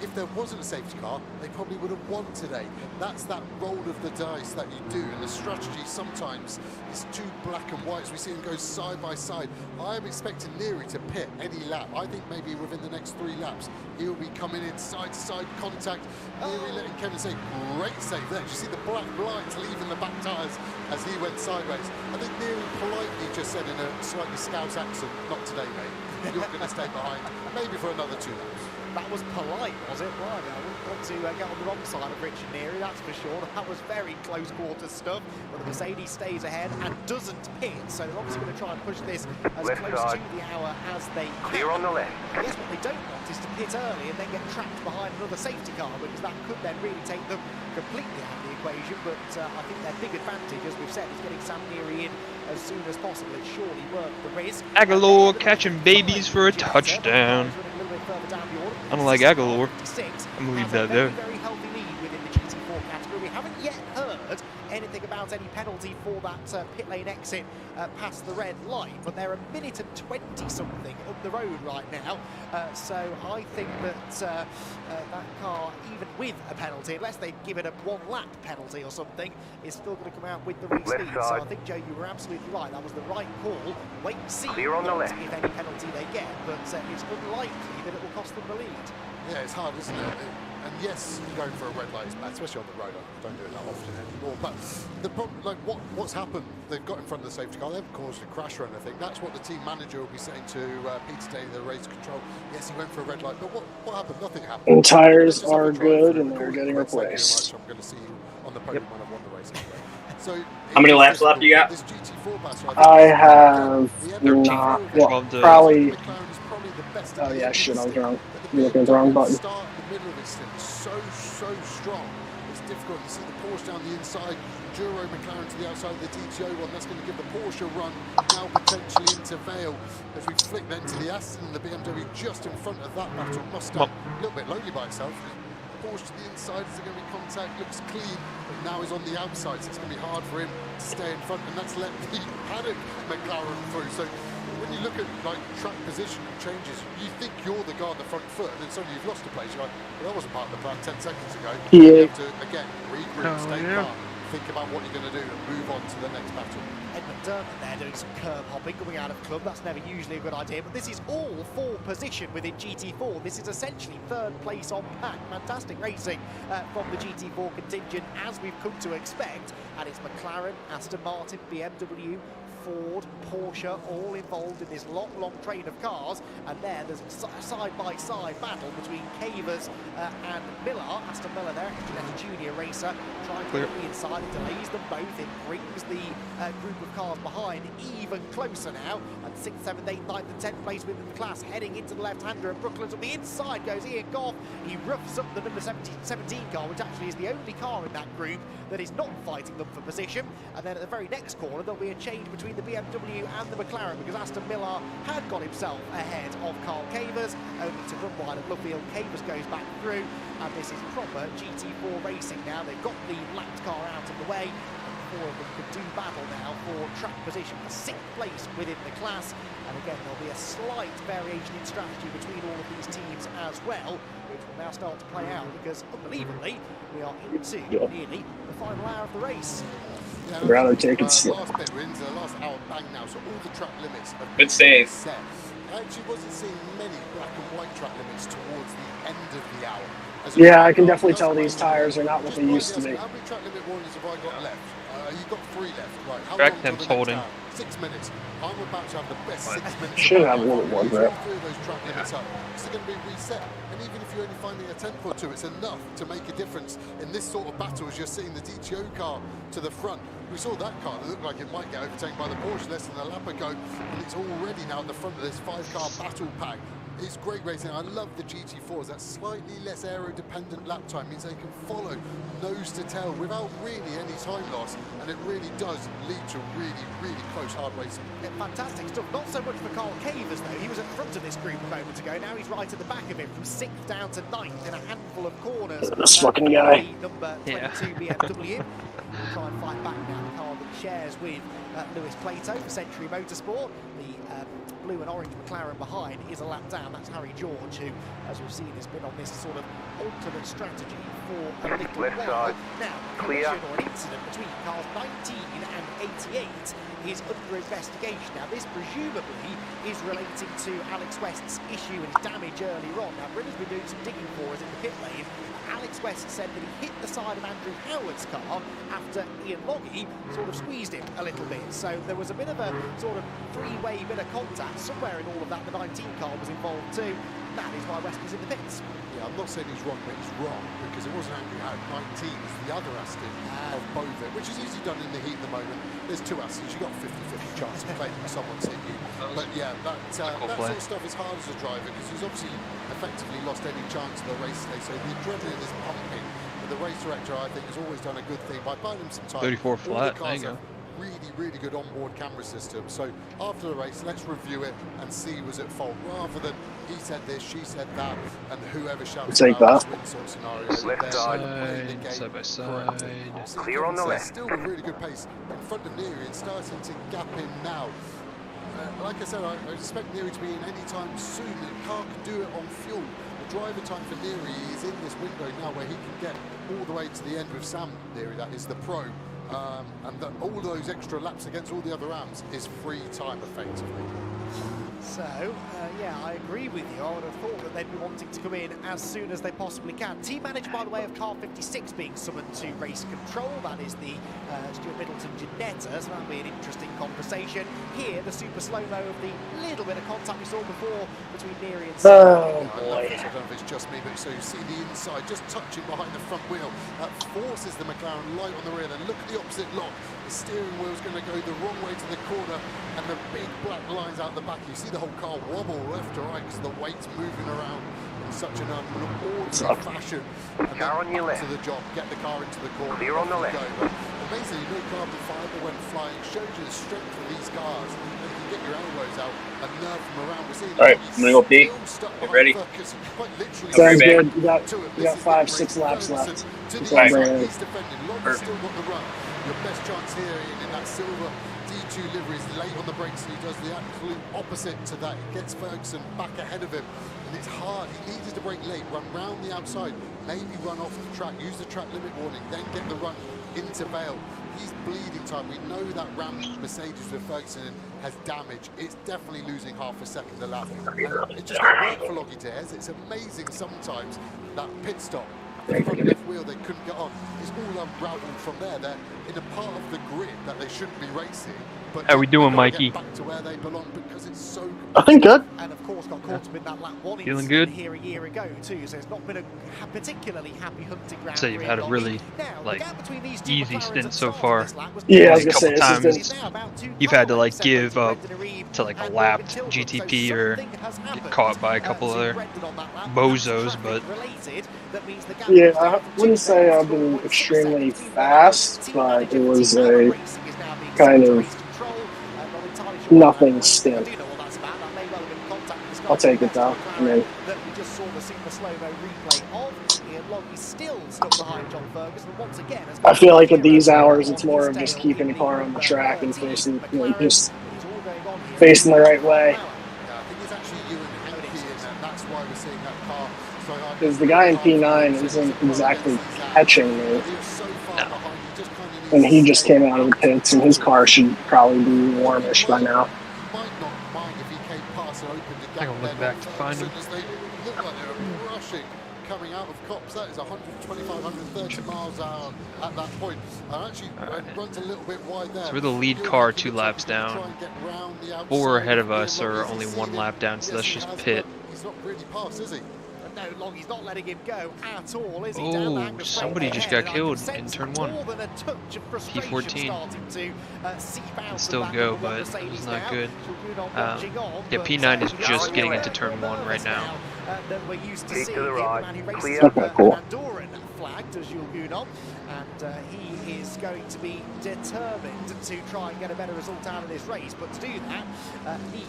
K: if there wasn't a safety car, they probably would have won today. That's that roll of the dice that you do, and the strategy sometimes is too black and white as we see them go side by side. I am expecting Neary to pit any lap. I think maybe within the next 3 laps, he'll be coming in side-to-side contact. Neary letting Kevin say, great save there. Did you see the black lines leaving the back tyres as he went sideways? I think Neary politely just said in a slightly Scouse accent, not today, mate. You're going to stay behind, maybe for another 2 laps.
J: That was polite, was it? Right, I wouldn't want to get on the wrong side of Richard Neary, that's for sure. That was very close quarter stuff, but the Mercedes stays ahead and doesn't pit, so they're obviously going to try and push this as
D: Left
J: close
D: side.
J: to the hour as they can.
D: Clear on the left.
J: Yes, what they don't want is to pit early and then get trapped behind another safety car, because that could then really take them completely out of the equation. But I think their big advantage, as we've said, is getting Sam Neary in as soon as possible. It's surely worth the risk.
A: Aguilar catching babies for a touchdown. Unlike Aguilar, I'm gonna leave that there.
J: Very healthy lead within the GT4 category. We haven't yet heard anything about any penalty for that pit lane exit past the red light, but they're 1 minute and 20 something up the road right now. So I think that that car, even with a penalty, unless they give it a 1 lap penalty or something, is still going to come out with the race lead. So I think, Joe, you were absolutely right. That was the right call. Wait and see
D: Clear on the left.
J: if any penalty they get, but it's unlikely that it will cost them the lead.
K: Yeah, it's hard, isn't it? And yes, going for a red light is bad, especially on the road. I don't do it that often anymore. But the problem, like what's happened? They've got in front of the safety car. They haven't caused a crash or anything. That's what the team manager will be saying to Peter Daly, the race control. Yes, he went for a red light, but what happened? Nothing happened.
C: And tires are good, and they're getting replaced.
K: I'm going to see you on the podium when I've won the race anyway. So
E: how many laps left you got?
K: This GT4 battle,
C: I have not. Well, probably. Oh yeah, shit, I was wrong. You're looking at the wrong button.
K: Start in the middle of this thing, so strong. It's difficult. You see the Porsche down the inside, Duro McLaren to the outside of the DTO one. That's going to give the Porsche run now potentially into Vale. As we flick then to the Aston and the BMW just in front of that battle. Mustang a little bit lonely by itself. Porsche to the inside, is there going to be contact? Looks clean, but now he's on the outside, so it's going to be hard for him to stay in front, and that's let the Paddock McLaren through. So when you look at like track position and changes, you think you're the guy on the front foot, and then suddenly you've lost a place. You're like, well, that wasn't part of the plan 10 seconds ago. You have to again regroup, stay calm, think about what you're going to do, and move on to the next battle.
J: Ed McDermott there doing some curb hopping, coming out of club. That's never usually a good idea, but this is all for position within GT4. This is essentially third place on pack. Fantastic racing from the GT4 contingent, as we've come to expect. And it's McLaren, Aston Martin, BMW, Ford, Porsche, all involved in this long train of cars. And there's a side-by-side battle between Cavers and Miller. Aston Miller there, a junior racer, trying to get the inside. It delays them both. It brings the group of cars behind even closer now. And 6th, 7th, 8th, 9th and 10th place within the class, heading into the left-hander. And Brooklands on the inside goes Ian Goff. He roughs up the number 17 car, which actually is the only car in that group that is not fighting them for position. And then at the very next corner, there'll be a change between the BMW and the McLaren, because Aston Miller had got himself ahead of Carl Cavers, only to run wide at Luffield. Cavers goes back through, and this is proper GT4 racing now. They've got the lapped car out of the way. Four of them could do battle now for track position for 6th place within the class. And again, there'll be a slight variation in strategy between all of these teams as well, which will now start to play out, because unbelievably, we are into nearly the final hour of the race.
C: I'd rather take it slow.
K: Last bit, we're into the last hour bang now, so all the track limits have
E: Good save.
K: set. I actually wasn't seeing many black and white track limits towards the end of the hour.
C: Yeah, I can definitely tell these tires are not what they used to be.
K: How many track limit warnings have I got left? You've got 3 left. Right, how
A: Track
K: long
A: temp's
K: until the
A: holding.
K: next hour? 6 minutes. I'm about to have the best 6 minutes.
C: Should have a little one there.
K: Through those track limits up, it's going to be reset. And even if you're only finding a tenth or two, it's enough to make a difference in this sort of battle as you're seeing the DTO car to the front. We saw that car that looked like it might get overtaken by the Porsche less than a lap ago, and it's already now at the front of this 5-car battle pack. It's great racing. I love the GT4s. That slightly less aero-dependent lap time means they can follow nose to tail without really any time loss, and it really does lead to really close, hard racing.
J: Fantastic stuff. Not so much for Carl Cavers, though. He was at the front of this group a moment ago. Now he's right at the back of it, from 6th down to 9th in a handful of corners.
C: This fucking guy.
J: Number 22 BMW. We'll try and fight back now. The car that shares with Lewis Plato for Century Motorsport. The blue and orange McLaren behind is a lap down. That's Harry George, who, as we've seen, has been on this sort of alternate strategy for a little
D: Left
J: while.
D: side.
J: Now,
D: Clear.
J: collision or an incident between cars 19 and 88 is under investigation. Now, this presumably is relating to Alex West's issue and damage earlier on. Now, Britain's been doing some digging for us in the pit lane. Alex West said that he hit the side of Andrew Howard's car after Ian Logie sort of squeezed him a little bit. So there was a bit of a sort of three-way bit of contact and somewhere in all of that, the 19 car was involved too. That is why Wesley's in the pits.
K: Yeah, I'm not saying he's wrong, but he's wrong because it wasn't actually out 19. It's the other Aston of Bovit, which is easily done in the heat at the moment. There's two Astons. You've got a 50-50 chance of claiming someone's hit you. But yeah, that sort of stuff is hard as a driver because he's obviously effectively lost any chance of the race today. So the adrenaline is pumping. But the race director, I think, has always done a good thing by buying him some time.
A: 34 flat, there you go.
K: Really good onboard camera system. So after the race, let's review it and see who's at fault, rather than he said this, she said that, and whoever shouts
C: take that.
K: sort of scenario.
D: Left side
A: by side.
D: Clear on the left.
K: Still a really good pace in front of Neary and starting to gap in now. Like I said, I expect Neary to be in any time soon. The car can do it on fuel. The driver time for Neary is in this window now where he can get all the way to the end with Sam Neary, that is the pro. And that all those extra laps against all the other ramps is free time effectively.
J: So, yeah, I agree with you. I would have thought that they'd be wanting to come in as soon as they possibly can. Team manager, by the way, of car 56 being summoned to race control. That is the Stuart Middleton Ginetta, so that'll be an interesting conversation. Here, the super slow-mo of the little bit of contact we saw before between Neary and Sam.
C: Oh, boy.
K: I don't know if it's just me, but so you see the inside just touching behind the front wheel. That forces the McLaren light on the rear. Then look at the opposite lock. The steering wheel's going to go the wrong way to the corner, and the big black lines out the back. You see the whole car wobble left to right because the weight's moving around in such an unorderly fashion. And
D: car on your left.
K: To the job, get the car into the corner.
D: Clear on the left.
K: Amazingly, no carbon fibre when flying. Shows you the strength of these cars. And you can get your elbows out and nerve them around. We're seeing
E: Alright, I'm gonna go pee. Get ready.
C: Sounds good. You got 5-6 laps left.
K: He's defending. Long's still got the run. Your best chance here in that silver D2 livery is late on the brakes, and he does the absolute opposite to that. He gets Ferguson back ahead of him, and it's hard. He needs to brake late, run round the outside, maybe run off the track, use the track limit warning, then get the run into Vale. He's bleeding time. We know that Ram Mercedes with Ferguson has damage. It's definitely losing half a second a lap. And it just don't work for Loggy Dares. It's amazing sometimes that pit stop. The front left wheel they couldn't get on. It's all unraveled from there. They're in a part of the grid that they shouldn't be racing. But
A: how we doing, Mikey?
K: Back to where they belong because it's so
C: I think good.
J: And of course got caught up in that lap one
A: Feeling good?
J: here a year ago too, so it's not been a particularly happy hunting ground.
A: So you've had a really easy stint so far.
C: Yeah, I was gonna say,
A: times you've had to like give up to like a lapped GTP or get caught by a couple other bozos, but
C: yeah, I wouldn't say I've been extremely fast, but it was a kind of nothing stint. I'll take it though. I mean, I feel like at these hours it's more of just keeping the car on the track and facing, just facing the right way. Because the guy in P9 isn't exactly catching me. And he just came out of the pits, and his car should probably be warmish by now.
A: I'm gonna look back to find him.
K: Coming out of Cops, that is 125, 130 miles an hour at that point. And actually runs a little bit wide there.
A: So we're the lead car 2 laps down. 4 ahead of us are only 1 lap down, so that's just pit.
K: He's not really past, is he?
J: No, Loggy's not letting him go at all, is he?
A: Oh, somebody just got killed in turn 1. P14. Can still go, but it's not good. Yeah, P9 is just getting into turn 1 right now.
J: We're used to
D: Keep
J: seeing
D: to the right. Clear.
J: Andorran flagged as Jules Gounon, and he is going to be determined to try and get a better result out of this race. But to do that,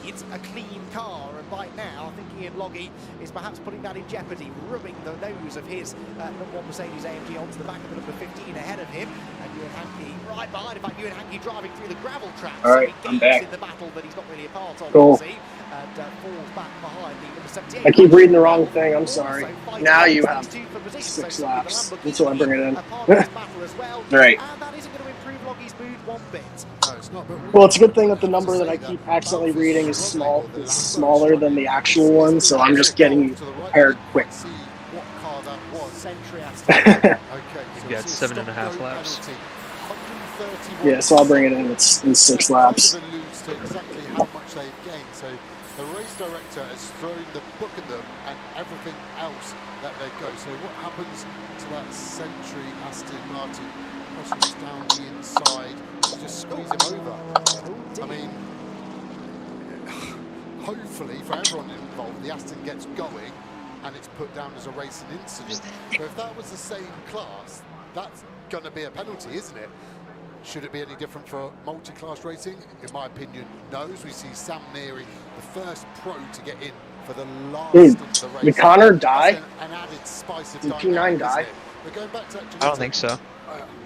J: needs a clean car, and right now, I think Ian Loggy is perhaps putting that in jeopardy, rubbing the nose of his number 1 Mercedes AMG onto the back of the number 15 ahead of him, and Ewan Hankey right behind. In fact, Ewan Hankey driving through the gravel trap.
E: All right,
J: so
E: I'm back.
J: in the battle that he's not really a part of.
C: Cool.
J: And falls back behind the number 78.
C: I keep reading the wrong thing, I'm sorry. Now you have 6 laps until I bring it in.
E: Right.
C: Well, it's a good thing that the number that I keep accidentally reading is smaller than the actual one, so I'm just getting prepared quick.
A: You've got 7.5 laps.
C: Yeah, so I'll bring it in. It's 6 laps.
K: say again. So the race director has thrown the book at them and everything else that they go. So what happens to that Century Aston Martin? Pushes down the inside, just squeeze him over. I mean, hopefully for everyone involved, the Aston gets going and it's put down as a racing incident. But if that was the same class, that's going to be a penalty, isn't it? Should it be any different for multi-class racing? In my opinion, no. As we see Sam Neary, the first pro to get in for the last of the race.
C: Did Connor die?
K: An added spice of
C: Did P9 die?
K: We're going back to
A: I don't think so.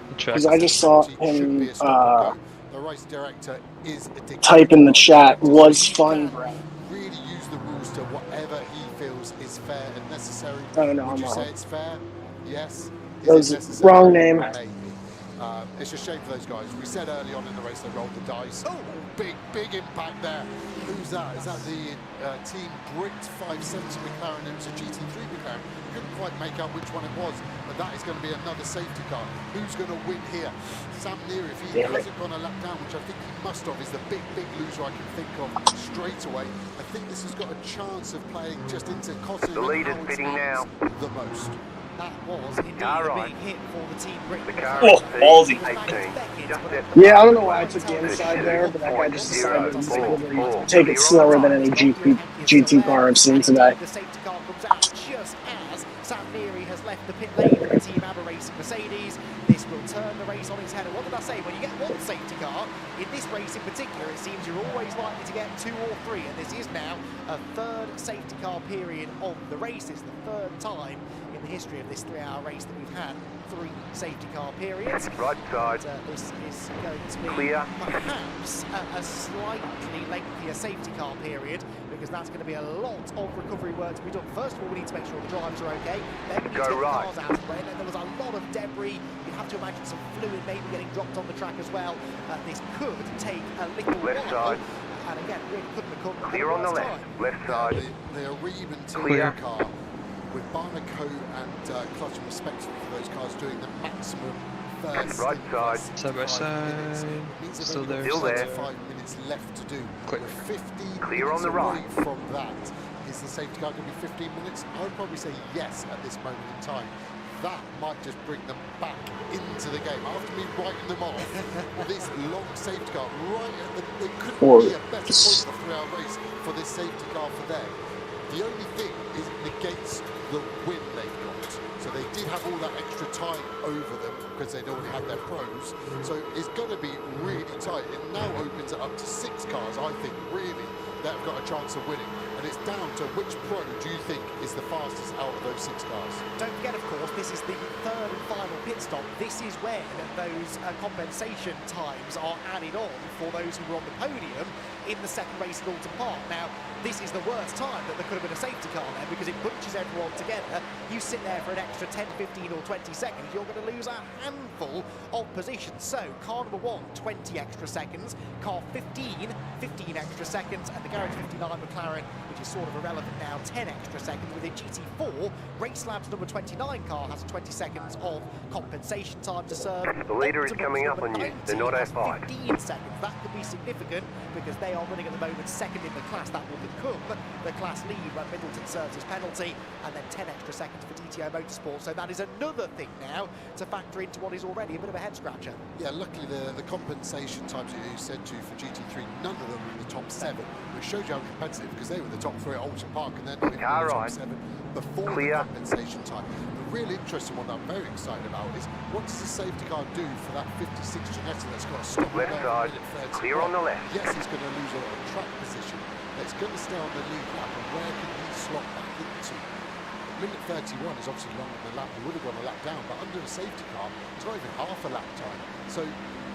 C: Because I just saw him
K: the race director is
C: type in the chat, was fun, Brett.
K: Really use the rules to whatever he feels is fair and necessary.
C: Oh, no,
K: Would you
C: I'm
K: say
C: wrong.
K: it's fair? Yes.
C: That was wrong name.
K: Maybe. It's a shame for those guys. We said early on in the race they rolled the dice. Oh, big impact there. Who's that? Is that the Team Brit 570 McLaren? It was a GT3 McLaren. Couldn't quite make out which one it was, but that is going to be another safety car. Who's going to win here? Sam Neary, if he hasn't gone a lap down, which I think he must have, is the big loser I can think of straight away. I think this has got a chance of playing just into Cotton.
D: The leader's bidding now.
K: The most.
J: That was indeed a big hit for the Team Brit.
C: Oh, ballsy. Yeah, I don't know why I took the inside there, but that guy just decided to take it slower than any GT car I've seen today.
J: The safety car comes out just as Sam Neary has left the pit lane for the Team ABBA Racing Mercedes. This will turn the race on its head. And what did I say? When you get one safety car, in this race in particular, it seems you're always likely to get 2 or 3. And this is now a third safety car period of the race. It's the third time in the history of this 3-hour race that we've had 3 safety car periods.
D: Right side.
J: This is going to be
D: Clear.
J: perhaps a slightly lengthier safety car period, because that's going to be a lot of recovery work to be done. First of all, we need to make sure the drivers are okay. Then we need to get the cars out of the way. And then there was a lot of debris. You have to imagine some fluid maybe getting dropped on the track as well. This could take a little
D: Left
J: while.
D: side.
J: And again, really couldn't have come
D: Clear on the left. Left side.
K: The Aribe and
D: Clear.
K: car with Barnaco and Clutton respectively for those cars doing the maximum first.
D: Right side.
A: Side by side. Still there.
D: Still there.
K: 5 minutes left to do.
A: Quick.
K: We're 15
D: Clear on
K: minutes
D: the right.
K: away from that. Is the safety car going to be 15 minutes? I would probably say yes at this moment in time. That might just bring them back into the game. After me writing them off, this long safety car, right at the, it couldn't be a better point of the 3-hour race for this safety car for them. The only thing is it negates the win they've got. So they did have all that extra time over them because they'd already had their pros. So it's going to be really tight. It now opens it up to 6 cars, I think, really, that have got a chance of winning. And it's down to which pro do you think is the fastest out of those 6 cars?
J: Don't forget, of course, this is the third and final pit stop. This is when those compensation times are added on for those who were on the podium in the second race at Alton Park. Now, this is the worst time that there could have been a safety car there, because it bunches everyone together. You sit there for an extra 10, 15 or 20 seconds, you're going to lose a handful of positions. So, car number 1, 20 extra seconds. Car 15, 15 extra seconds. And the Garage 59 McLaren, which is sort of irrelevant now, 10 extra seconds. Within GT4, Race Labs number 29 car has 20 seconds of compensation time to serve.
D: The leader is
J: Optimus
D: coming up
J: number
D: on you.
J: 90
D: They're not
J: has
D: F5.
J: 15 seconds. That could be significant, because they are running at the moment second in the class. That will become the class lead when Middleton serves his penalty, and then 10 extra seconds for DTO Motorsport. So that is another thing now to factor into what is already a bit of a head scratcher.
K: Yeah, luckily the compensation times that you said to for GT3, none of them were in the top 7, which shows you how competitive, because they were the top 3 at Alton Park and they're not even in the top 7 before the compensation time. The really interesting one that I'm very excited about is, what does the safety car do for that 56 Ginetta that's got to stop
D: Left side. Clear on the left.
K: Yes, he's going to lose a lot of track position, but it's going to stay on the lead lap, and where can he slot back into? Minute 31 is obviously longer than the lap. He would have gone a lap down, but under a safety car, it's not even half a lap time. So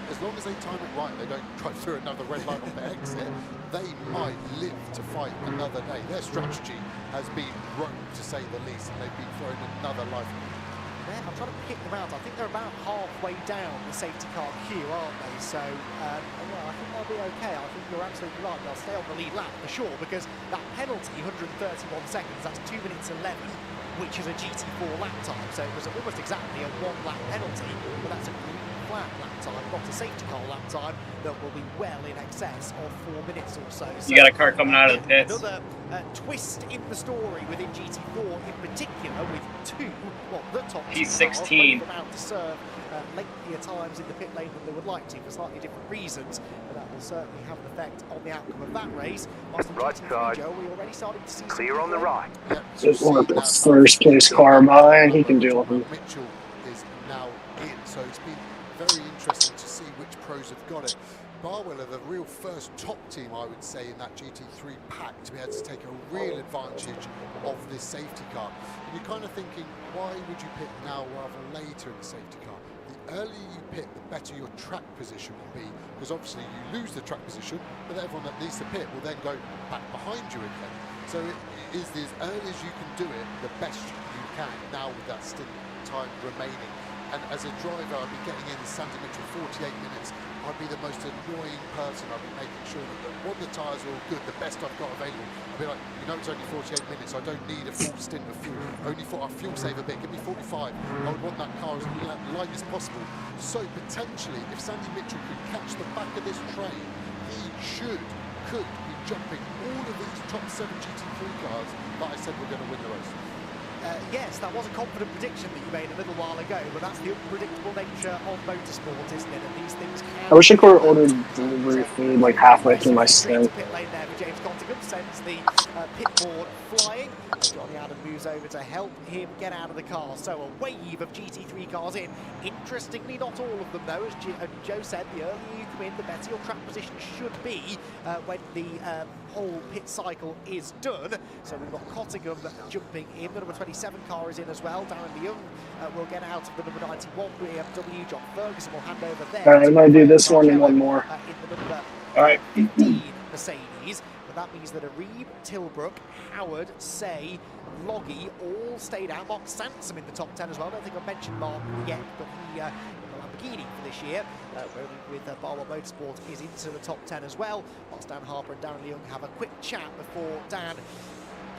K: as long as they time it right, they don't drive through another red light on the exit, they might live to fight another day. Their strategy has been rogue, to say the least, and they've been thrown another life.
J: I'm trying to pick them out. I think they're about halfway down the safety car queue, aren't they? So, well, I think they'll be okay. I think you're absolutely right. They'll stay on the lead lap for sure, because that penalty, 131 seconds, that's 2 minutes 11, which is a GT4 lap time. So it was almost exactly a 1-lap penalty, but that's a green flag. flag lap time, not a safety car lap time, that will be well in excess of 4 minutes or so.
E: You got a car coming out of the pits.
J: Another twist in the story within GT4 in particular, with the top
E: He's
J: two
E: 16.
J: cars out to serve lengthier times in the pit lane than they would like to for slightly different reasons, but that will certainly have an effect on the outcome of that race.
D: Right side.
J: Joe, we're already starting to see
D: Clear on the right.
C: Just want the first place car by, and he can deal with it.
K: Mitchell is now in, so it's been very interesting to see which pros have got it. Barwell are the real first top team, I would say, in that GT3 pack to be able to take a real advantage of this safety car. And you're kind of thinking, why would you pit now rather than later in the safety car? The earlier you pit, the better your track position will be, because obviously you lose the track position, but everyone that needs to pit will then go back behind you again. So it is as early as you can do it, the best you can now with that stint time remaining. And as a driver, I'd be getting in Sandy Mitchell 48 minutes. I'd be the most annoying person. I'd be making sure that one, the tyres are all good, the best I've got available. I'd be like, you know, it's only 48 minutes. I don't need a full stint of fuel. Only for a fuel save a bit. Give me 45. I would want that car as light as possible. So potentially, if Sandy Mitchell could catch the back of this train, he could be jumping all of these top 7 GT3 cars that I said were going to win the race.
J: Yes, that was a confident prediction that you made a little while ago, but that's the unpredictable nature of motorsport, isn't it? And these things can...
C: I wish I could have ordered delivery food like halfway through my stint.
J: Pit lane there for James Contingham, sends the pit board flying. Johnny Adam moves over to help him get out of the car. So a wave of GT3 cars in. Interestingly, not all of them though. As Joe said, the earlier you come in, the better your track position should be when the whole pit cycle is done. So we've got Cottingham jumping in. The number 27 car is in as well. Darren Young will get out of the number 91 BMW. John Ferguson will hand over there.
C: Alright, I'm going to do this one and one more.
J: In the number
C: Alright.
J: 15 Mercedes. But that means that Arib, Tilbrook, Howard, Say, Loggy all stayed out. Mark Sansom in the top 10 as well. I don't think I've mentioned Mark yet, but he in the Lamborghini for this year, with Barwell Motorsport, is into the top 10 as well. Whilst Dan Harper and Darren Young have a quick chat before Dan,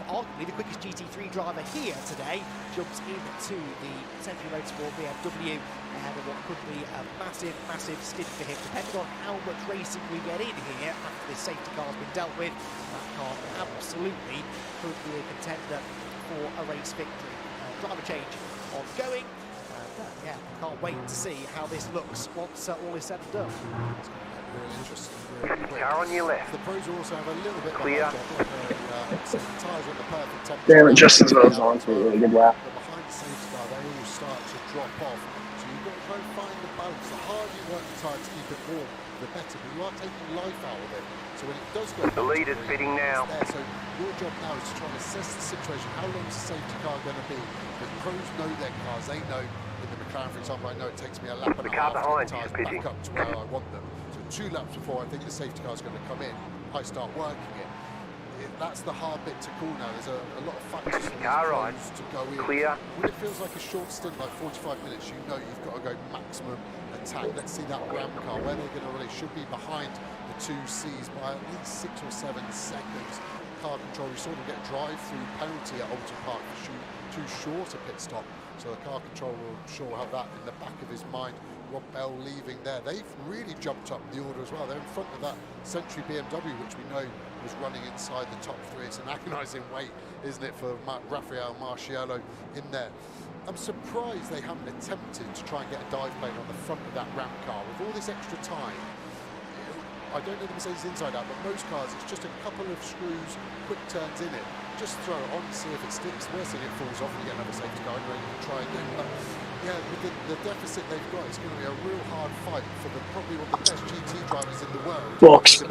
J: arguably the quickest GT3 driver here today, jumps into the Century Motorsport BMW ahead of what could be a massive stint for him. Depending on how much racing we get in here after this safety car has been dealt with, that car absolutely could be a contender for a race victory. Driver change ongoing. Yeah, can't wait to see how this looks once all is said and done.
K: Really interesting.
D: Car on your left.
K: The pros also have a little bit
D: clear.
K: Tyres on the perfect temperature.
C: Damn it, just as I was on to a really good lap.
K: Behind the safety car, they all start to drop off. So you've got to try and find the balance. The harder you work the tyre to keep it warm, the better. But you are taking life out of it. So when it does go,
D: the lead is fitting now.
K: So your job now is to try and assess the situation. How long is the safety car going to be? The pros know their cars. They know. In the McLaren, for example, I know it takes me a lap and a half to get the tyres back up to where I want them. So 2 laps before I think the safety car is going to come in, I start working it. That's the hard bit to call now. There's a lot of factors for these to go in.
D: Clear.
K: When it feels like a short stint, like 45 minutes, you know you've got to go maximum attack. Let's see that Ram car, where they're going to really should be behind the 2 Cs by at least 6 or 7 seconds. Car control, you saw them get drive-through penalty at Alton Park for too short a pit stop. So the car controller will sure have that in the back of his mind. Rob Bell leaving there. They've really jumped up the order as well. They're in front of that Century BMW, which we know was running inside the top 3. It's an agonising weight, isn't it, for Rafael Marciello in there. I'm surprised they haven't attempted to try and get a dive plane on the front of that Ram car. With all this extra time, I don't know the Mercedes inside out, but most cars, it's just a couple of screws, quick turns in it. Just throw it on, see if it sticks. Worst thing, it falls off and you get another safety car and you try again. But yeah, with the deficit they've got, it's going to be a real hard fight for probably one of the best GT drivers in the world.
C: Box,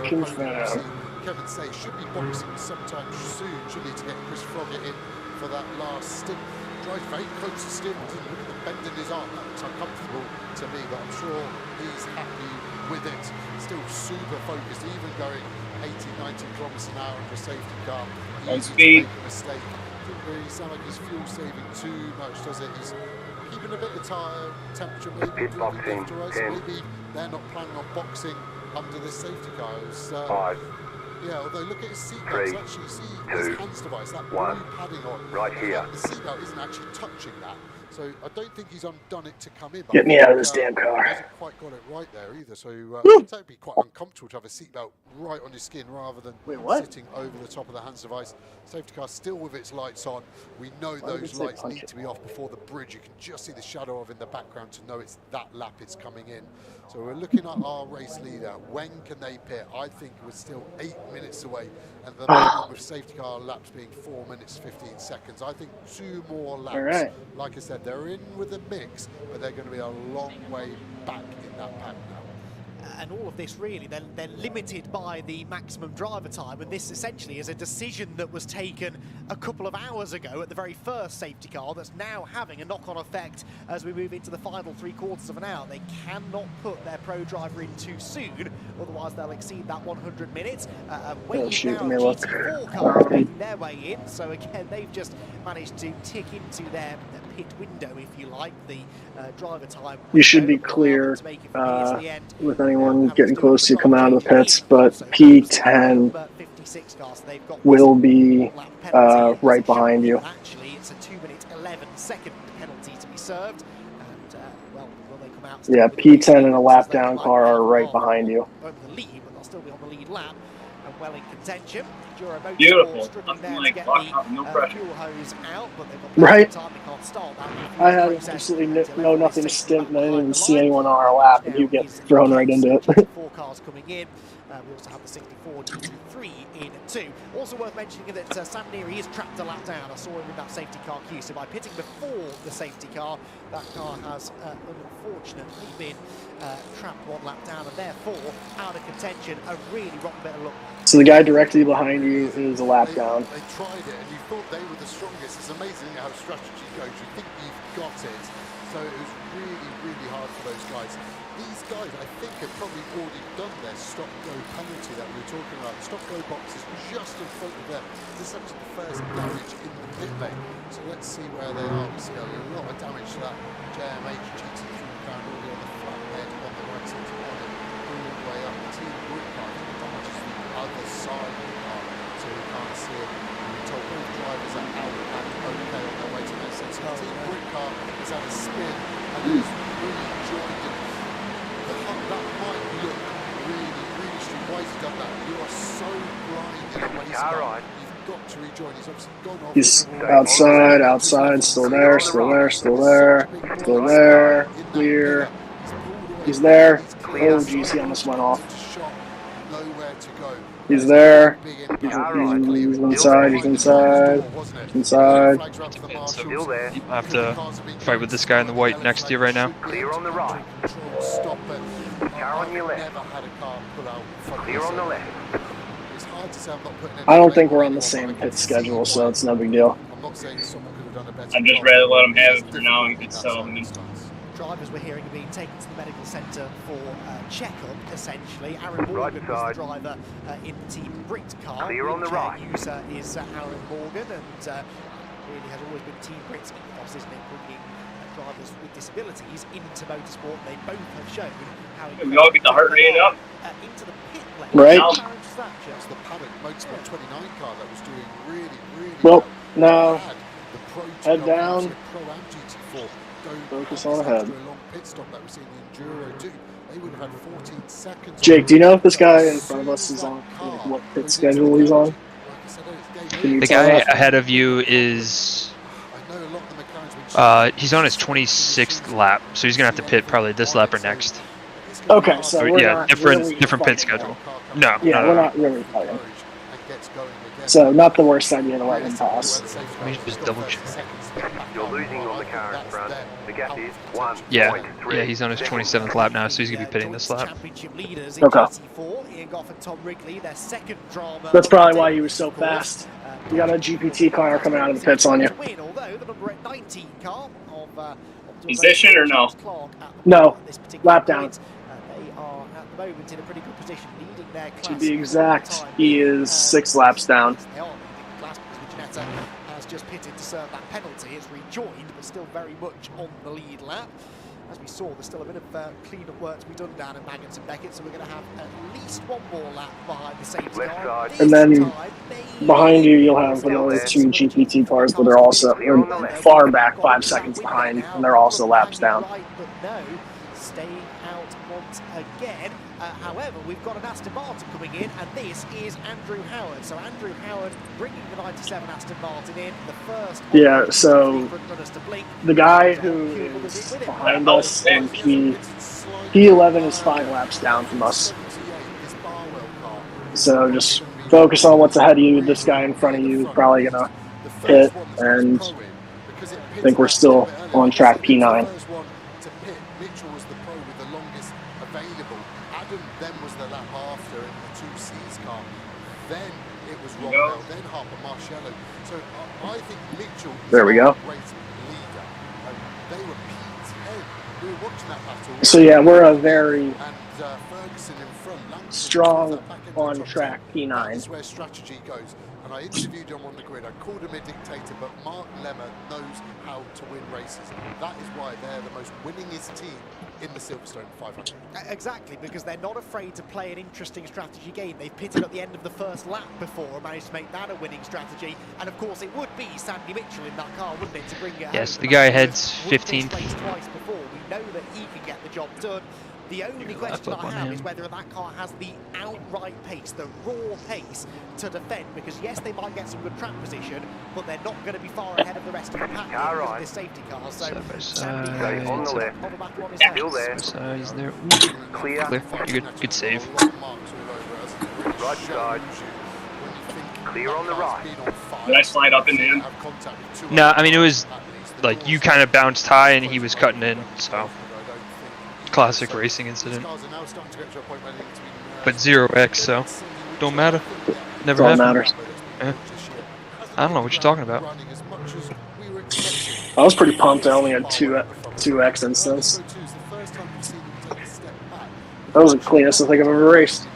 C: confirmed.
K: Kevin Say should be boxing sometime soon, should need to get Chris Froggatt in for that last stint. Drives very close to steering, look at the bend in his arm. That looks uncomfortable to me, but I'm sure he's happy with it. Still super focused, even going 80, 90 kilometers an hour under a safety car. Easy to make a mistake. Doesn't really sound like he's fuel saving too much, does it? He's keeping a bit of tyre temperature, maybe
D: boxing,
K: maybe they're not planning on boxing under this safety car. Yeah, although look at his seatbelt, actually see his hands device, that blue padding on.
D: Right here.
K: The seatbelt isn't actually touching that. So I don't think he's undone it to come in. But
C: Get me out of this damn car.
K: He hasn't quite got it right there either. So it would be quite uncomfortable to have a seatbelt right on your skin rather than sitting over the top of the hands device. Safety car still with its lights on. We know those lights need to be off before the bridge. You can just see the shadow of in the background to know it's that lap it's coming in. So we're looking at our race leader. When can they pit? I think we're still 8 minutes away. And at the moment with safety car laps being 4 minutes 15 seconds, I think 2 more laps.
C: Right.
K: Like I said, they're in with the mix, but they're going to be a long way back in that pack now.
J: And all of this really, they're limited by the maximum driver time, and this essentially is a decision that was taken a couple of hours ago at the very first safety car that's now having a knock-on effect as we move into the final 3/4 of an hour. They cannot put their pro driver in too soon, otherwise they'll exceed that 100 minutes.
C: GT4
J: car making their way in, so again they've just managed to tick into their pit window, if you like, the driver time.
C: You should be clear with anyone getting close to coming out of the pits, but P10 will be right behind you.
J: Actually, it's a 2-minute 11-second penalty to be served, and well, will they come out?
C: Yeah, P10 and a lap down car are right behind you.
J: Over the lead, but they'll still be on the lead lap, and well in contention.
E: Beautiful. Nothing like no pressure.
C: Right. I had absolutely nothing to stint, and I didn't even see anyone on our lap, and you get thrown right into it.
J: 4 cars coming in. We also have the 64 GT3 in too. Also worth mentioning that Sam Neary is trapped a lap down. I saw him in that safety car queue, so by pitting before the safety car, that car has unfortunately been trapped 1 lap down, and therefore out of contention. A really rotten bit of luck.
C: So the guy directly behind you is a lap down.
K: They tried it, and you thought they were the strongest. It's amazing how strategy goes. You think you've got it. So it was really, really hard for those guys. These guys, I think, have probably already done their stop-go penalty that we were talking about. The stop-go box is just in front of them. This is actually the first damage in the pit lane. So let's see where they are. We see a lot of damage to that JMH GT3 down already on the flat bed on the right side on it, all the way up. The team group car, I think the damage is the other side of the car, so we can't see it. We're told both drivers are out and okay on their way to their set. So the team group car has had a spin and is really joined in. That might look really, really strong. Why has he done that? You are so blind in a race car. You've got to rejoin. He's obviously gone off.
C: He's outside, still there, clear. He's there. Oh, geez, he almost went off. He's there. He's inside.
A: So you have to fight with this guy in the white next to you right now.
D: Clear on the right. Car on your left. Clear on the left.
C: I don't think we're on the same pit schedule, so it's no big deal.
E: I'd just rather let him have it for now and get settled in.
J: Drivers we're hearing are being taken to the medical centre for checkup, essentially. Aaron Morgan was the driver in the Team Brit car.
D: Clear on the right.
J: User is Aaron Morgan, and really has always been Team Brit's ethos, isn't it? Bringing drivers with disabilities into motorsport. They both have shown how
E: we all get the heart rate up.
J: Into the pit lane.
C: Right.
K: That's the Paddock Motorsport 29 car that was doing really, really
C: well. Now,
K: head
C: down.
K: GT4.
C: Focus on ahead.
K: Jake,
C: do you know if this guy in front of us is on what pit schedule he's on?
A: The guy ahead of you is he's on his 26th lap, so he's gonna have to pit probably this lap or next.
C: Okay, so we're not
A: different
C: really
A: different pit schedule. No,
C: yeah, we're not really fighting. So not the worst idea to let him pass.
A: Let me just double check.
D: You're losing on the car in front. The gap is 1.3.
A: Yeah, he's on his 27th lap now, so he's gonna be pitting this lap.
C: Okay. That's probably why he was so fast. You got a GPT car coming out of the pits on you.
E: Position or no?
C: No, lap down.
J: They are at the moment in a pretty good position, leading their class.
C: To be exact, he is 6 laps down.
J: Has just pitted to serve that penalty. It's rejoined, but still very much on the lead lap. As we saw, there's still a bit of clean-up work to be done down in Maggotts and Beckett, so we're going to have at least one more lap behind the safety car.
C: And then Behind you, you'll have another 2 GPT cars, but they're also far back, 5 seconds behind, and they're also laps down.
J: But no, staying out once again. However, we've got an Aston Martin coming in, and this is Andrew Howard. So Andrew Howard bringing the 97 Aston Martin in, the first.
C: Yeah, so the guy who is behind us in P11 is 5 laps down from us. So just focus on what's ahead of you. This guy in front of you is probably going to hit, and I think we're still on track P9.
K: Mitchell was the pro with the longest available. Adam then was the lap after in the 2C's car. Then it was Rockwell, then Harper Marcello. So I think Mitchell is
C: there we go.
K: a great leader. They were P10. We were watching that battle.
C: So yeah, we're a very strong on track P9.
K: That's where strategy goes. And I interviewed him on the grid. I called him a dictator, but Mark Lemmer knows how to win races. That is why they're the most winningest team in the Silverstone 500.
J: Exactly, because they're not afraid to play an interesting strategy game. They've pitted at the end of the first lap before and managed to make that a winning strategy. And of course, it would be Sandy Mitchell in that car, wouldn't it, to bring it
A: Yes,
J: home.
A: the guy heads 15th.
J: Twice before. We know that he can get the job done. The only question I have is whether that car has the outright pace, the raw pace to defend, because yes, they might get some good track position, but they're not going to be far ahead of the rest of the pack because of this safety car. So Sandy
D: on the left, still there.
A: He's there.
D: Clear.
A: Good save.
D: Right side. Clear on the right.
E: Did I slide up in the end?
A: No, I mean, it was like you kind of bounced high and he was cutting in, so classic racing incident. But 0x, so don't matter. Never
C: All
A: happened.
C: matters.
A: Yeah. I don't know what you're talking about.
C: I was pretty pumped. I only had 2x incidents. That was the cleanest I think I've ever raced.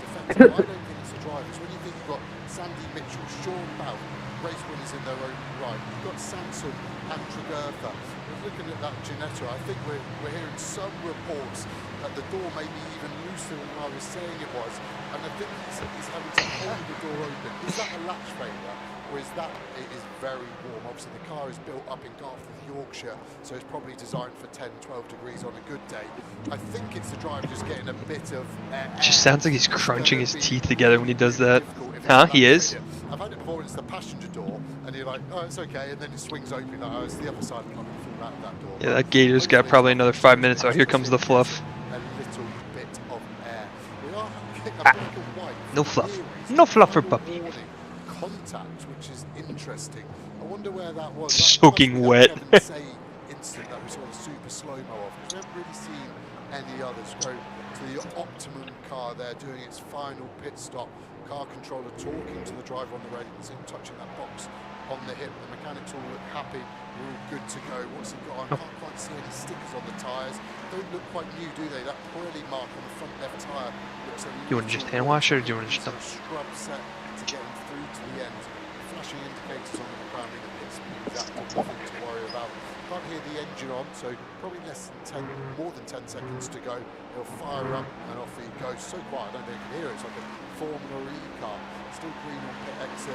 K: Looking at that Ginetta, I think we're hearing some reports that the door may be even looser than I was saying it was, and I think he's having to hold the door open. Is that a latch failure, or is that it is very warm? Obviously the car is built up in Garforth, Yorkshire, so it's probably designed for 10-12 degrees on a good day. I think it's the driver just getting a bit of air.
A: It just sounds like he's crunching his teeth together when he does that. Huh? He is?
K: I've had it before, it's the passenger door, and you're like, oh, it's okay, and then it swings open, like, oh, it's the other side, I'm not going to fall out of that door.
A: Yeah, that Gator's got probably another 5 minutes. Oh, here comes the fluff.
K: A little bit of air. We are getting a black and white.
A: No fluff. No fluff for puppy.
K: Contact, which is interesting. I wonder where that was.
A: Soaking wet.
K: Instant that we saw the super slow-mo of. We haven't really seen any others go to the Optimum car there doing its final pit stop. Car controller talking to the driver on the red, and him touching that box on the hip. The mechanics all look happy. We're all good to go. What's he got on? Can't quite see any stickers on the tyres. Don't look quite new, do they? That Pirelli mark on the front left tyre looks a
A: You want to just hand wash it, or do you want to just
K: scrub set to get him through to the end. Flashing indicators on the ground in the pit speed. That's nothing to worry about. Can't hear the engine on, so probably more than 10 seconds to go. He'll fire up and off he goes. So quiet, I don't think you can hear it. It's like a Formula E car. Still green on pit exit.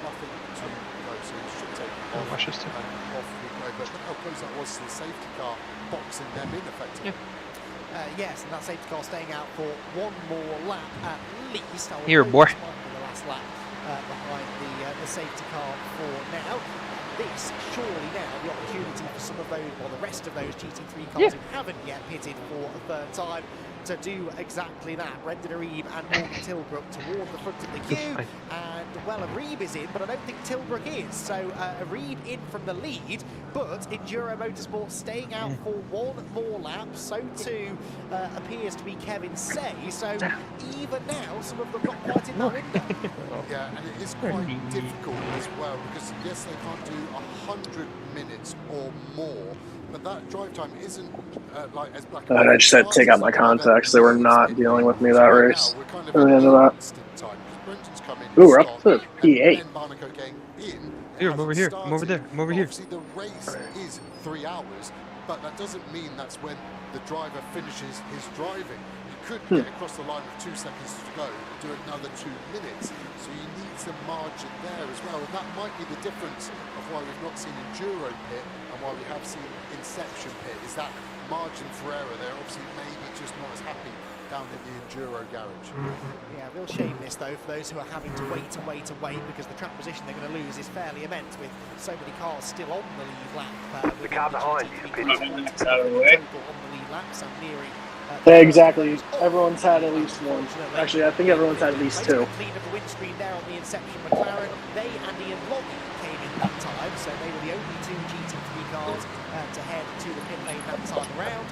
K: Nothing to go, so he should take it off. And off we go. But look how close that was to the safety car, boxing them in effectively.
J: Yes, and that safety car staying out for one more lap at least.
A: Here, boy.
J: The last lap behind the safety car for now. This surely now the opportunity for some of those, or the rest of those GT3 cars who haven't yet pitted for a third time, to do exactly that. Brendan Areeb and Morgan Tilbrook toward the front of the queue, and well, Areeb is in, but I don't think Tilbrook is. So Areeb in from the lead, but Enduro Motorsport staying out for one more lap. So too appears to be Kevin Say. So even now, some of them not quite in that window.
K: Yeah, and it is quite difficult as well, because yes, they can't do 100 minutes or more, but that drive time isn't like as black and white.
C: I just had to take out my contacts. They were not dealing with me that race. At the end of that. Ooh, we're up to P8.
A: Here, I'm over here. I'm over there. I'm over here.
K: Obviously, the race is 3 hours, but that doesn't mean that's when the driver finishes his driving. could get across the line with 2 seconds to go and do another 2 minutes. So you need some margin there as well. And that might be the difference of why we've not seen Enduro pit and why we have seen Inception pit, is that margin for error. They're obviously maybe just not as happy down in the Enduro garage.
J: Yeah, real shame this though for those who are having to wait because the track position they're going to lose is fairly immense with so many cars still on the lead lap.
D: The car behind you is pitted.
J: Total on the lead lap. Sam Neary.
C: Yeah, exactly. Everyone's had at least one. Actually, I think everyone's had at least 2.
J: Clean of the windscreen there on the Inception McLaren. They and Ian Logie came in that time, so they were the only 2 GT3 cars to head to the pit lane that time around.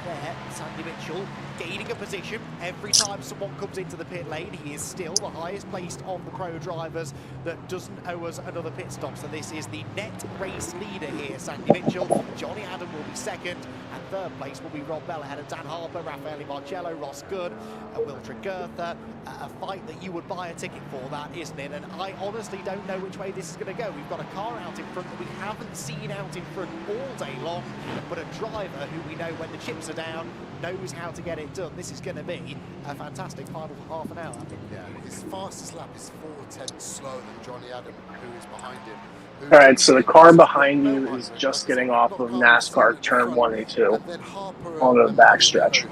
J: There, Sandy Mitchell gaining a position. Every time someone comes into the pit lane, he is still the highest placed of the pro drivers that doesn't owe us another pit stop. So this is the net race leader here, Sandy Mitchell. Johnny Adam will be second, and third place will be Rob Bell ahead of Dan Harper, Raffaele Marcello, Ross Good, Wilfred Goethe. A fight that you would buy a ticket for, that, isn't it? And I honestly don't know which way this is going to go. We've got a car out in front that we haven't seen out in front all day long, but a driver who we know when the chips are down knows how to get it done. This is going to be a fantastic final half an hour.
K: Yeah, his fastest lap is 4/10 slower than Johnny Adam, who is behind him.
C: All right, so the car behind you is just getting off of NASCAR turn 1 and 2 on the backstretch.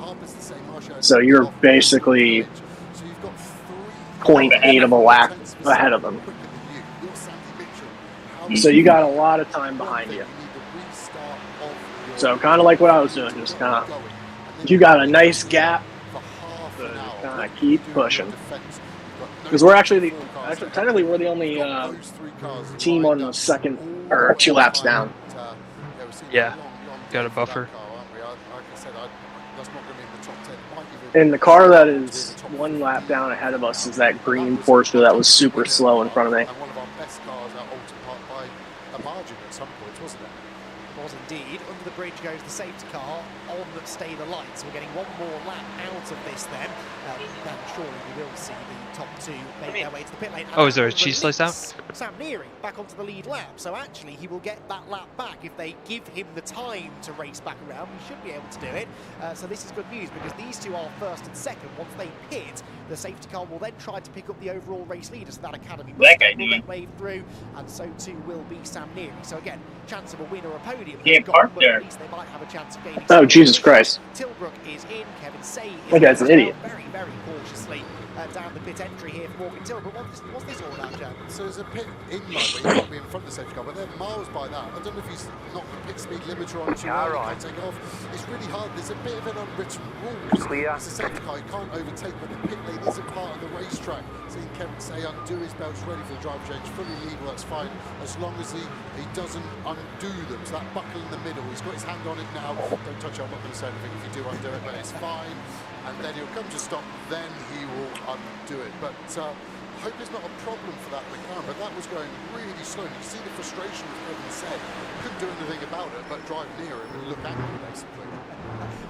C: So you're basically 0.8 of a lap ahead of them. So you got a lot of time behind you. So kind of like what I was doing, just kind of, you got a nice gap, so kind of keep pushing. Because we're actually technically we're the only team on the second or 2 laps down.
A: Yeah, got a buffer.
C: And the car that is 1 lap down ahead of us is that green Porsche that was super slow in front of me.
K: One of our best cars out Alton Park by a margin at some point, wasn't it?
J: It was indeed. Under the bridge goes the safety car on that stay the lights. We're getting 1 more lap out of this then. Then surely we will see the top 2 make their way to the pit lane.
A: Oh, is there a cheese slice out?
J: Sam Neary back onto the lead lap. So actually he will get that lap back if they give him the time to race back around. He should be able to do it. So this is good news because these 2 are first and second. Once they pit, the safety car will then try to pick up the overall race leader. So that Academy will get waved through, and so too will be Sam Neary. So again, chance of a win or a podium.
E: Yeah, park there.
J: At least they might have a chance of gaining.
C: Oh, Jesus Christ.
J: Tilbrook is in. Kevin Say is
C: that guy's an idiot.
J: Very, very cautiously down the pit entry here for Morgan Tilbrook. What's this all about, Joe?
K: So there's a pit in line where you can't be in front of the safety car, but they're miles by that. I don't know if he's knocked the pit speed limiter on too early, can't take off. It's really hard. There's a bit of an unwritten rule. It's a safety car, you can't overtake, but the pit lane isn't part of the racetrack. Seeing Kevin Say undo his belts, ready for the driver change, fully legal, that's fine, as long as he doesn't undo them. So that buckle in the middle, he's got his hand on it now. Don't touch it, I'm not going to say anything if you do undo it, but it's fine. And then he'll come to stop, then he will undo it. But I hope it's not a problem for that McLaren, but that was going really slow. You see the frustration with Kevin Say. Couldn't do anything about it, but drive near him and look angry, basically.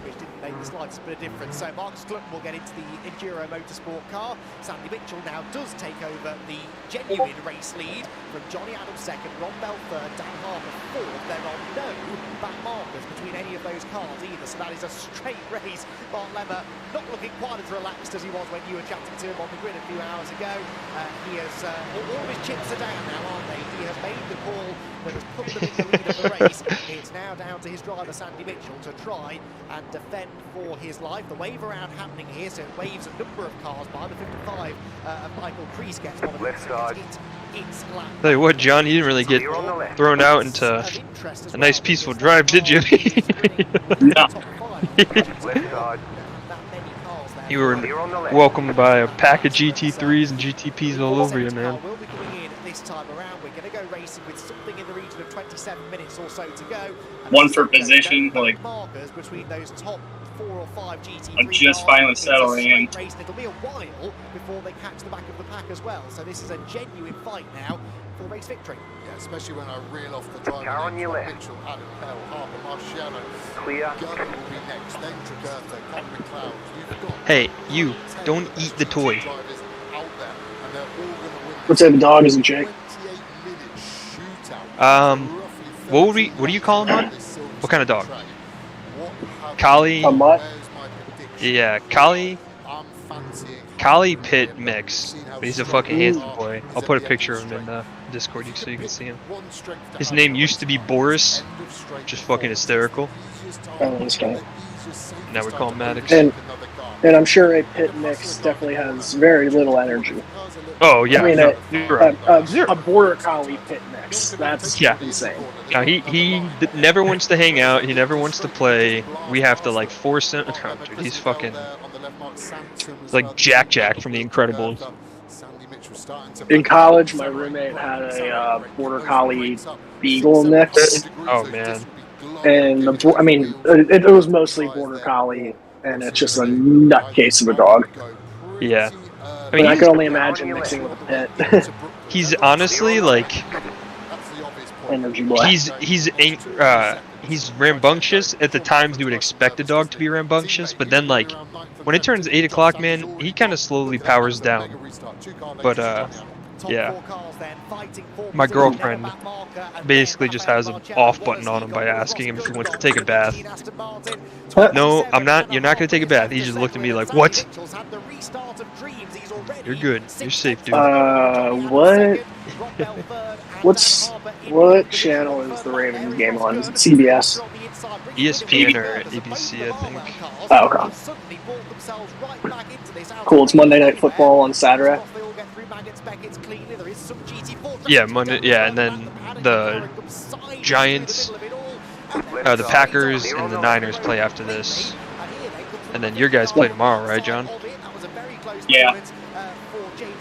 J: Which didn't make the slightest bit of difference. So Marcus Clutton will get into the Enduro Motorsport car. Sandy Mitchell now does take over the genuine race lead from Johnny Adams second, Ron Bell third, Dan Harper fourth. There are no back markers between any of those cars either, so that is a straight race. Bart Lemmer not looking quite as relaxed as he was when you were chatting to him on the grid a few hours ago. He has all his chips are down now, aren't they? He has made the call that has put them in the lead of the race. It's now down to his driver Sandy Mitchell to try and defend for his life. The wave around happening here, so it waves a number of cars by. The 55 of Michael Kreis gets one of
D: left side.
A: Tell you what, John, you didn't really get thrown out into a nice peaceful drive, did you? You were welcomed by a pack of GT3s and GTPs all over you, man.
J: This time around, we're going to go racing with something in the region of 27 minutes or so to go.
E: One for position, like
J: markers between those top 4 or 5 GT3
E: I'm just finally settling in.
J: It'll be a while before they catch the back of the pack as well. So this is a genuine fight now for the race victory.
K: Yeah, especially when I reel off the driver.
D: Car on your left.
K: Mitchell, Adam Bell, Harper, Marciano.
D: Clear.
K: Gunner will be next, then Tregertha, Conor McLeod. You've got
A: Hey, you, don't eat the toy.
K: drivers out there, and they're all going to win.
C: Let's say the dog isn't Jake.
K: 28-minute shootout.
A: What do you call him on? What kind of dog? Collie?
C: A mutt?
A: Yeah, Kali Pit mix. But he's a fucking handsome boy. I'll put a picture of him in the Discord so you can see him. His name used to be Boris, which is fucking hysterical.
C: Oh, just kidding.
A: Now we call him Maddox.
C: And I'm sure a pit mix definitely has very little energy.
A: Oh yeah,
C: I mean,
A: no,
C: a border collie pit mix. That's insane.
A: No, he never wants to hang out. He never wants to play. We have to like force him. Oh, dude, he's fucking like Jack from The Incredibles.
C: In college, my roommate had a border collie beagle mix.
A: Oh man.
C: And it was mostly border collie, and it's just a nutcase of a dog.
A: Yeah.
C: I can only imagine mixing with a pit.
A: He's honestly like
C: energy boy.
A: He's rambunctious at the times you would expect a dog to be rambunctious, but then like when it turns 8 o'clock, man, he kind of slowly powers down. But yeah, my girlfriend basically just has an off button on him by asking him if he wants to take a bath. No, I'm not. You're not gonna take a bath. He just looked at me like, "What? You're good. You're safe, dude."
C: What? What channel is the Ravens game on? Is it CBS?
A: ESPN or ABC, I think.
C: Oh, okay. Cool. It's Monday Night Football on Saturday.
A: Yeah, Monday. Yeah, and then the Giants, the Packers, and the Niners play after this, and then your guys play tomorrow, right, John?
E: Yeah.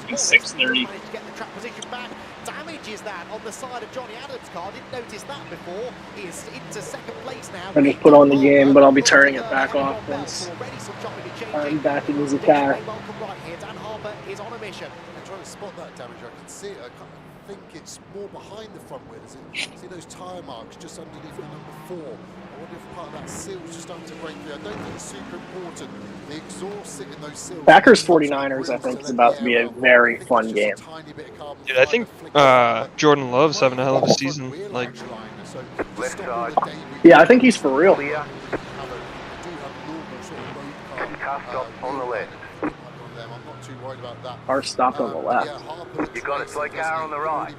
E: It's 6:30.
J: Damages that on the side of Johnny Adams' car. Didn't notice that before. He is into second place now.
C: I just put on the game, but I'll be turning it back off once I'm back in the car.
J: Dan Harper is on a mission.
K: I'm trying to spot that damage. I can see it. I think it's more behind the front wheel. See those tyre marks just underneath the number 4. I wonder if part of that seal is just starting to break through. I don't think it's super important. The exhaust sit in those seals.
C: Packers 49ers, I think, is about to be a very fun game.
A: Dude, I think Jordan Love's having a hell of a season. Like,
C: yeah, I think he's for real.
D: On the left.
C: Our stopped on the left.
D: You got a slow car on the right.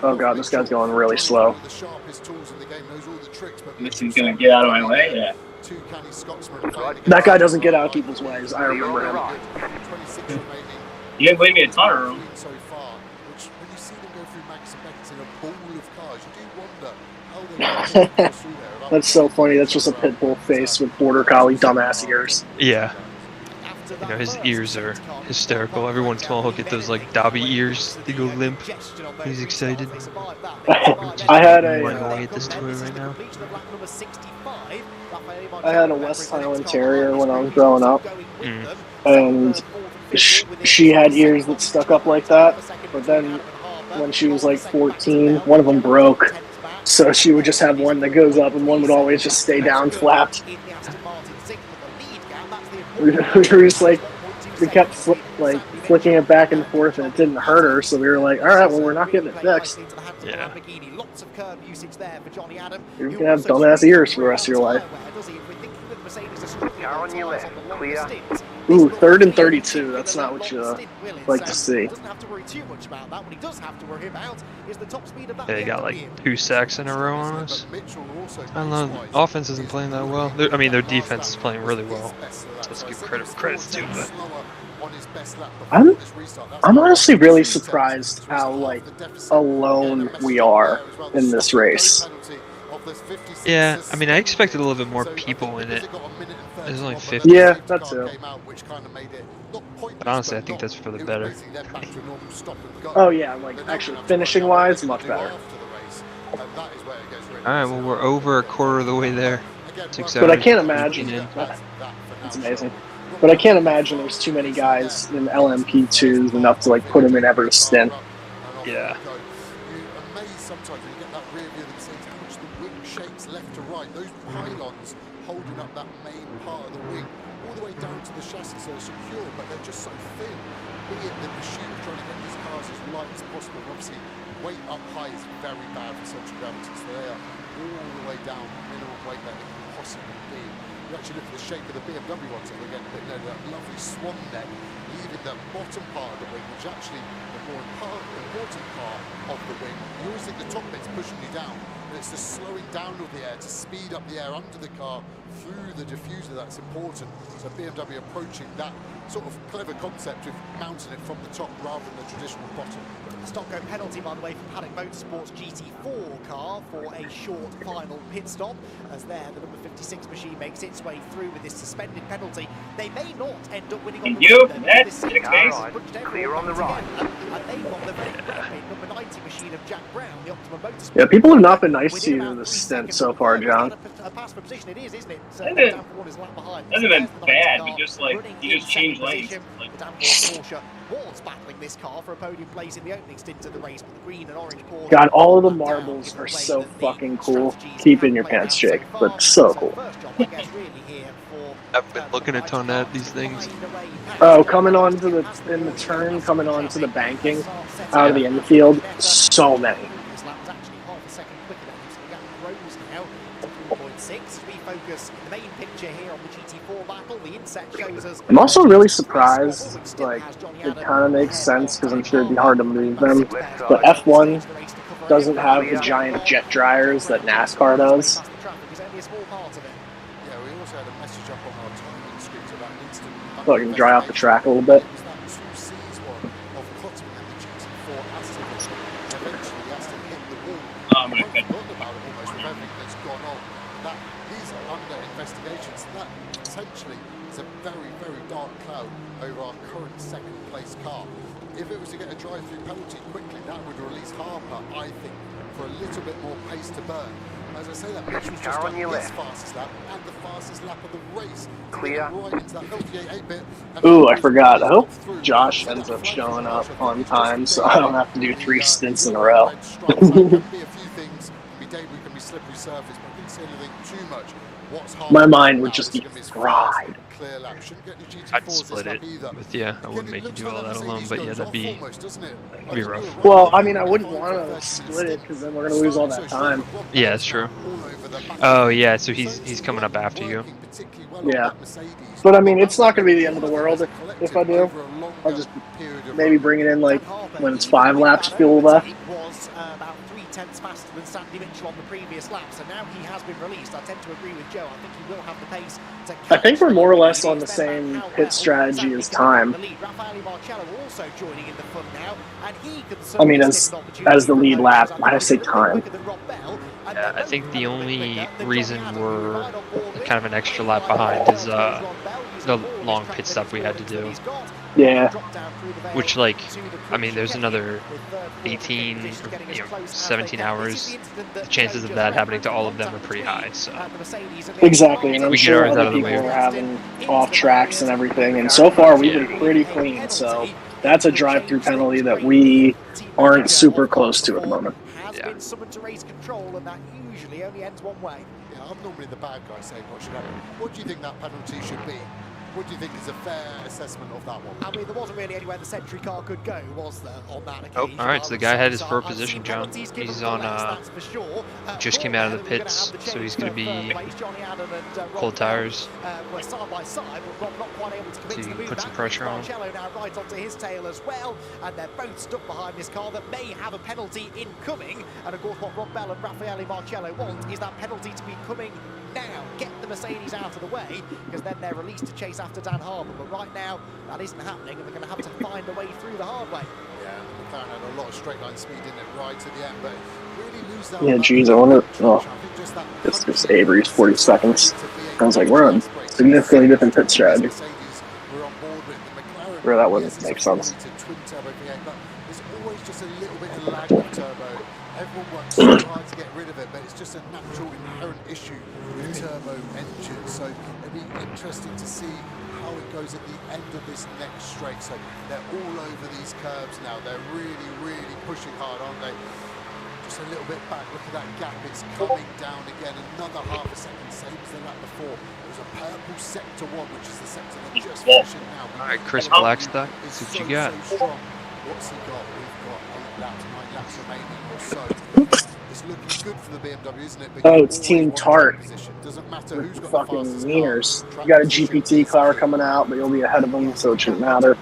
C: Oh god, this guy's going really slow.
E: This is gonna get out of my way. Yeah.
C: That guy doesn't get out of people's ways. I remember him.
E: You didn't leave me a ton of room.
C: That's so funny. That's just a pit bull face with border collie dumbass ears.
A: Yeah. You know, his ears are hysterical. Every once in a while he'll get those like Dobby ears. They go limp. He's excited.
C: I had a West Highland Terrier when I was growing up, and she had ears that stuck up like that. But then when she was like 14, one of them broke. So she would just have one that goes up, and one would always just stay down flapped. We were just like, we kept flicking it back and forth, and it didn't hurt her. So we were like, all right, well, we're not getting it fixed.
A: Yeah.
C: You're gonna have dumbass ears for the rest of your life.
D: Car on your left, clear.
C: Ooh, 3rd and 32. That's not what you like to see.
A: Yeah, they got like 2 sacks in a row on us. I don't know. Offense isn't playing that well. I mean, their defense is playing really well. So let's give credit to, but
C: I'm honestly really surprised how like alone we are in this race.
A: Yeah, I mean, I expected a little bit more people in it. There's only 50.
C: Yeah, that too.
A: But honestly, I think that's for the better.
C: Oh yeah, like actually finishing wise, much better.
A: Alright, well, we're over a quarter of the way there. 6 hours.
C: But I can't imagine. That's amazing. But I can't imagine there's too many guys in LMP2s enough to like put them in every stint.
A: Yeah.
K: Holding up that main part of the wing, all the way down to the chassis, so they're secure, but they're just so thin. Be it the pursuit of trying to get these cars as light as possible. And obviously, weight up high is very bad for central gravity, so they are all the way down, minimum weight that they can possibly be. You actually look at the shape of the BMW ones, and again, that lovely swan neck, leaving the bottom part of the wing, which actually the more important part of the wing. You always think the top bit's pushing you down, but it's the slowing down of the air to speed up the air under the car through the diffuser that's important. So BMW approaching that sort of clever concept of mounting it from the top rather than the traditional bottom.
J: Stockholm penalty, by the way, from Paddock Motorsports GT4 car for a short final pit stop. As there, the number 56 machine makes its way through with this suspended penalty. They may not end up winning on the road, though, because this
D: Clear on the right.
J: And they've got the very rapid number 90 machine of Jack Brown, the Optimum Motorsport.
C: Yeah, people have not been nice to you in this stint so far, John.
J: A pass for position, it is, isn't it? So
E: Hasn't been bad. You just changed lanes. Like,
J: the Porsche was battling this car for a podium place in the opening stint of the race, but the green and orange Porsche.
C: God, all of the marbles are so fucking cool. Keep in your pants, Jake, but so cool.
A: I've been looking a ton at these things.
C: Oh, coming on to in the turn, coming on to the banking out of the infield, so many.
J: This lap was actually half a second quicker than him, so the gap grows now to 3.6. We focus the main picture here on the GT4 battle. The inset shows us.
C: I'm also really surprised, like, it kind of makes sense because I'm sure it'd be hard to move them, but F1 doesn't have the giant jet dryers that NASCAR does. So I can dry off the track a little bit.
K: These are under investigations. That potentially is a very, very dark cloud over our current second place car. If it was to get a drive-through penalty quickly, that would release Harper, I think, for a little bit more pace to burn. As I say, that Mitch was just on his fastest lap and the fastest lap of the race. Clear. Right into that 58-bit.
C: Ooh, I forgot. I hope Josh ends up showing up on time so I don't have to do 3 stints in a row. My mind would just be fried.
A: I'd split it with you. I wouldn't make you do all that alone, but yeah, that'd be rough.
C: Well, I mean, I wouldn't want to split it because then we're going to lose all that time.
A: Yeah, that's true. Oh, yeah, so he's coming up after you.
C: Yeah. But, I mean, it's not going to be the end of the world if I do. I'll just maybe bring it in, like, when it's 5 laps fuel left.
J: About 3/10 faster than Sandy Mitchell on the previous lap, so now he has been released. I tend to agree with Joe. I think he will have the pace to
C: I think we're more or less on the same pit strategy as time. I mean, as the lead lap. Why did I say time?
A: Yeah, I think the only reason we're kind of an extra lap behind is the long pit stop we had to do.
C: Yeah.
A: Which, like, I mean, there's another 18, 17 hours. The chances of that happening to all of them are pretty high. So
C: exactly, and I'm
A: we
C: sure
A: get ours out
C: other
A: of the
C: people
A: way.
C: are having off tracks and everything. And so far, we've been pretty clean. So that's a drive-through penalty that we aren't super close to at the moment.
J: Been summoned to race control, and that usually only ends one way.
K: Yeah, I'm normally the bad guy saying what should happen. What do you think that penalty should be? What do you think is a fair assessment of that one?
J: I mean, there wasn't really anywhere the Sentry car could go, was there, on that occasion?
A: Oh, alright, so the guy had his first position, John. He's on, just came out of the pits, so he's going to be cold tires.
J: We're side by side, but Rob not quite able to commit to the move.
A: Put some pressure on.
J: Marcello now right onto his tail as well, and they're both stuck behind this car that may have a penalty incoming. And of course, what Rob Bell and Raffaele Marcello want is that penalty to be coming now. Get the Mercedes out of the way, because then they're released to chase after Dan Harbour. But right now, that isn't happening, and they're going to have to find a way through the hard way.
K: Yeah, McLaren had a lot of straight line speed in it right to the end, but really lose that.
C: Yeah, geez, I wonder. Oh, it's just Avery's 40 seconds. I was like, we're on significantly different pit strategy. Where that wouldn't make sense.
K: There's always just a little bit of lag with turbo. Everyone works so hard to get rid of it, but it's just a natural inherent issue with turbo engines. So it'll be interesting to see how it goes at the end of this next straight. So they're all over these curves now. They're really, really pushing hard, aren't they? Just a little bit back. Look at that gap. It's coming down again. Another half a second, same as the lap before. It was a purple sector 1, which is the sector they're just finishing now.
A: Alright, Chris Blackstock, that's what you got.
K: So strong. What's he got? We've got 8 laps, 9 laps remaining or so. It's looking good for the BMW, isn't it?
C: Oh, it's Team Tart.
K: Doesn't matter who's got
C: Fucking
K: the fastest
C: wieners.
K: car.
C: You got a GPT car coming out, but you'll be ahead of them, so it shouldn't matter.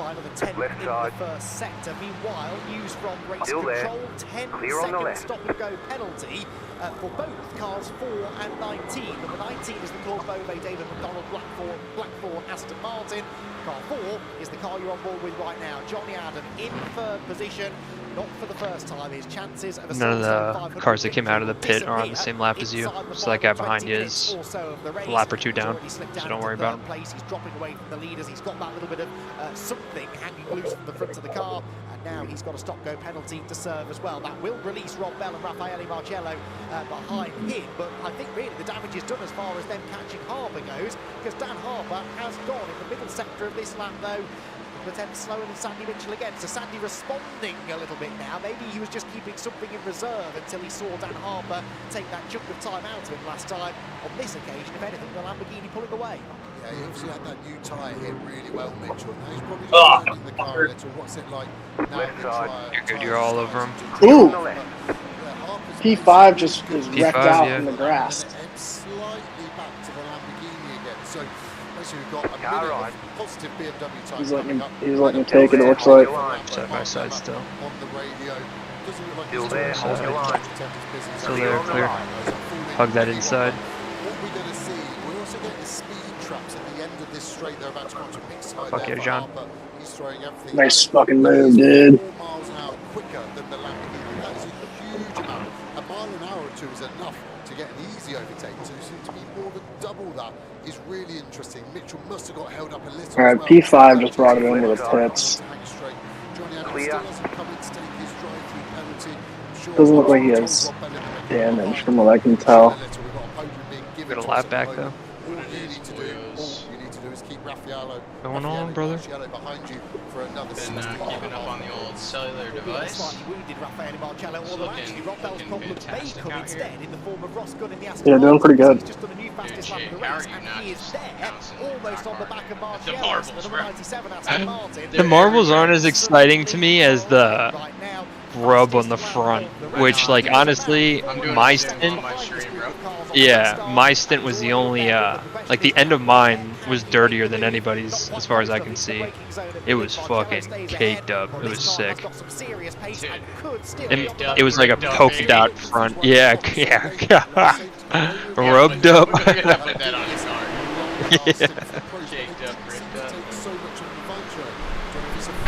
D: Left side.
J: First sector. Meanwhile, news from race
D: Still there.
J: control, 10
D: Clear on the
J: second
D: left.
J: stop-and-go penalty for both cars 4 and 19. Number 19 is the Corbeau David McDonald Blackthorn Aston Martin. Car 4 is the car you're on board with right now. Johnny Adam in third position. Not for the first time. His chances of a
A: None of the cars that came out of the pit are on the same lap as you, so that guy behind you is a lap or two down, so don't worry about him.
J: He's dropping away from the leaders. He's got that little bit of something hanging loose from the front of the car, and now he's got a stop-go penalty to serve as well. That will release Rob Bell and Raffaele Marcello behind him, but I think really the damage is done as far as them catching Harper goes, because Dan Harper has gone in the middle sector of this lap though. Attempts slower than Sandy Mitchell again, so Sandy responding a little bit now. Maybe he was just keeping something in reserve until he saw Dan Harper take that chunk of time out of him last time. On this occasion, if anything, the Lamborghini pulling away.
K: Yeah, he obviously had that new tyre hit really well, Mitchell. Now he's probably just learning the car a little. What's it like now?
A: You're good, you're all over him.
C: Ooh! P5 just is wrecked out in the grass.
K: Slightly back to the Lamborghini again. So basically we've got a minute of positive BMW time.
C: He's letting him take it, it looks like.
A: Side by side still.
K: On the radio. Doesn't look like
D: Still there, hold your line.
A: Still there, clear. Hug that inside.
K: What we're going to see, we're also getting the speed traps at the end of this straight. They're about to come to big side.
A: Fuck yeah, John.
K: He's throwing everything.
C: Nice fucking move, dude.
K: 4 miles an hour quicker than the Lamborghini. That is a huge amount. A mile an hour or two is enough to get an easy overtake. So it seems to be more than double that. Is really interesting. Mitchell must have got held up a little.
C: All right, P5 just brought it into the pits.
D: Clear.
C: Doesn't look like he has damage from what I can tell.
A: Got a lap back though. Going on, brother?
T: Been keeping up on the old cellular device. Looking fantastic out here.
C: Yeah, doing pretty good.
T: Dude, Jake, how are you not just the marbles, bro?
A: The marbles aren't as exciting to me as the rub on the front, which, like, honestly, my stint, my stint was the only, like, the end of mine was dirtier than anybody's, as far as I can see. It was fucking caked up. It was sick. And it was like a polka dot front. Yeah. Rubbed up.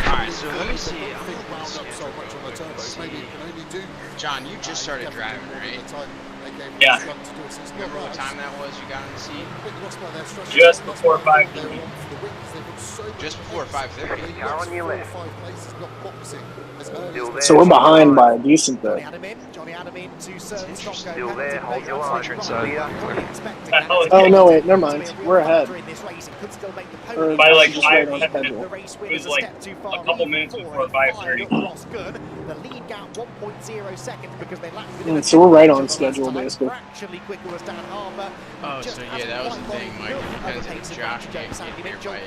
T: Alright, so let me see. John, you just started driving, right?
E: Yeah.
T: Remember what time that was you got in the seat?
E: Just before 5:30.
T: Just before 5:30.
D: Car on your left.
C: So we're behind by a decent bit.
D: Still there, hold your line.
C: Oh no, wait, never mind. We're ahead.
E: By like 5 minutes. It was like a couple minutes before 5:30.
C: So we're right on schedule, basically.
T: Oh, so yeah, that was the thing, Mike. It depends if Josh can't get here by 8:30.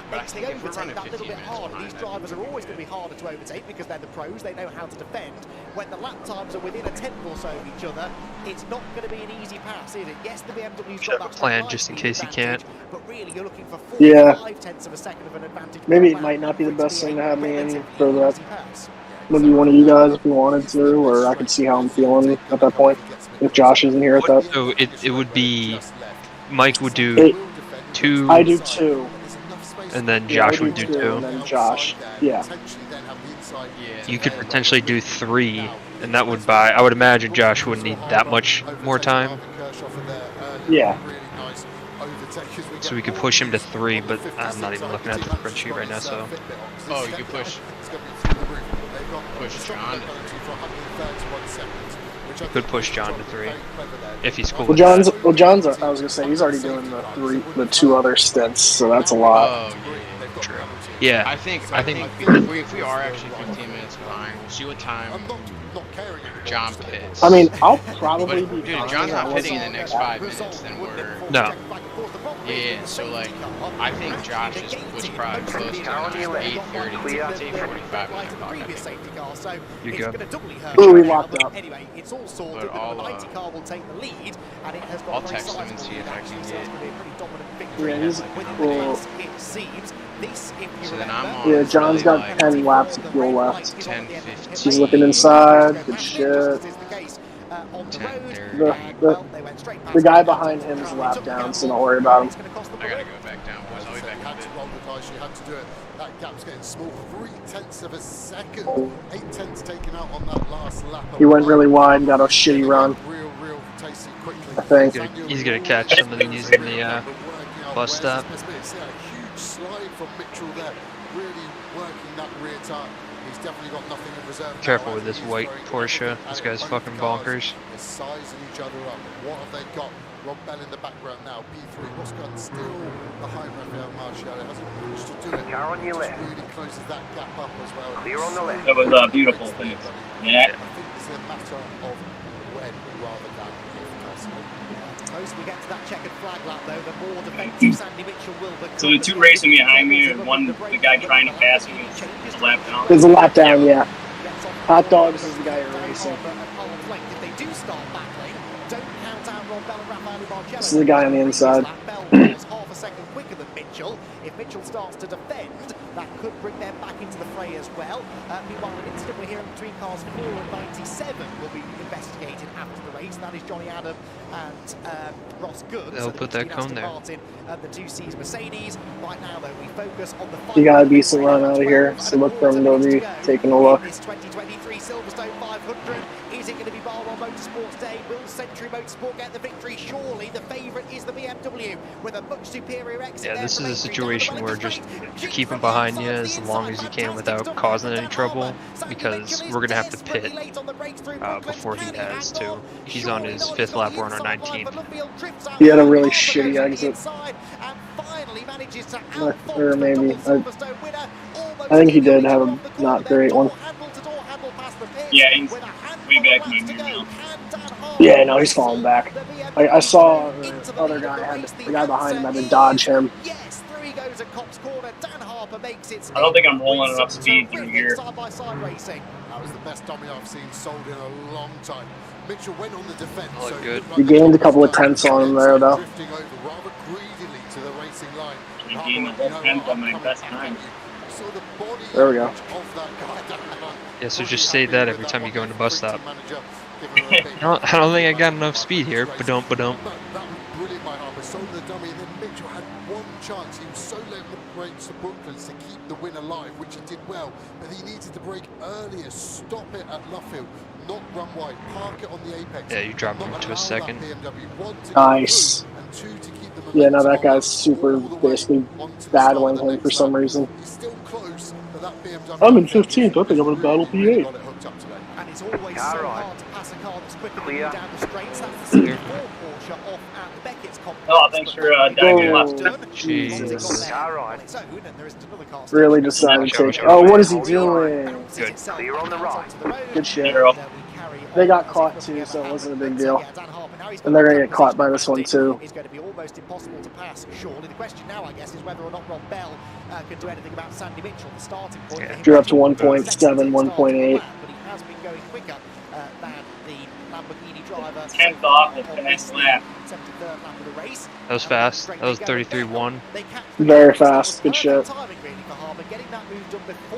T: But I think if we're running 15 minutes behind,
J: these drivers are always going to be harder to overtake because they're the pros, they know how to defend. When the lap times are within a tenth or so of each other, it's not going to be an easy pass, is it? Yes, the BMW's got that
A: plan just in case he can't.
J: But really, you're looking for 5/10 of a second of an advantage.
C: Maybe it might not be the best thing to have me in for that. Maybe one of you guys if you wanted to, or I could see how I'm feeling at that point. If Josh isn't here at that.
A: So it would be, Mike would do 2.
C: I do 2.
A: And then Josh would do 2.
C: And then Josh, yeah.
A: You could potentially do 3, and that would buy. I would imagine Josh wouldn't need that much more time.
C: Yeah.
A: So we could push him to 3, but I'm not even looking at the spreadsheet right now. So.
T: Oh, you could push John to 3.
A: Could push John to 3 if he's cool.
C: Well, John's. I was gonna say he's already doing the 2 other stints, so that's a lot.
T: Oh, yeah.
A: True. Yeah.
T: I think if we are actually 15 minutes behind, we'll see what time John pits.
C: I mean, I'll probably be.
T: Dude, if John's not pitting in the next 5 minutes, then we're.
A: No.
T: Yeah, so like, I think Josh was probably close to 8:30 to 8:45 when I caught him.
A: You go.
C: Ooh, we locked up.
J: Anyway, it's all sorted.
T: But
J: The 90 car will take the lead, and it has got
T: I'll
J: a very
T: text him and
J: sizable
T: see if I
J: lead,
T: can
J: actually, so
T: get.
J: it's going to be a pretty dominant victory
C: Yeah, he's
J: within the
C: cool.
J: class, it seems. This, if you
T: So then
J: remember,
T: I'm on.
C: Yeah, John's got
T: like
C: 10 laps of fuel left.
T: 10:15.
C: He's looking inside. Good shit.
T: 10:30.
C: The guy behind him is lap down, so don't worry about him.
T: I gotta go back down, boys. I'll be back in a
K: Had
T: bit.
K: to roll the dice, you had to do it. That gap's getting small, 0.3 of a second. 8 tenths taken out on that last lap.
C: He went really wide and got a shitty run.
K: Real tasty quickly.
C: I think.
A: He's gonna catch some of these in the bus stop.
K: See a huge slide from Mitchell there, really working that rear tire. He's definitely got nothing in reserve.
A: Careful with this white Porsche. This guy's fucking bonkers.
K: They're sizing each other up. What have they got? Rob Bell in the background now. P3. What's got still behind Rafael Marcial. Hasn't managed to do it.
D: Car on your left.
K: Really closes that gap up as well.
D: Clear on the left.
E: That was beautiful thing. Yeah.
K: I think it's a matter of when rather than if possible.
J: Closer we get to that checkered flag lap, though, the more defensive Sandy Mitchell will become.
E: So the two racing behind me, and one the guy trying to pass me is a lap down.
C: There's a lap down, yeah. Hot Dogs is the guy you're racing.
J: If they do start battling, don't count out Rob Bell and Rafael Marcello.
C: This is the guy on the inside.
J: Bell was half a second quicker than Mitchell. If Mitchell starts to defend, that could bring them back into the fray as well. Meanwhile, an incident we're hearing between cars 4 and 97 will be investigated after the race. That is Johnny Adam and Ross Good.
A: They'll put that cone there.
J: Martin and the 2Cs Mercedes. Right now, though, we focus on the
C: He got a decent run out of here, so look for him to be taking a look.
J: This 2023 Silverstone 500. Is it going to be Baltimore Motorsports Day? Will Century Motorsport get the victory? Surely the favourite is the BMW with a much superior exit.
A: Yeah, this is a situation where just keep him behind you as long as you can without causing any trouble, because we're gonna have to pit before he has to. He's on his 5th lap, we're on our 19th.
C: He had a really shitty exit. Or maybe. I think he did have a not great one.
E: Yeah, he's way back in my mirror now.
C: Yeah, no, he's falling back. I saw the other guy, the guy behind him had to dodge him.
E: I don't think I'm rolling enough speed through here.
K: That was the best dummy I've seen sold in a long time. Mitchell went on the defense.
A: Oh, good.
C: He gained a couple of tenths on him there, though.
K: Drifting over rather greedily to the racing line.
E: I gained the whole tenth on my best time.
C: There we go.
A: Yeah, so just say that every time you go into bus stop. I don't think I got enough speed here. Ba-dum, ba-dum.
K: That was brilliant by Harper. Sold the dummy, and then Mitchell had one chance. He was so late on the brakes to Brooklands to keep the win alive, which he did well. But he needed to brake earlier, stop it at Luffield, not run wide, park it on the apex.
A: Yeah, you dropped him to a second.
C: Nice. Yeah, no, that guy's super basically battling him for some reason. I'm in 15th. I think I'm going to battle P8.
J: And it's always so hard to pass a car that's quicker than you down the straights. That's the 64 Porsche off at the Beckett's complex.
E: Oh, thanks for diving left.
C: Jesus.
J: Right.
C: Really decided to take. Oh, what is he doing?
A: Good.
D: Clear on the right.
C: Good shit. They got caught too, so it wasn't a big deal. And they're going to get caught by this one too.
J: It's going to be almost impossible to pass, surely. The question now, I guess, is whether or not Rob Bell can do anything about Sandy Mitchell, the starting point.
A: Yeah.
C: Drew up to 1.7, 1.8.
J: But he has been going quicker than the Lamborghini driver.
E: 10th off the fast lap.
J: 73rd lap of the race.
A: That was fast. That was 33-1.
C: Very fast. Good shit.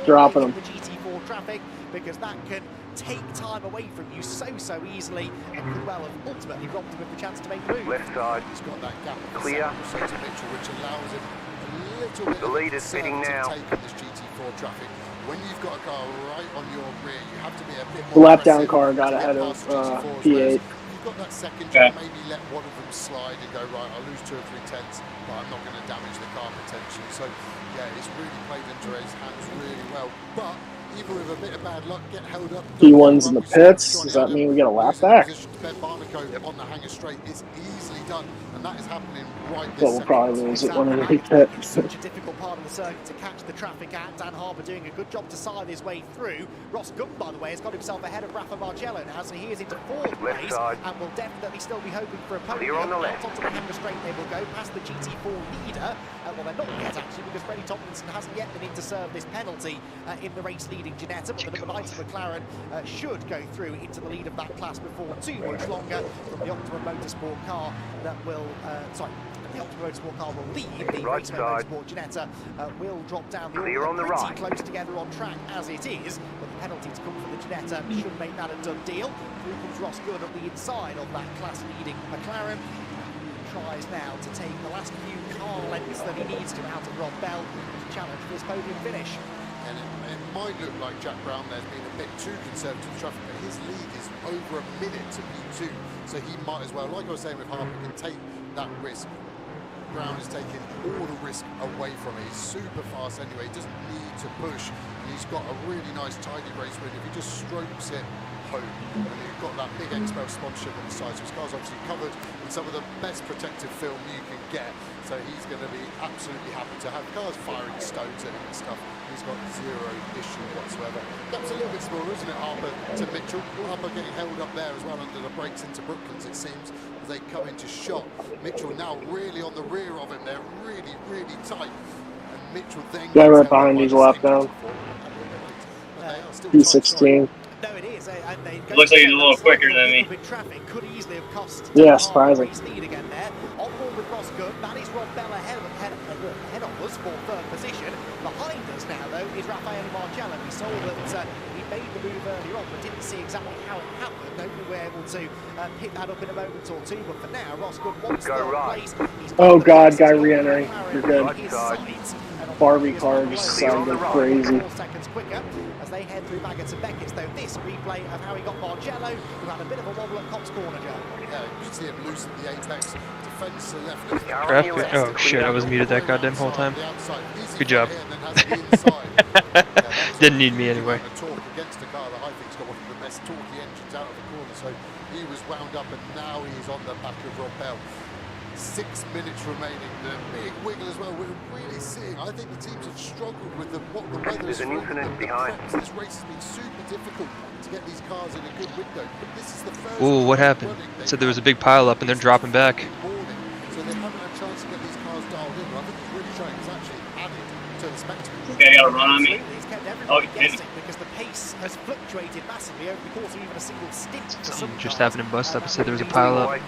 C: Dropping him.
J: The GT4 traffic, because that can take time away from you so easily, and could well have ultimately robbed him of the chance to make the move.
D: Left side.
K: He's got that gap
D: Clear.
K: which allows him a little bit
D: The lead is
K: of
D: fitting now.
K: to take on this GT4 traffic. When you've got a car right on your rear, you have to be a bit
C: The
K: more
C: lap down
K: aggressive
C: car got
K: to get
C: ahead of
K: past GT4s,
C: P8.
K: whereas you've got that second,
E: Okay.
K: maybe let one of them slide and go, right, I'll lose 2 or 3 tenths, but I'm not going to damage the car potentially. So, yeah, it's really played into his hands really well. But even with a bit of bad luck, get held up.
C: P1's in the pits. Does that mean we get a lap back?
K: Ben Barnacle on the hangar straight is easily done, and that is happening right this
C: But we'll probably lose it when we pit.
J: It's such a difficult part of the circuit to catch the traffic at. Dan Harbour doing a good job to side his way through. Ross Gunn, by the way, has got himself ahead of Rafa Marcello now, so he is into fourth place and will definitely still be hoping for a podium.
D: Clear on the left.
J: Out onto the hangar straight they will go, past the GT4 leader. Well, they're not yet, actually, because Freddie Tomlinson hasn't yet been in to serve this penalty in the race leading Ginetta, but the number 90 McLaren should go through into the lead of that class before too much longer from the Optimum Motorsport car that will, the Optimum Motorsport car will lead. The
D: Right
J: Racing
D: side.
J: Motorsport Ginetta will drop down the
D: Clear
J: order.
D: on the
J: Pretty
D: right.
J: close together on track as it is, but the penalty to come from the Ginetta should make that a done deal. Through comes Ross Gunn at the inside of that class leading McLaren. Tries now to take the last few car lengths that he needs to out of Rob Bell to challenge for this podium finish.
K: And it might look like Jack Brown there's been a bit too conservative with traffic, but his lead is over a minute to P2, so he might as well, like I was saying with Harper, can take that risk. Brown is taking all the risk away from it. He's super fast anyway, he doesn't need to push, and he's got a really nice tidy race win if he just strokes it home. And you've got that big Expel sponsorship on the side, so his car's obviously covered in some of the best protective film you can get, so he's going to be absolutely happy to have cars firing stones at him and stuff. He's got zero issue whatsoever. That's a little bit smaller, isn't it, Harper to Mitchell? Harper getting held up there as well under the brakes into Brooklands, it seems, as they come into shot. Mitchell now really on the rear of him, they're really, really tight. And Mitchell then
C: Guy right behind me's a lap down. P16.
J: No, it is. And they
E: Looks like he's a little quicker than me.
J: Traffic could easily have cost
C: Yeah, surprising.
J: lead again there. On board with Ross Gunn, that is Rob Bell ahead of us for third position. Behind us now, though, is Raffaele Marcello. We saw that he made the move earlier on, but didn't see exactly how it happened. Hopefully we're able to pick that up in a moment or two. But for now, Ross Gunn wants third place.
C: Oh God, guy re-entering. You're good.
J: His sides.
C: Barbie car just sounded crazy.
J: 4 seconds quicker as they head through Baggett's and Beckett's, though this replay of how he got Marcello, who had a bit of a wobble at Cops Corner, Joe.
K: Yeah, you can see him loosen the apex, defends the left of the
A: Traffic. Oh shit, I was muted that goddamn whole time. Good job. Didn't need me anyway.
K: Torque against a car that I think's got one of the best torquey engines out of the corner, so he was wound up and now he's on the back of Rob Bell. 6 minutes remaining, the big wiggle as well. We're really seeing, I think the teams have struggled with what the weather is.
D: There's an incident behind.
K: This race has been super difficult to get these cars in a good window. This is the first
A: Ooh, what happened? Said there was a big pile up and they're dropping back.
K: so they haven't had a chance to get these cars dialed in. I think it's really showing it's actually added to the spectacle.
E: Okay, got a run on me.
J: He's kept
E: Oh,
J: everybody guessing because the pace has fluctuated massively over the course of even a single stint.
A: Something just happened in Bust Up. It said there was a pile up.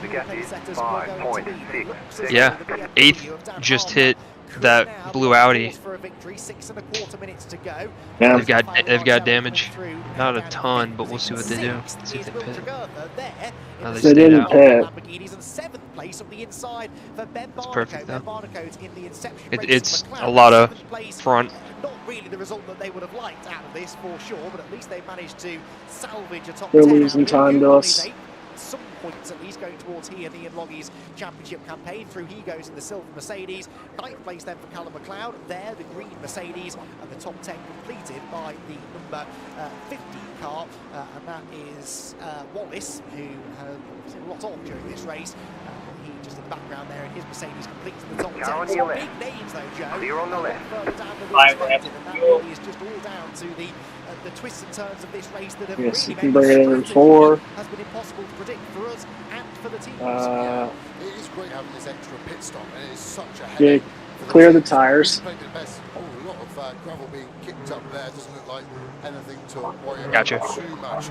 D: The gap is 5.6.
A: Yeah, 8th just hit that blue Audi.
J: For a victory, 6.25 minutes to go.
C: Yeah.
A: They've got damage. Not a ton, but we'll see what they do. See if they pit. No, they
C: They
A: stayed
C: didn't
A: out.
C: pit.
J: Lamborghinis and 7th place on the inside for Ben
A: It's
J: Barnacle.
A: perfect
J: Ben
A: though.
J: Barnacle's in the Inception race
A: It's
J: for
A: a
J: McLaren.
A: lot of
J: 7th place,
A: front.
J: not really the result that they would have liked out of this for sure, but at least they managed to salvage a top
C: They're
J: 10.
C: losing time to us.
J: Some points at least going towards he and Ian Loggie's championship campaign. Through he goes in the silver Mercedes. 9th place then for Callum McLeod. There, the green Mercedes, and the top 10 completed by the number 50 car, and that is Wallace, who has seen a lot of during this race. He just in the background there in his Mercedes completes the top 10.
D: Car on
J: Some
D: your
J: big
D: left.
J: names though, Joe.
D: Clear on the left.
J: Further down the
E: Five
J: road
E: laps.
J: and that really is just all down to the twists and turns of this race that have
C: Yes,
J: really
C: you can
J: made
C: bring it
J: the
C: in
J: strategy
C: 4.
J: has been impossible to predict for us and for the teams.
K: It is great having this extra pit stop, and it is such a
C: Yeah,
K: headache.
C: clear the tires.
K: Played the best. Oh, a lot of gravel being kicked up there. Doesn't look like anything to worry about
A: Gotcha.
K: too much.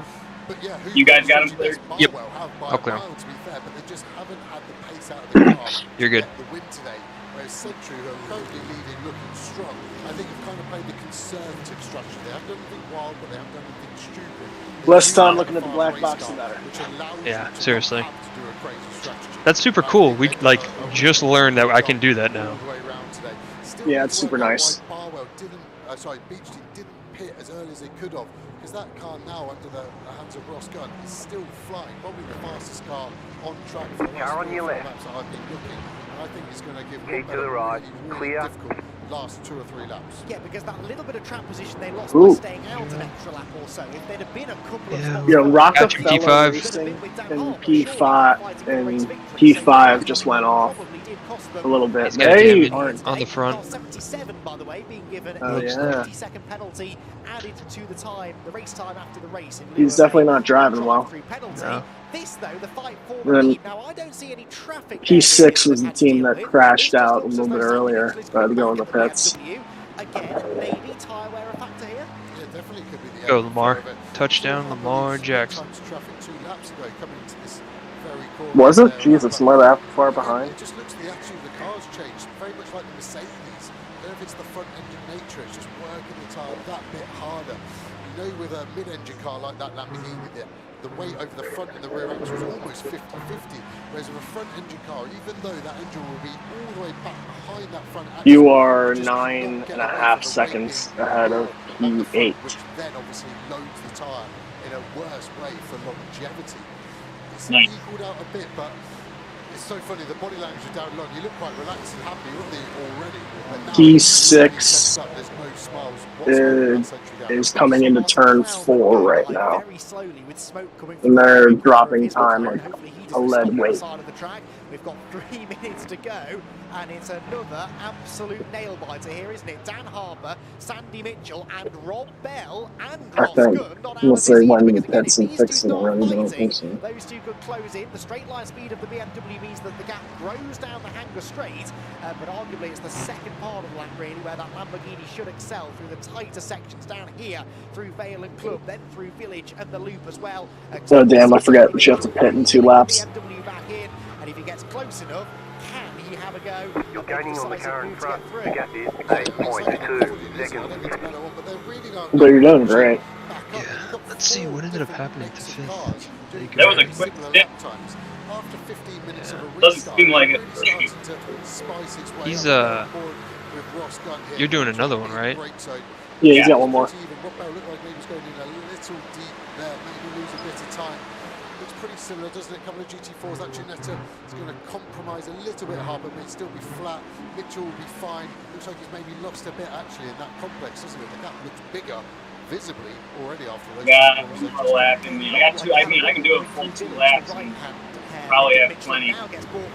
K: But yeah, who
E: You guys
K: knows,
E: got him
K: Richie Best
E: cleared?
A: Yep.
K: Barwell have by
A: I'll clear
K: a
A: 'em.
K: mile, to be fair, but they just haven't had the pace out of the car.
A: You're
K: to
A: good.
K: get the win today. Whereas Century, who are currently leading, looking strong, I think have kind of played the conservative structure. They haven't done anything wild, but they haven't done anything stupid.
C: Less time looking at the black box, the better.
A: Yeah, seriously. That's super cool. We just learned that I can do that now.
C: Yeah, it's super nice.
K: Barwell didn't, Beach Team didn't pit as early as they could have, because that car now under the hands of Ross Gunn is still flying, probably the fastest car on track for the last
D: Car on your
K: 4
D: left.
K: laps that I've been looking. And I think it's going to give
D: Keep to the right.
K: really, really
D: Clear.
K: difficult last 2 or 3 laps.
J: Yeah, because that little bit of track position they lost by staying out an extra lap or so. If there'd have been a couple of spots,
C: Rockefeller Racing in P5 just went off a little bit. They aren't
A: on the front.
J: 77, by the way, being given a 20-second penalty added to the time, the race time after the race.
C: He's definitely not driving well.
J: No. This, though, the fight for
C: the
J: lead. Now, I don't see any traffic.
C: P6 was the team that crashed out a little bit earlier to go in the pits.
J: Again, maybe tyre wear a factor here.
K: Yeah, definitely could be the
A: Go Lamar. Touchdown, Lamar Jackson.
K: Traffic 2 laps ago coming into this very corner.
C: Was it? Jesus, am I that far behind?
K: It just looks the attitude of the car's changed, very much like the Mercedes. I don't know if it's the front engine nature, it's just working the tyre that bit harder. You know, with a mid-engine car like that Lamborghini, the weight over the front and the rear axle is almost 50-50, whereas with a front engine car, even though that engine will be all the way back behind that front axle,
C: you are 9.5 seconds ahead of P8.
K: which then obviously loads the tyre in a worse way for longevity. It's equaled out a bit, but it's so funny, the body language of Darren Long, you look quite relaxed and happy, aren't you, already?
C: P6 is coming into turn 4 right now. And they're dropping time like a lead weight.
J: We've got 3 minutes to go, and it's another absolute nail-biter here, isn't it? Dan Harper, Sandy Mitchell, and Rob Bell, and Ross Gunn, not
C: Unless they went in the pits and fixed it already, I don't think so.
J: Those two could close in. The straight line speed of the BMW means that the gap grows down the Hanger Straight, but arguably it's the second part of the lap, really, where that Lamborghini should excel through the tighter sections down here, through Vale and Club, then through Village and the Loop as well.
C: Oh, damn, I forgot. We should have to pit in 2 laps.
J: BMW back in, and if he gets close enough, can he have a go?
D: You're gaining on the car in front. The gap is 8.2 seconds.
C: But you're doing great.
A: Yeah, let's see what ended up happening to 5th.
E: That was a quick step.
K: After 15 minutes of a
E: Doesn't seem like it.
A: He's you're doing another one, right?
C: Yeah, he's got one more.
K: Rob Bell looked like he was going in a little deep there, maybe lose a bit of time. Looks pretty similar, doesn't it? A couple of GT4s. That Ginetta is going to compromise a little bit hard, but may still be flat. Mitchell will be fine. Looks like he's maybe lost a bit actually in that complex, doesn't it? The gap looks bigger visibly already after those.
E: Yeah, one more lap in me. I got 2. I mean, I can do a full 2 laps and probably have plenty,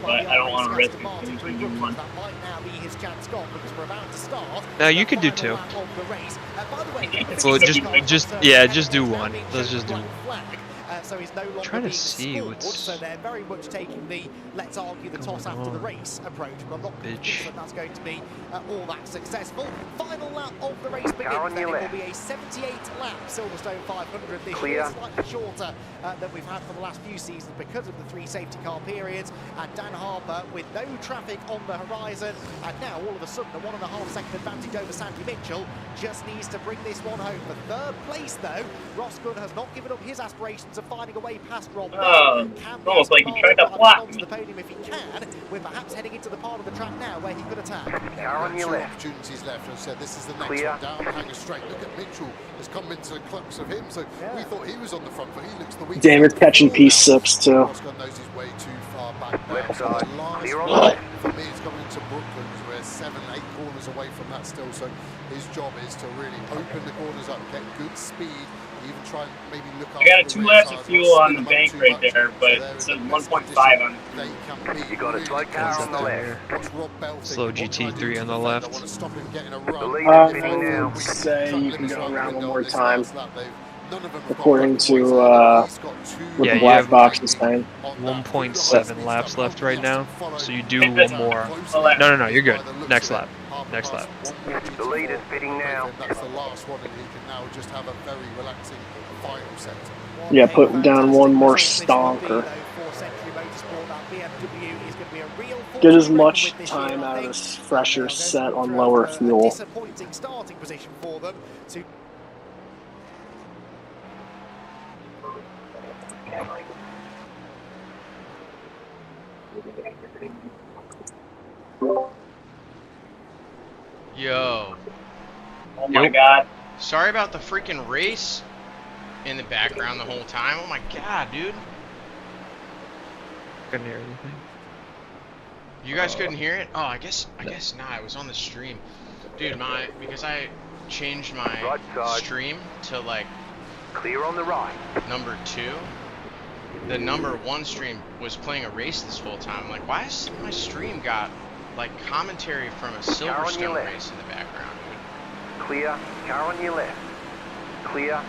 E: but I don't want to risk it finishing one.
A: Now you could do 2. Well, just do 1. Let's just do 1.
J: So he's no longer
A: trying to
J: being
A: see
J: scored,
A: what's
J: so they're very much taking the let's argue the toss after the race approach, but I'm not convinced that that's going to be all that successful. Final lap of the race begins, then it will be a 78-lap Silverstone 500 this year, slightly shorter than we've had for the last few seasons because of the 3 safety car periods, and Dan Harper with no traffic on the horizon, and now all of a sudden a 1.5 second advantage over Sandy Mitchell, just needs to bring this one home. For 3rd place though, Ross Gunn has not given up his aspirations of finding a way past Rob Bell.
E: Almost like he tried to block
J: me. The podium if he can, we're perhaps heading into the part of the track now where he could attack.
D: Car on your left.
K: Opportunities left, and said this is the next one down, Hanger Straight. Look at Mitchell has come into the clutch of him, so we thought he was on the front, but he looks the weakest.
C: Damn, you're catching P6 too.
K: Ross Gunn knows he's way too far back now.
D: Left side, clear on
K: the
D: left.
K: For me, it's coming into Brooklyn because we're 7-8 corners away from that still, so his job is to really open the corners up, get good speed, even try and maybe look
E: I got 2 laps of fuel on the bank right there, but it says 1.5 on it.
D: You got a slow car on the left.
A: Slow GT3 on the left.
C: I would say you can go around one more time, according to what the black box is saying.
A: 1.7 laps left right now, so you do 1 more. No, you're good. Next lap. Next lap.
D: The leader's pitting now.
K: That's the last one, and he can now just have a very relaxing final sector.
C: Yeah, put down 1 more stonker. Get as much time out of this fresher set on lower fuel.
J: Disappointing starting position for them to
T: Yo.
E: Oh my god.
T: Sorry about the freaking race in the background the whole time. Oh my god, dude.
A: Couldn't hear anything.
T: You guys couldn't hear it? Oh, I guess not. It was on the stream. Dude, because I changed my stream to like
D: clear on the right.
T: number 2. The number 1 stream was playing a race this whole time. I'm like, why has my stream got like commentary from a Silverstone race in the background, dude?
D: Clear, car on your left. Clear.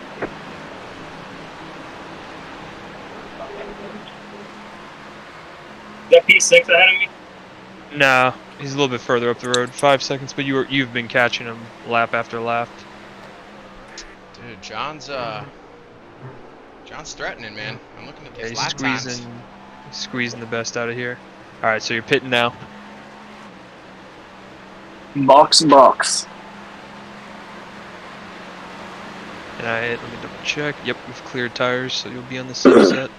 E: Is that P6 ahead of me?
A: Nah, he's a little bit further up the road. 5 seconds, but you've been catching him lap after lap.
T: Dude, John's threatening, man. I'm looking at these
A: Yeah,
T: lap times.
A: He's squeezing the best out of here. All right, so you're pitting now.
C: Box.
A: And let me double check. Yep, we've cleared tires, so you'll be on the safe set.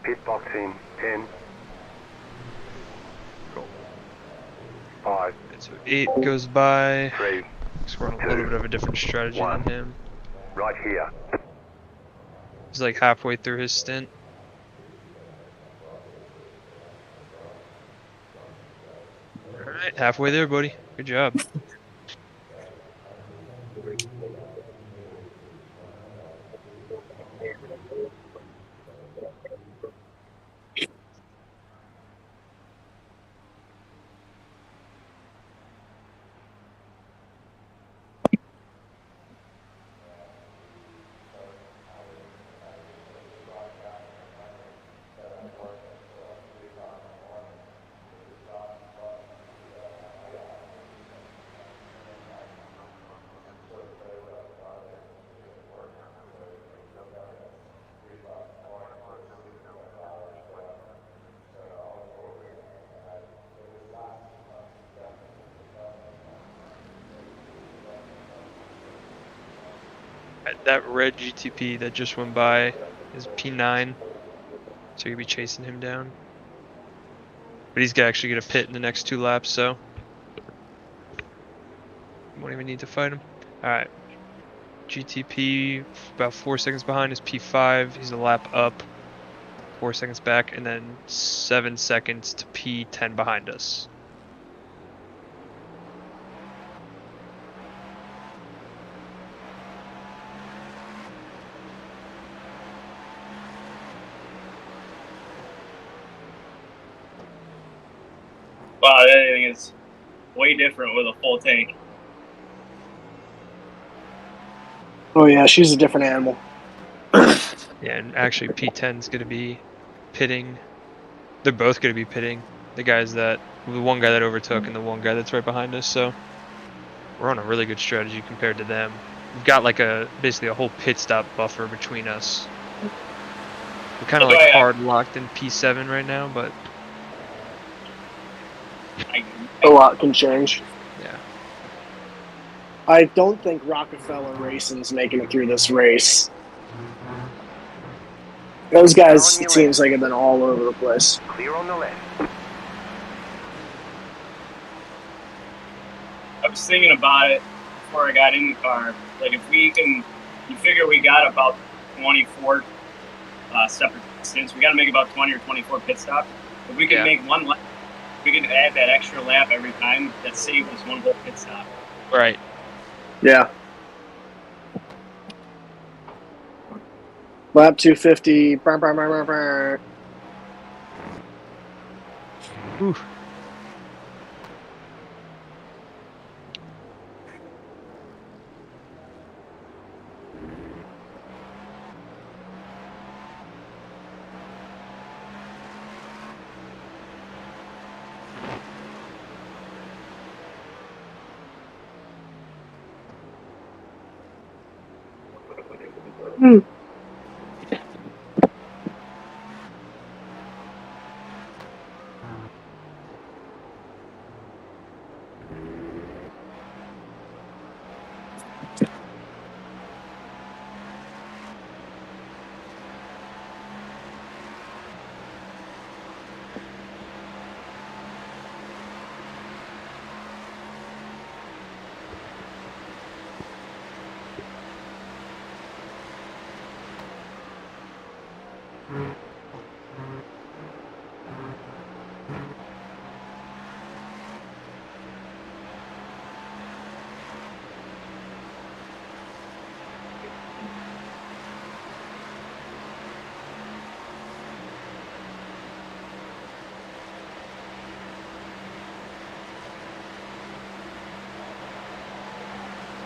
D: Pit box in 10.
A: Cool.
D: 5.
A: And so 8 goes by.
D: 3.
A: So we're on a little bit of a different strategy than him.
D: Right here.
A: He's like halfway through his stint. Alright, halfway there, buddy. Good job. That red GTP that just went by is P9, so you'll be chasing him down. But he's gonna actually get a pit in the next 2 laps, so you won't even need to fight him. Alright, GTP about 4 seconds behind is P5. He's a lap up, 4 seconds back, and then 7 seconds to P10 behind us.
E: Wow, that thing is way different with a full tank.
C: Oh yeah, she's a different animal.
A: Yeah, and actually P10 is going to be pitting. They're both going to be pitting. The one guy that overtook and the one guy that's right behind us. So we're on a really good strategy compared to them. We've got like basically a whole pit stop buffer between us. We're kind of like hard locked in P7 right now, but
C: A lot can change.
A: Yeah.
C: I don't think Rockefeller Racing's making it through this race. Those guys, it seems like, have been all over the place.
D: Clear on the left.
E: I was thinking about it before I got in the car. Like, if we can, you figure we got about 24 separate stints. We got to make about 20 or 24 pit stops. If we can make one lap, we can add that extra lap every time. That saves us one whole pit stop.
A: Right.
C: Yeah. Lap 250.
A: Ooh.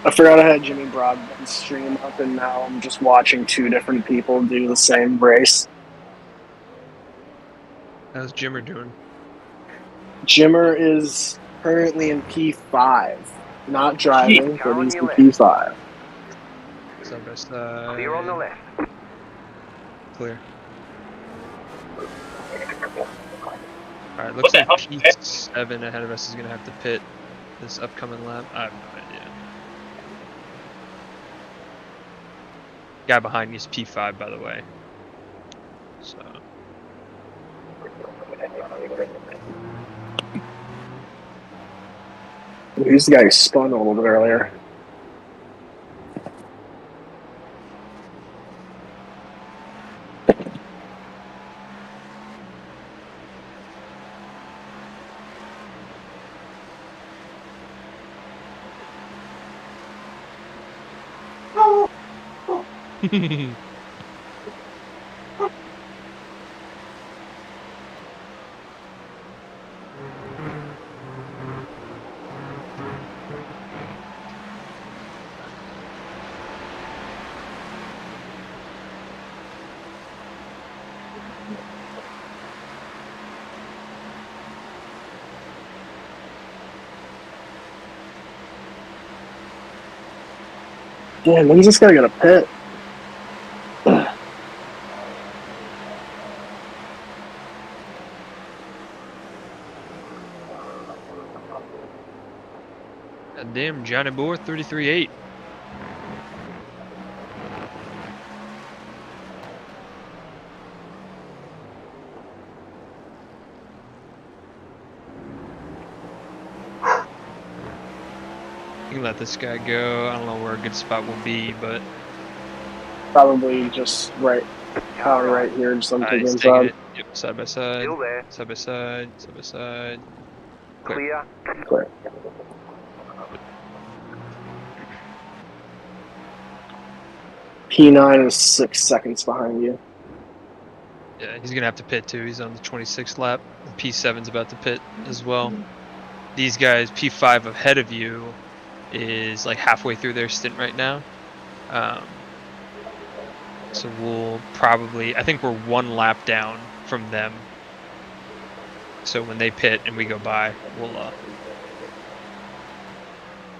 C: I forgot I had Jimmy Broadbent's stream up, and now I'm just watching two different people do the same race.
A: How's Jimmer doing?
C: Jimmer is currently in P5. Not driving, but he's in P5.
A: Side by side.
D: Clear on the left.
A: Clear. Alright, looks like P7 ahead of us is going to have to pit this upcoming lap. I have no idea. Guy behind me is P5, by the way. So.
C: Who's the guy who spun a little bit earlier? Damn, when's this guy gonna pit?
A: Damn, Johnny Boy, 33.8. You can let this guy go. I don't know where a good spot will be, but
C: Probably just right, probably right here, just on the
A: he's
C: inside.
A: taking it. Yep, side by side.
D: Still there.
A: Side by side. Side by side.
D: Clear.
C: Clear. P9 is 6 seconds behind you.
A: Yeah, he's gonna have to pit too. He's on the 26th lap. P7's about to pit as well. These guys, P5 ahead of you, is like halfway through their stint right now. So we'll probably, I think we're one lap down from them. So when they pit and we go by, we'll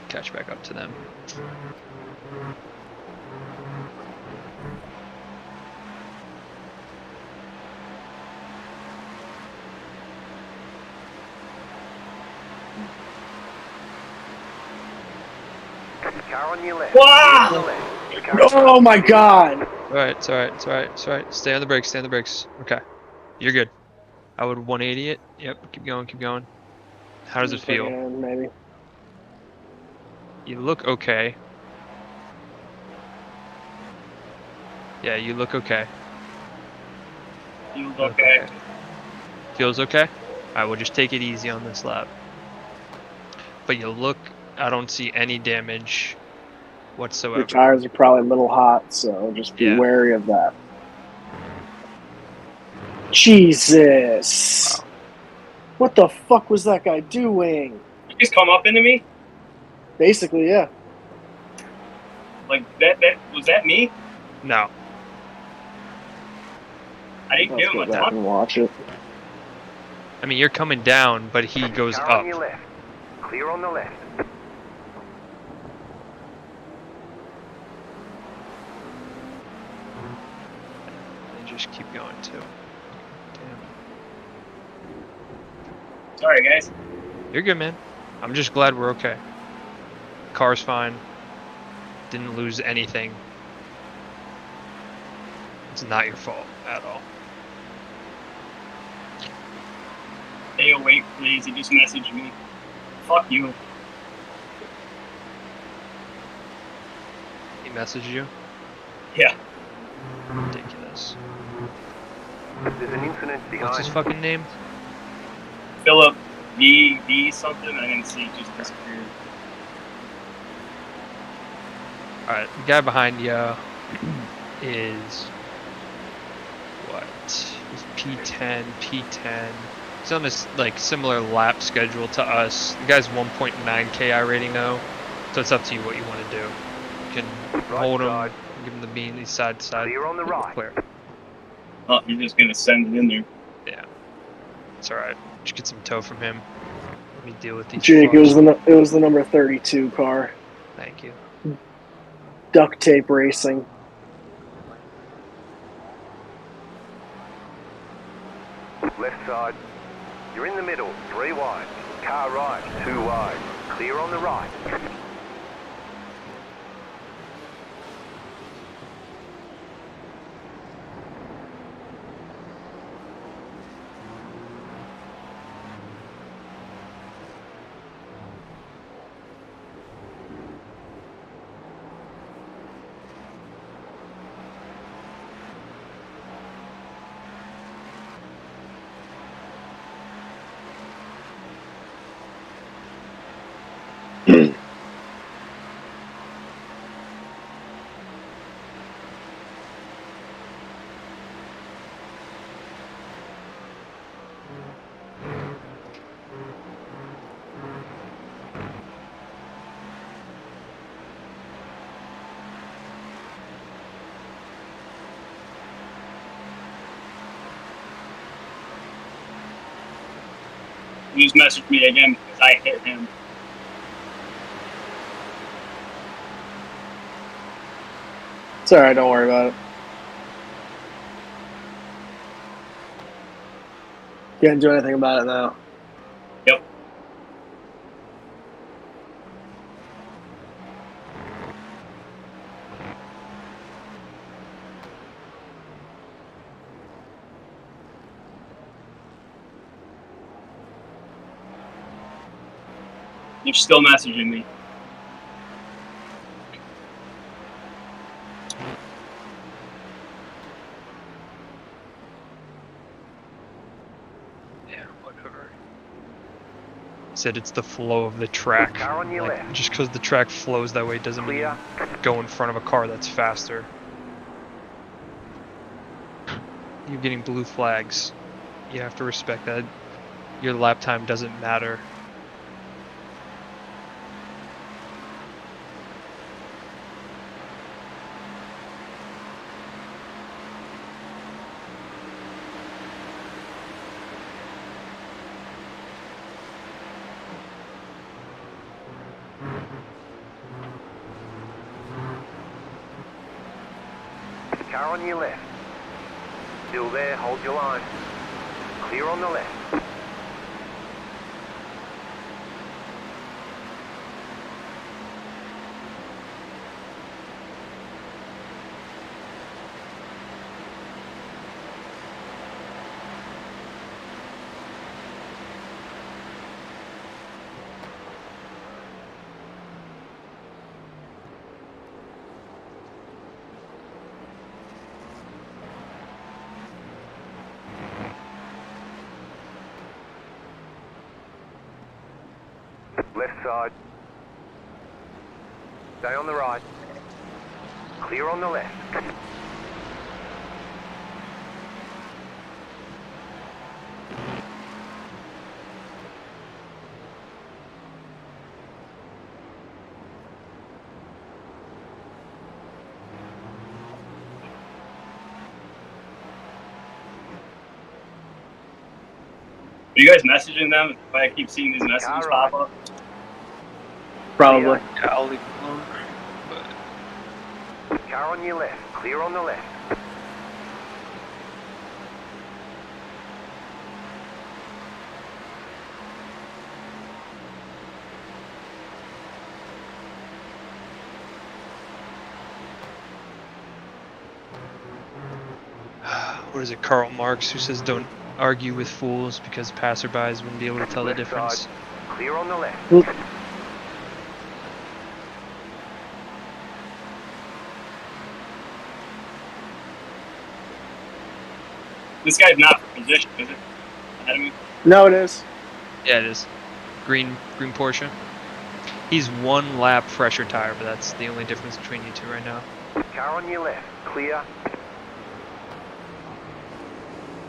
A: catch back up to them.
D: Car on your left.
C: Wow! Oh my god!
A: Alright, it's alright, it's alright, it's alright. Stay on the brakes, stay on the brakes. Okay. You're good. I would 180 it. Yep, keep going, keep going. How does it feel?
C: Maybe.
A: You look okay. Yeah, you look okay.
E: Feels okay.
A: Feels okay? Alright, we'll just take it easy on this lap. But you look, I don't see any damage whatsoever.
C: Your tires are probably a little hot, so just be wary of that. Jesus! Wow. What the fuck was that guy doing?
E: You just come up into me?
C: Basically, yeah.
E: Like, that was that me?
A: No.
E: I didn't give him a
C: ton. And watch it.
A: I mean, you're coming down, but he goes
D: Car
A: up.
D: on your left. Clear on the left.
A: And just keep going, too. Damn.
E: Sorry, guys.
A: You're good, man. I'm just glad we're okay. Car's fine. Didn't lose anything. It's not your fault at all.
E: Stay awake, please. He just messaged me. Fuck you.
A: He messaged you?
E: Yeah.
A: Ridiculous.
D: There's an incident behind.
A: What's his fucking name?
E: Philip V something. I didn't see. It just disappeared.
A: Alright, the guy behind you is what? He's P10, P10. He's on this like similar lap schedule to us. The guy's 1.9 KI rating though. So it's up to you what you want to do. You can hold them, give them the bean, side to side.
D: Clear on the right.
A: Clear.
E: Oh, you're just gonna send it in there.
A: Yeah. It's alright. Just get some tow from him. Let me deal with these
C: Jake,
A: fucks.
C: it was the number 32 car.
A: Thank you.
C: Duct tape racing.
D: Left side. You're in the middle, 3 wide. Car right, 2 wide. Clear on the right.
E: He just messaged me again because I hit him.
C: It's alright, don't worry about it. Can't do anything about it now.
E: Yep. You're still messaging me.
A: Yeah, whatever. Said it's the flow of the track.
D: Car on your
A: Like,
D: left.
A: just because the track flows that way doesn't mean you go in front of a car that's faster. You're getting blue flags. You have to respect that. Your lap time doesn't matter.
D: Car on your left. Still there, hold your line. Clear on the left. Left side. Stay on the right. Clear on the left.
E: Are you guys messaging them if I keep seeing these messages pop up?
C: Probably.
A: Yeah, I'll leave it alone.
D: Car on your left. Clear on the left.
A: What is it, Karl Marx, who says don't argue with fools because passerbys wouldn't be able to tell the difference?
D: Clear on the left.
E: This guy's not for position, is it? Ahead of me?
C: No, it is.
A: Yeah, it is. Green Porsche. He's 1 lap fresher tire, but that's the only difference between you two right now.
D: Car on your left. Clear.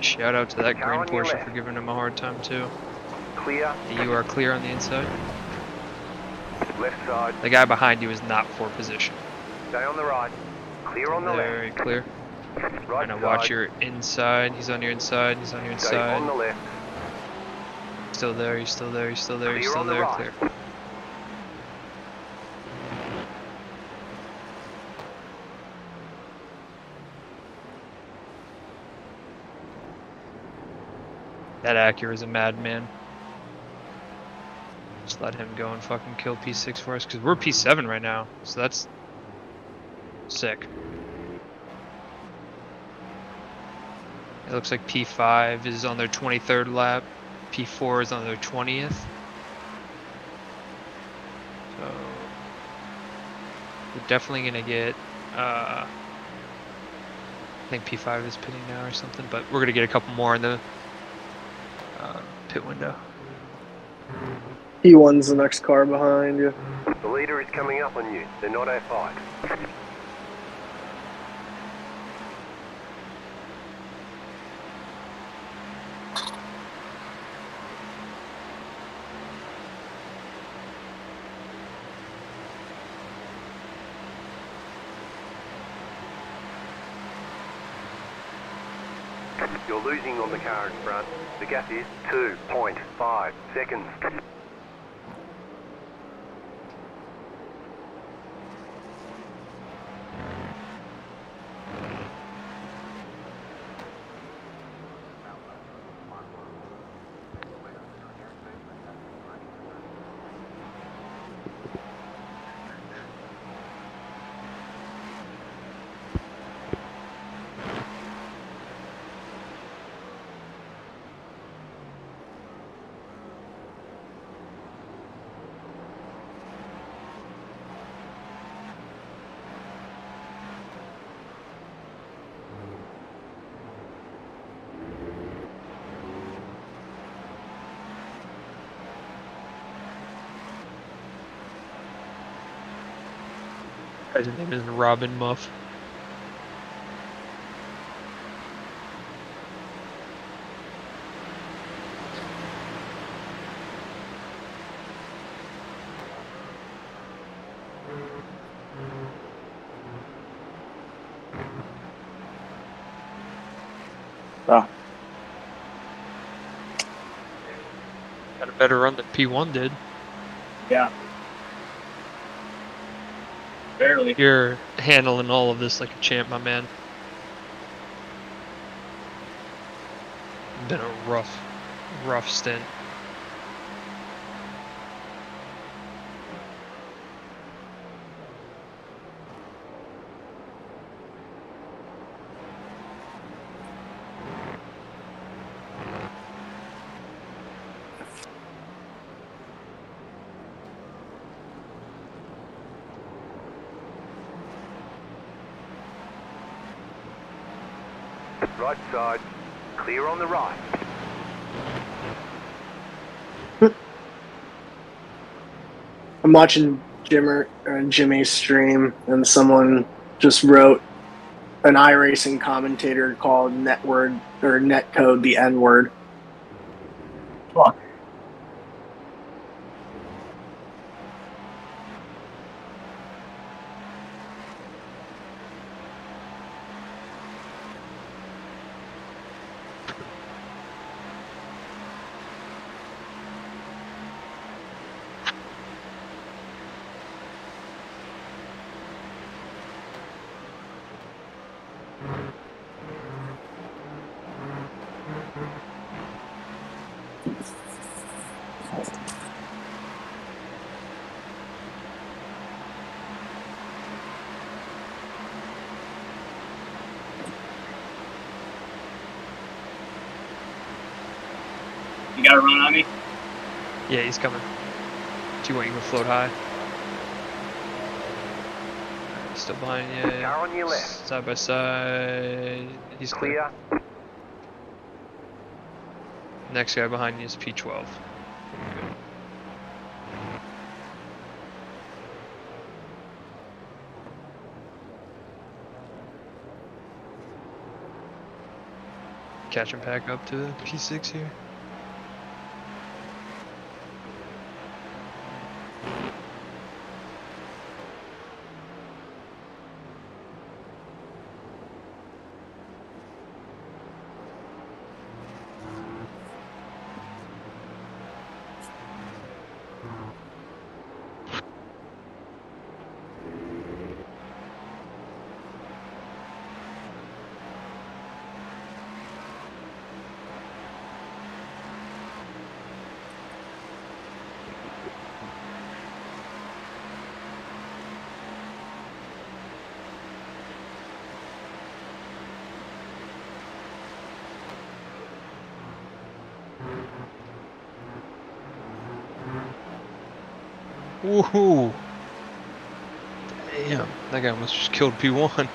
A: Shout out to that
D: Car
A: green
D: on your
A: Porsche
D: left.
A: for giving him a hard time too.
D: Clear.
A: You are clear on the inside.
D: Left side.
A: The guy behind you is not for position.
D: Stay on the right. Clear on the
A: There,
D: left.
A: clear.
D: Right
A: Now
D: side.
A: watch your inside. He's on your inside. He's on your
D: Stay
A: inside.
D: on the left.
A: Still there. He's still there. He's still there. He's
D: Clear
A: still
D: on the
A: there.
D: right.
A: Clear. That Acura is a madman. Just let him go and fucking kill P6 for us, because we're P7 right now, so that's sick. It looks like P5 is on their 23rd lap, P4 is on their 20th. So we're definitely gonna get, I think P5 is pitting now or something, but we're gonna get a couple more in the pit window.
C: E1's the next car behind you.
D: The leader is coming up on you. They're not our fight. You're losing on the car in front. The gap is 2.5 seconds.
A: His name is Robin Muff.
C: Ah.
A: Got a better run than P1 did.
C: Yeah.
E: Barely.
A: You're handling all of this like a champ, my man. Been a rough stint.
D: Right side. Clear on the right.
C: I'm watching Jimmy's stream, and someone just wrote an iRacing commentator called Netword or Netcode the N-word. Fuck.
E: You got to run on me?
A: Yeah, he's coming. Do you want you to float high? He's still behind you.
D: Car on your left.
A: Side by side. He's clear. Next guy behind you is P12. Catch him back up to P6 here. Woohoo! Damn, that guy almost just killed P1.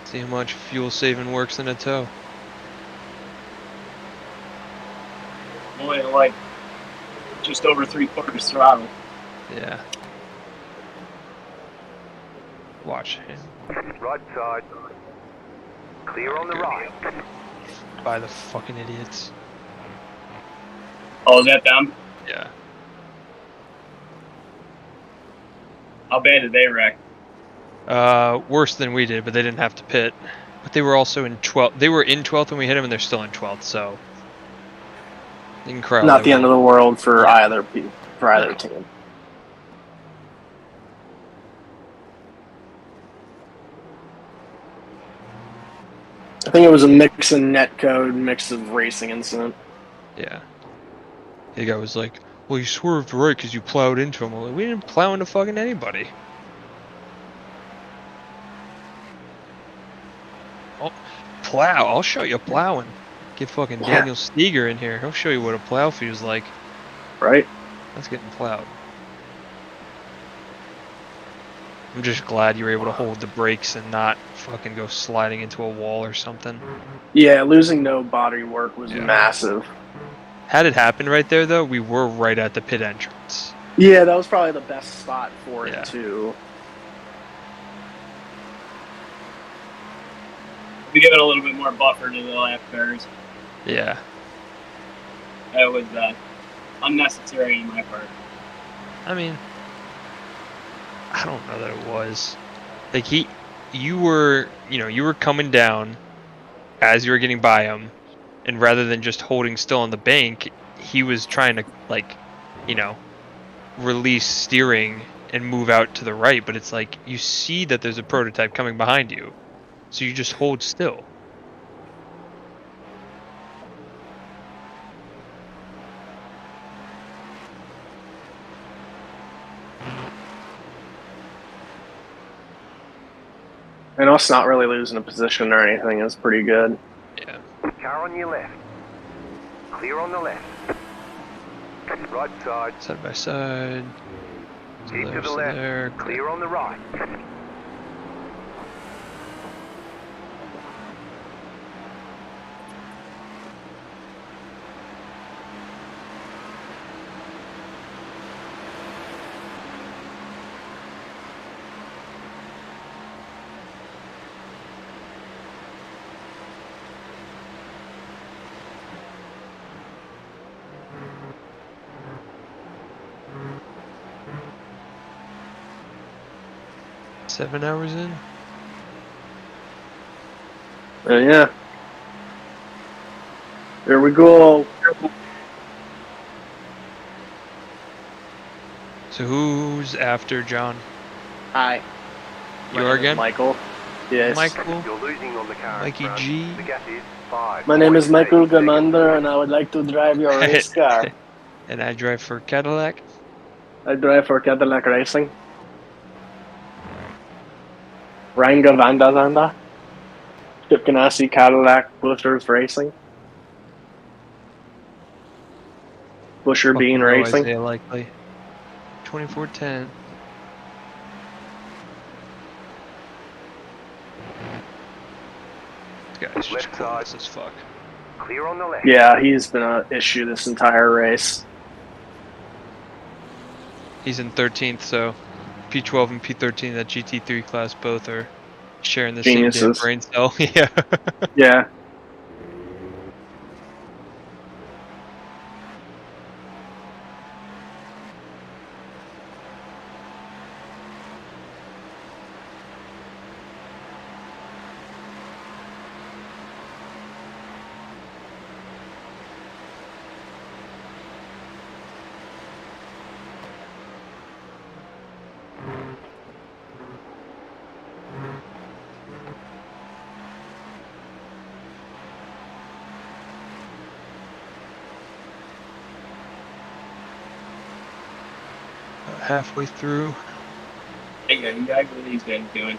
A: See how much fuel saving works in a tow.
E: Only like just over 3/4 throttle.
A: Yeah. Watch him.
D: Right side. Clear on the right.
A: By the fucking idiots.
E: Oh, is that them?
A: Yeah.
E: How bad did they wreck?
A: Worse than we did, but they didn't have to pit. But they were also in 12th. They were in 12th when we hit them, and they're still in 12th. So they can cry all
C: Not
A: they
C: the end of
A: want.
C: the world for either team. I think it was a mix of netcode, mix of racing incident.
A: Yeah. The guy was like, "Well, you swerved right because you plowed into him." I'm like, we didn't plow into fucking anybody. Oh, plow! I'll show you plowing. Get fucking Daniel Steger in here. He'll show you what a plow feels like.
C: Right?
A: That's getting plowed. I'm just glad you were able to hold the brakes and not fucking go sliding into a wall or something.
C: Yeah, losing no body work was massive.
A: Had it happened right there, though, we were right at the pit entrance.
C: Yeah, that was probably the best spot for it, too.
E: We give it a little bit more buffer to the lap cars.
A: Yeah.
E: That was unnecessary on my part.
A: I mean, I don't know that it was. Like, you were coming down as you were getting by him, and rather than just holding still on the bank, he was trying to, like, release steering and move out to the right, but it's like, you see that there's a prototype coming behind you, so you just hold still.
C: And us not really losing a position or anything is pretty good.
A: Yeah.
D: Car on your left. Clear on the left. Right side.
A: Side by side.
D: Keep to the left.
A: There.
D: Clear on the right.
A: Seven hours in?
C: Yeah. Here we go.
A: So who's after John?
C: Hi.
A: You are again?
C: Michael. Yes.
A: Michael.
D: You're losing on the car.
A: Mikey G.
D: The gap is 5.
C: My name is Michael Commander, and I would like to drive your race car.
A: And I drive for Cadillac.
C: I drive for Cadillac Racing. Ranga Vandazanda. Chip Ganassi Cadillac Booshers Racing. Busher Bean Racing.
A: Isaiah Likely. 2410. This guy's just close as fuck.
D: Clear on the left.
C: Yeah, he's been an issue this entire race.
A: He's in 13th, so P12 and P13, that GT3 class, both are sharing the same damn brain cell. Yeah.
C: Yeah.
A: Halfway through.
E: Hey, you guys, what are these guys doing?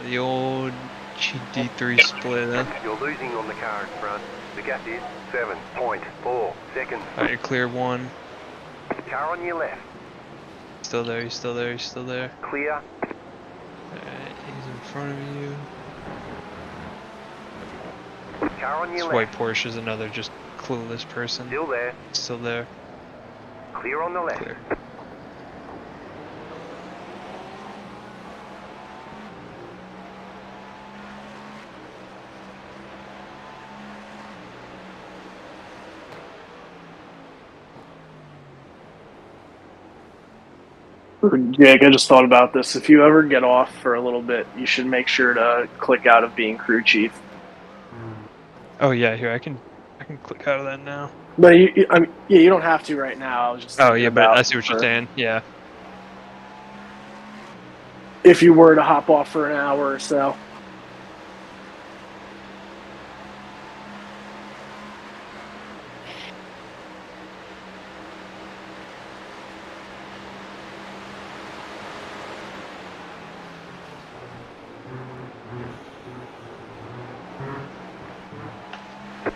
A: The old GT3 split, huh?
D: You're losing on the car in front. The gap is 7.4 seconds.
A: Alright, clear one.
D: Car on your left.
A: Still there, he's still there, he's still there.
D: Clear.
A: Alright, he's in front of you.
D: Car on
A: This
D: your
A: white
D: left.
A: Porsche is another just clueless person.
D: Still there.
A: Still there.
D: Clear on the left.
A: Clear.
C: Jake, I just thought about this. If you ever get off for a little bit, you should make sure to click out of being crew chief.
A: Oh yeah, here I can click out of that now.
C: But I mean, yeah, you don't have to right now. I was just
A: Oh
C: thinking
A: yeah, but
C: about
A: I see what you're saying. Yeah.
C: if you were to hop off for an hour or so.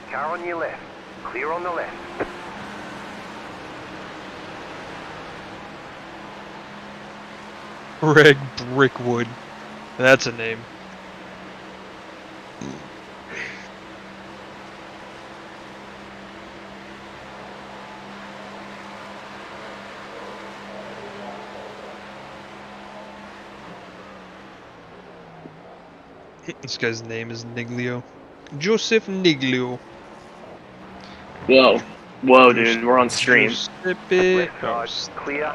D: Car on your left. Clear on the left.
A: Greg Brickwood. That's a name. This guy's name is Niglio. Joseph Niglio.
C: Whoa. Whoa, dude, we're on stream.
A: Giuseppe.
D: Left side. Clear.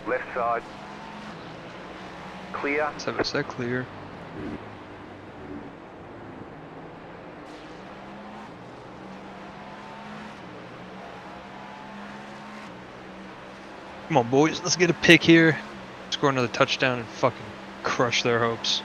D: Left side. Clear.
A: 7 clear. Come on, boys, let's get a pick here. Score another touchdown and fucking crush their hopes.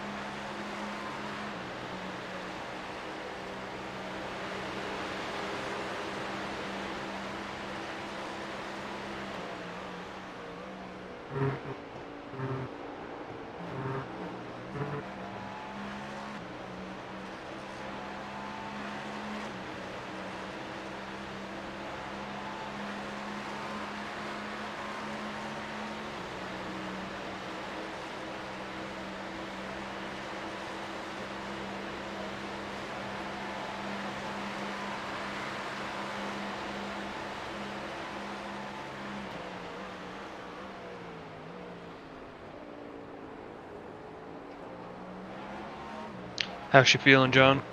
A: How's she feeling, John?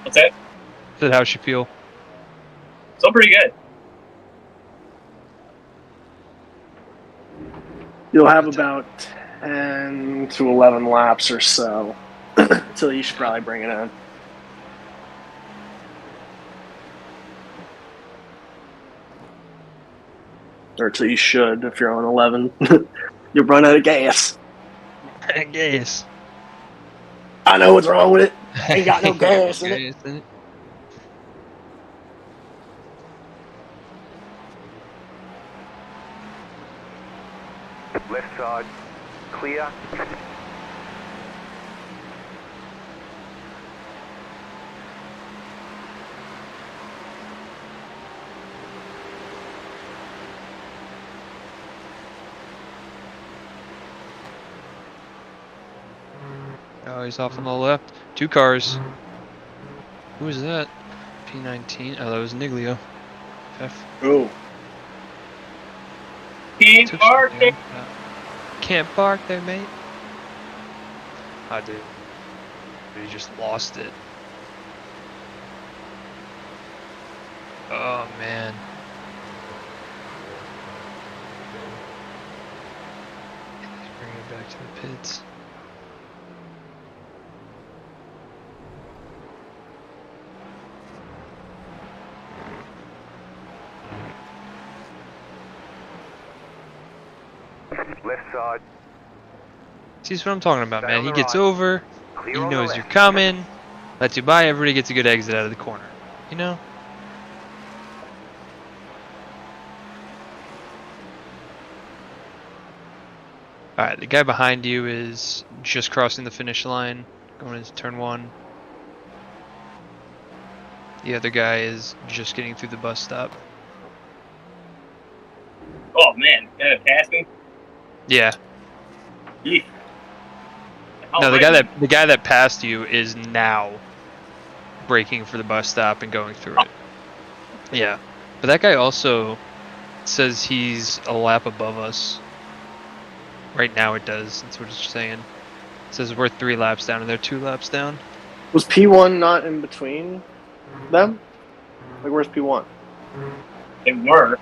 E: What's that?
A: Said how's she feel?
E: Still pretty good.
C: You'll have about 10 to 11 laps or so. So you should probably bring it in. Or so you should if you're on 11. You'll run out of gas.
A: Gas.
C: I know what's wrong with it. Ain't got no gas in it.
D: Left side. Clear.
A: Oh, he's off on the left. 2 cars. Who is that? P19. Oh, that was Niglio. F.
C: Oh.
E: Can't park there.
A: Can't park there, mate. I do. He just lost it. Oh, man. Let's bring it back to the pits.
D: Left side.
A: See, that's what I'm talking about,
D: Stay
A: man.
D: on
A: He
D: the
A: gets
D: right.
A: over,
D: Clear
A: he
D: on the
A: knows you're
D: left.
A: coming, lets you by, everybody gets a good exit out of the corner. You know? Alright, the guy behind you is just crossing the finish line, going into turn 1. The other guy is just getting through the bus stop.
E: Oh man, pass me?
A: Yeah.
E: Yeesh.
A: No, the guy that passed you is now braking for the bus stop and going through it. Yeah. But that guy also says he's a lap above us. Right now it does. That's what it's saying. It says we're 3 laps down and they're 2 laps down.
C: Was P1 not in between them? Like, where's P1?
E: They were.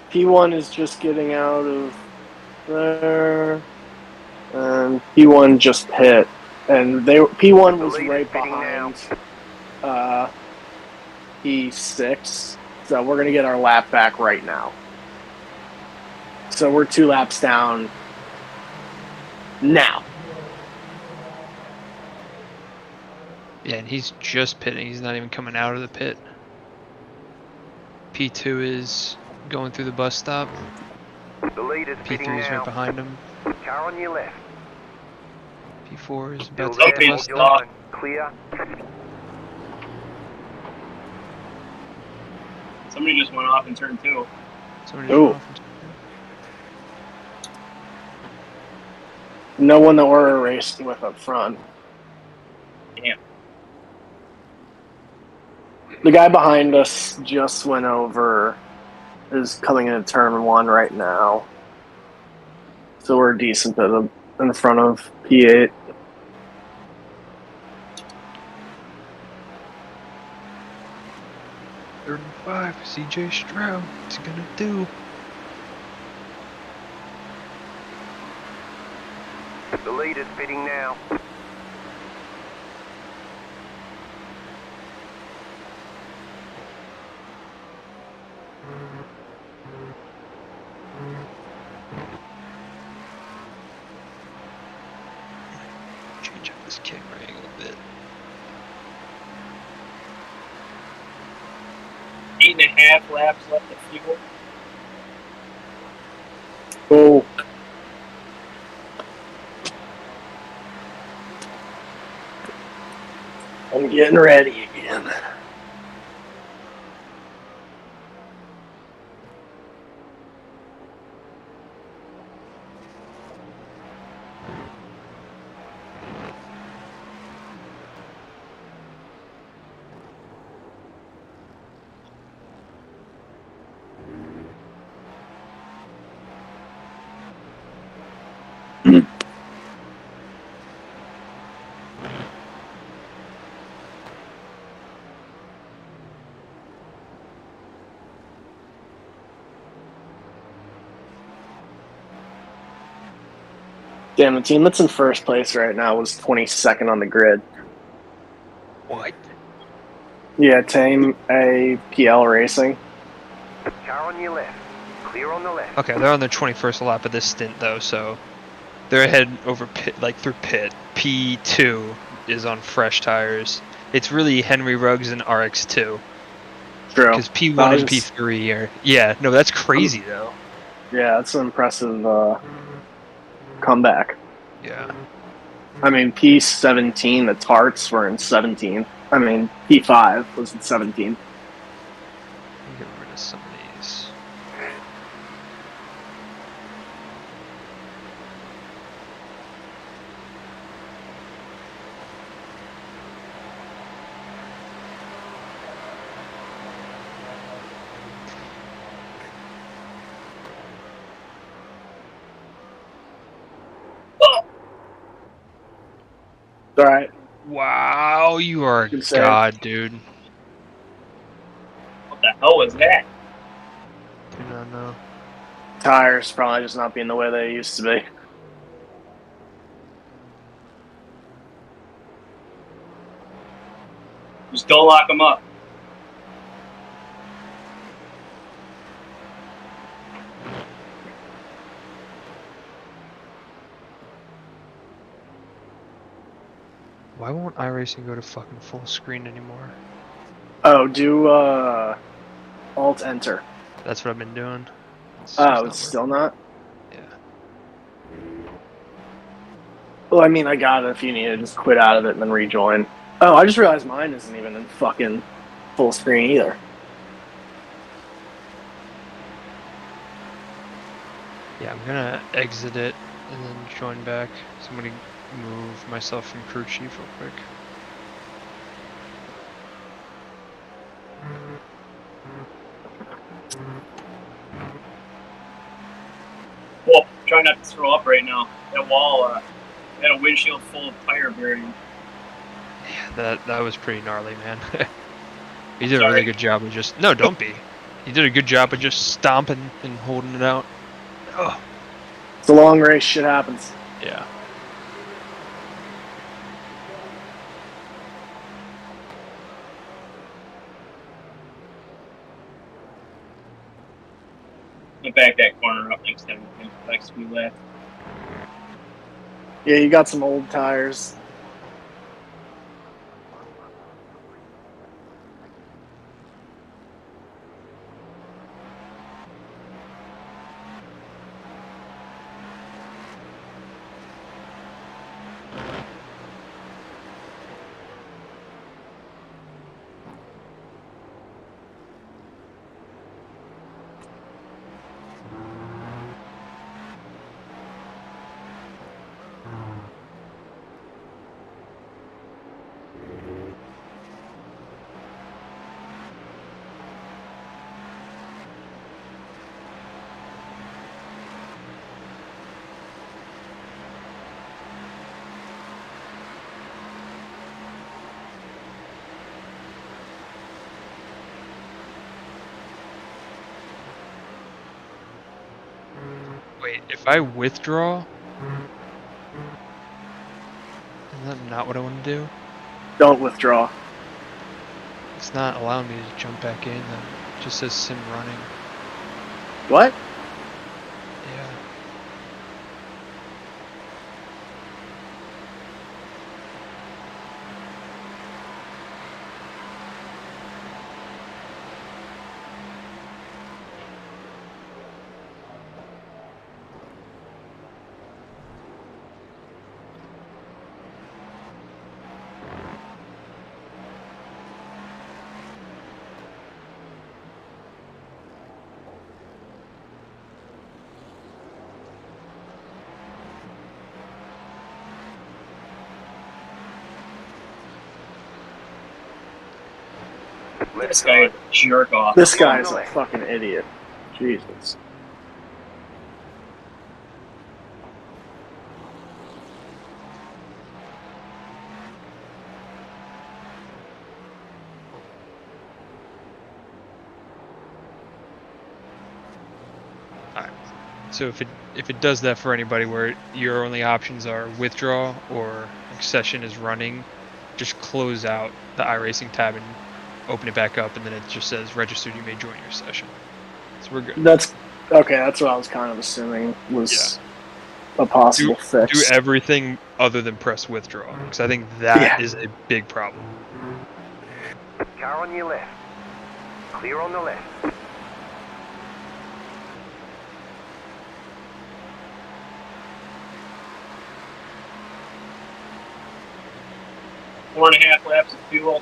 C: P1 is just getting out of there, and P1 just hit, and P1 was right behind P6, so we're gonna get our lap back right now. So we're 2 laps down now.
A: Yeah, and he's just pitting. He's not even coming out of the pit. P2 is going through the bus stop.
D: The leader's
A: P3 is right behind him.
D: Car on your left.
A: P4 is
D: Still
A: about to hit
D: there,
A: the bus
D: hold your
A: stop.
D: line. Clear.
E: Somebody just went off in turn 2.
C: Ooh. No one that we're racing with up front.
E: Damn.
C: The guy behind us just went over, is coming into turn 1 right now. So we're a decent bit in front of P8.
A: Third and 5, CJ Stroud. What's he gonna do?
D: The leader's pitting now.
A: Change up this camera angle a bit.
E: 8.5 laps left of fuel.
C: Oh. I'm getting ready again. Damn, the team that's in first place right now was 22nd on the grid.
A: What?
C: Yeah, Tame APL Racing.
D: Car on your left. Clear on the left.
A: Okay, they're on their 21st lap of this stint though, so they're ahead over pit, like through pit. P2 is on fresh tires. It's really Henry Ruggs and RX2.
C: True.
A: Because P1 and P3 are. Yeah, no, that's crazy though.
C: Yeah, it's an impressive comeback.
A: Yeah.
C: I mean, P17, the tarts were in 17. I mean, P5 was in 17.
A: Get rid of some of these.
C: All right.
A: Wow, you are a
C: Good save.
A: god, dude.
E: What the hell was that?
A: Do not know.
C: Tires probably just not being the way they used to be.
E: Just don't lock them up.
A: Why won't iRacing go to fucking full screen anymore?
C: Oh, do Alt Enter.
A: That's what I've been doing.
C: It's still not?
A: Yeah.
C: Well, I mean, I got it if you need to just quit out of it and then rejoin. Oh, I just realized mine isn't even in fucking full screen either.
A: Yeah, I'm gonna exit it and then join back. So I'm gonna move myself from crew chief real quick.
E: Well, try not to throw up right now. That wall had a windshield full of tire bearing.
A: Yeah, that was pretty gnarly, man. He did a really good job of just... No, don't be. He did a good job of just stomping and holding it out. Oh.
C: It's a long race. Shit happens.
A: Yeah.
E: I'll back that corner up next time. Next we left.
C: Yeah, you got some old tires.
A: Wait, if I withdraw... Is that not what I want to do?
C: Don't withdraw.
A: It's not allowing me to jump back in. It just says sim running.
C: What?
A: Yeah.
E: This guy is a jerk off.
C: This guy's a fucking idiot. Jesus.
A: Alright. So if it does that for anybody where your only options are withdraw or session is running, just close out the iRacing tab and open it back up, and then it just says registered, you may join your session. So we're good.
C: That's okay. That's what I was kind of assuming was a possible fix.
A: Do everything other than press withdraw, because I think that is a big problem.
D: Car on your left. Clear on the left.
E: Four and a half laps of fuel.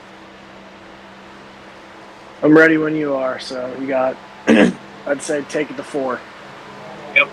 C: I'm ready when you are, so you got, I'd say take it to 4.
E: Yep.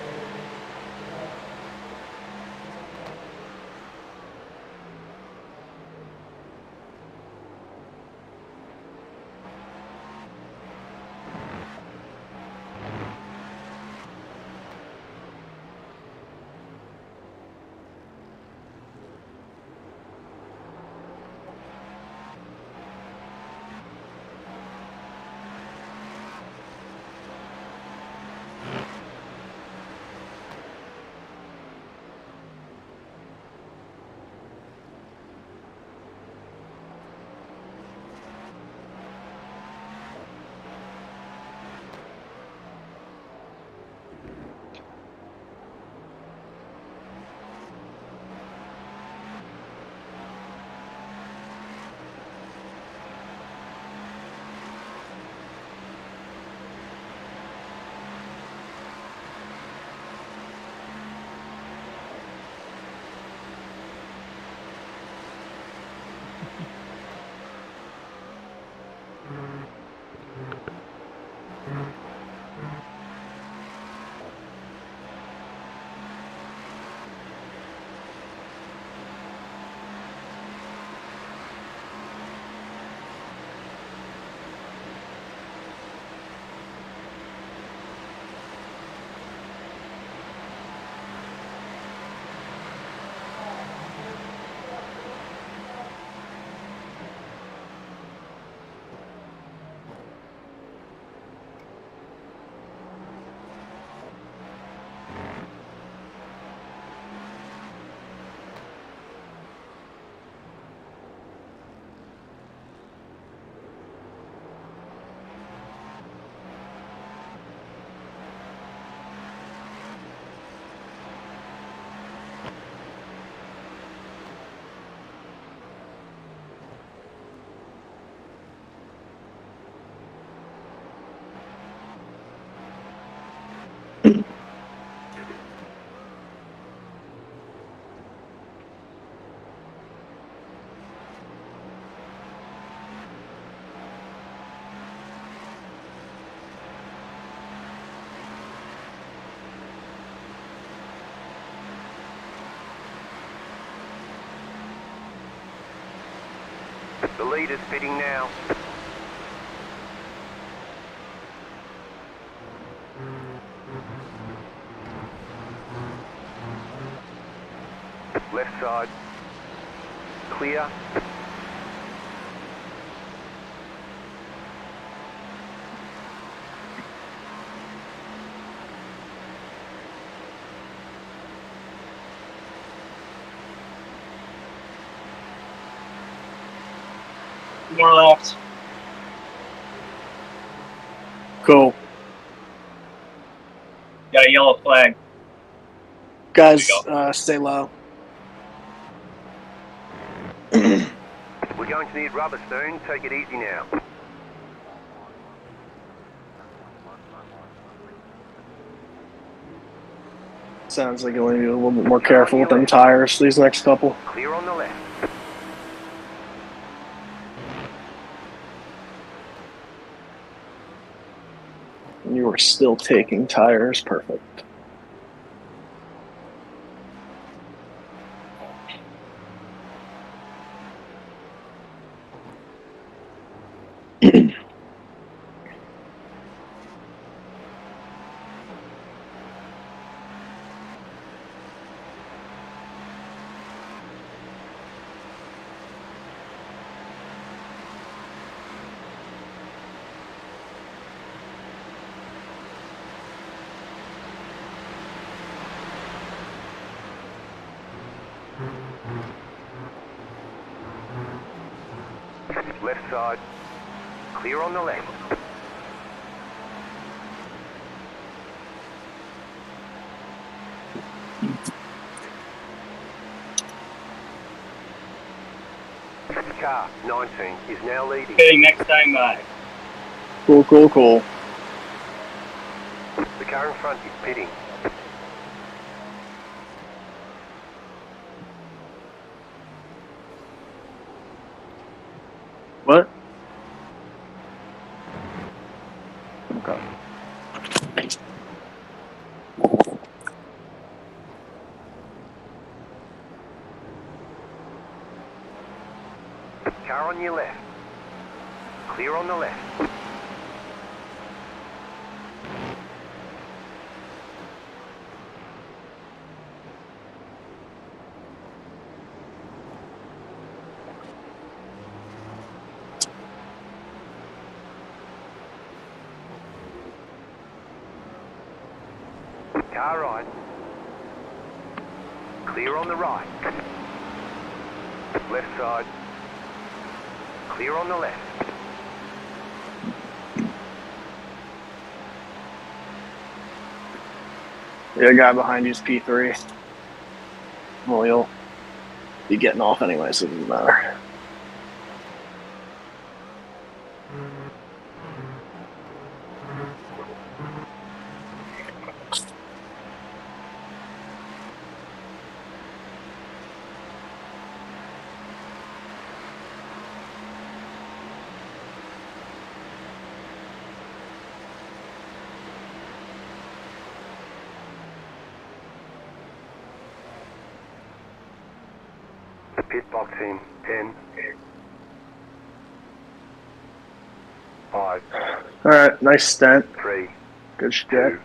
D: The leader's pitting now. Left side. Clear.
E: More left.
C: Cool.
E: Got a yellow flag.
C: Guys, stay low.
D: We're going to need rubber soon. Take it easy now.
C: Sounds like you want to be a little bit more careful with them tires these next couple.
D: Clear on the left.
C: You are still taking tires. Perfect.
D: Left side. Clear on the left. Car 19 is now leading.
E: Pitting next time by.
C: Cool, cool, cool.
D: The car in front is pitting.
C: What? Okay.
D: Car on your left. Clear on the left. Car right. Clear on the right. Left side. Clear on the left.
C: The guy behind you is P3. Well, you'll be getting off anyway, so it doesn't matter.
D: Pit box in 10, 5.
C: Alright, nice stent.
D: 3.
C: Good shit.
D: 2.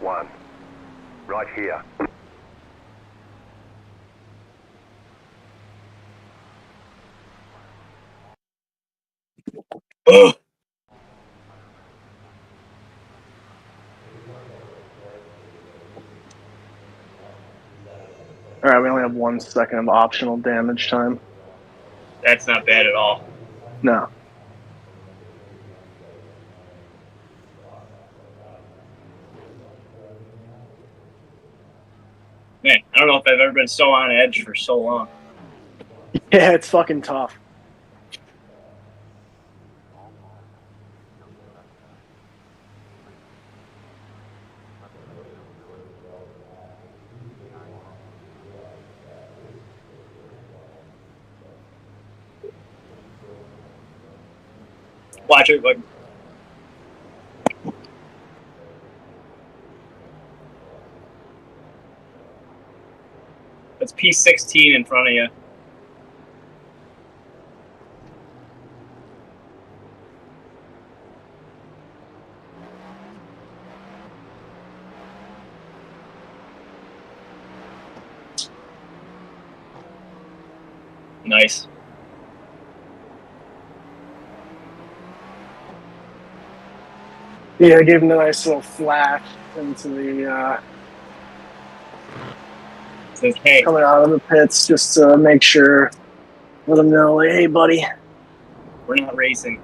D: 1. Right here.
C: Alright, we only have 1 second of optional damage time.
E: That's not bad at all.
C: No.
E: Man, I don't know if I've ever been so on edge for so long.
C: Yeah, it's fucking tough.
E: Watch it, like. It's P16 in front of you. Nice.
C: Yeah, I gave him a nice little flash into the
E: Says, hey.
C: coming out of the pits just to make sure, let him know, like, hey, buddy.
E: We're not racing.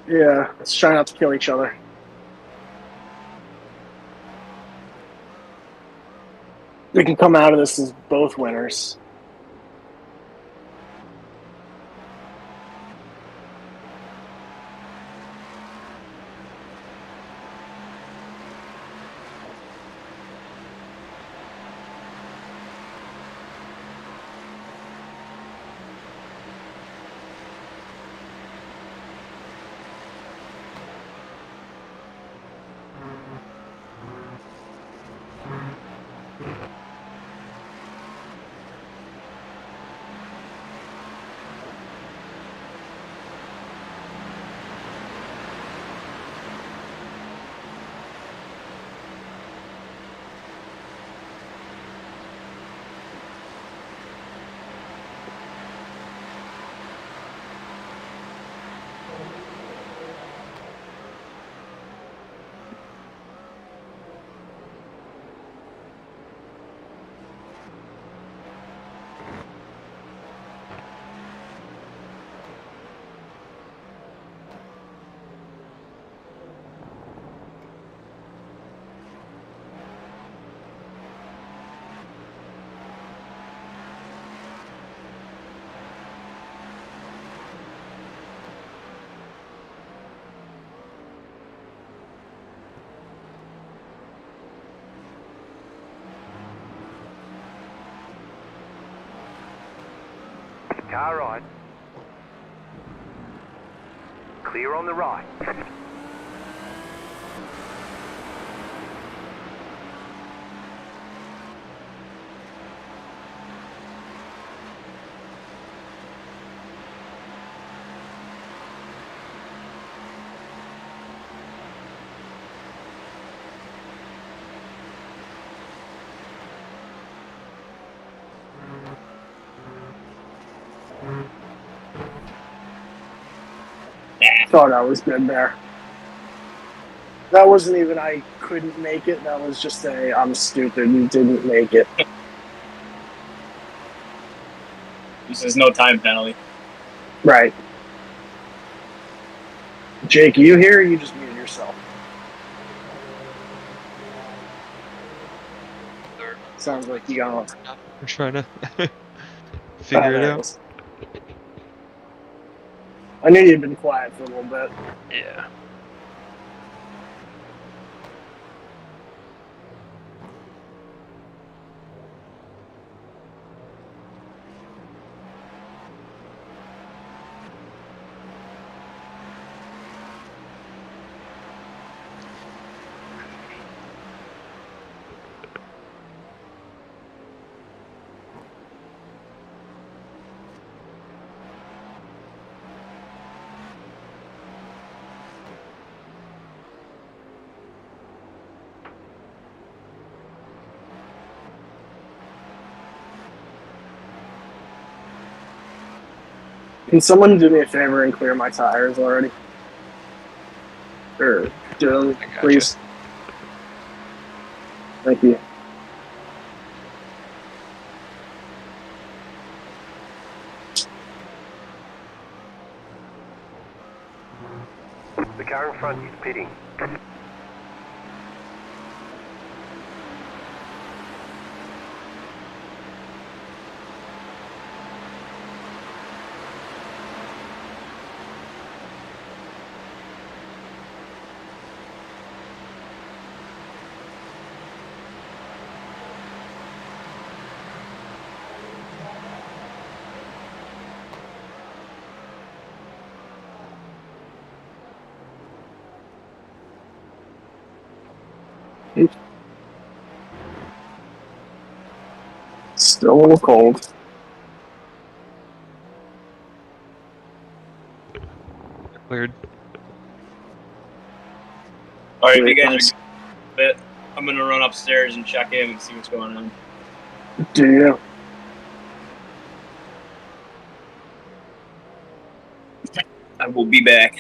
C: Yeah, let's try not to kill each other. We can come out of this as both winners.
D: Car right. Clear on the right.
C: Thought I was good there. That wasn't even I couldn't make it. That was just a I'm stupid and didn't make it.
E: This is no time penalty.
C: Right. Jake, are you here or you just muted yourself? Sounds like you got
A: We're trying to figure it out.
C: I knew you'd been quiet for a little bit.
A: Yeah.
C: Can someone do me a favor and clear my tires already? Or do them, please. Thank you.
D: The car in front is pitting.
C: Still a little cold.
A: Cleared.
E: All right, you guys are a bit. I'm gonna run upstairs and check in and see what's going on.
C: Do you?
E: I will be back.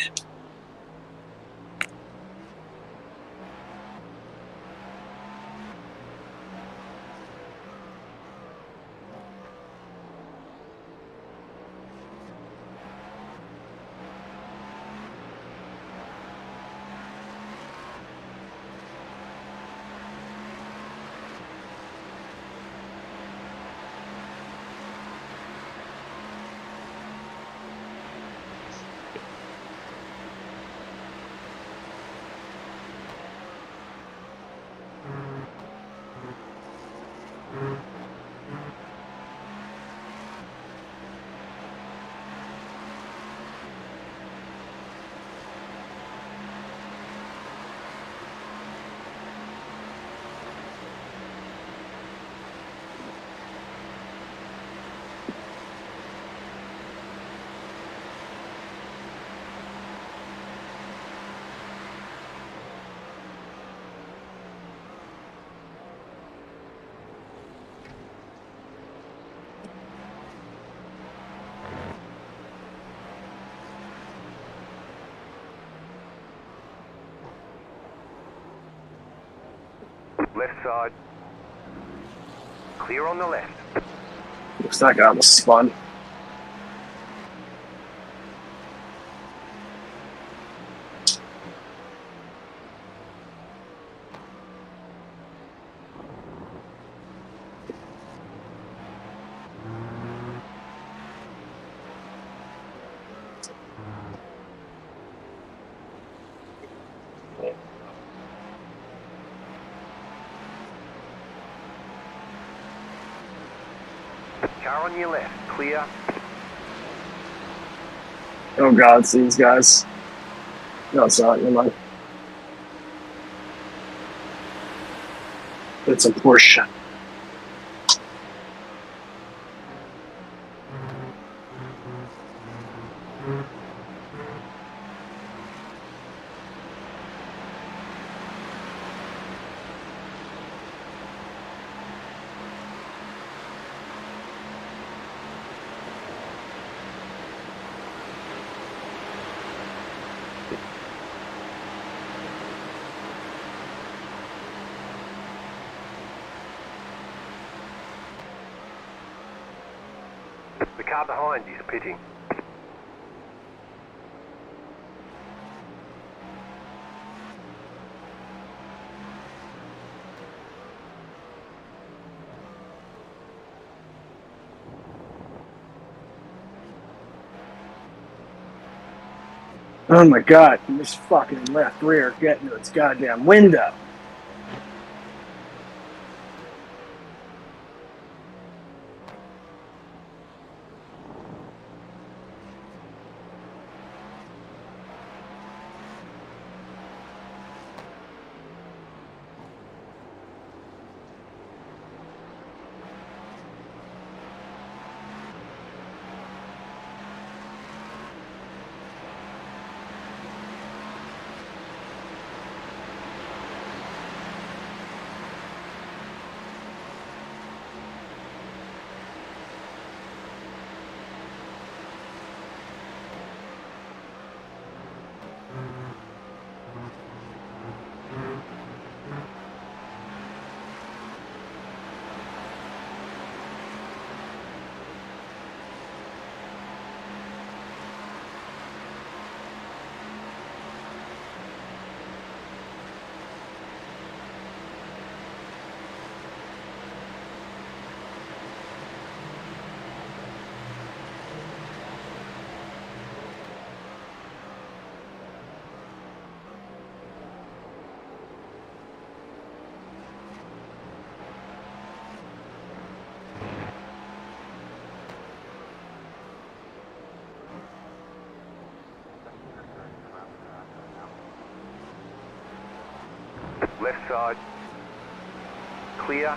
D: Left side. Clear on the left.
C: Looks like I almost spun.
D: Car on your left. Clear.
C: Oh God, it's these guys. No, it's not. Never mind. It's a Porsche.
D: The car behind is pitting.
C: Oh my God, this fucking left rear getting to its goddamn window.
D: Left side. Clear.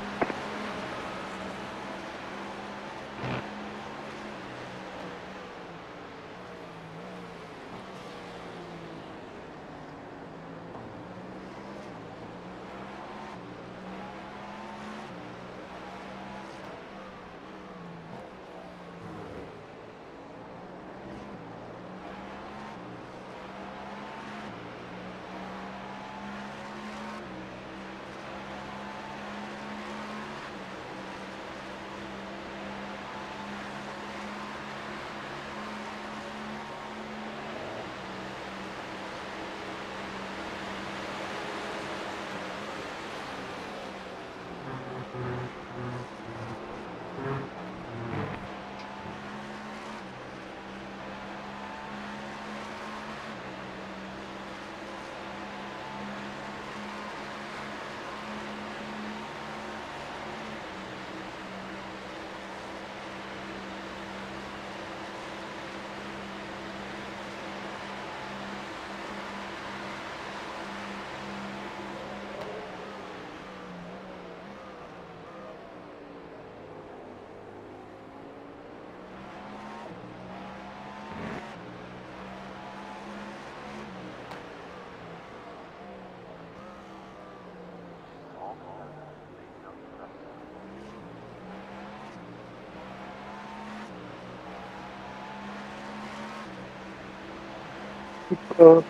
A: I'm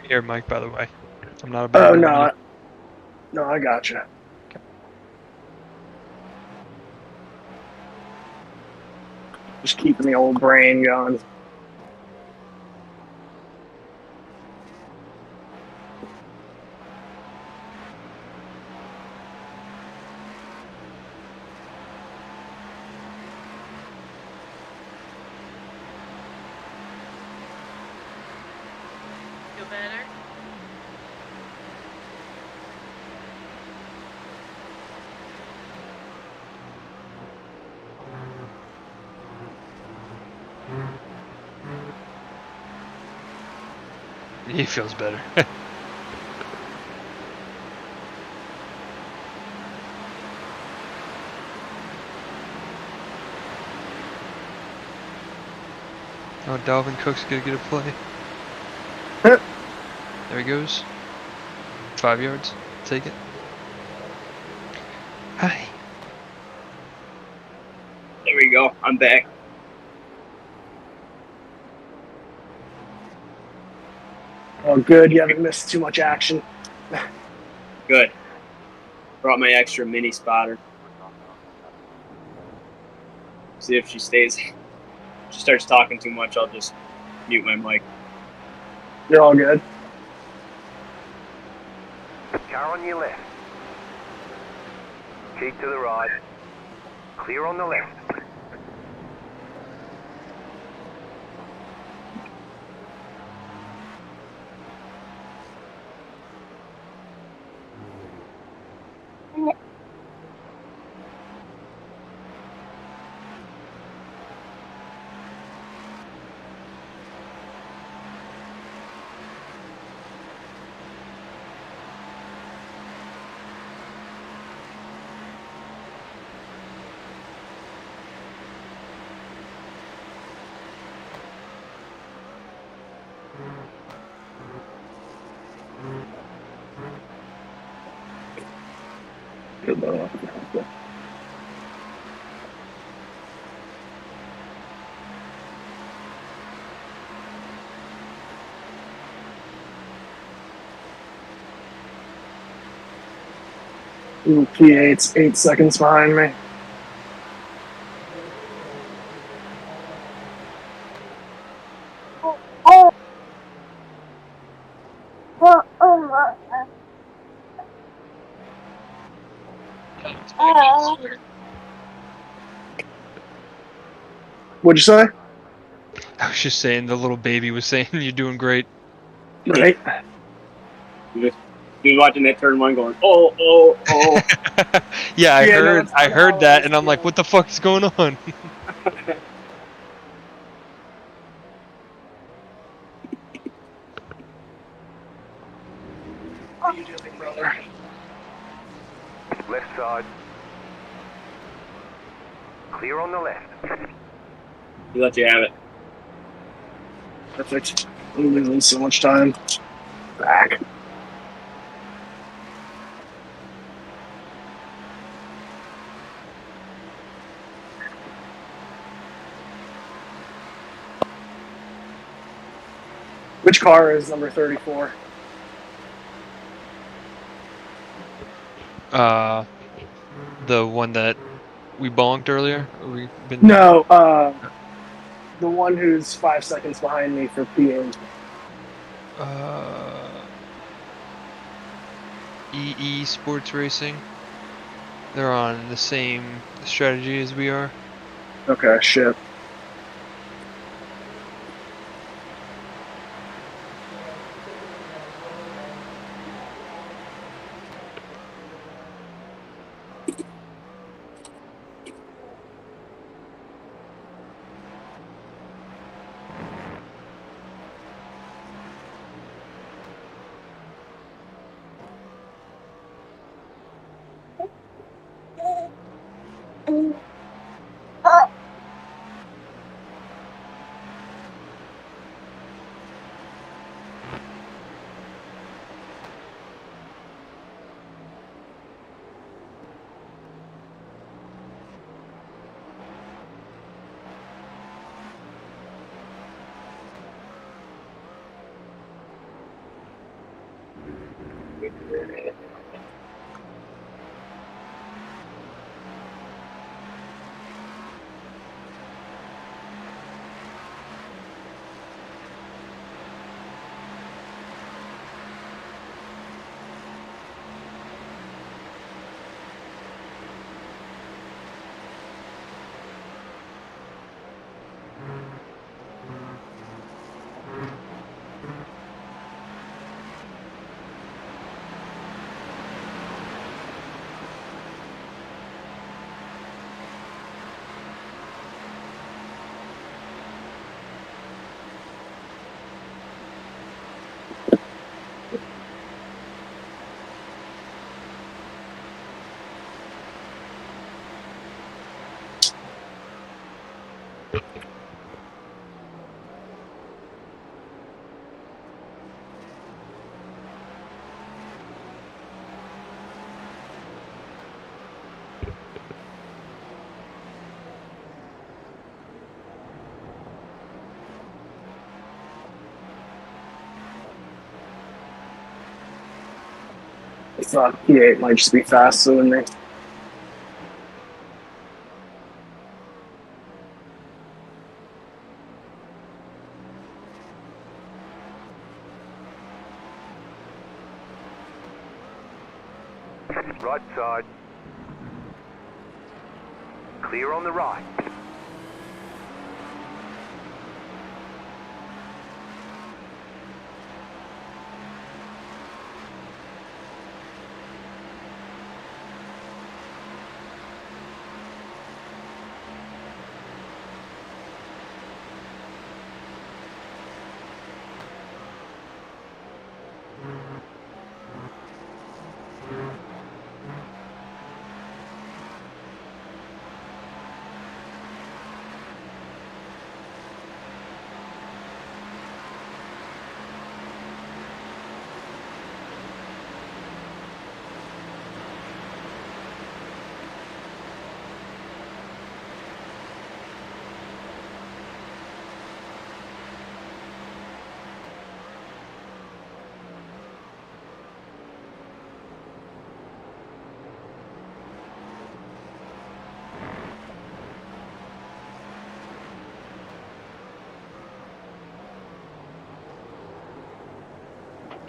A: here, Mike, by the way. I'm not
C: Oh
A: abandoning
C: no,
A: you.
C: no, I gotcha. Just keeping the old brain going.
U: Feel better?
A: He feels better. Oh, Dalvin Cook's gonna get a play. There he goes. 5 yards. Take it. Hi.
E: There we go. I'm back.
C: Oh, good. You haven't missed too much action.
E: Good. Brought my extra mini spotter. See if she stays. If she starts talking too much, I'll just mute my mic.
C: You're all good.
D: Car on your left. Keep to the right. Clear on the left.
C: Good luck. Ooh, P8's 8 seconds behind me. What'd you say?
A: I was just saying, the little baby was saying you're doing great.
C: Right.
E: He was watching that turn one going, oh.
A: Yeah, I
E: Yeah, no,
A: heard
E: it's
A: I
E: not
A: heard
E: how
A: that,
E: it
A: and I'm like, what the fuck is going on?
C: How you doing, brother?
D: Left side. Clear on the left.
E: He let you have it.
C: Perfect. I'm losing so much time. Back. Which car is number 34?
A: The one that we bonked earlier?
C: No, the one who's 5 seconds behind me for P8.
A: EE Sports Racing. They're on the same strategy as we are.
C: Okay, shit. I thought P8 might just be faster than me.
D: Right side. Clear on the right.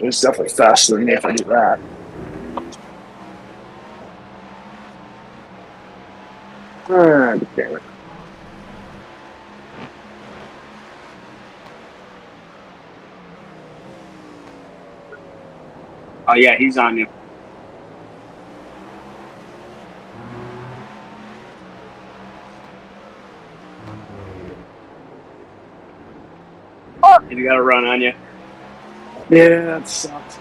C: It's definitely faster than me if I do that. Ah, damn it.
E: Oh yeah, he's on you. He's got a run on you.
C: Yeah, that sucks.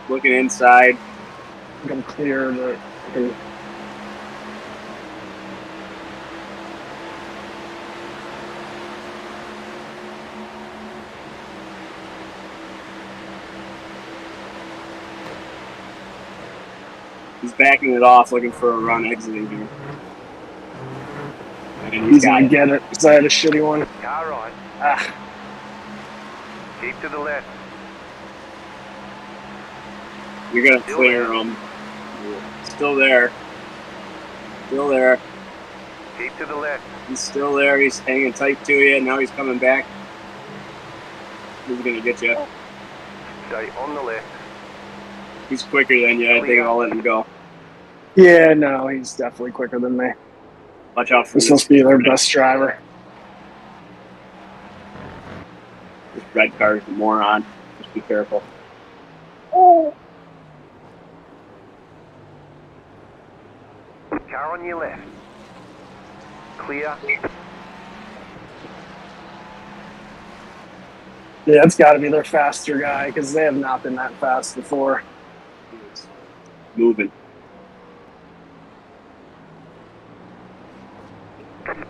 E: Looking inside.
C: I'm gonna clear the.
E: He's backing it off, looking for a run exiting here. And
C: He's gonna get it because I had a shitty one.
D: Car right.
C: Ah.
D: Keep to the left.
E: You're gonna clear him. Still there. Still there.
D: Keep to the left.
E: He's still there. He's hanging tight to you. Now he's coming back. He's gonna get you.
D: Stay on the left.
E: He's quicker than you. I think I'll let him go.
C: Yeah, no, he's definitely quicker than me.
E: Watch out for
C: This must be their best driver.
E: This red car is a moron. Just be careful.
C: Oh.
D: Car on your left. Clear.
C: Yeah, it's got to be their faster guy because they have not been that fast before.
E: Moving.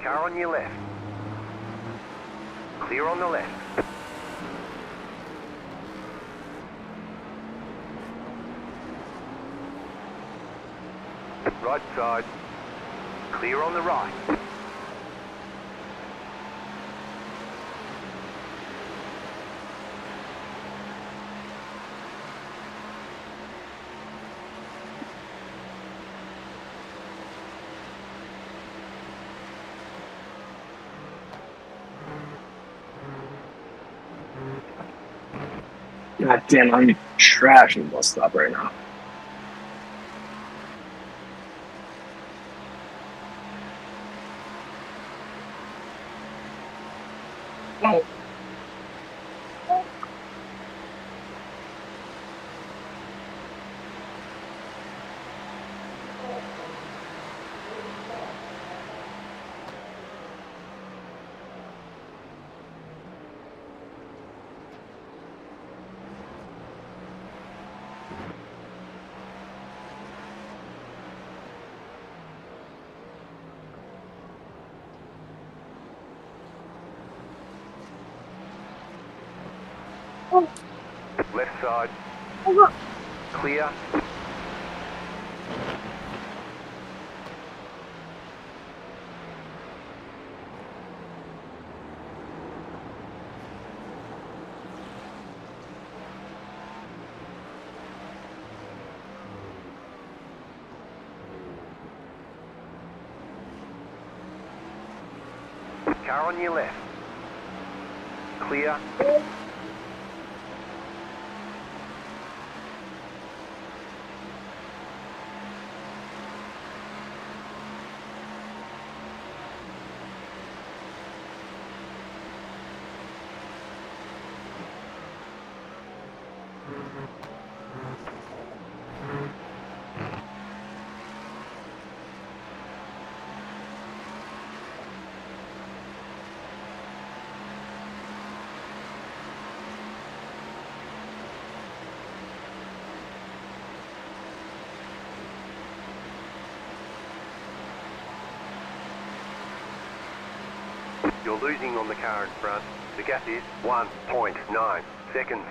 D: Car on your left. Clear on the left. Right side. Clear on the right.
C: God damn, I'm trashing bus stop right now. Oh.
D: Left side. Clear. Car on your left. Clear. You're losing on the car in front. The gap is 1.9 seconds.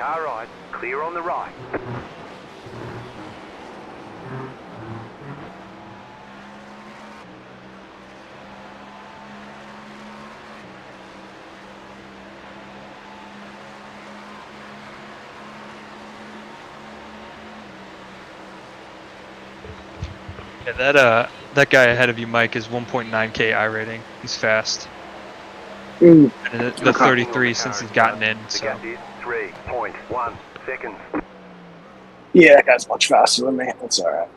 D: Car right, clear on the right.
A: Yeah, that guy ahead of you, Mike, is 1.9k iRating. He's fast.
C: Mm.
A: And the 33 since he's gotten in,
D: The
A: so.
D: gap is 3.1 seconds.
C: Yeah, that guy's much faster than me. That's all right.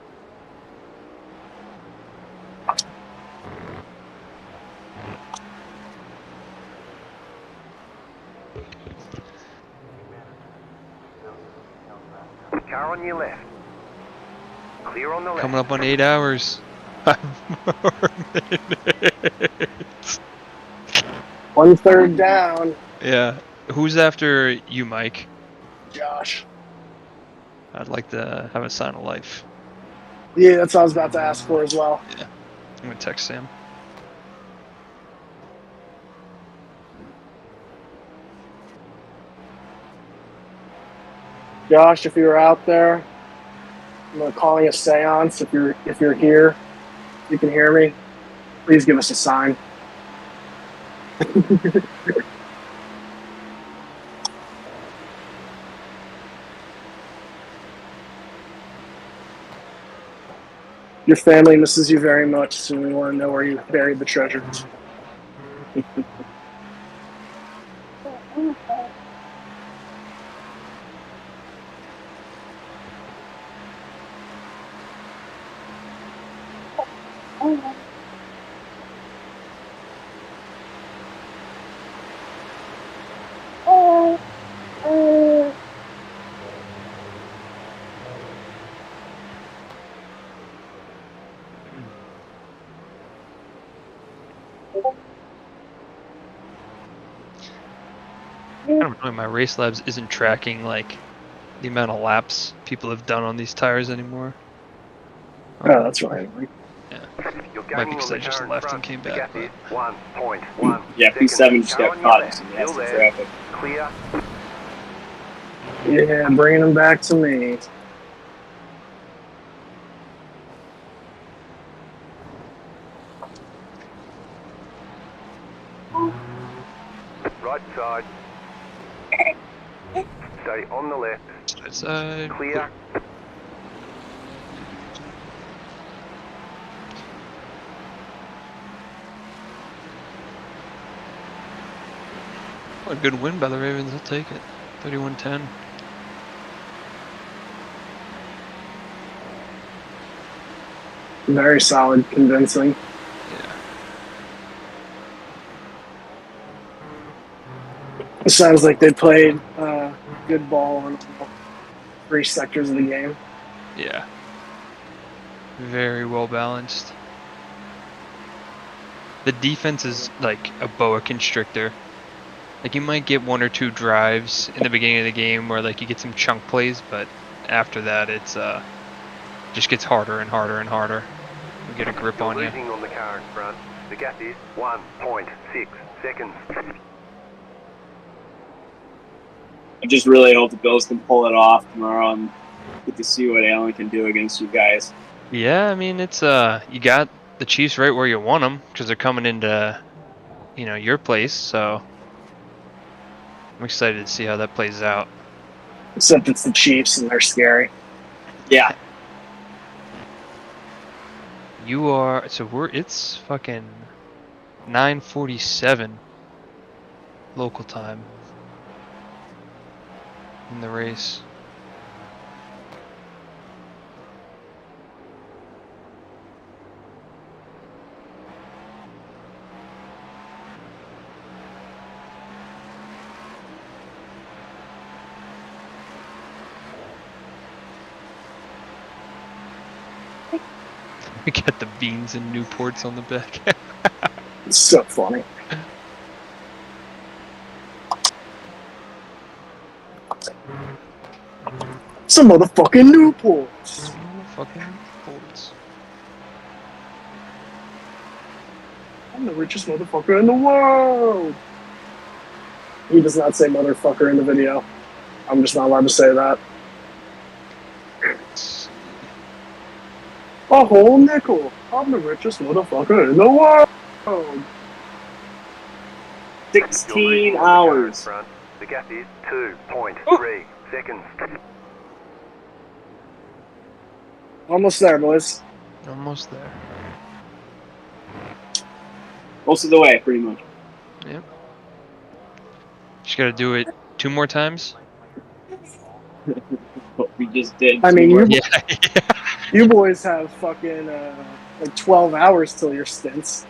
D: Car on your left. Clear on the left.
A: Coming up on 8 hours. 5 more minutes.
C: 1/3 down.
A: Yeah. Who's after you, Mike?
C: Josh.
A: I'd like to have a sign of life.
C: Yeah, that's what I was about to ask for as well.
A: Yeah. I'm going to text Sam.
C: Josh, if you're out there, I'm calling a seance. If you're here, you can hear me. Please give us a sign. Your family misses you very much, so we want to know where you buried the treasure.
A: I don't know, my Race Labs isn't tracking like the amount of laps people have done on these tires anymore.
C: Oh, that's right.
A: Yeah. Might be because I just left and came back. But...
D: 1.1.
E: Yeah, P7 just got caught in some nasty traffic.
D: Clear.
C: Yeah, bringing them back to me.
D: Right side. Stay on the left.
A: Right side.
D: Clear.
A: A good win by the Ravens. I'll take it. 31-10.
C: Very solid, convincing.
A: Yeah.
C: It sounds like they played good ball on all 3 sectors of the game.
A: Yeah. Very well balanced. The defense is like a boa constrictor. Like you might get 1 or 2 drives in the beginning of the game where like you get some chunk plays, but after that it's just gets harder and harder and harder. You get a grip on you.
D: Losing on the car in front. The gap is 1.6 seconds.
E: I just really hope the Bills can pull it off tomorrow and get to see what Allen can do against you guys.
A: Yeah, I mean it's you got the Chiefs right where you want them because they're coming into your place, so I'm excited to see how that plays out.
C: Except it's the Chiefs and they're scary.
E: Yeah.
A: You are it's fucking 9:47 local time in the race. We got the beans and Newports on the back.
C: It's so funny. Some motherfucking Newports.
A: Motherfucking Newports.
C: I'm the richest motherfucker in the world. He does not say motherfucker in the video. I'm just not allowed to say that. A whole nickel. I'm the richest motherfucker in the world.
D: 16 hours. The gap is 2.3 seconds.
C: Almost there, boys.
A: Almost there.
E: Most of the way, pretty much.
A: Yep. Just gotta do it 2 more times.
E: What we just did.
C: I mean,
A: you
C: boys have fucking like 12 hours till your stints.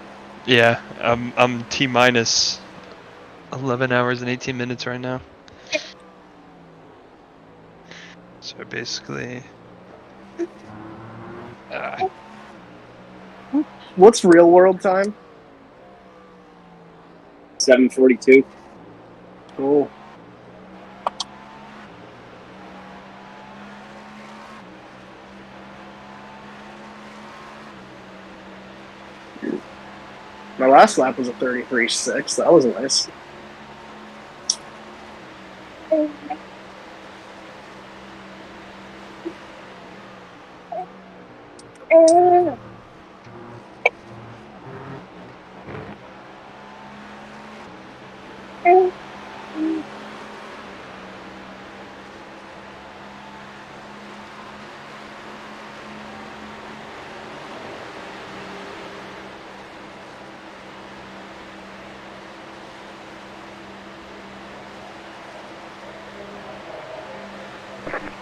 A: Yeah, I'm T minus 11 hours and 18 minutes right now. So basically,
C: What's real world time?
E: 7:42.
C: Cool. My last lap was a 33.6. That was nice.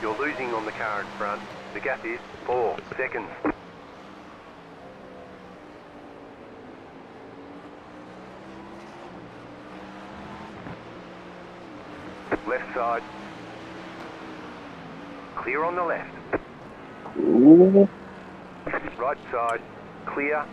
D: You're losing on the car in front. The gap is 4 seconds. Left side. Clear on the left.
C: Ooh.
D: Right side. Clear.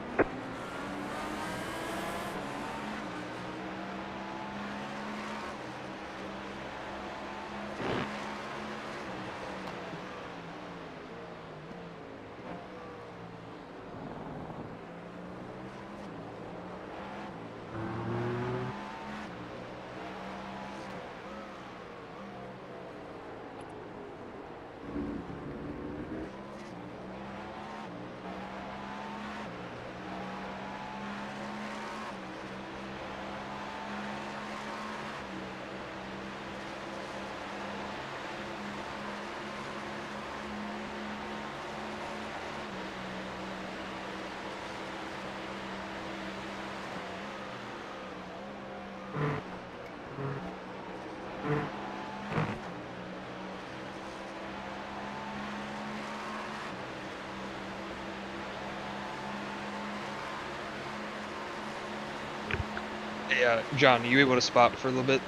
A: Hey, John, are you able to spot for a little bit?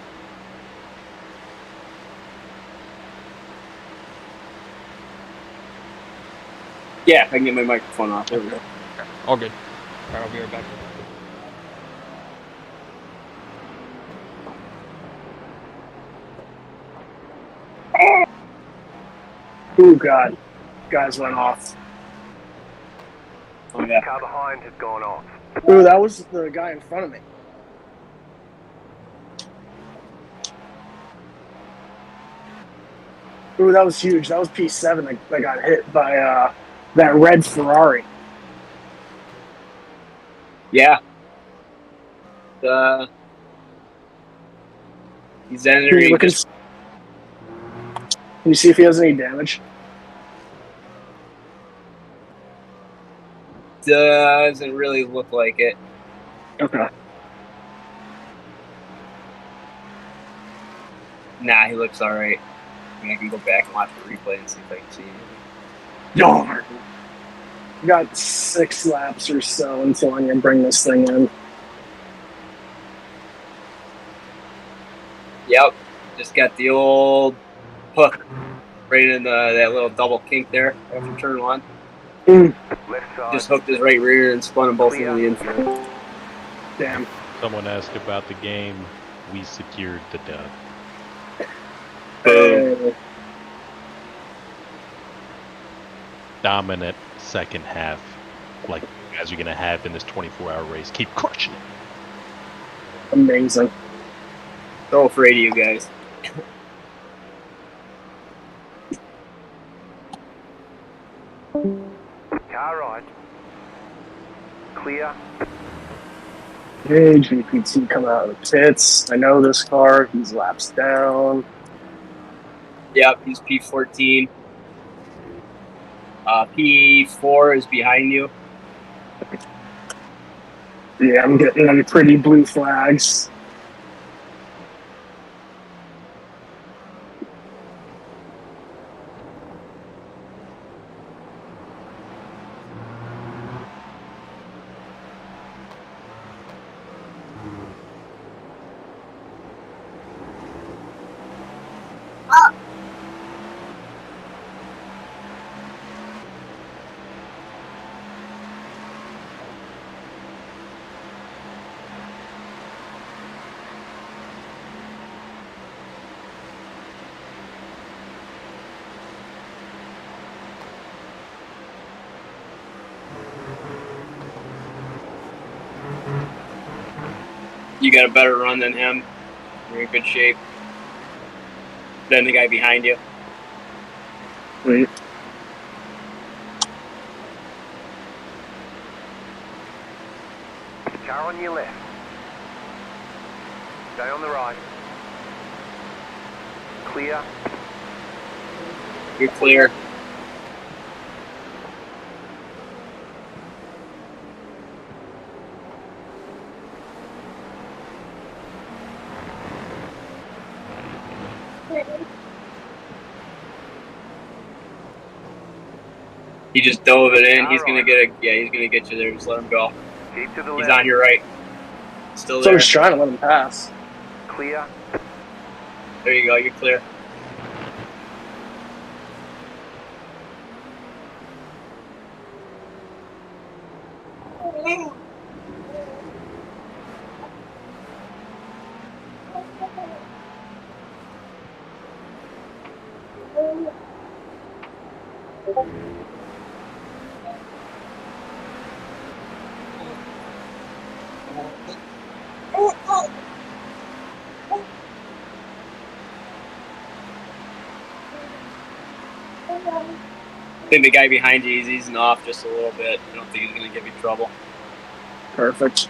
E: Yeah, I can get my microphone off. There we go.
A: Okay. All good. Alright, I'll be right back.
C: Oh God, guys went off.
E: Oh yeah.
D: Car behind has gone off.
C: Ooh, that was the guy in front of me. Ooh, that was huge. That was P7 that got hit by that red Ferrari.
E: Yeah. He's entering.
C: Can you see if he has any damage?
E: Doesn't really look like it.
C: Okay.
E: Nah, he looks alright. I mean, I can go back and watch the replay and see if I can see anything.
C: Darn. Got 6 laps or so until I'm gonna bring this thing in.
E: Yep. Just got the old hook right in that little double kink there after turn 1.
D: Left side.
E: Just hooked his right rear and spun them both into the infield.
C: Damn.
U: Someone asked about the game. We secured the dub. Dominant second half, like you guys are going to have in this 24-hour race. Keep crushing it.
C: Amazing.
E: So afraid of you guys.
D: Car right. Clear.
C: Hey, GPT coming out of the pits. I know this car. He's laps down.
E: Yep, he's P14. P4 is behind you.
C: Yeah, I'm getting them pretty blue flags.
E: You got a better run than him. You're in good shape. Than the guy behind you.
C: Wait.
D: Car on your left. Stay on the right. Clear.
E: You're clear. He just dove it in. He's gonna get he's gonna get you there. Just let him go.
D: Keep to the
E: He's
D: left.
E: on your right. Still
C: So I
E: there.
C: was trying to let him pass.
D: Clear.
E: There you go. You're clear. I think the guy behind you, he's easing off just a little bit. I don't think he's gonna give you trouble.
C: Perfect.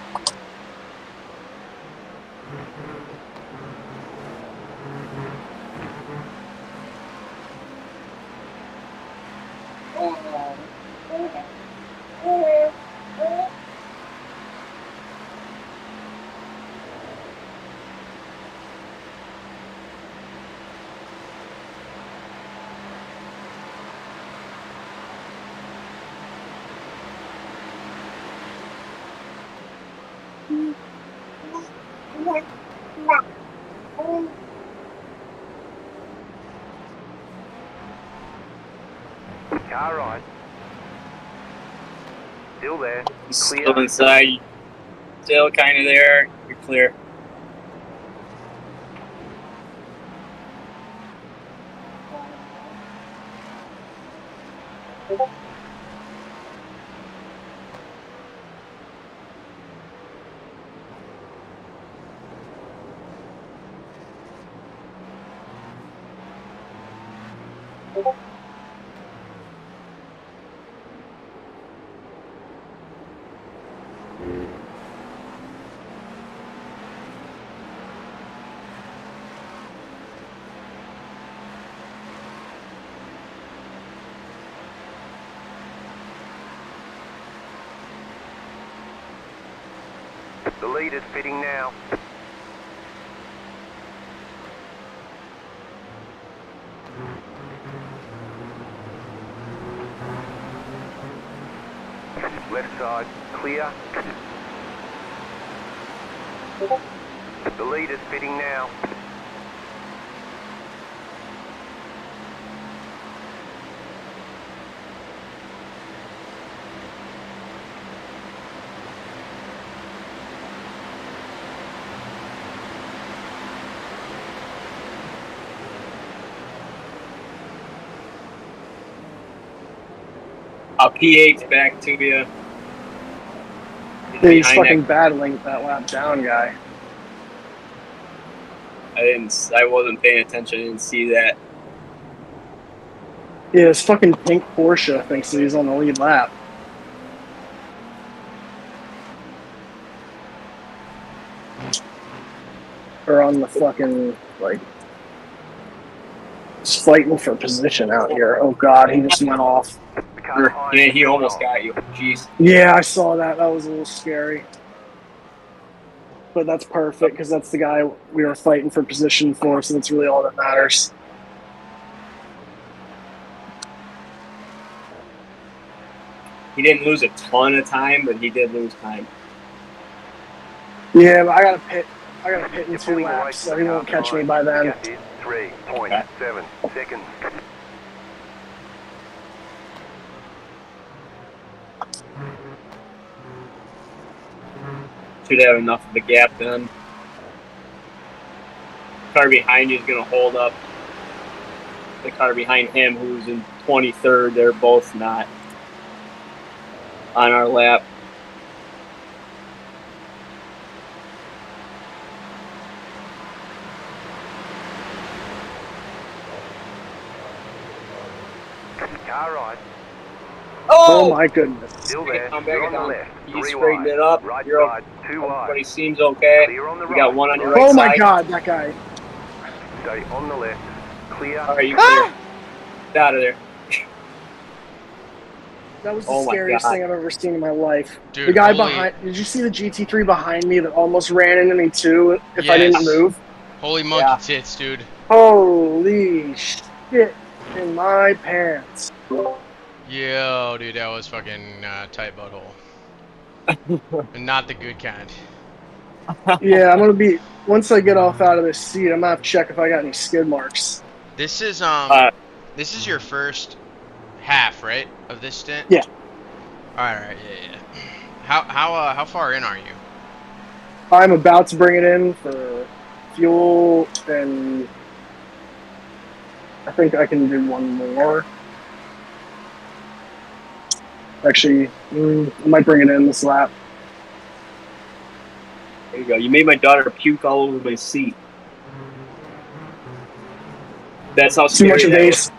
D: Car right. Still there. Clear.
E: Still inside. Still kind of there. You're clear.
D: The leader's fitting now. Left side, clear. The leader's fitting now.
E: P8's back to you.
C: He's fucking battling that lap down guy.
E: I wasn't paying attention. I didn't see that.
C: Yeah, this fucking pink Porsche thinks that he's on the lead lap. Or on the fucking, like, just fighting for position out here. Oh god, he just went off.
E: Yeah, he almost got you. Jeez.
C: Yeah, I saw that. That was a little scary. But that's perfect, because that's the guy we were fighting for position for, so that's really all that matters.
E: He didn't lose a ton of time, but he did lose time.
C: Yeah, but I gotta pit in 2 laps, so he won't catch me by then.
D: 3.7 seconds.
E: Should have enough of the gap then. The car behind you is going to hold up the car behind him, who's in 23rd. They're both not on our lap.
D: Car right.
C: Oh my goodness.
D: Still there.
E: Come
D: You're
E: back
D: on the
E: down.
D: left.
E: You
D: 3
E: straightened
D: wide.
E: it up.
D: Right
E: You're
D: side. 2 wide.
E: Everybody seems okay.
D: Clear on the
E: You got
D: right.
E: one on your right
C: Oh
E: side.
C: my god, that guy.
D: Stay on the left. Clear.
E: All right, you clear. Get out of there.
C: That was the
E: Oh my
C: scariest
E: God.
C: thing I've ever seen in my life.
T: Dude,
C: the guy
T: holy-
C: behind, did you see the GT3 behind me that almost ran into me too if I didn't
T: Yes.
C: move?
T: Holy monkey tits, dude.
C: Holy shit in my pants.
T: Yo, dude, that was fucking tight butthole. And not the good kind.
C: Yeah, I'm gonna be, once I get off out of this seat, I'm gonna have to check if I got any skid marks.
T: This is your first half, right, of this stint?
C: Yeah.
T: Alright, yeah. How far in are you?
C: I'm about to bring it in for fuel, and I think I can do one more. Actually, I might bring it in this lap.
E: There you go. You made my daughter puke all over my seat. That's how
C: Too much
E: scary that
C: base.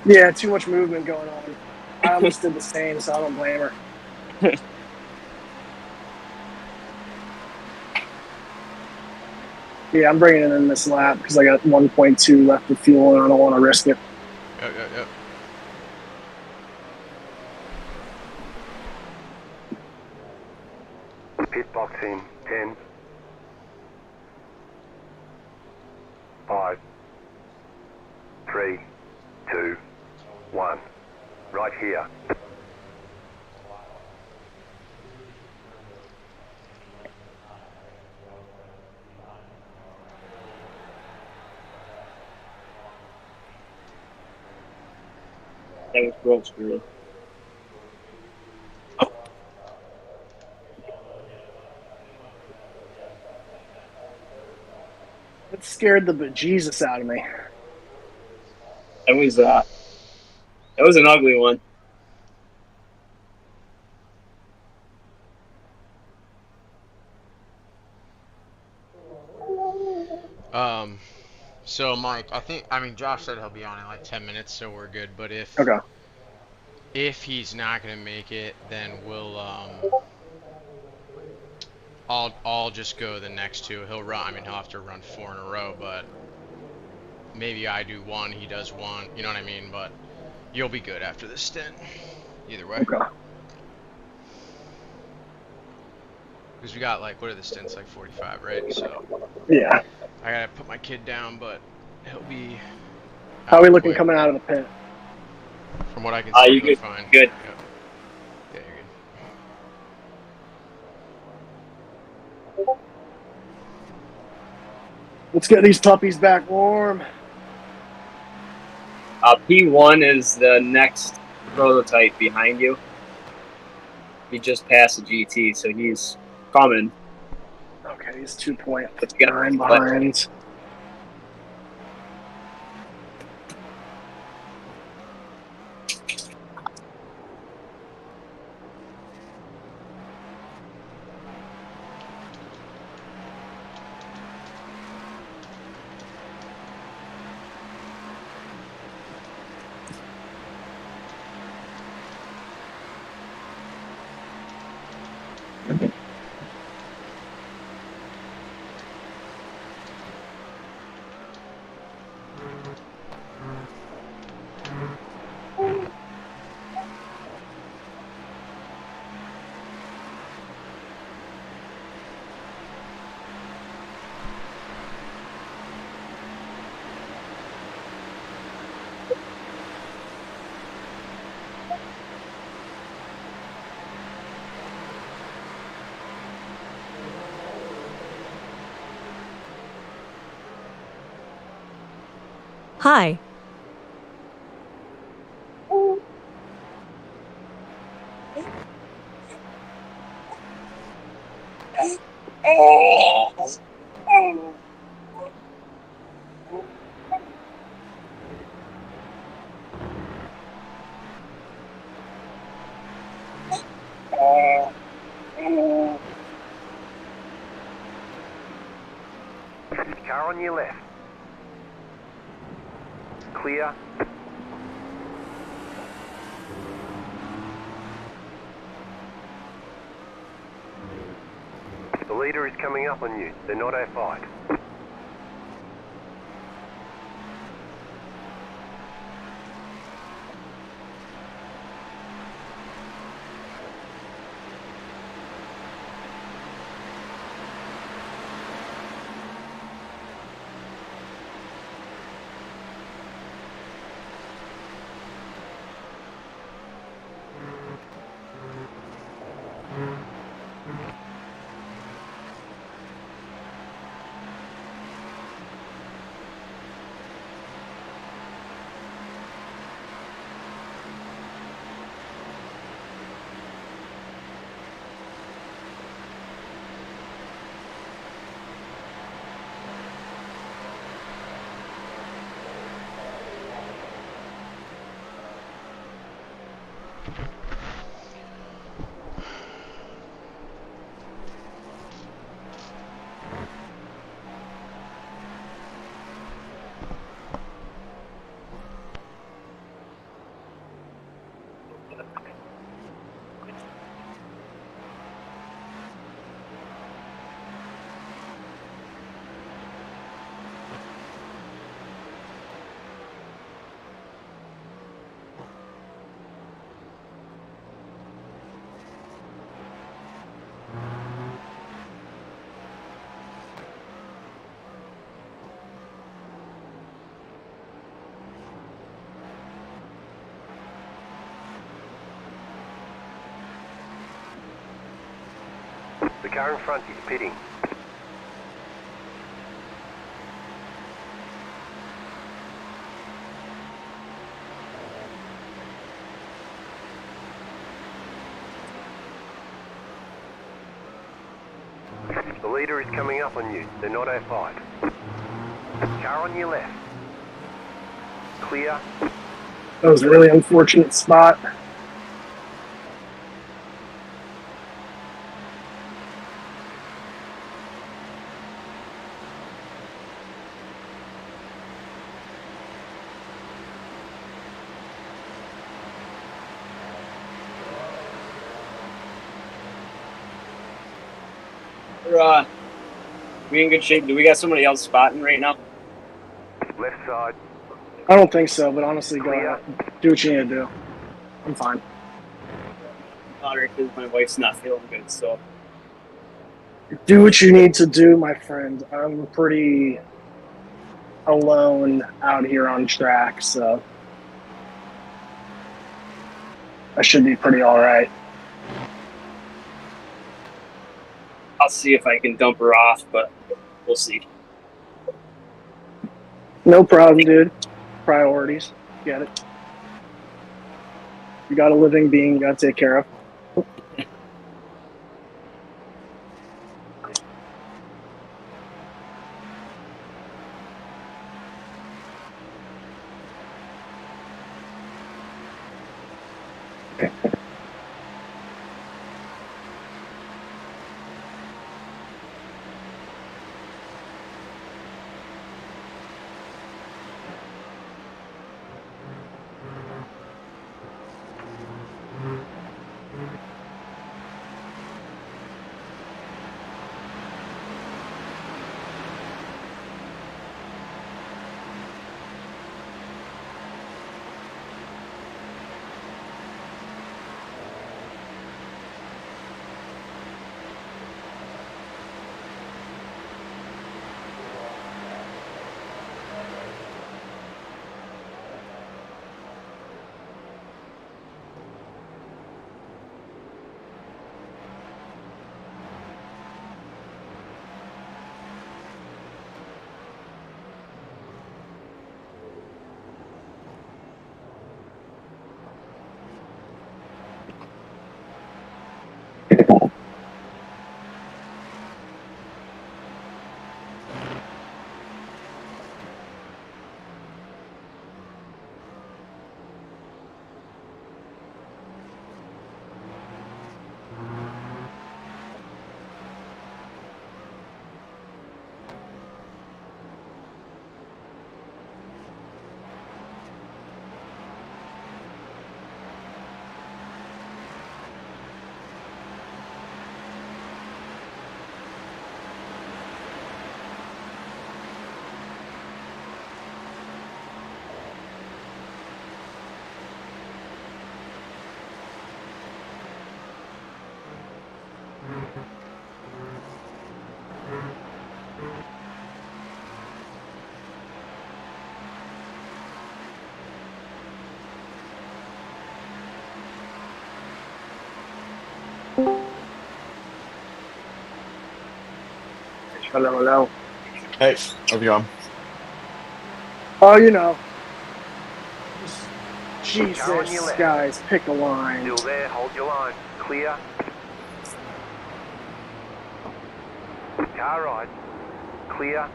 C: Yeah, too much movement going on. I almost did the same, so I don't blame her. Yeah, I'm bringing it in this lap because I got 1.2 left of fuel and I don't want to risk it.
T: Yep.
D: Pit box in 10. 5. 3, 2, 1. Right here.
E: That was gross, really.
C: It scared the bejesus out of me.
E: That was an ugly one.
T: So Mike, Josh said he'll be on in like 10 minutes, so we're good. But if he's not gonna make it, then we'll I'll just go the next two. He'll have to run 4 in a row, but maybe I do 1, he does 1. You know what I mean? But you'll be good after this stint. Either way.
C: Okay.
T: Because we got what are the stints, 45, right? So
C: yeah,
T: I gotta put my kid down, but he'll be.
C: How are we looking coming out of the pit?
T: From what I can see,
E: you good?
T: fine.
E: Good.
T: Yeah, you're good.
C: Let's get these puppies back warm.
E: P1 is the next prototype behind you. He just passed the GT, so he's coming.
C: Okay, he's 2.9 behind.
H: Hi.
D: Car on your left. Clear. The leader is coming up on you. They're not our fight. The car in front is pitting. The leader is coming up on you. They're not our fight. Car on your left. Clear.
C: That was a really unfortunate spot.
E: We in good shape? Do we got somebody else spotting right now?
D: Left side.
C: I don't think so, but honestly, go ahead. Do what you need to do. I'm fine.
E: Because my wife's not feeling good, so.
C: Do what you need to do, my friend. I'm pretty alone out here on track, so I should be pretty all right.
E: I'll see if I can dump her off, but we'll see.
C: No problem, dude. Priorities. Get it. You got a living being you got to take care of. Hello.
B: Hey, how's it going?
C: Oh, you know.
D: Car on your
C: Jesus,
D: left.
C: guys, pick a line.
D: Still there, hold your line. Clear. Car right. Clear.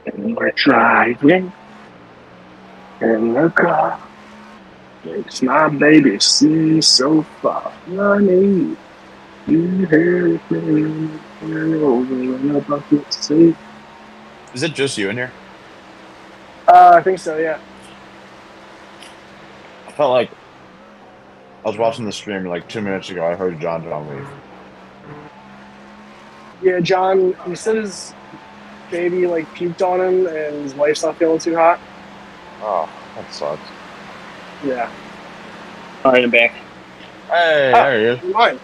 C: And we're driving in the car. Makes my baby see so far. Honey, you help me over in a bucket seat.
B: Is it just you in here?
C: I think so, yeah.
B: I felt like I was watching the stream like 2 minutes ago. I heard John leave.
C: Yeah, John, he said his baby like puked on him and his wife's not feeling too hot.
B: Oh, that sucks.
C: Yeah.
E: All right, I'm back.
B: Hey, there he is.
C: Mine.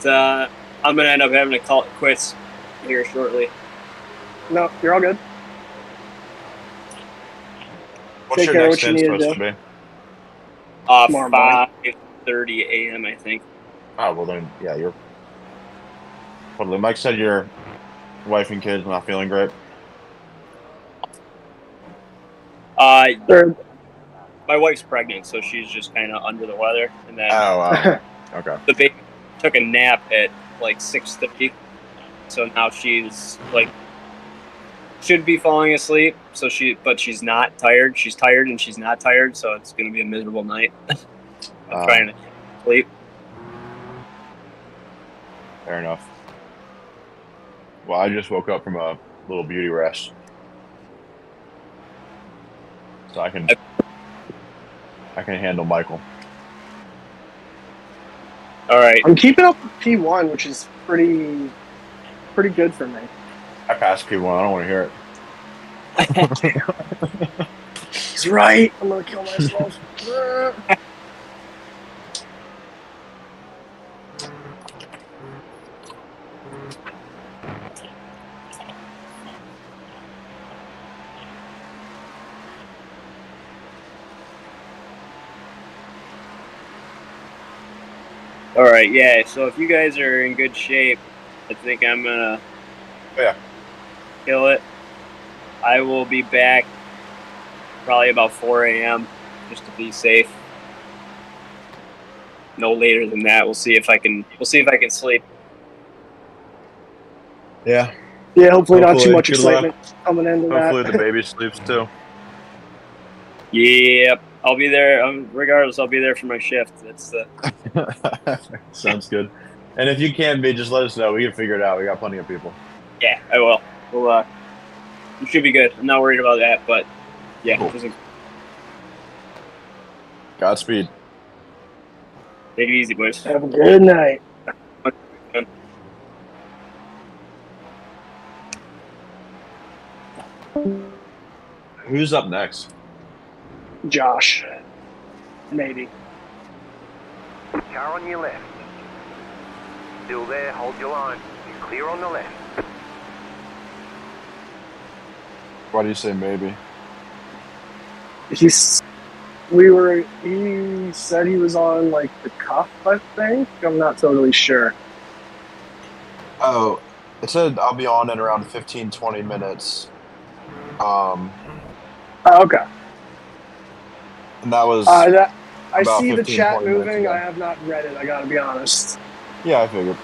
E: I'm gonna end up having to call it quits here shortly.
C: No, you're all good.
B: What's your next stint supposed to be?
E: 5:30 a.m. I think.
B: Oh, well then, yeah, you're... Totally. Mike said your wife and kids not feeling great.
E: My wife's pregnant, so she's just kind of under the weather. And then
B: Okay.
E: the baby took a nap at like 6:30, so now she's like should be falling asleep. But she's not tired. She's tired and she's not tired, so it's gonna be a miserable night. I'm trying to sleep.
B: Fair enough. Well, I just woke up from a little beauty rest, so I can handle Michael.
E: All right.
C: I'm keeping up with P1, which is pretty good for me.
B: I passed P1. I don't want to hear it.
C: He's right. I'm gonna kill myself.
E: All right, yeah. So if you guys are in good shape, I think I'm gonna kill it. I will be back probably about 4 a.m. just to be safe. No later than that. We'll see if I can sleep.
B: Yeah.
C: Yeah, hopefully not too much excitement coming into that.
B: Hopefully the baby sleeps too.
E: Yep, I'll be there. Regardless, I'll be there for my shift. That's the.
B: Sounds good. And if you can be, just let us know. We can figure it out. We got plenty of people.
E: Yeah, I will. We'll. You should be good. I'm not worried about that, but yeah.
B: Cool. Godspeed.
E: Take it easy, boys.
C: Have a good night.
B: Who's up next?
C: Josh. Maybe.
D: Car on your left. Still there, hold your line. You're clear on the left.
B: Why do you say maybe?
C: He said he was on like the cuff, I think. I'm not totally sure.
B: Oh, it said I'll be on in around 15-20 minutes.
C: Oh, okay.
B: And that was
C: I
B: about
C: see the
B: 15,
C: chat
B: 20 minutes
C: moving.
B: ago.
C: I have not read it. I gotta be honest.
B: Yeah, I figured.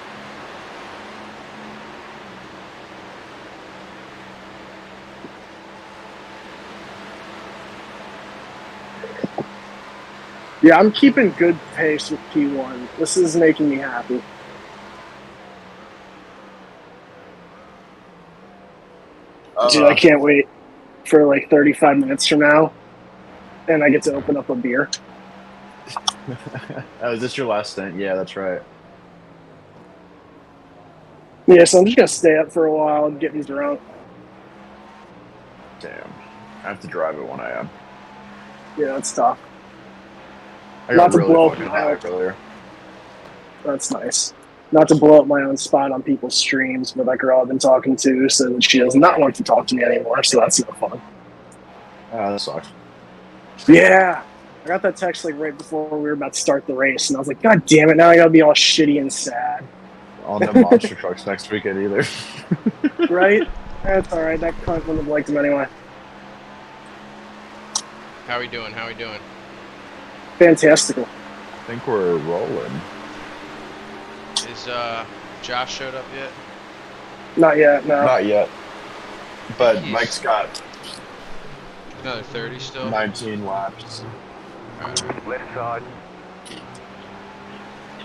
C: Yeah, I'm keeping good pace with P1. This is making me happy. Dude, I can't wait for like 35 minutes from now, and I get to open up a beer.
B: Oh, is this your last stint? Yeah, that's right.
C: Yeah, so I'm just gonna stay up for a while and get me drunk.
B: Damn. I have to drive at 1 a.m.
C: Yeah, that's tough.
B: I got
C: Not to
B: really
C: blow
B: fucking
C: up
B: high
C: my
B: earlier.
C: That's nice. Not to blow up my own spot on people's streams, but that girl I've been talking to said that she does not want to talk to me anymore, so that's no fun.
B: That sucks.
C: Yeah. I got that text like right before we were about to start the race, and I was like, God damn it, now I gotta be all shitty and sad.
B: On the monster trucks next weekend either.
C: Right? That's alright, that cunt wouldn't have liked him anyway.
T: How we doing? How we doing?
C: Fantastical.
B: I think we're rolling.
T: Is Josh showed up yet?
C: Not yet, no.
B: Not yet. But Mike's got
T: another 30 still.
B: 19 laps.
D: Left side.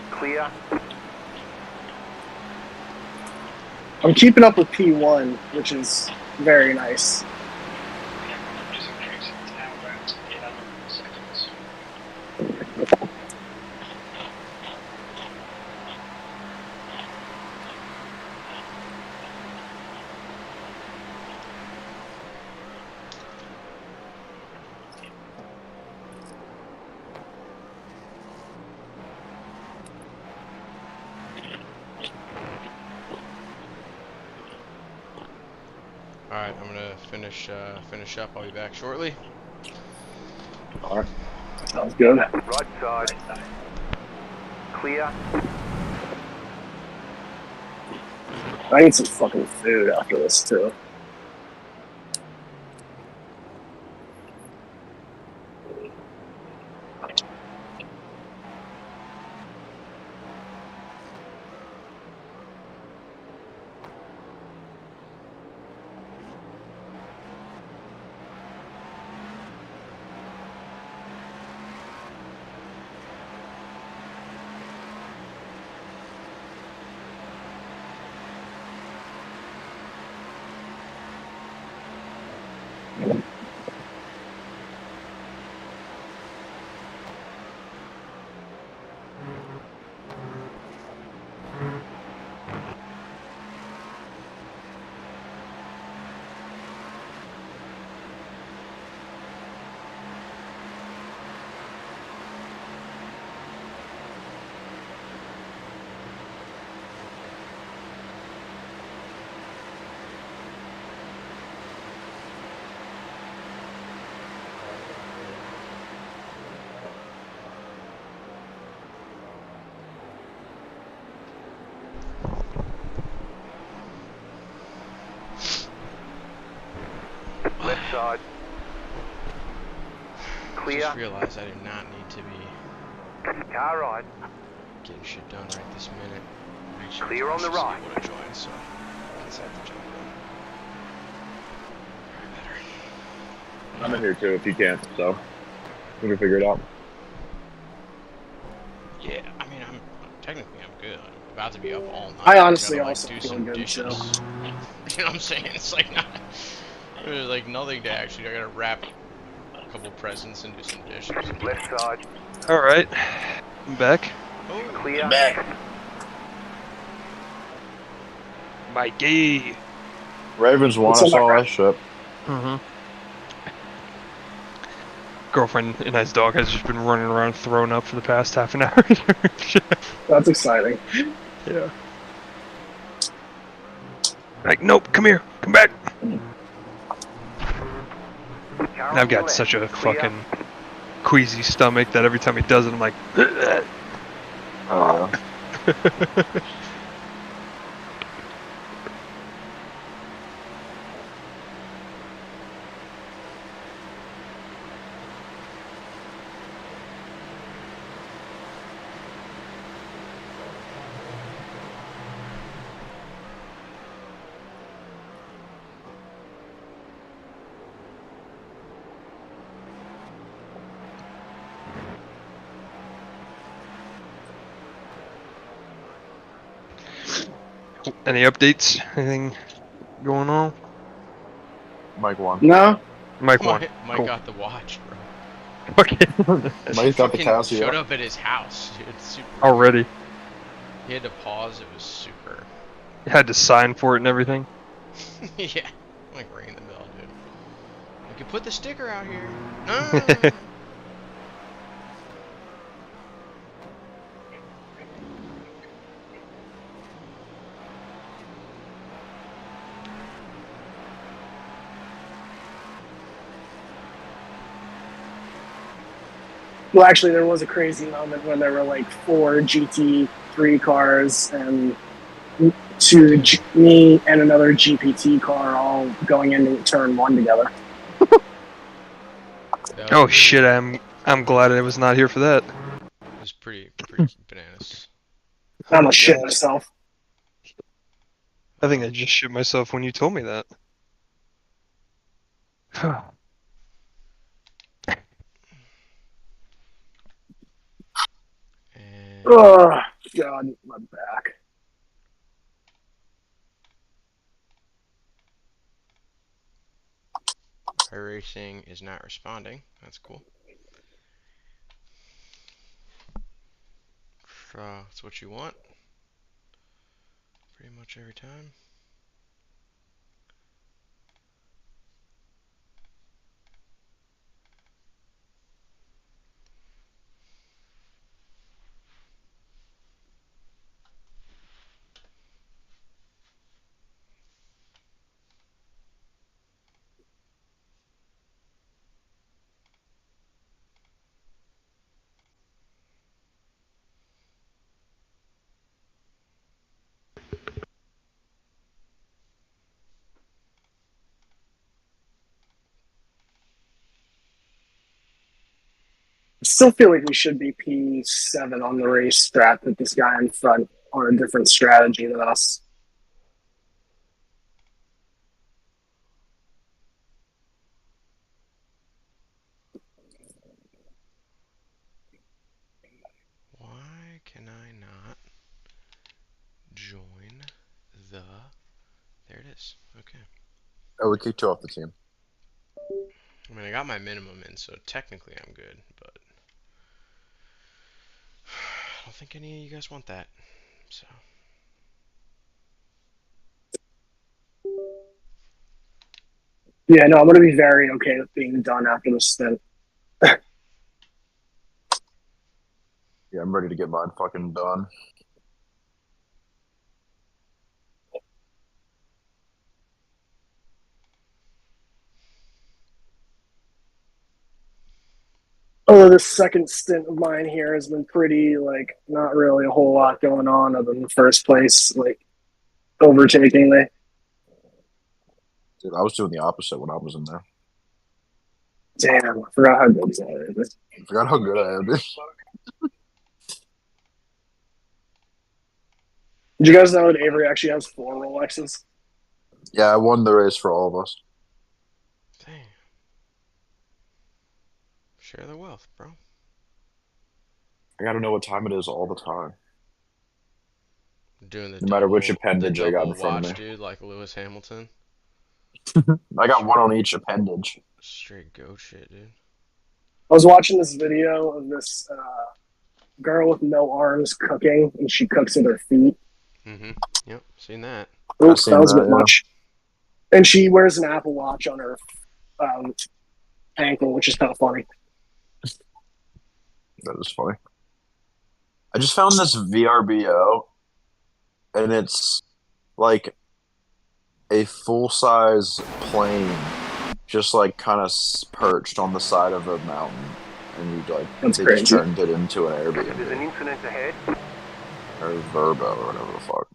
D: Clear.
C: I'm keeping up with P1, which is very nice.
T: Alright, I'm gonna finish up. I'll be back shortly.
C: Alright. Sounds good.
D: Right side. Clear.
C: I need some fucking food after this, too.
D: Left side. Clear.
T: Just realized I do not need to be
D: Car right.
T: getting shit done right this minute.
D: Clear on the right.
T: What I joined, so I guess I have to jump in.
B: I'm in here too if you can't, so we can figure it out.
T: Yeah, I mean, technically I'm good. I'm about to be up all night.
C: I honestly
T: gotta,
C: also
T: do
C: feel
T: some
C: good,
T: dishes.
C: so.
T: You know what I'm saying? It's like not. There's like nothing to actually. I gotta wrap a couple presents and do some dishes.
D: Left side.
A: Alright. I'm back.
D: Clear.
B: Back.
A: Mikey.
B: Ravens won us all that shit.
A: Mm-hmm. Girlfriend and his dog has just been running around throwing up for the past half an hour.
C: That's exciting.
A: Yeah. Like, nope, come here, come back. And I've got such a fucking queasy stomach that every time he does it, I'm like,
B: oh.
A: Any updates? Anything going on?
B: Mike won.
C: No.
A: Mike won.
T: Mike
A: Cool.
T: got the watch, bro.
A: Okay.
B: Mike got the
T: Fucking
B: Casio.
T: showed up at his house, dude. It's super
A: Already.
T: weird. He had to pause. It was super.
A: You had to sign for it and everything.
T: Yeah. I'm like ringing the bell, dude. We could put the sticker out here. No.
C: Well, actually, there was a crazy moment when there were like 4 GT3 cars and me and another GPT car all going into turn 1 together.
A: Oh shit! I'm glad I was not here for that.
T: It was pretty bananas.
C: I almost shit myself.
A: I think I just shit myself when you told me that.
C: Oh God, my back.
T: iRacing is not responding. That's cool. That's what you want. Pretty much every time.
C: I still feel like we should be P7 on the race strat with this guy in front on a different strategy than us.
T: Why can I not join the... There it is. Okay.
B: Oh, we kicked you off the team.
T: I mean, I got my minimum in, so technically I'm good, but... I don't think any of you guys want that, so...
C: Yeah, no, I'm going to be very okay with being done after this stint.
B: Yeah, I'm ready to get mine fucking done.
C: Although this second stint of mine here has been pretty, like, not really a whole lot going on other than the first place, like, overtaking me.
B: Dude, I was doing the opposite when I was in there.
C: Damn, I forgot how good that is.
B: I forgot how good I am, dude.
C: Did you guys know that Avery actually has 4 Rolexes?
B: Yeah, I won the race for all of us.
T: Damn. Share the wealth, bro.
B: I gotta know what time it is all the time.
T: Doing the
B: no matter which appendage I got in front
T: watch,
B: of me.
T: dude, like Lewis Hamilton.
B: I got one on each appendage.
T: Straight goat shit, dude.
C: I was watching this video of this girl with no arms cooking, and she cooks with her feet.
T: Mm-hmm. Yep, seen that.
C: Oops, that was a bit much. And she wears an Apple Watch on her ankle, which is kind of funny.
B: That is funny. I just found this VRBO, and it's like a full-size plane, just like kind of perched on the side of a mountain, and you like they just turned it into an Airbnb.
D: There's an incident ahead.
B: Or Verbo, or whatever the fuck.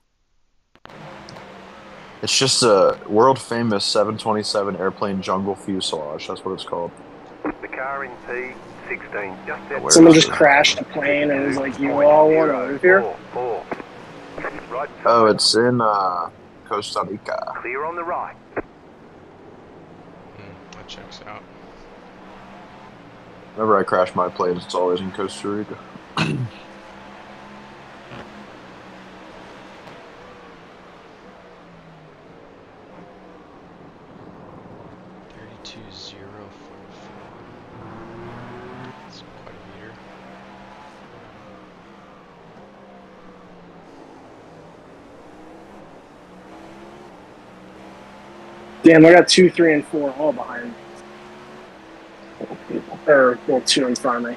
B: It's just a world-famous 727 airplane jungle fuselage. That's what it's called.
D: The car in P16 just
C: Someone just crashed a plane and was like, "You all want to live here?"
D: Right.
B: Oh, it's in Costa Rica.
D: Clear on the right.
T: That checks out.
B: Whenever I crash my planes, it's always in Costa Rica.
T: 32.044. That's quite a meter.
C: Damn, I got 2, 3, and 4 all behind. Or, well, 2 in front of me.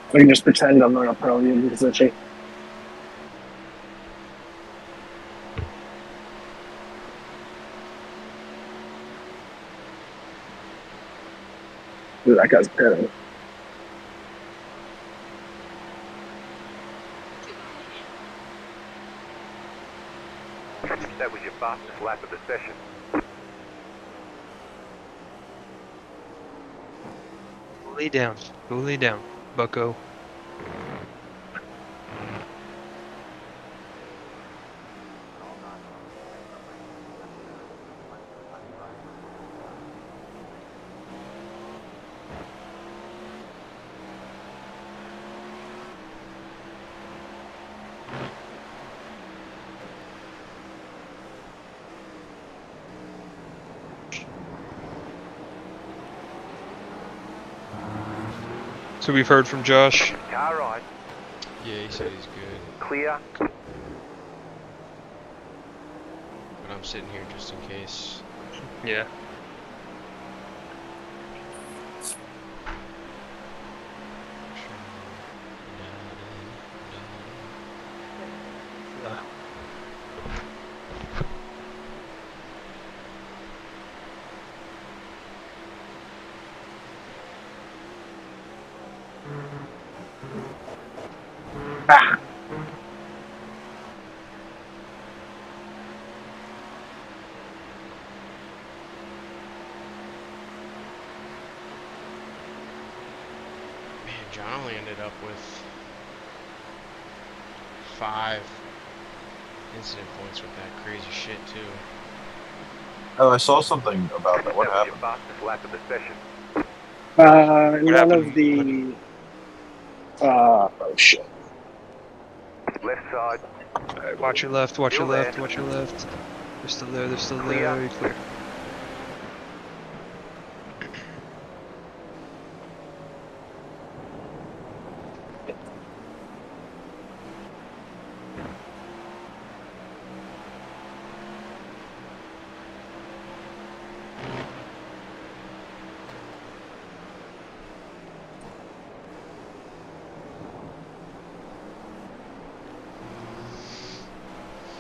C: I can just pretend I'm not a pro in position. Dude, that guy's pitting.
D: That was your fastest lap of the session.
A: Go lay down, bucko. So we've heard from Josh.
D: Car right.
T: Yeah, he said he's good.
D: Clear.
T: But I'm sitting here just in case.
A: Yeah.
C: Ah.
T: Man, John only ended up with 5 incident points with that crazy shit too.
B: Oh, I saw something about that. What happened?
D: Fastest lap of the session.
C: None of the. Oh shit.
D: Left side.
A: Alright, watch your left, watch your left, watch your left. They're still there, they're still there. You're clear.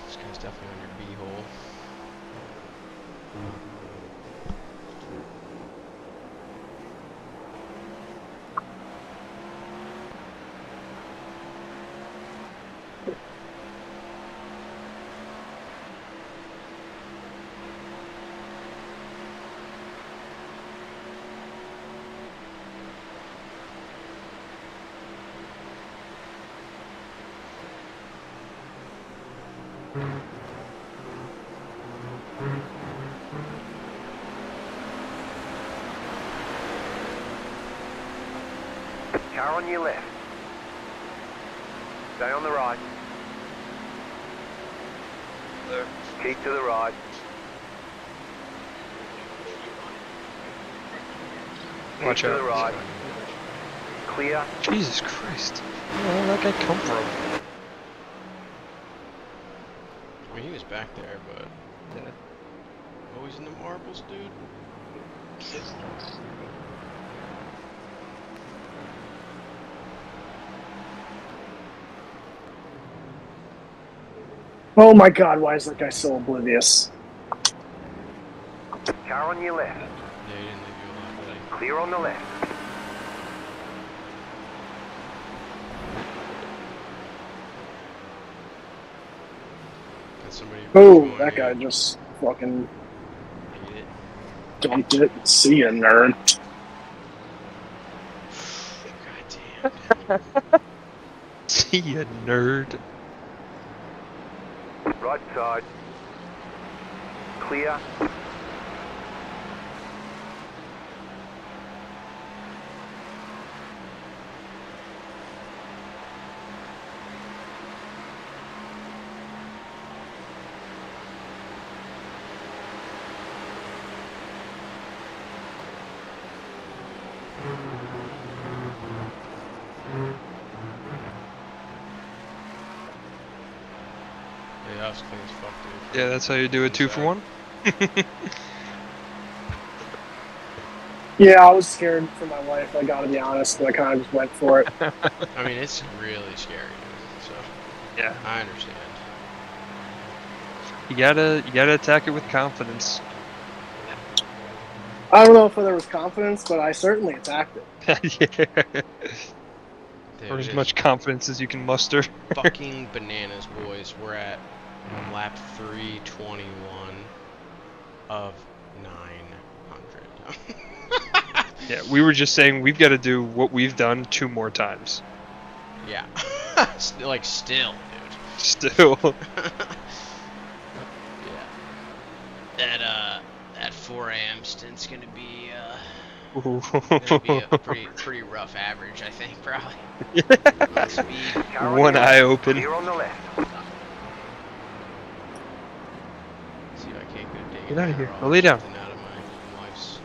T: This guy's definitely on your B-hole.
D: Car on your left. Stay on the right.
A: there.
D: Keep to the right.
A: Watch
D: Keep
A: out.
D: to the right. Clear.
A: Jesus Christ. Where the hell did that guy come from?
T: I mean, he was back there, but...
A: Yeah.
T: Always in the marbles, dude.
C: Oh my god, why is that guy so oblivious?
D: Car on your left.
T: Yeah, he didn't leave you alone, did he?
D: Clear on the left.
T: Got somebody...
C: Oh, that guy just fucking dumped it. See ya, nerd.
A: See ya, nerd.
D: Right side. Clear.
T: Yeah, that was clean as fuck, dude.
A: Yeah, that's how you do a 2 for 1.
C: Yeah, I was scared for my life, I gotta be honest, but I kind of just went for it.
T: I mean, it's really scary, dude. So,
A: yeah,
T: I understand.
A: You gotta attack it with confidence.
C: I don't know if there was confidence, but I certainly attacked it.
A: Yeah.
T: Dude,
A: Or as
T: it's
A: much confidence as you can muster.
T: fucking bananas, boys. We're at lap 321 of 900.
A: Yeah, we were just saying we've got to do what we've done 2 more times.
T: Yeah. Like, still, dude.
A: Still.
T: Yeah. That 4 a.m. stint's gonna be a pretty rough average, I think, probably. Low speed.
A: One eye open.
D: Clear on the left.
T: See if I can't go dig
A: Get out of
T: it
A: here.
T: or
A: Go lay down.
T: something out of my wife's.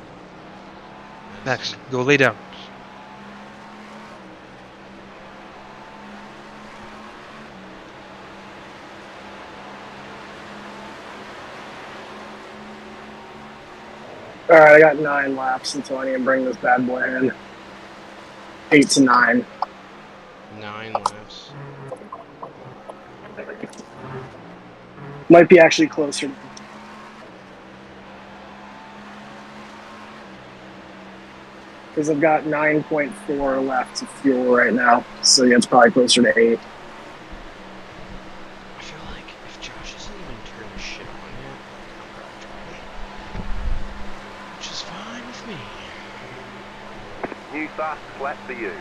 A: Max, go lay down.
C: Alright, I got 9 laps until I need to bring this bad boy in. 8 to 9.
T: 9 laps.
C: Might be actually closer. Because I've got 9.4 left of fuel right now. So yeah, it's probably closer to 8.
T: I feel like if Josh doesn't even turn his shit on yet, I'm probably driving. Which is fine with me.
D: New fast flat for you.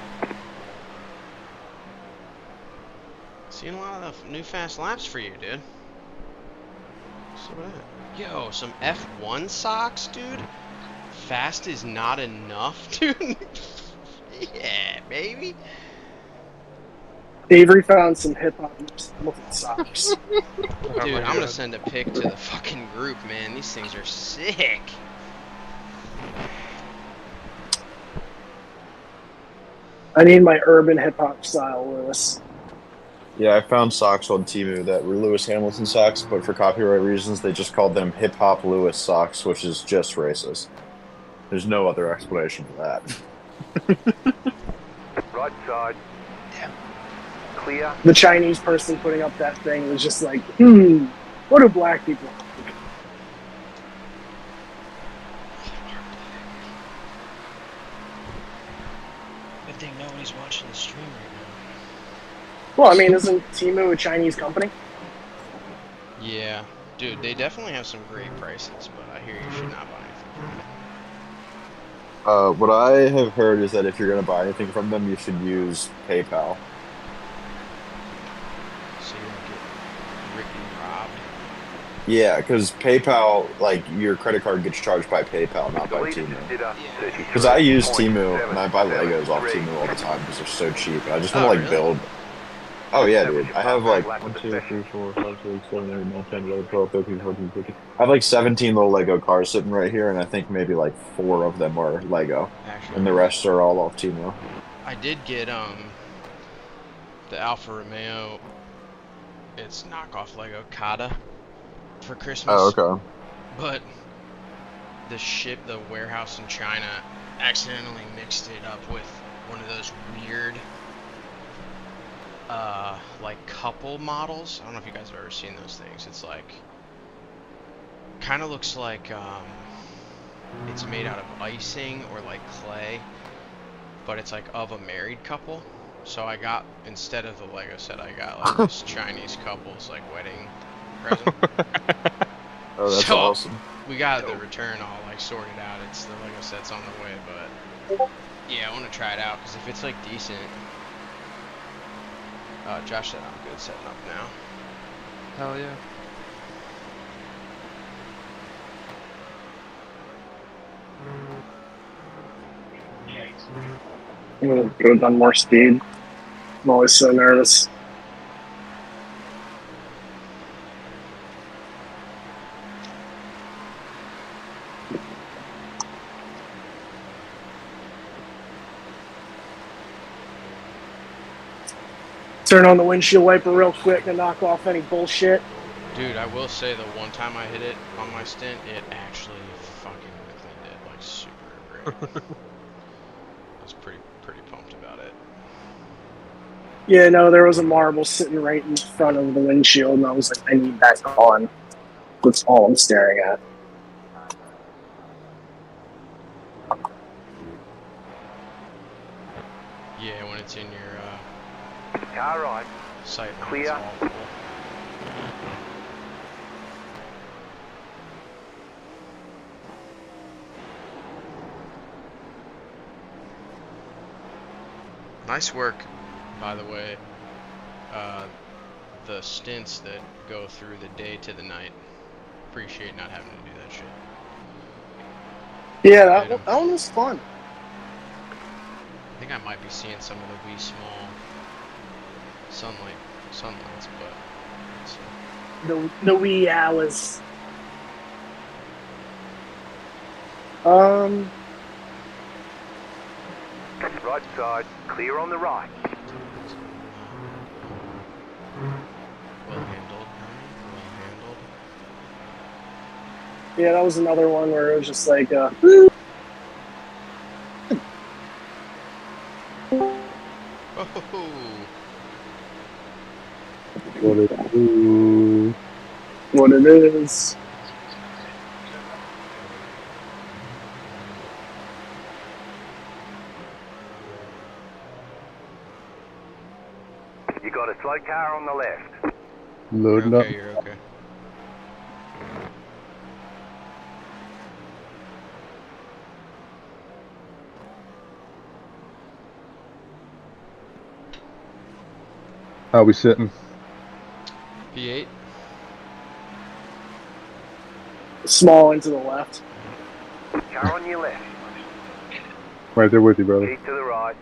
T: Seeing a lot of new fast laps for you, dude. So that. Yo, some F1 socks, dude. Fast is not enough, dude. Yeah, baby.
C: Avery found some hip-hop socks.
T: Dude, I'm gonna send a pic to the fucking group, man. These things are sick.
C: I need my urban hip-hop style, Lewis.
B: Yeah, I found socks on Temu that were Lewis Hamilton socks, but for copyright reasons, they just called them Hip Hop Lewis socks, which is just racist. There's no other explanation for that.
D: Right side.
A: Damn.
D: Clear.
C: The Chinese person putting up that thing was just like, what do black people think?
T: Good thing nobody's watching the stream right
C: Well, I mean, isn't Temu a Chinese company?
T: now. Yeah. Dude, they definitely have some great prices, but I hear you should not buy anything from them.
B: What I have heard is that if you're going to buy anything from them, you should use PayPal.
T: So you don't get ripped and robbed.
B: Yeah, because PayPal, like, your credit card gets charged by PayPal, not by Temu. Because I use Temu, and I buy Legos off Temu all the time because they're so cheap. And I just want to, like, build... Oh yeah, dude. I have like 1, 2, 3, 4, 5, 6, 7, 8, 9, 10, 11, 12, 13, 14, 15. I have like 17 little Lego cars sitting right here, and I think maybe like 4 of them are Lego, and the rest are all off Timo.
T: I did get the Alfa Romeo. It's knockoff Lego Kata for Christmas.
B: Oh, okay.
T: But the warehouse in China accidentally mixed it up with one of those weird like couple models. I don't know if you guys have ever seen those things. It's like kind of looks like it's made out of icing or like clay, but it's like of a married couple. So I got, instead of the Lego set, I got like this Chinese couple's like wedding present.
B: Oh, that's awesome.
T: We got the return all like sorted out. It's the Lego set's on the way, but yeah, I want to try it out because if it's like decent. Josh said I'm good setting up now.
A: Hell yeah.
C: I'm gonna go down more speed. I'm always so nervous. Turn on the windshield wiper real quick to knock off any bullshit.
T: Dude, I will say the one time I hit it on my stint, it actually fucking cleaned it like super great. I was pretty pumped about it.
C: Yeah, no, there was a marble sitting right in front of the windshield, and I was like, I need that gone. That's all I'm staring at.
T: Yeah, when it's in your
D: car right,
T: sight line,
D: clear.
T: it's awful. Nice work, by the way. The stints that go through the day to the night. Appreciate not having to do that shit.
C: Yeah, that one was fun.
T: I think I might be seeing some of the wee small sunlights, but
C: The wee hours.
D: Right side, clear on the right.
T: well handled.
C: Yeah, that was another one where it was just like,
T: Oh.
C: what it is.
D: You got a slow car on the left.
P: Loading up.
T: You're okay.
P: How we sitting?
T: P8.
C: Small into the left.
D: Car on your left.
P: Right there with you, brother.
D: Keep to the right.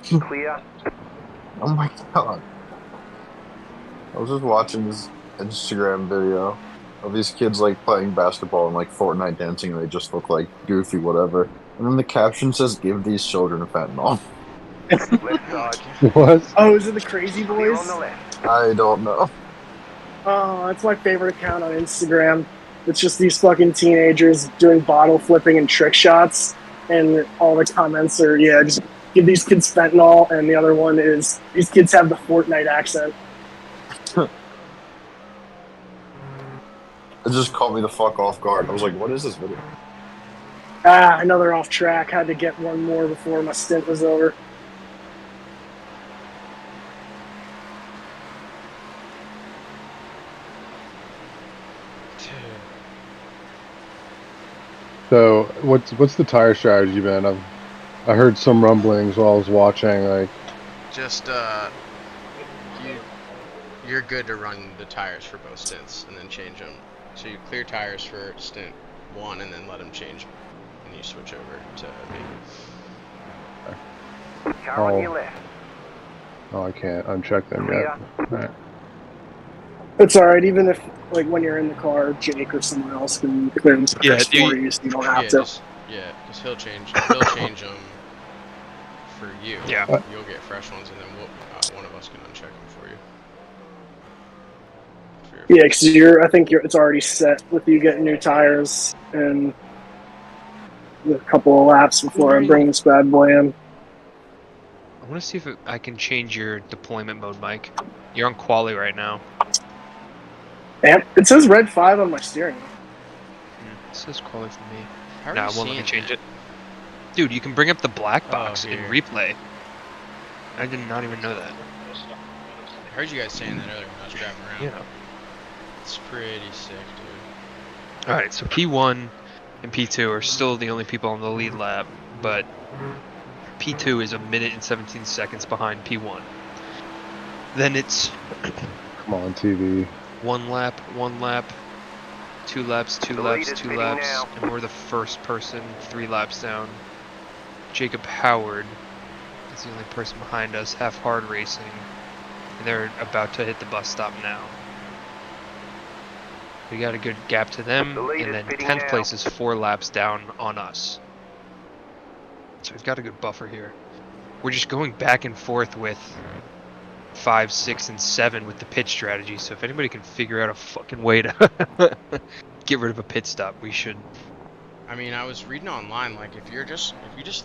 D: Clear.
B: Oh my god. I was just watching this Instagram video of these kids like playing basketball and like Fortnite dancing, and they just look like goofy whatever. And then the caption says, "Give these children fentanyl."
D: Left side.
P: What?
C: Oh, is it the Crazy
D: Clear
C: Boys?
D: on the left.
B: I don't know.
C: Oh, that's my favorite account on Instagram. It's just these fucking teenagers doing bottle flipping and trick shots, and all the comments are, yeah, just give these kids fentanyl, and the other one is, these kids have the Fortnite accent.
B: It just caught me the fuck off guard. I was like, what is this video?
C: Another off track. Had to get one more before my stint was over.
P: So what's the tire strategy been? I heard some rumblings while I was watching. Like,
T: Just you're good to run the tires for both stints and then change them. So you clear tires for stint 1 and then let them change, and you switch over to B.
D: Car on your left.
P: Oh, I can't uncheck them yet. Alright.
C: It's alright, even if, like, when you're in the car, Jake or someone else can clear the tires for you, so you don't have to.
T: Because he'll change them for you.
A: Yeah.
T: You'll get fresh ones, and then one of us can uncheck them for you.
C: Yeah, because I think it's already set with you getting new tires and a couple of laps before I bring this bad boy in.
A: I want to see if I can change your deployment mode, Mike. You're on quali right now.
C: And it says red 5 on my steering wheel.
A: It says quali for me.
T: How are
A: Nah,
T: you
A: I won't let me
T: seeing
A: change
T: that?
A: it. Dude, you can bring up the black box in
T: here.
A: replay. I did not even know that.
T: I heard you guys saying that earlier when I was driving around.
A: Yeah.
T: It's pretty sick, dude.
A: Alright, so P1 and P2 are still the only people on the lead lap, but P2 is 1 minute and 17 seconds behind P1. Then it's
P: Come on, TV.
A: 1 lap, 2 laps, 2 laps, 2 laps, and we're the first person 3 laps down. Jacob Howard is the only person behind us, half hard racing, and they're about to hit the bus stop now. We got a good gap to them, and then 10th place is 4 laps down on us. So we've got a good buffer here. We're just going back and forth with 5, 6, and 7 with the pit strategy, so if anybody can figure out a fucking way to get rid of a pit stop, we should.
T: I mean, I was reading online, like if you just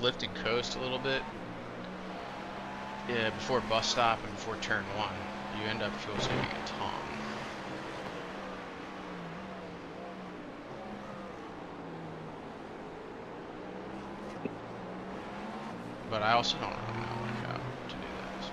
T: lift and coast a little bit, before bus stop and before turn 1, you end up fuel saving a ton. But I also don't really know like how to do that. So.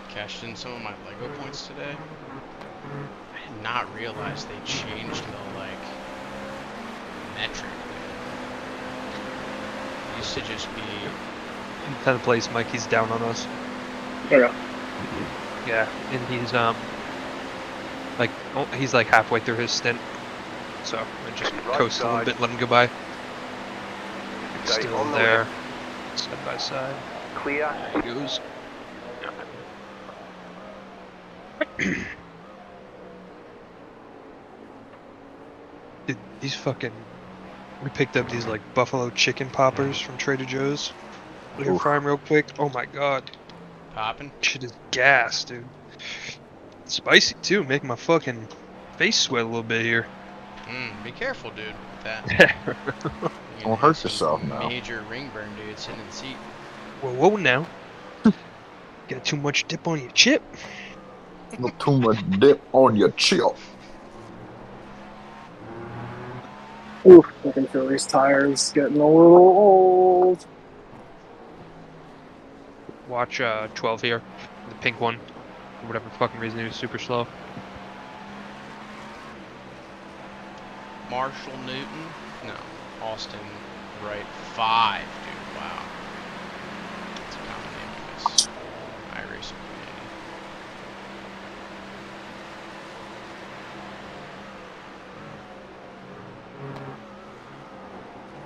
T: Cashed in some of my Lego points today. I did not realize they changed the like metric. It used to just be
A: In 10th place, Mikey's down on us.
C: Yeah.
A: Yeah, and he's like halfway through his stint, so I just coast a little bit, let him go by. Still there, side by side.
D: Clear.
A: There he goes. These fucking. We picked up these like buffalo chicken poppers from Trader Joe's. We can fry them real quick. Oh my god.
T: Popping?
A: Shit is gas, dude. Spicy too, make my fucking face sweat a little bit here.
T: Be careful, dude, with that.
B: Don't hurt yourself now.
T: Major ring burn, dude, sitting in the seat.
A: Whoa now. Got too much dip on your chip.
B: Not too much dip on your chip.
C: Oof, I can feel these tires getting a little old.
A: Watch 12 here, the pink one. For whatever fucking reason, he was super slow.
T: Marshall Newton? No. Austin Wright 5, dude. Wow. That's a common name in this iRacing community.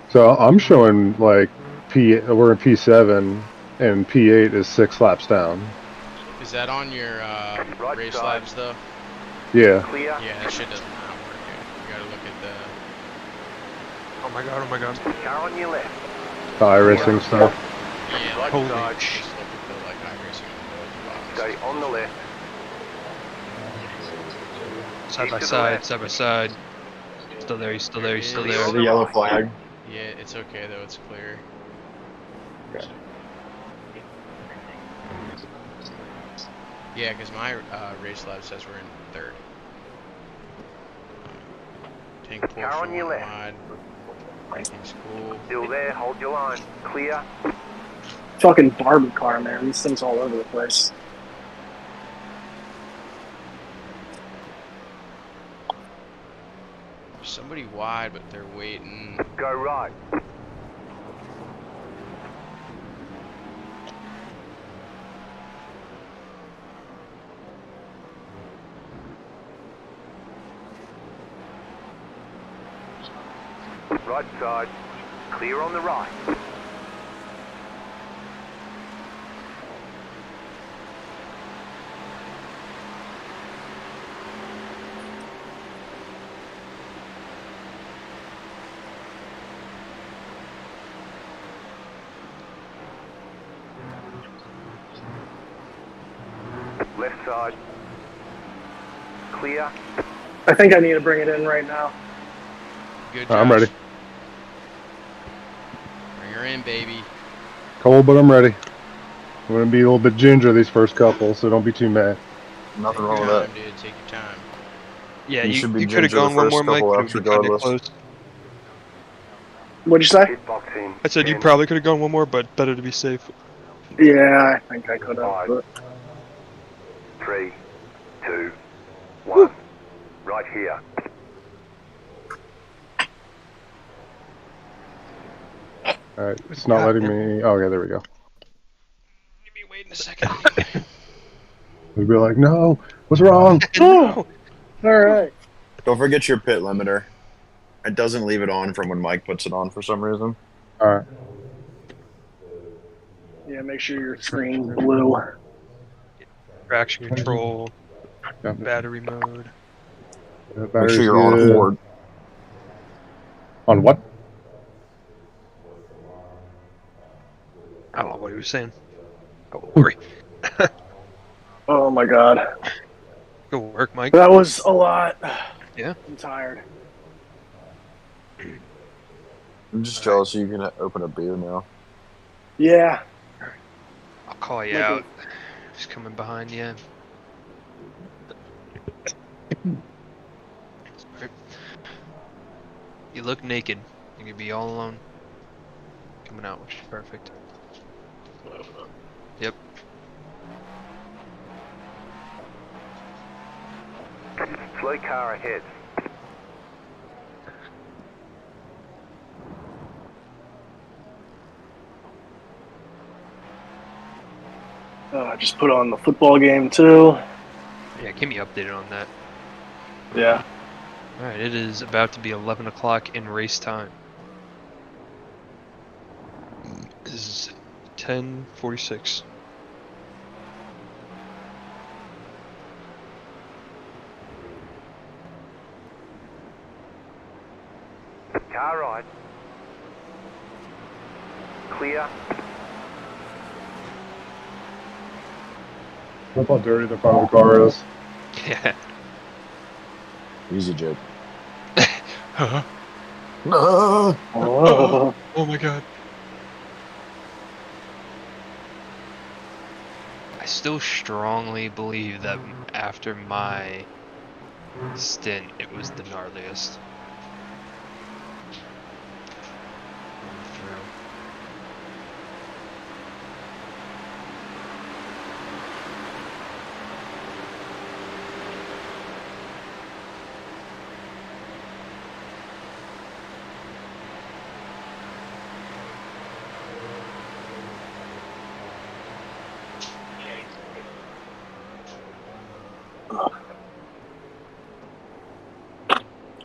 P: So I'm showing like we're in P7 and P8 is 6 laps down.
T: Is that on your race labs though?
P: Yeah.
T: Yeah, that shit does not work, dude. You gotta look at the.
A: Oh my god.
D: Car on your left.
P: iRacing stuff.
T: Yeah, like
A: Holy
T: just look at the like iRacing.
D: Stay on the left.
A: Side by side. Still there, he's still there.
B: The yellow flag.
T: Yeah, it's okay though, it's clear.
B: Okay.
T: Yeah, because my race lab says we're in 3rd. Tank pull
D: Car on your
T: forward
D: left.
T: wide. Everything's cool.
D: Still there, hold your line. Clear.
C: Fucking Barbie car, man. These things all over the place.
T: somebody wide, but they're waiting.
D: Go right. Right side. Clear on the right. Left side. Clear.
C: I think I need to bring it in right now.
T: Good,
P: I'm ready.
T: Bring her in, baby.
P: Cold, but I'm ready. I'm gonna be a little bit ginger these first couple, so don't be too mad.
B: Nothing wrong with that.
T: Dude, take your time.
A: Yeah,
B: You should be
A: you could have
B: ginger the
A: gone one
B: first
A: more, Mike,
B: couple
A: but it
B: laps
A: would be kind of
B: regardless.
A: close.
C: What'd you say?
A: I said you probably could have gone one more, but better to be safe.
C: Yeah, I think I could have. But...
D: 3, 2, 1. Right here.
P: Alright, it's not letting me... Oh, yeah, there we go.
T: Give me wait a second.
P: We'd be like, no, what's wrong?
A: No.
C: Alright.
B: Don't forget your pit limiter. It doesn't leave it on from when Mike puts it on for some reason.
P: Alright.
C: Yeah, make sure your screen's blue.
A: Traction control, battery mode.
B: Make sure you're on horde.
P: On what?
A: I don't know what he was saying. Don't worry.
C: Oh my god.
A: Good work, Mike.
C: That was a lot.
A: Yeah.
C: I'm tired.
B: I'm just jealous you can open a beer now.
C: Yeah.
A: I'll call you out. Just coming behind you. You look naked. You can be all alone. Coming out, which is perfect. Yep.
D: Slow car ahead.
C: I just put on the football game too.
A: Yeah, keep me updated on that.
C: Yeah.
A: Alright, it is about to be 11 o'clock in race time. This is 10:46.
D: Car right. Clear.
P: Look how dirty the front of the car is.
A: Yeah.
B: Easy, Jake.
A: Huh?
B: No.
A: Oh my god. I still strongly believe that after my stint, it was the gnarliest.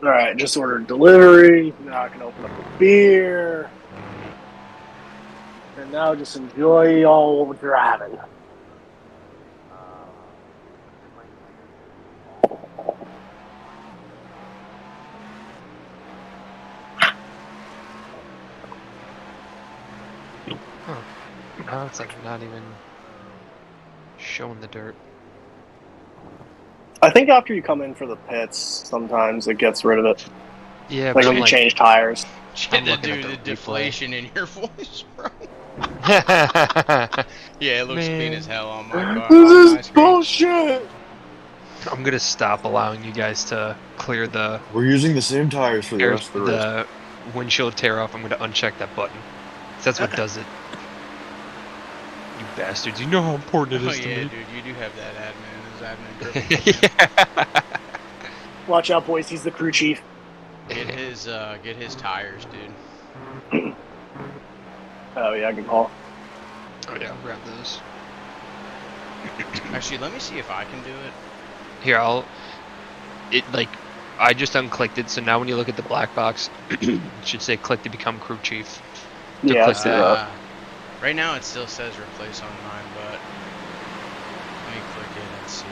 C: Alright, just ordered delivery. Now I can open up a beer. And now just enjoy all driving.
A: Huh. Now it's like not even showing the dirt.
C: I think after you come in for the pits, sometimes it gets rid of it.
A: Yeah,
C: like
A: but
C: when you change tires.
T: Get to do the deflation in your voice, bro. Yeah, it looks clean as hell on my car.
C: This is bullshit!
A: I'm gonna stop allowing you guys to clear the...
B: We're using the same tires for the rest of the race.
A: The windshield tear off. I'm gonna uncheck that button. That's what does it. You bastards. You know how important it is to me.
T: Oh yeah, dude, you do have that admin privilege.
C: Watch out, boys. He's the crew chief.
T: Get his tires, dude.
C: Oh yeah, good call.
A: Oh yeah, I'll grab those.
T: Actually, let me see if I can do it.
A: Here, I just unclicked it, so now when you look at the black box, it should say click to become crew chief.
C: Yeah, I see that.
T: Right now it still says replace on mine, but let me click it and see.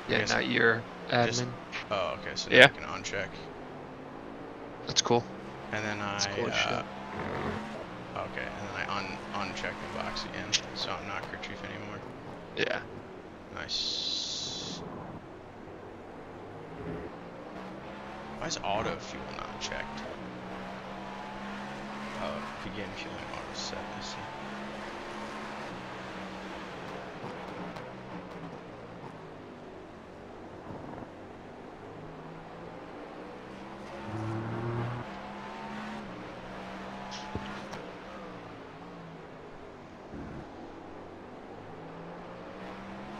A: Yeah, not your admin.
T: Oh, okay, so now
A: yeah.
T: I can uncheck.
A: That's cool.
T: And then
A: That's cool as shit.
T: Okay, and then I uncheck the box again, so I'm not crew chief anymore.
A: Yeah.
T: Nice. Why is auto fuel not checked? Oh, begin fueling auto set, I see.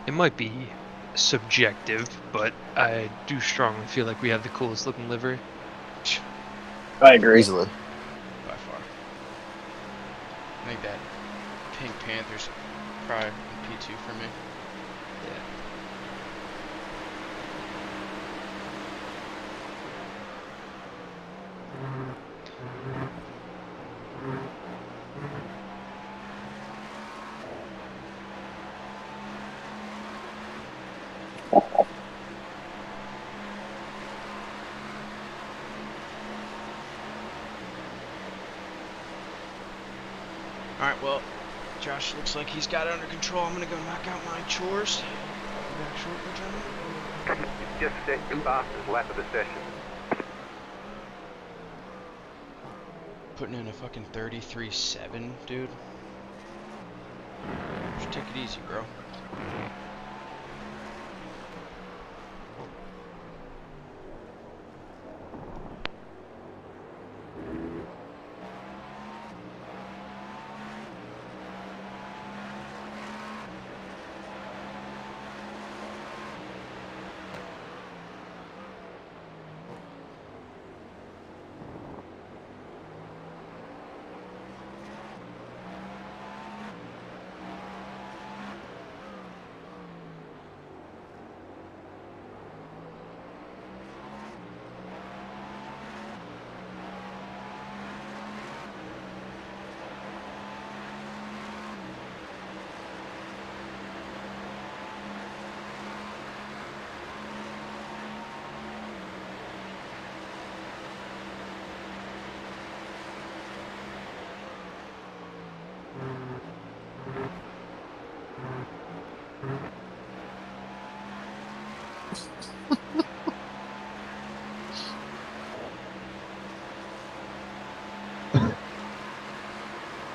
A: It might be subjective, but I do strongly feel like we have the coolest looking livery.
C: I agree.
B: Easily.
T: By far. I think that Pink Panther's probably P2 for me.
A: Yeah.
T: Alright, well, Josh looks like he's got it under control. I'm gonna go knock out my chores. Be back shortly, gentlemen.
D: You've just set your fastest lap of the session.
T: Putting in a fucking 33.7, dude. Just take it easy, bro.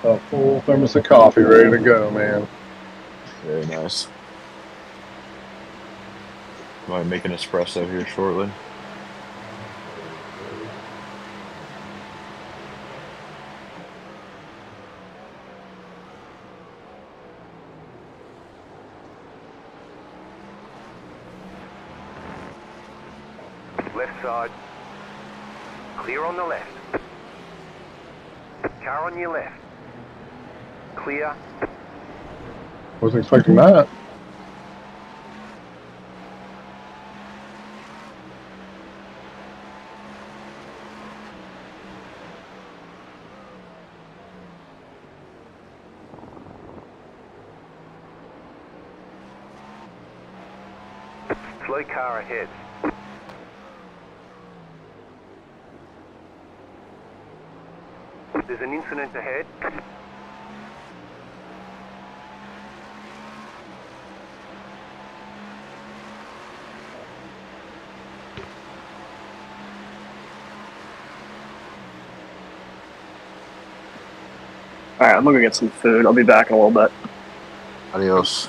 P: A full thermos of coffee ready to go, man.
B: Very nice. Might make an espresso here shortly.
D: Left side. Clear on the left. Car on your left. Clear.
P: Wasn't expecting that.
D: Slow car ahead. There's an incident ahead.
C: Alright, I'm gonna go get some food. I'll be back in a little bit.
B: Adios.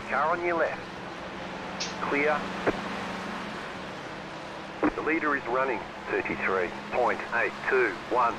D: Car on your left. Clear. The leader is running 33.821.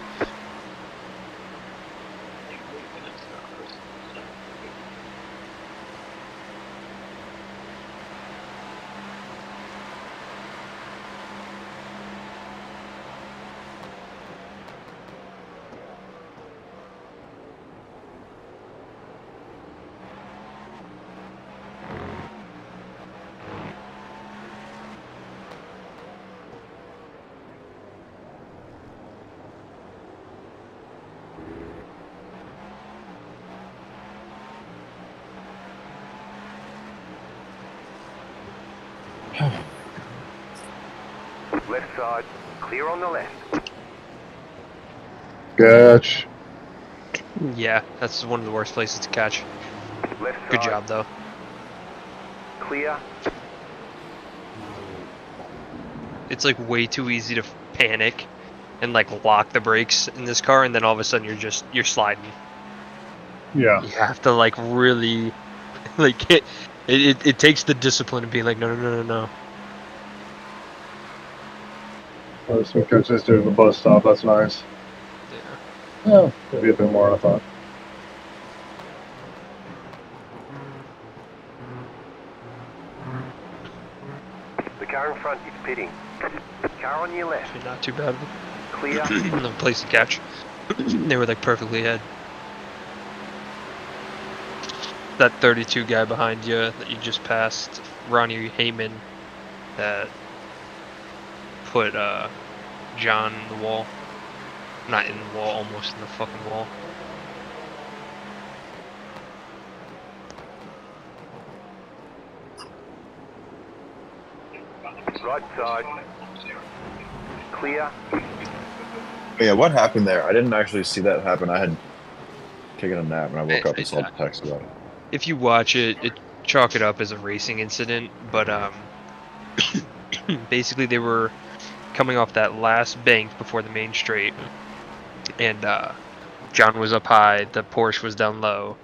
D: Left side, clear on the left.
P: Catch.
A: Yeah, that's one of the worst places to catch.
D: Left
A: Good
D: side,
A: job, though.
D: clear.
A: It's like way too easy to panic and like lock the brakes in this car, and then all of a sudden you're sliding.
P: Yeah.
A: You have to like really, like it takes the discipline of being like no.
P: Oh, so catch this dude at the bus stop. That's nice. Yeah, maybe a bit more, I thought.
D: The car in front is pitting. Car on your left.
A: Not too bad.
D: Clear.
A: No place to catch. They were like perfectly ahead. That 32 guy behind you that you just passed, Ronnie Heyman, that put John in the wall. Not in the wall, almost in the fucking wall.
D: Right side. Clear.
B: Yeah, what happened there? I didn't actually see that happen. I had taken a nap and I woke up and saw the text about it.
A: If you watch it, chalk it up as a racing incident, but basically they were coming off that last bank before the main straight, and John was up high, the Porsche was down low,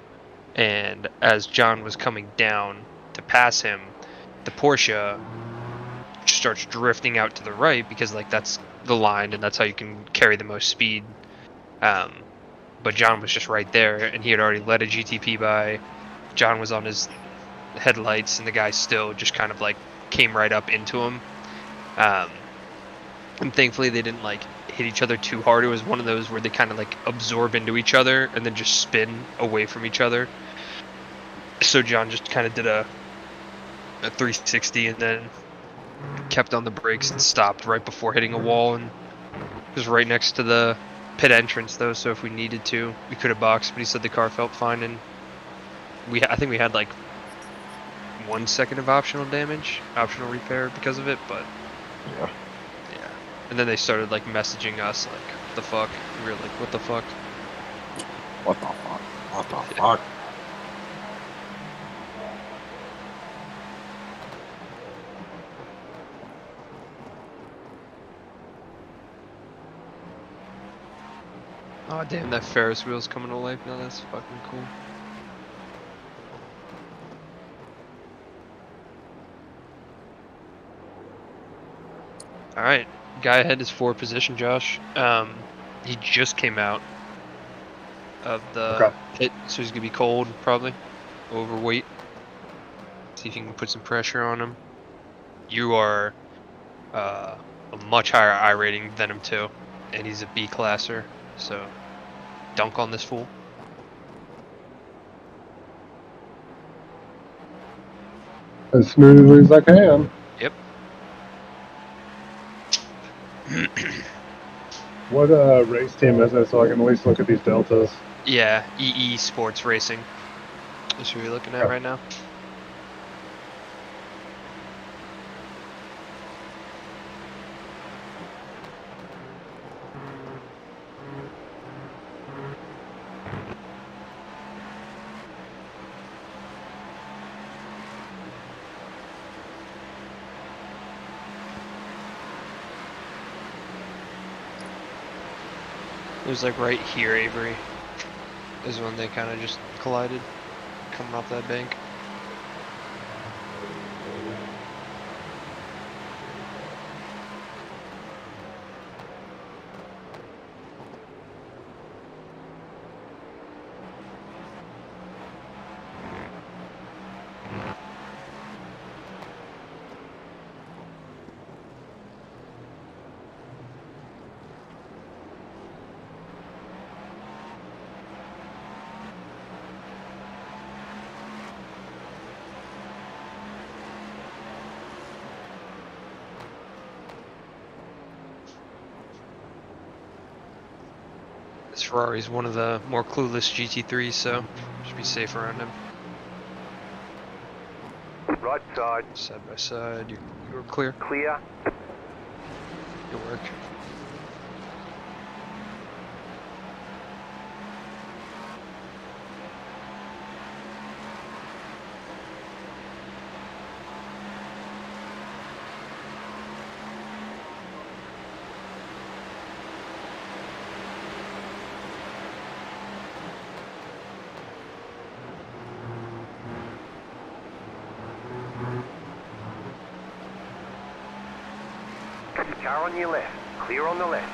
A: and as John was coming down to pass him, the Porsche starts drifting out to the right because like that's the line and that's how you can carry the most speed. But John was just right there, and he had already led a GTP by. John was on his headlights, and the guy still just kind of like came right up into him. And thankfully they didn't like hit each other too hard. It was one of those where they kind of like absorb into each other and then just spin away from each other. So John just kind of did a 360 and then kept on the brakes and stopped right before hitting a wall, and it was right next to the pit entrance though, so if we needed to we could have boxed, but he said the car felt fine, and I think we had like 1 second of optional repair because of it, but yeah. And then they started like messaging us like, what the fuck? We were like, what the fuck?
B: What the fuck? What the fuck?
A: Oh damn, that Ferris wheel's coming to life now. That's fucking cool. Alright, guy ahead is 4th position, Josh. He just came out of the pit, so he's gonna be cold, probably. Overweight. See if you can put some pressure on him. You are a much higher I rating than him too, and he's a B classer, so dunk on this fool.
P: As smoothly as I can.
A: Yep.
P: What race team is it, so I can at least look at these deltas?
A: Yeah, EE Sports Racing. That's what you're looking at right now. It was like right here, Avery, is when they kind of just collided, coming off that bank. This Ferrari's one of the more clueless GT3s, so should be safe around him.
D: Right side.
A: Side by side. You're clear.
D: Clear.
A: Good work.
D: Car on your left. Clear on the left.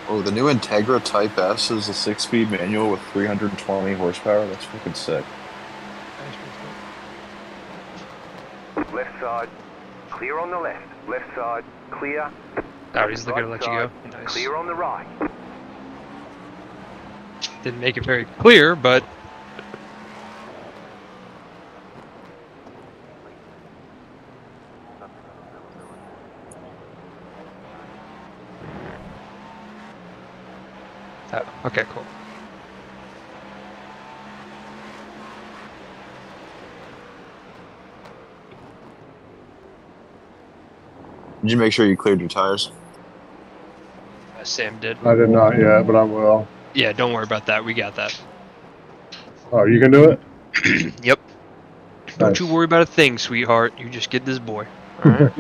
B: Oh, the new Integra Type S is a 6-speed manual with 320 horsepower. That's fucking sick.
D: Left side. Clear on the left. Left side. Clear.
A: Oh, he's looking to let you go. Nice.
D: Clear on the right.
A: Didn't make it very clear, but oh, okay, cool.
B: Did you make sure you cleared your tires?
A: Sam did.
P: I did not yet, but I will.
A: Yeah, don't worry about that. We got that.
P: Oh, you can do it?
A: Yep. Don't
P: Nice.
A: you worry about a thing, sweetheart. You just get this boy. Alright?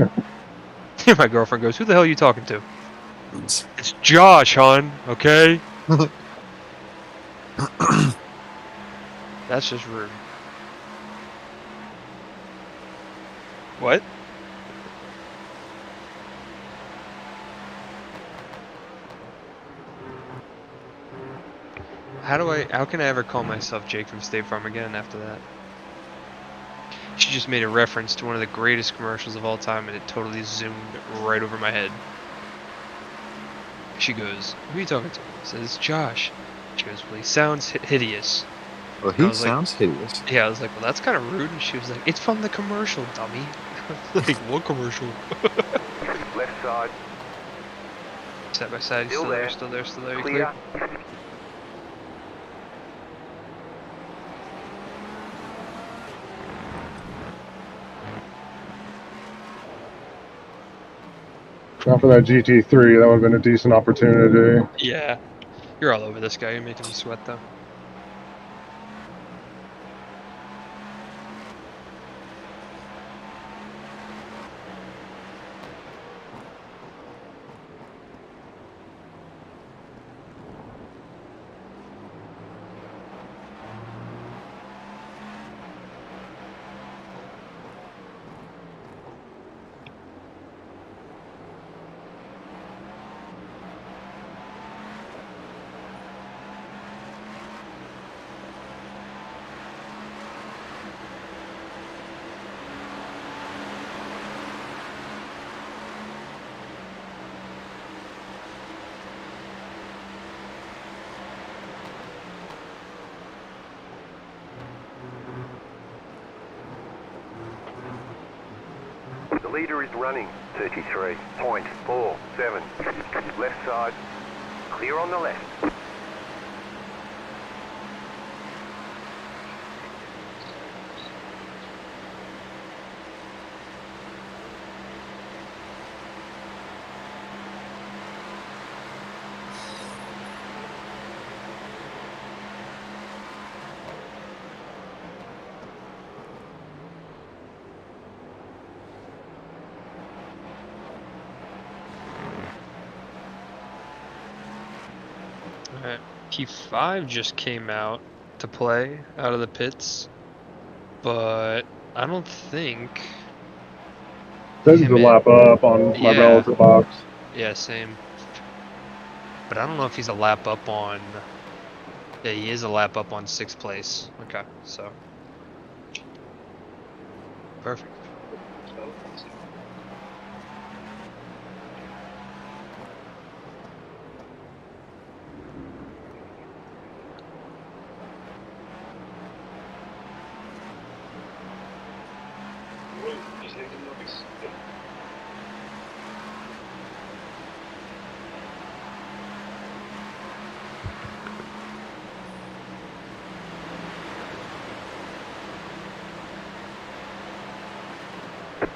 A: My girlfriend goes, who the hell are you talking to? It's Josh, hon. Okay? That's just rude. What? How can I ever call myself Jake from State Farm again after that? She just made a reference to one of the greatest commercials of all time and it totally zoomed right over my head. She goes, who are you talking to? I said, it's Josh. She goes, well, he sounds hideous.
B: Well, he sounds hideous.
A: Yeah, I was like, well, that's kind of rude. And she was like, it's from the commercial, dummy. Like, what commercial?
D: Left side.
A: Side by side, still there, still there, still there. You
D: Clear.
P: Not for that GT3, that would have been a decent opportunity.
A: Yeah. You're all over this guy. You're making me sweat, though.
D: The leader is running 33.47. Left side. Clear on the left.
A: Alright, P5 just came out to play out of the pits, but I don't think.
P: Says he's a lap up on my relative box.
A: Yeah, same. But I don't know if he's a lap up on. Yeah, he is a lap up on 6th place. Okay, so. Perfect.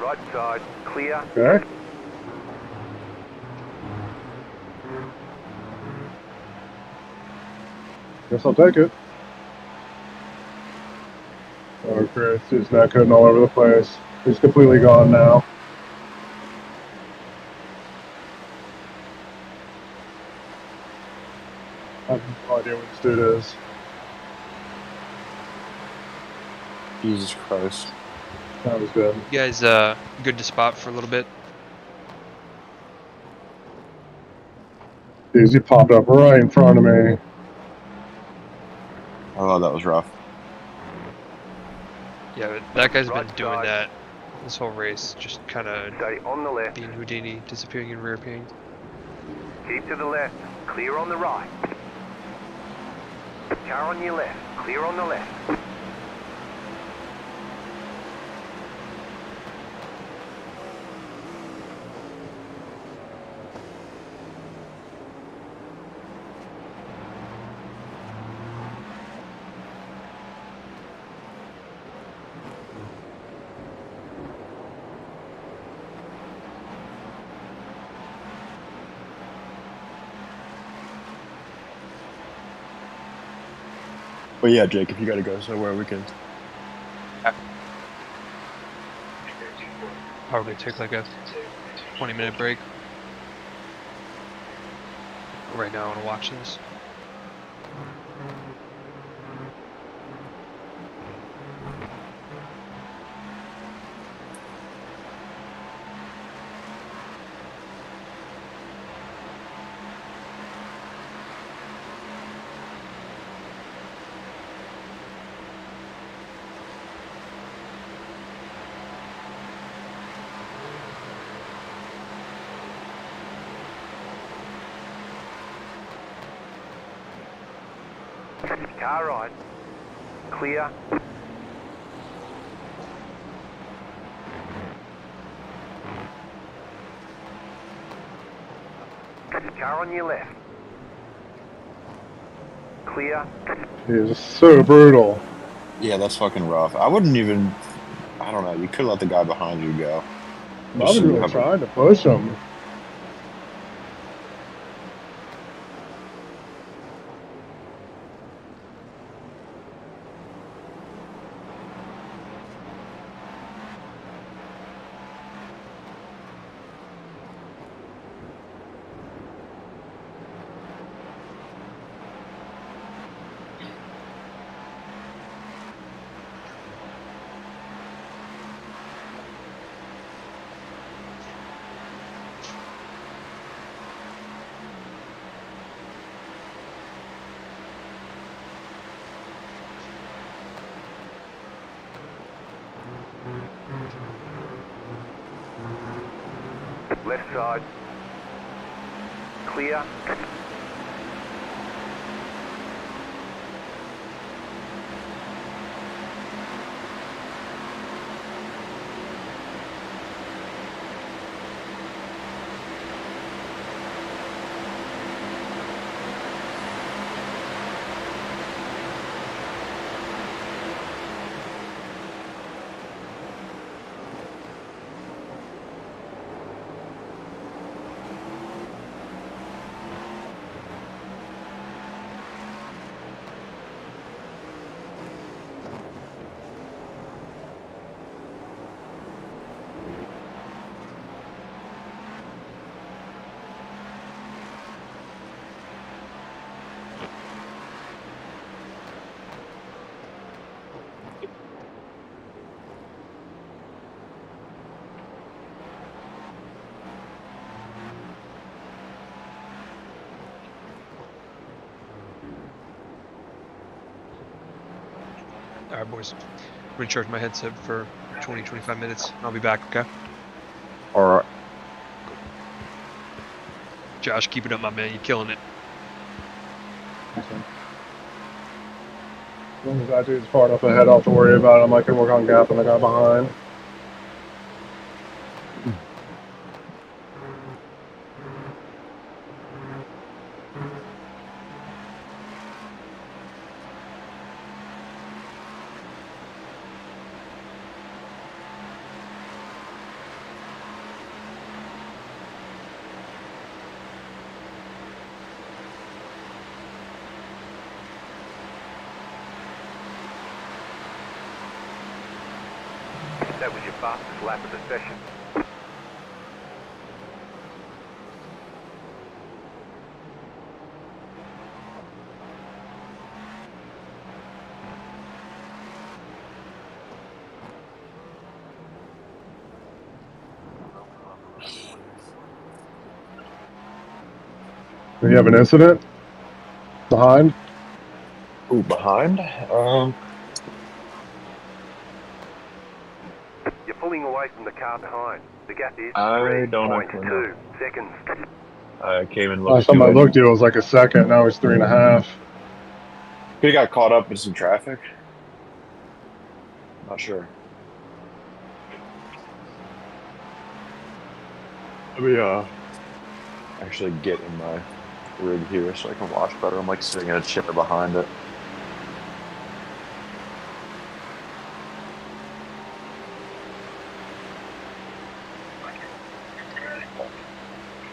D: Right side, clear.
P: Okay. Guess I'll take it. Oh, Chris, he's not cutting all over the place. He's completely gone now. I have no idea what this dude is.
B: Jesus Christ.
P: That was good.
A: You guys, good to spot for a little bit.
P: He popped up right in front of me.
B: Oh, that was rough.
A: Yeah, but that guy's been doing that this whole race, just kind of
D: on the left.
A: being Houdini, disappearing and reappearing.
D: Keep to the left, clear on the right. Car on your left, clear on the left.
B: But yeah, Jake, if you gotta go somewhere, we can.
A: Probably take like a 20-minute break. Right now I want to watch this.
D: Car right, clear. Car on your left. Clear.
P: He's so brutal.
B: Yeah, that's fucking rough. I wouldn't even. I don't know. You could let the guy behind you go.
P: I was really trying to push him.
D: Left side. Clear.
A: Alright, boys. I'm gonna charge my headset for 20-25 minutes. I'll be back, okay?
B: Alright.
A: Josh, keep it up, my man. You're killing it.
P: As long as that dude's far enough ahead, I'll have to worry about him. I can work on gapping the guy behind.
D: That was your fastest lap of the session.
P: Do you have an incident? Behind?
B: Ooh, behind?
D: You're pulling away from the car behind. The gap is
B: I don't actually know.
D: 3.2 seconds.
B: I came and
P: Last
B: looked
P: time I
B: good.
P: looked, it was like a second. Now it's 3.5.
B: Could have got caught up in some traffic. Not sure. Let me actually get in my rig here so I can watch better. I'm like sitting in a chair behind it.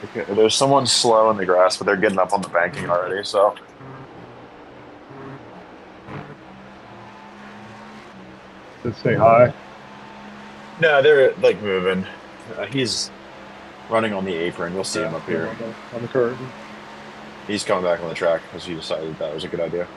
B: Okay, there's someone slow in the grass, but they're getting up on the banking already, so.
P: Let's say hi.
B: No, they're like moving. He's running on the apron. You'll see him up here.
P: On the curtain.
B: He's coming back on the track because he decided that was a good idea.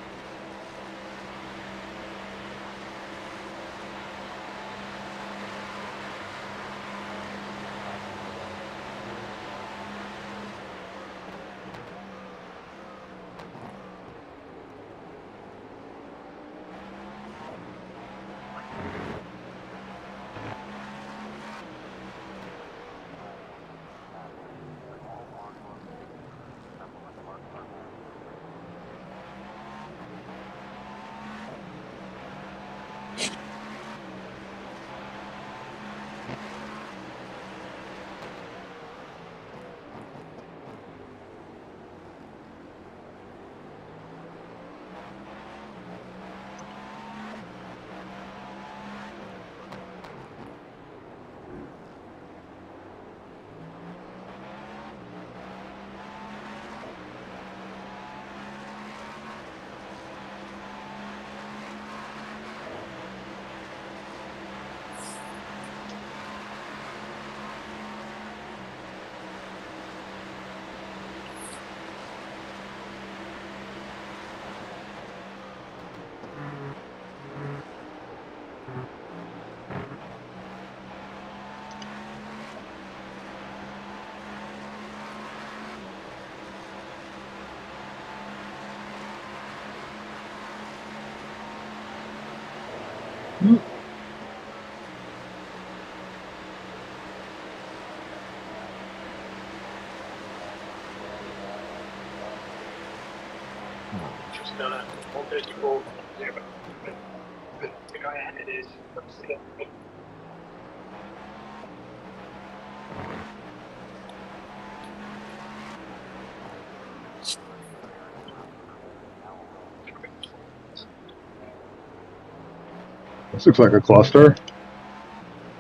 P: This looks like a cluster.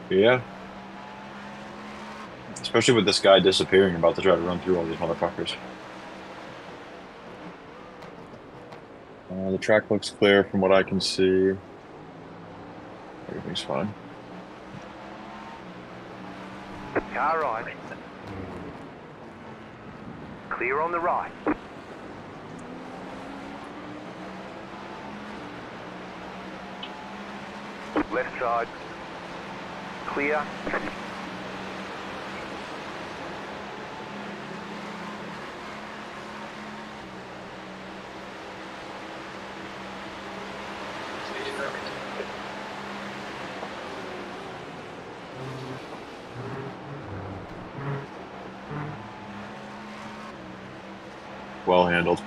B: Yeah. Especially with this guy disappearing, about to try to run through all these motherfuckers. The track looks clear from what I can see. Everything's fine.
D: Car right. Clear on the right. Left side. Clear.
B: Well handled.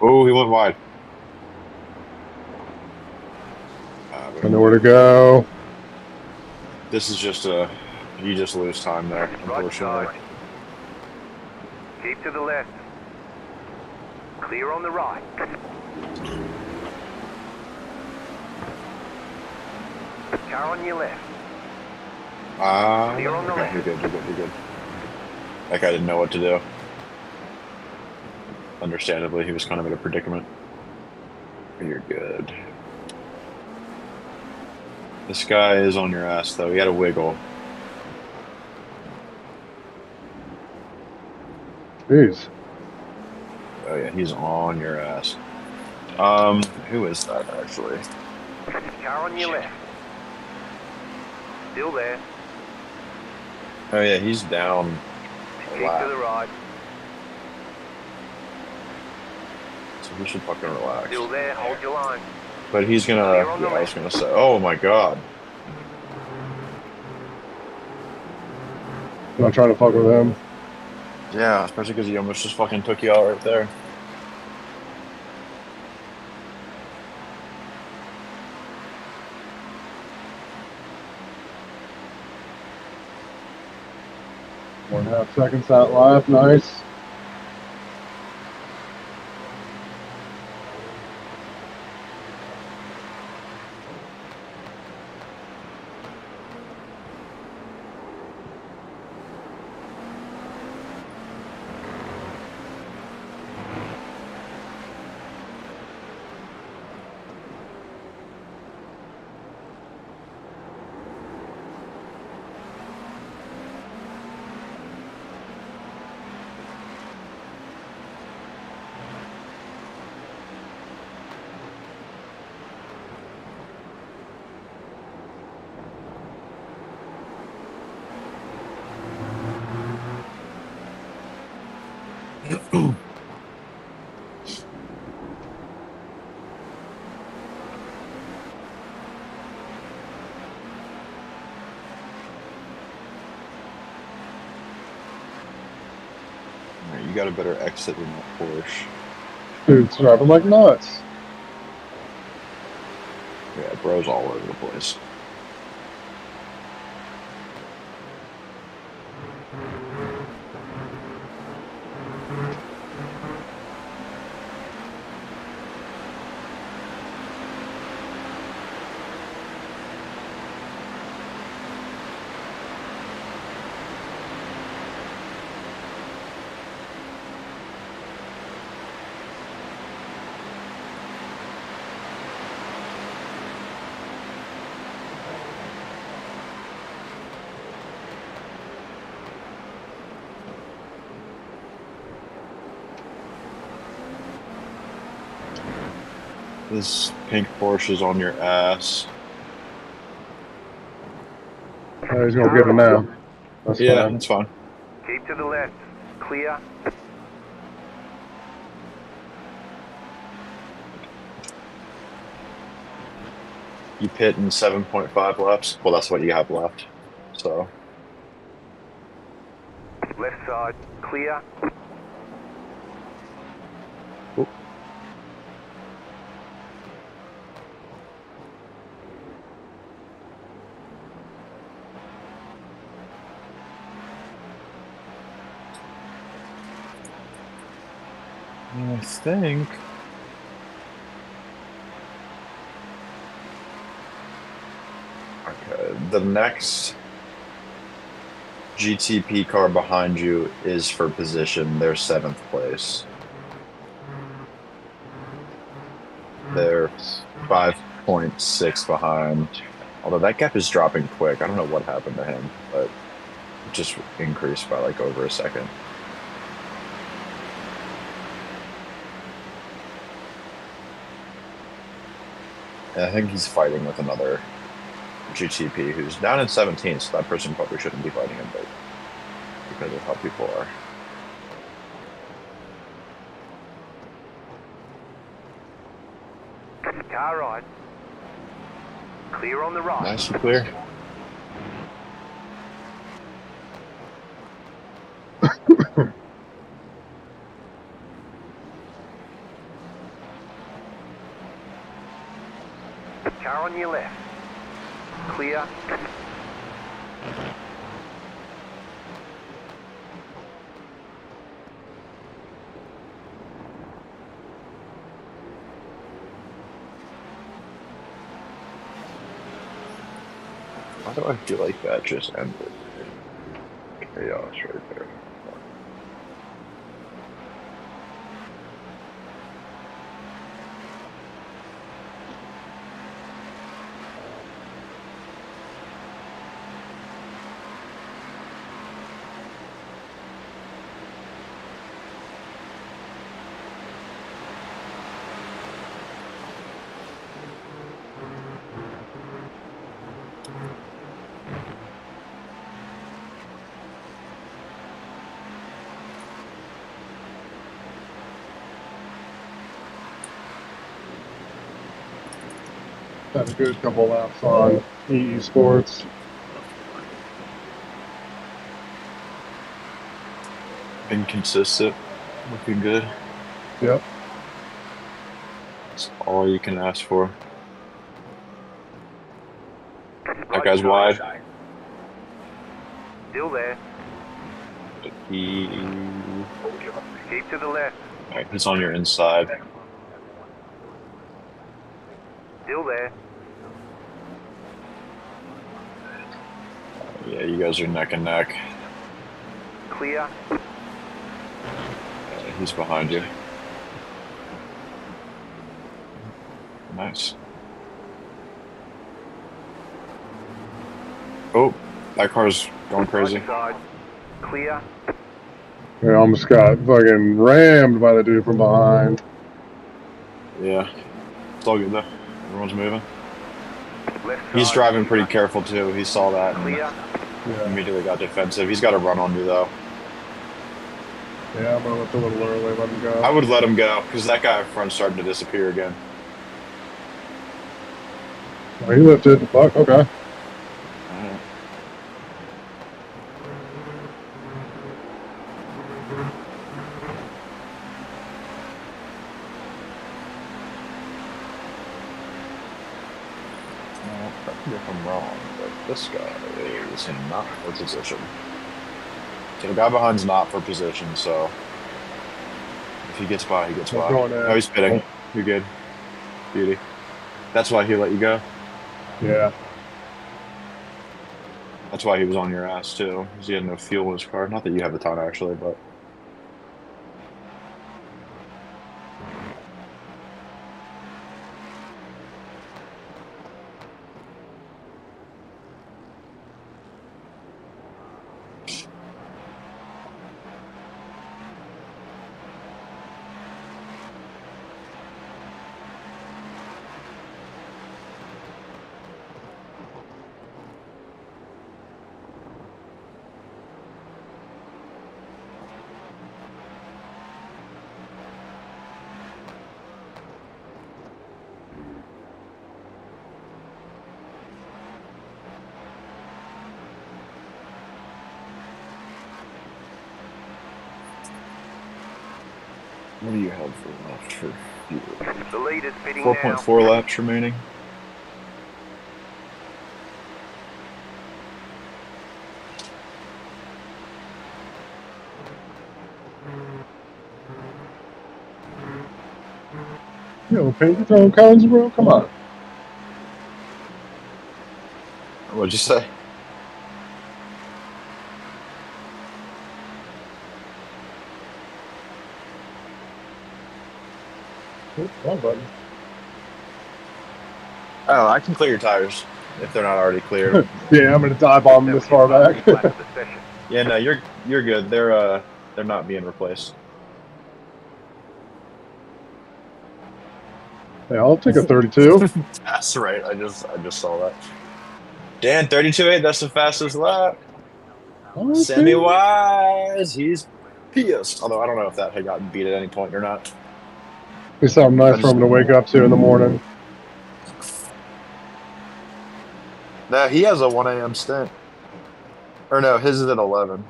B: Oh, he went wide.
P: I know where to go.
B: This is just you just lose time there, unfortunately.
D: Keep to the left. Clear on the right. Car on your left. Clear on the
B: Okay,
D: left.
B: you're good, you're good, you're good. That guy didn't know what to do. Understandably, he was kind of in a predicament. You're good. This guy is on your ass, though. He had a wiggle.
P: Jeez.
B: Oh yeah, he's on your ass. Who is that actually?
D: Car on your left. Still there.
B: Oh yeah, he's down a
D: Keep
B: lap.
D: to the right.
B: So he should fucking relax.
D: Still there. Hold your line.
B: But he's gonna.
D: Clear on the
B: Yeah, I was gonna say. Oh my god.
P: I'm not trying to fuck with him.
B: Yeah, especially because he almost just fucking took you out right there.
P: One and a half seconds out live. Nice.
B: Alright, you got a better exit than that Porsche.
P: Dude's driving like nuts.
B: Yeah, bro's all over the place. This pink Porsche is on your ass.
P: He's gonna give it now. That's
B: Yeah,
P: fine.
B: that's fine.
D: Keep to the left. Clear.
B: You pit in 7.5 laps. Well, that's what you have left. So.
D: Left side. Clear.
B: Oop. I think. Okay, the next GTP car behind you is for position. They're 7th place. They're 5.6 behind. Although that gap is dropping quick. I don't know what happened to him, but it just increased by like over a second. And I think he's fighting with another GTP who's down in 17th, so that person probably shouldn't be fighting him, but because of how people are.
D: Car right. Clear on the right.
B: Nice and clear.
D: Car on your left. Clear.
B: Why do I feel like that just ended? Chaos right there.
P: Had a good couple laps on EE Sports.
B: Inconsistent, looking good.
P: Yep.
B: That's all you can ask for. That guy's wide.
D: Still there.
B: He...
D: Keep to the left.
B: Alright, he's on your inside.
D: Still there.
B: Yeah, you guys are neck and neck.
D: Clear.
B: He's behind you. Nice. Oh, that car's going crazy.
D: Side. Clear.
P: I almost got fucking rammed by the dude from behind.
B: Yeah. It's all good though. Everyone's moving.
D: Left
B: He's
D: side.
B: driving pretty careful too. He saw that and
D: Clear.
B: immediately got defensive. He's got to run on you though.
P: Yeah, I'm gonna lift a little early, let him go.
B: I would let him go because that guy up front's starting to disappear again.
P: Oh, he lifted. Fuck, okay.
B: Correct me if I'm wrong, but this guy is not for position. So the guy behind's not for position, so if he gets by, he gets by. Oh, he's pitting. You're good. Beauty. That's why he let you go?
P: Yeah.
B: That's why he was on your ass, too. Because he had no fuel in his car. Not that you have a ton, actually, but... What do you have for left for fuel?
D: The lead is pitting now.
B: 4.4 laps remaining.
P: Yo, paint your own cones, bro. Come on.
B: What'd you say?
P: Oops, wrong button.
B: Oh, I can clear your tires if they're not already cleared.
P: Yeah, I'm gonna dive bomb this far back.
B: Yeah, no, you're good. They're not being replaced.
P: Yeah, I'll take a 32.
B: That's right. I just saw that. Dan, 32.8. That's the fastest lap.
P: Oh,
B: Sammy Wise, he's pissed. Although I don't know if that had gotten beat at any point or not.
P: Be something nice for him to wake up to in the morning.
B: No, he has a 1 a.m. stint. Or no, his is at 11.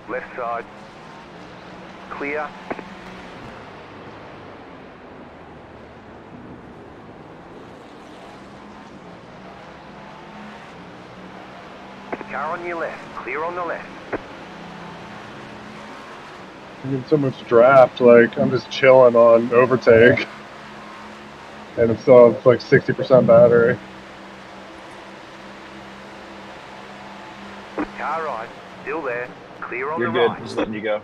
D: Left side. Clear. Car on your left. Clear on the left.
P: I'm getting so much draft, like, I'm just chilling on overtake. and it still has like 60% battery.
D: Car right, still there. Clear on
B: You're
D: the
B: good.
D: right.
B: He's letting you go.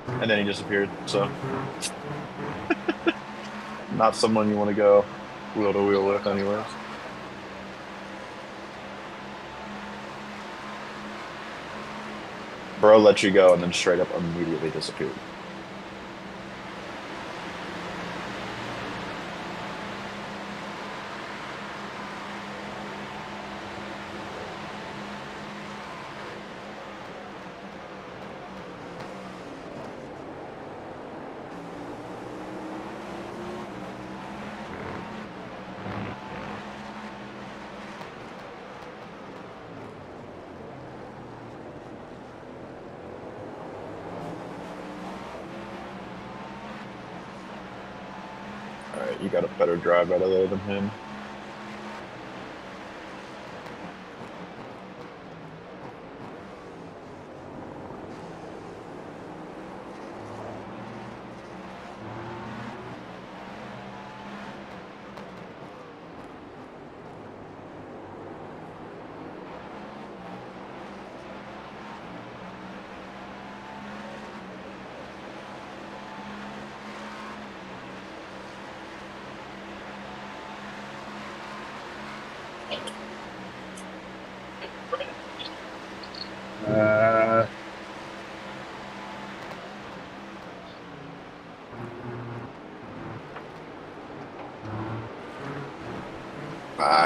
B: And then he disappeared, so. Not someone you want to go wheel to wheel with, anyways. Bro let you go and then straight up immediately disappeared. Alright, you got a better drive out of there than him.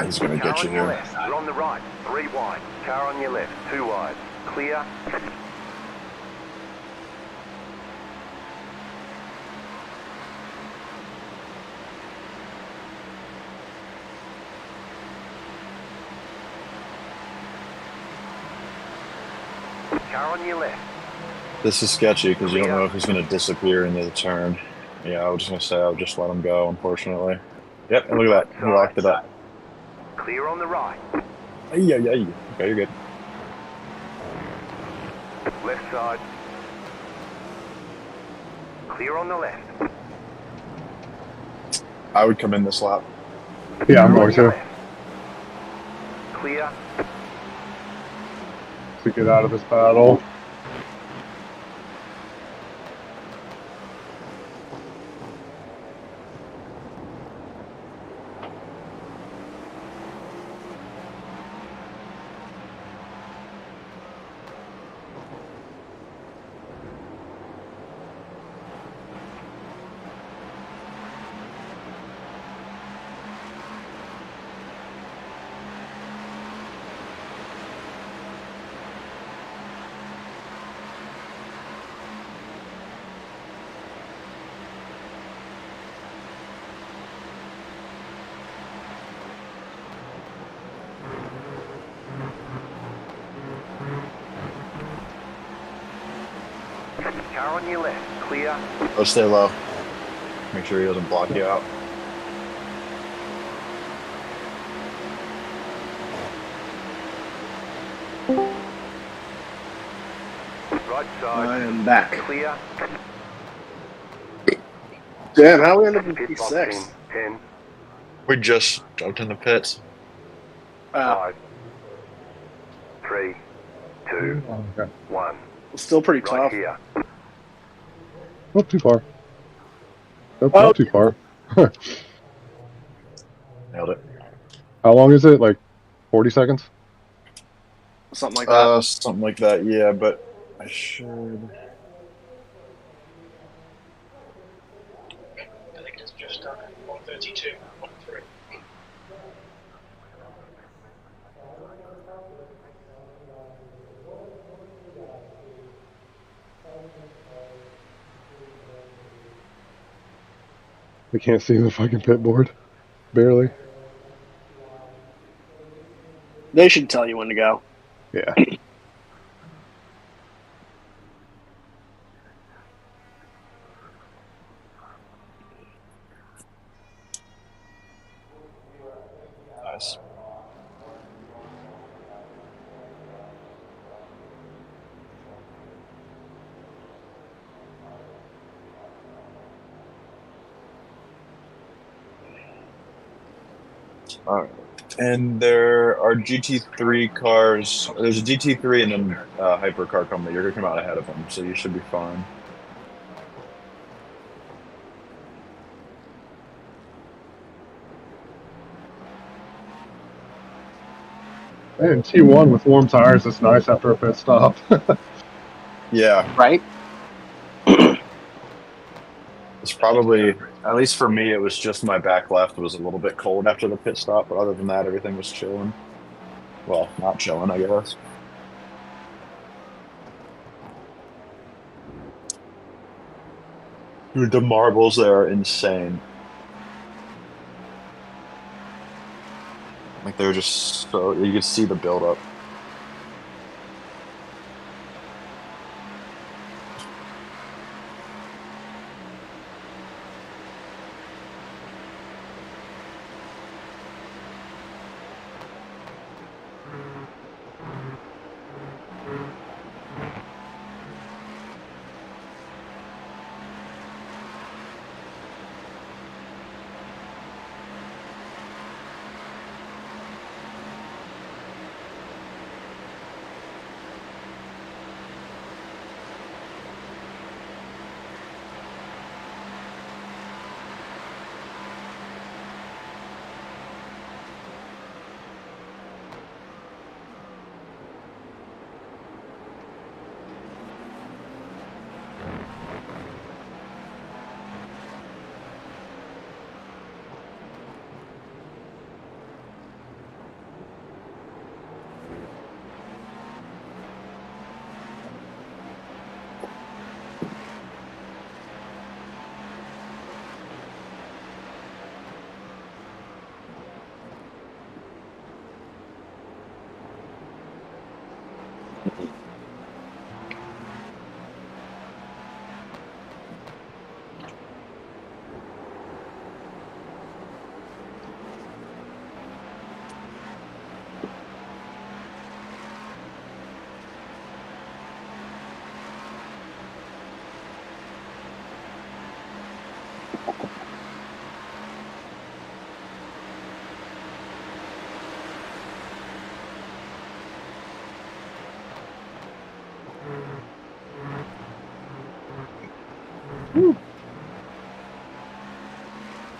B: He's going to
D: Car
B: get you
D: on your
B: here.
D: left, you're on the right, 3 wide. Car on your left, 2 wide. Clear. Car on your left.
B: This is sketchy because you don't know if he's going to disappear into the turn. Yeah, I was just going to say I'll just let him go, unfortunately. Yep, and look at that. He locked it up.
D: Clear on the right.
B: Yeah. Okay, you're good.
D: Left side. Clear on the left.
B: I would come in this lap.
P: Yeah, I'm going to.
D: Clear.
P: To get out of this battle.
D: Car on your left, clear.
B: Oh, stay low. Make sure he doesn't block you out.
D: Right side.
C: I am back.
D: Clear.
C: Damn, how we end up in
D: Pit box
C: P6?
D: in 10,
B: We just jumped in the pits.
D: 5, 3, 2,
P: Okay.
D: 1.
C: It's still pretty
D: Right
C: tough.
D: here.
P: Not too far. Nope,
C: Oh.
P: not too far.
B: Nailed it.
P: How long is it? Like 40 seconds?
C: Something like that.
B: Something like that, yeah, but I should.
H: I think it's just done at 1:32.3.
P: I can't see the fucking pit board. Barely.
C: They should tell you when to go.
P: Yeah.
B: Nice. All right. And there are GT3 cars. There's a GT3 and then hypercar coming. You're gonna come out ahead of them, so you should be fine.
P: Man, T1 with warm tires is nice after a pit stop.
B: Yeah.
C: Right?
B: It's probably, at least for me, it was just my back left was a little bit cold after the pit stop, but other than that, everything was chilling. Well, not chilling, I guess. Dude, the marbles there are insane. Like, they're just so, you can see the buildup.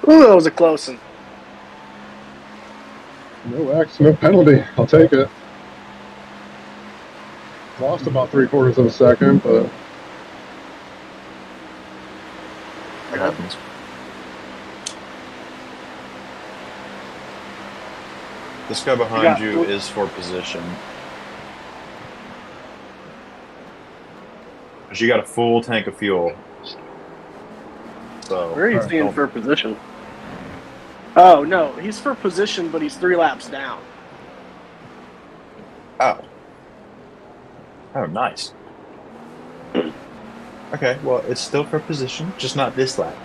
C: Ooh, that was a close one.
P: No X, no penalty. I'll take it. Lost about 3/4 of a second, but
B: It happens. This guy behind you is for position. Because you got a full tank of fuel. So,
C: where are you seeing for position? Oh, no. He's for position, but he's 3 laps down.
B: Oh. Oh, nice. Okay, well, it's still for position, just not this lap.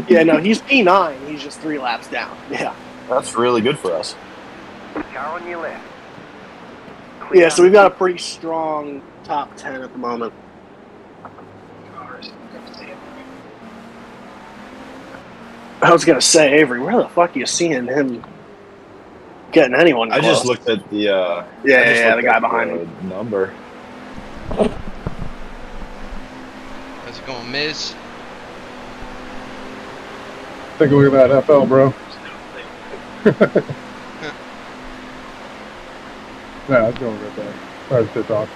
C: Yeah, no, he's P9. He's just 3 laps down. Yeah.
B: That's really good for us.
D: Car on your left.
C: Yeah, so we've got a pretty strong top 10 at the moment. I was going to say, Avery, where the fuck are you seeing him getting anyone close?
B: I just looked at the
C: the guy behind him.
B: Number.
T: How's it going, Miz?
P: take a look at that FL, bro. Yeah, it's going right there. Sorry to talk.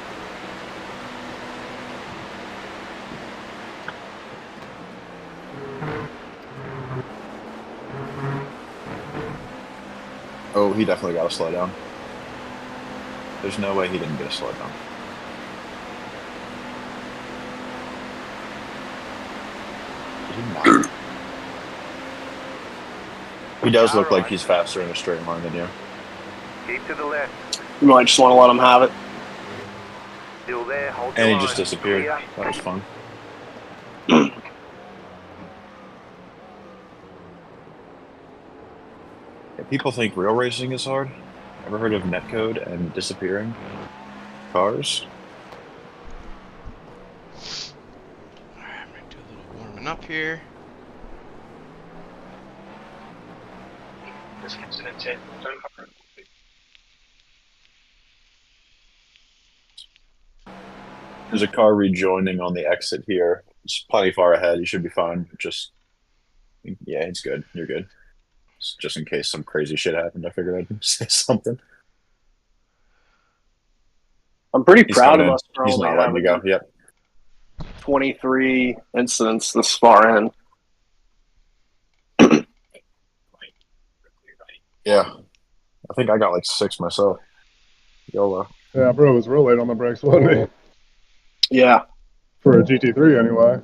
B: Oh, he definitely got a slow down. There's no way he didn't get a slow down. Did he not? He does look like he's faster in a straight line than you.
D: Keep to the left.
C: You might just want to let him have it.
D: Still there, hold
B: And
D: your
B: he just
D: line.
B: disappeared.
D: Clear.
B: That was fun. Yeah, people think real racing is hard. Ever heard of netcode and disappearing cars?
T: Alright, I'm gonna do a little warming up here.
H: this incident in Doha.
B: There's a car rejoining on the exit here. It's plenty far ahead. You should be fine. Just, yeah, it's good. You're good. Just in case some crazy shit happened, I figured I'd say something.
C: I'm pretty
B: He's
C: proud of
B: coming in.
C: us for
B: He's
C: only
B: not letting me
C: having
B: go. Yep.
C: 23 incidents this far in.
B: Yeah. I think I got like 6 myself. YOLO.
P: Yeah, bro was real late on the brakes, wasn't he?
C: Yeah.
P: For a GT3 anyway.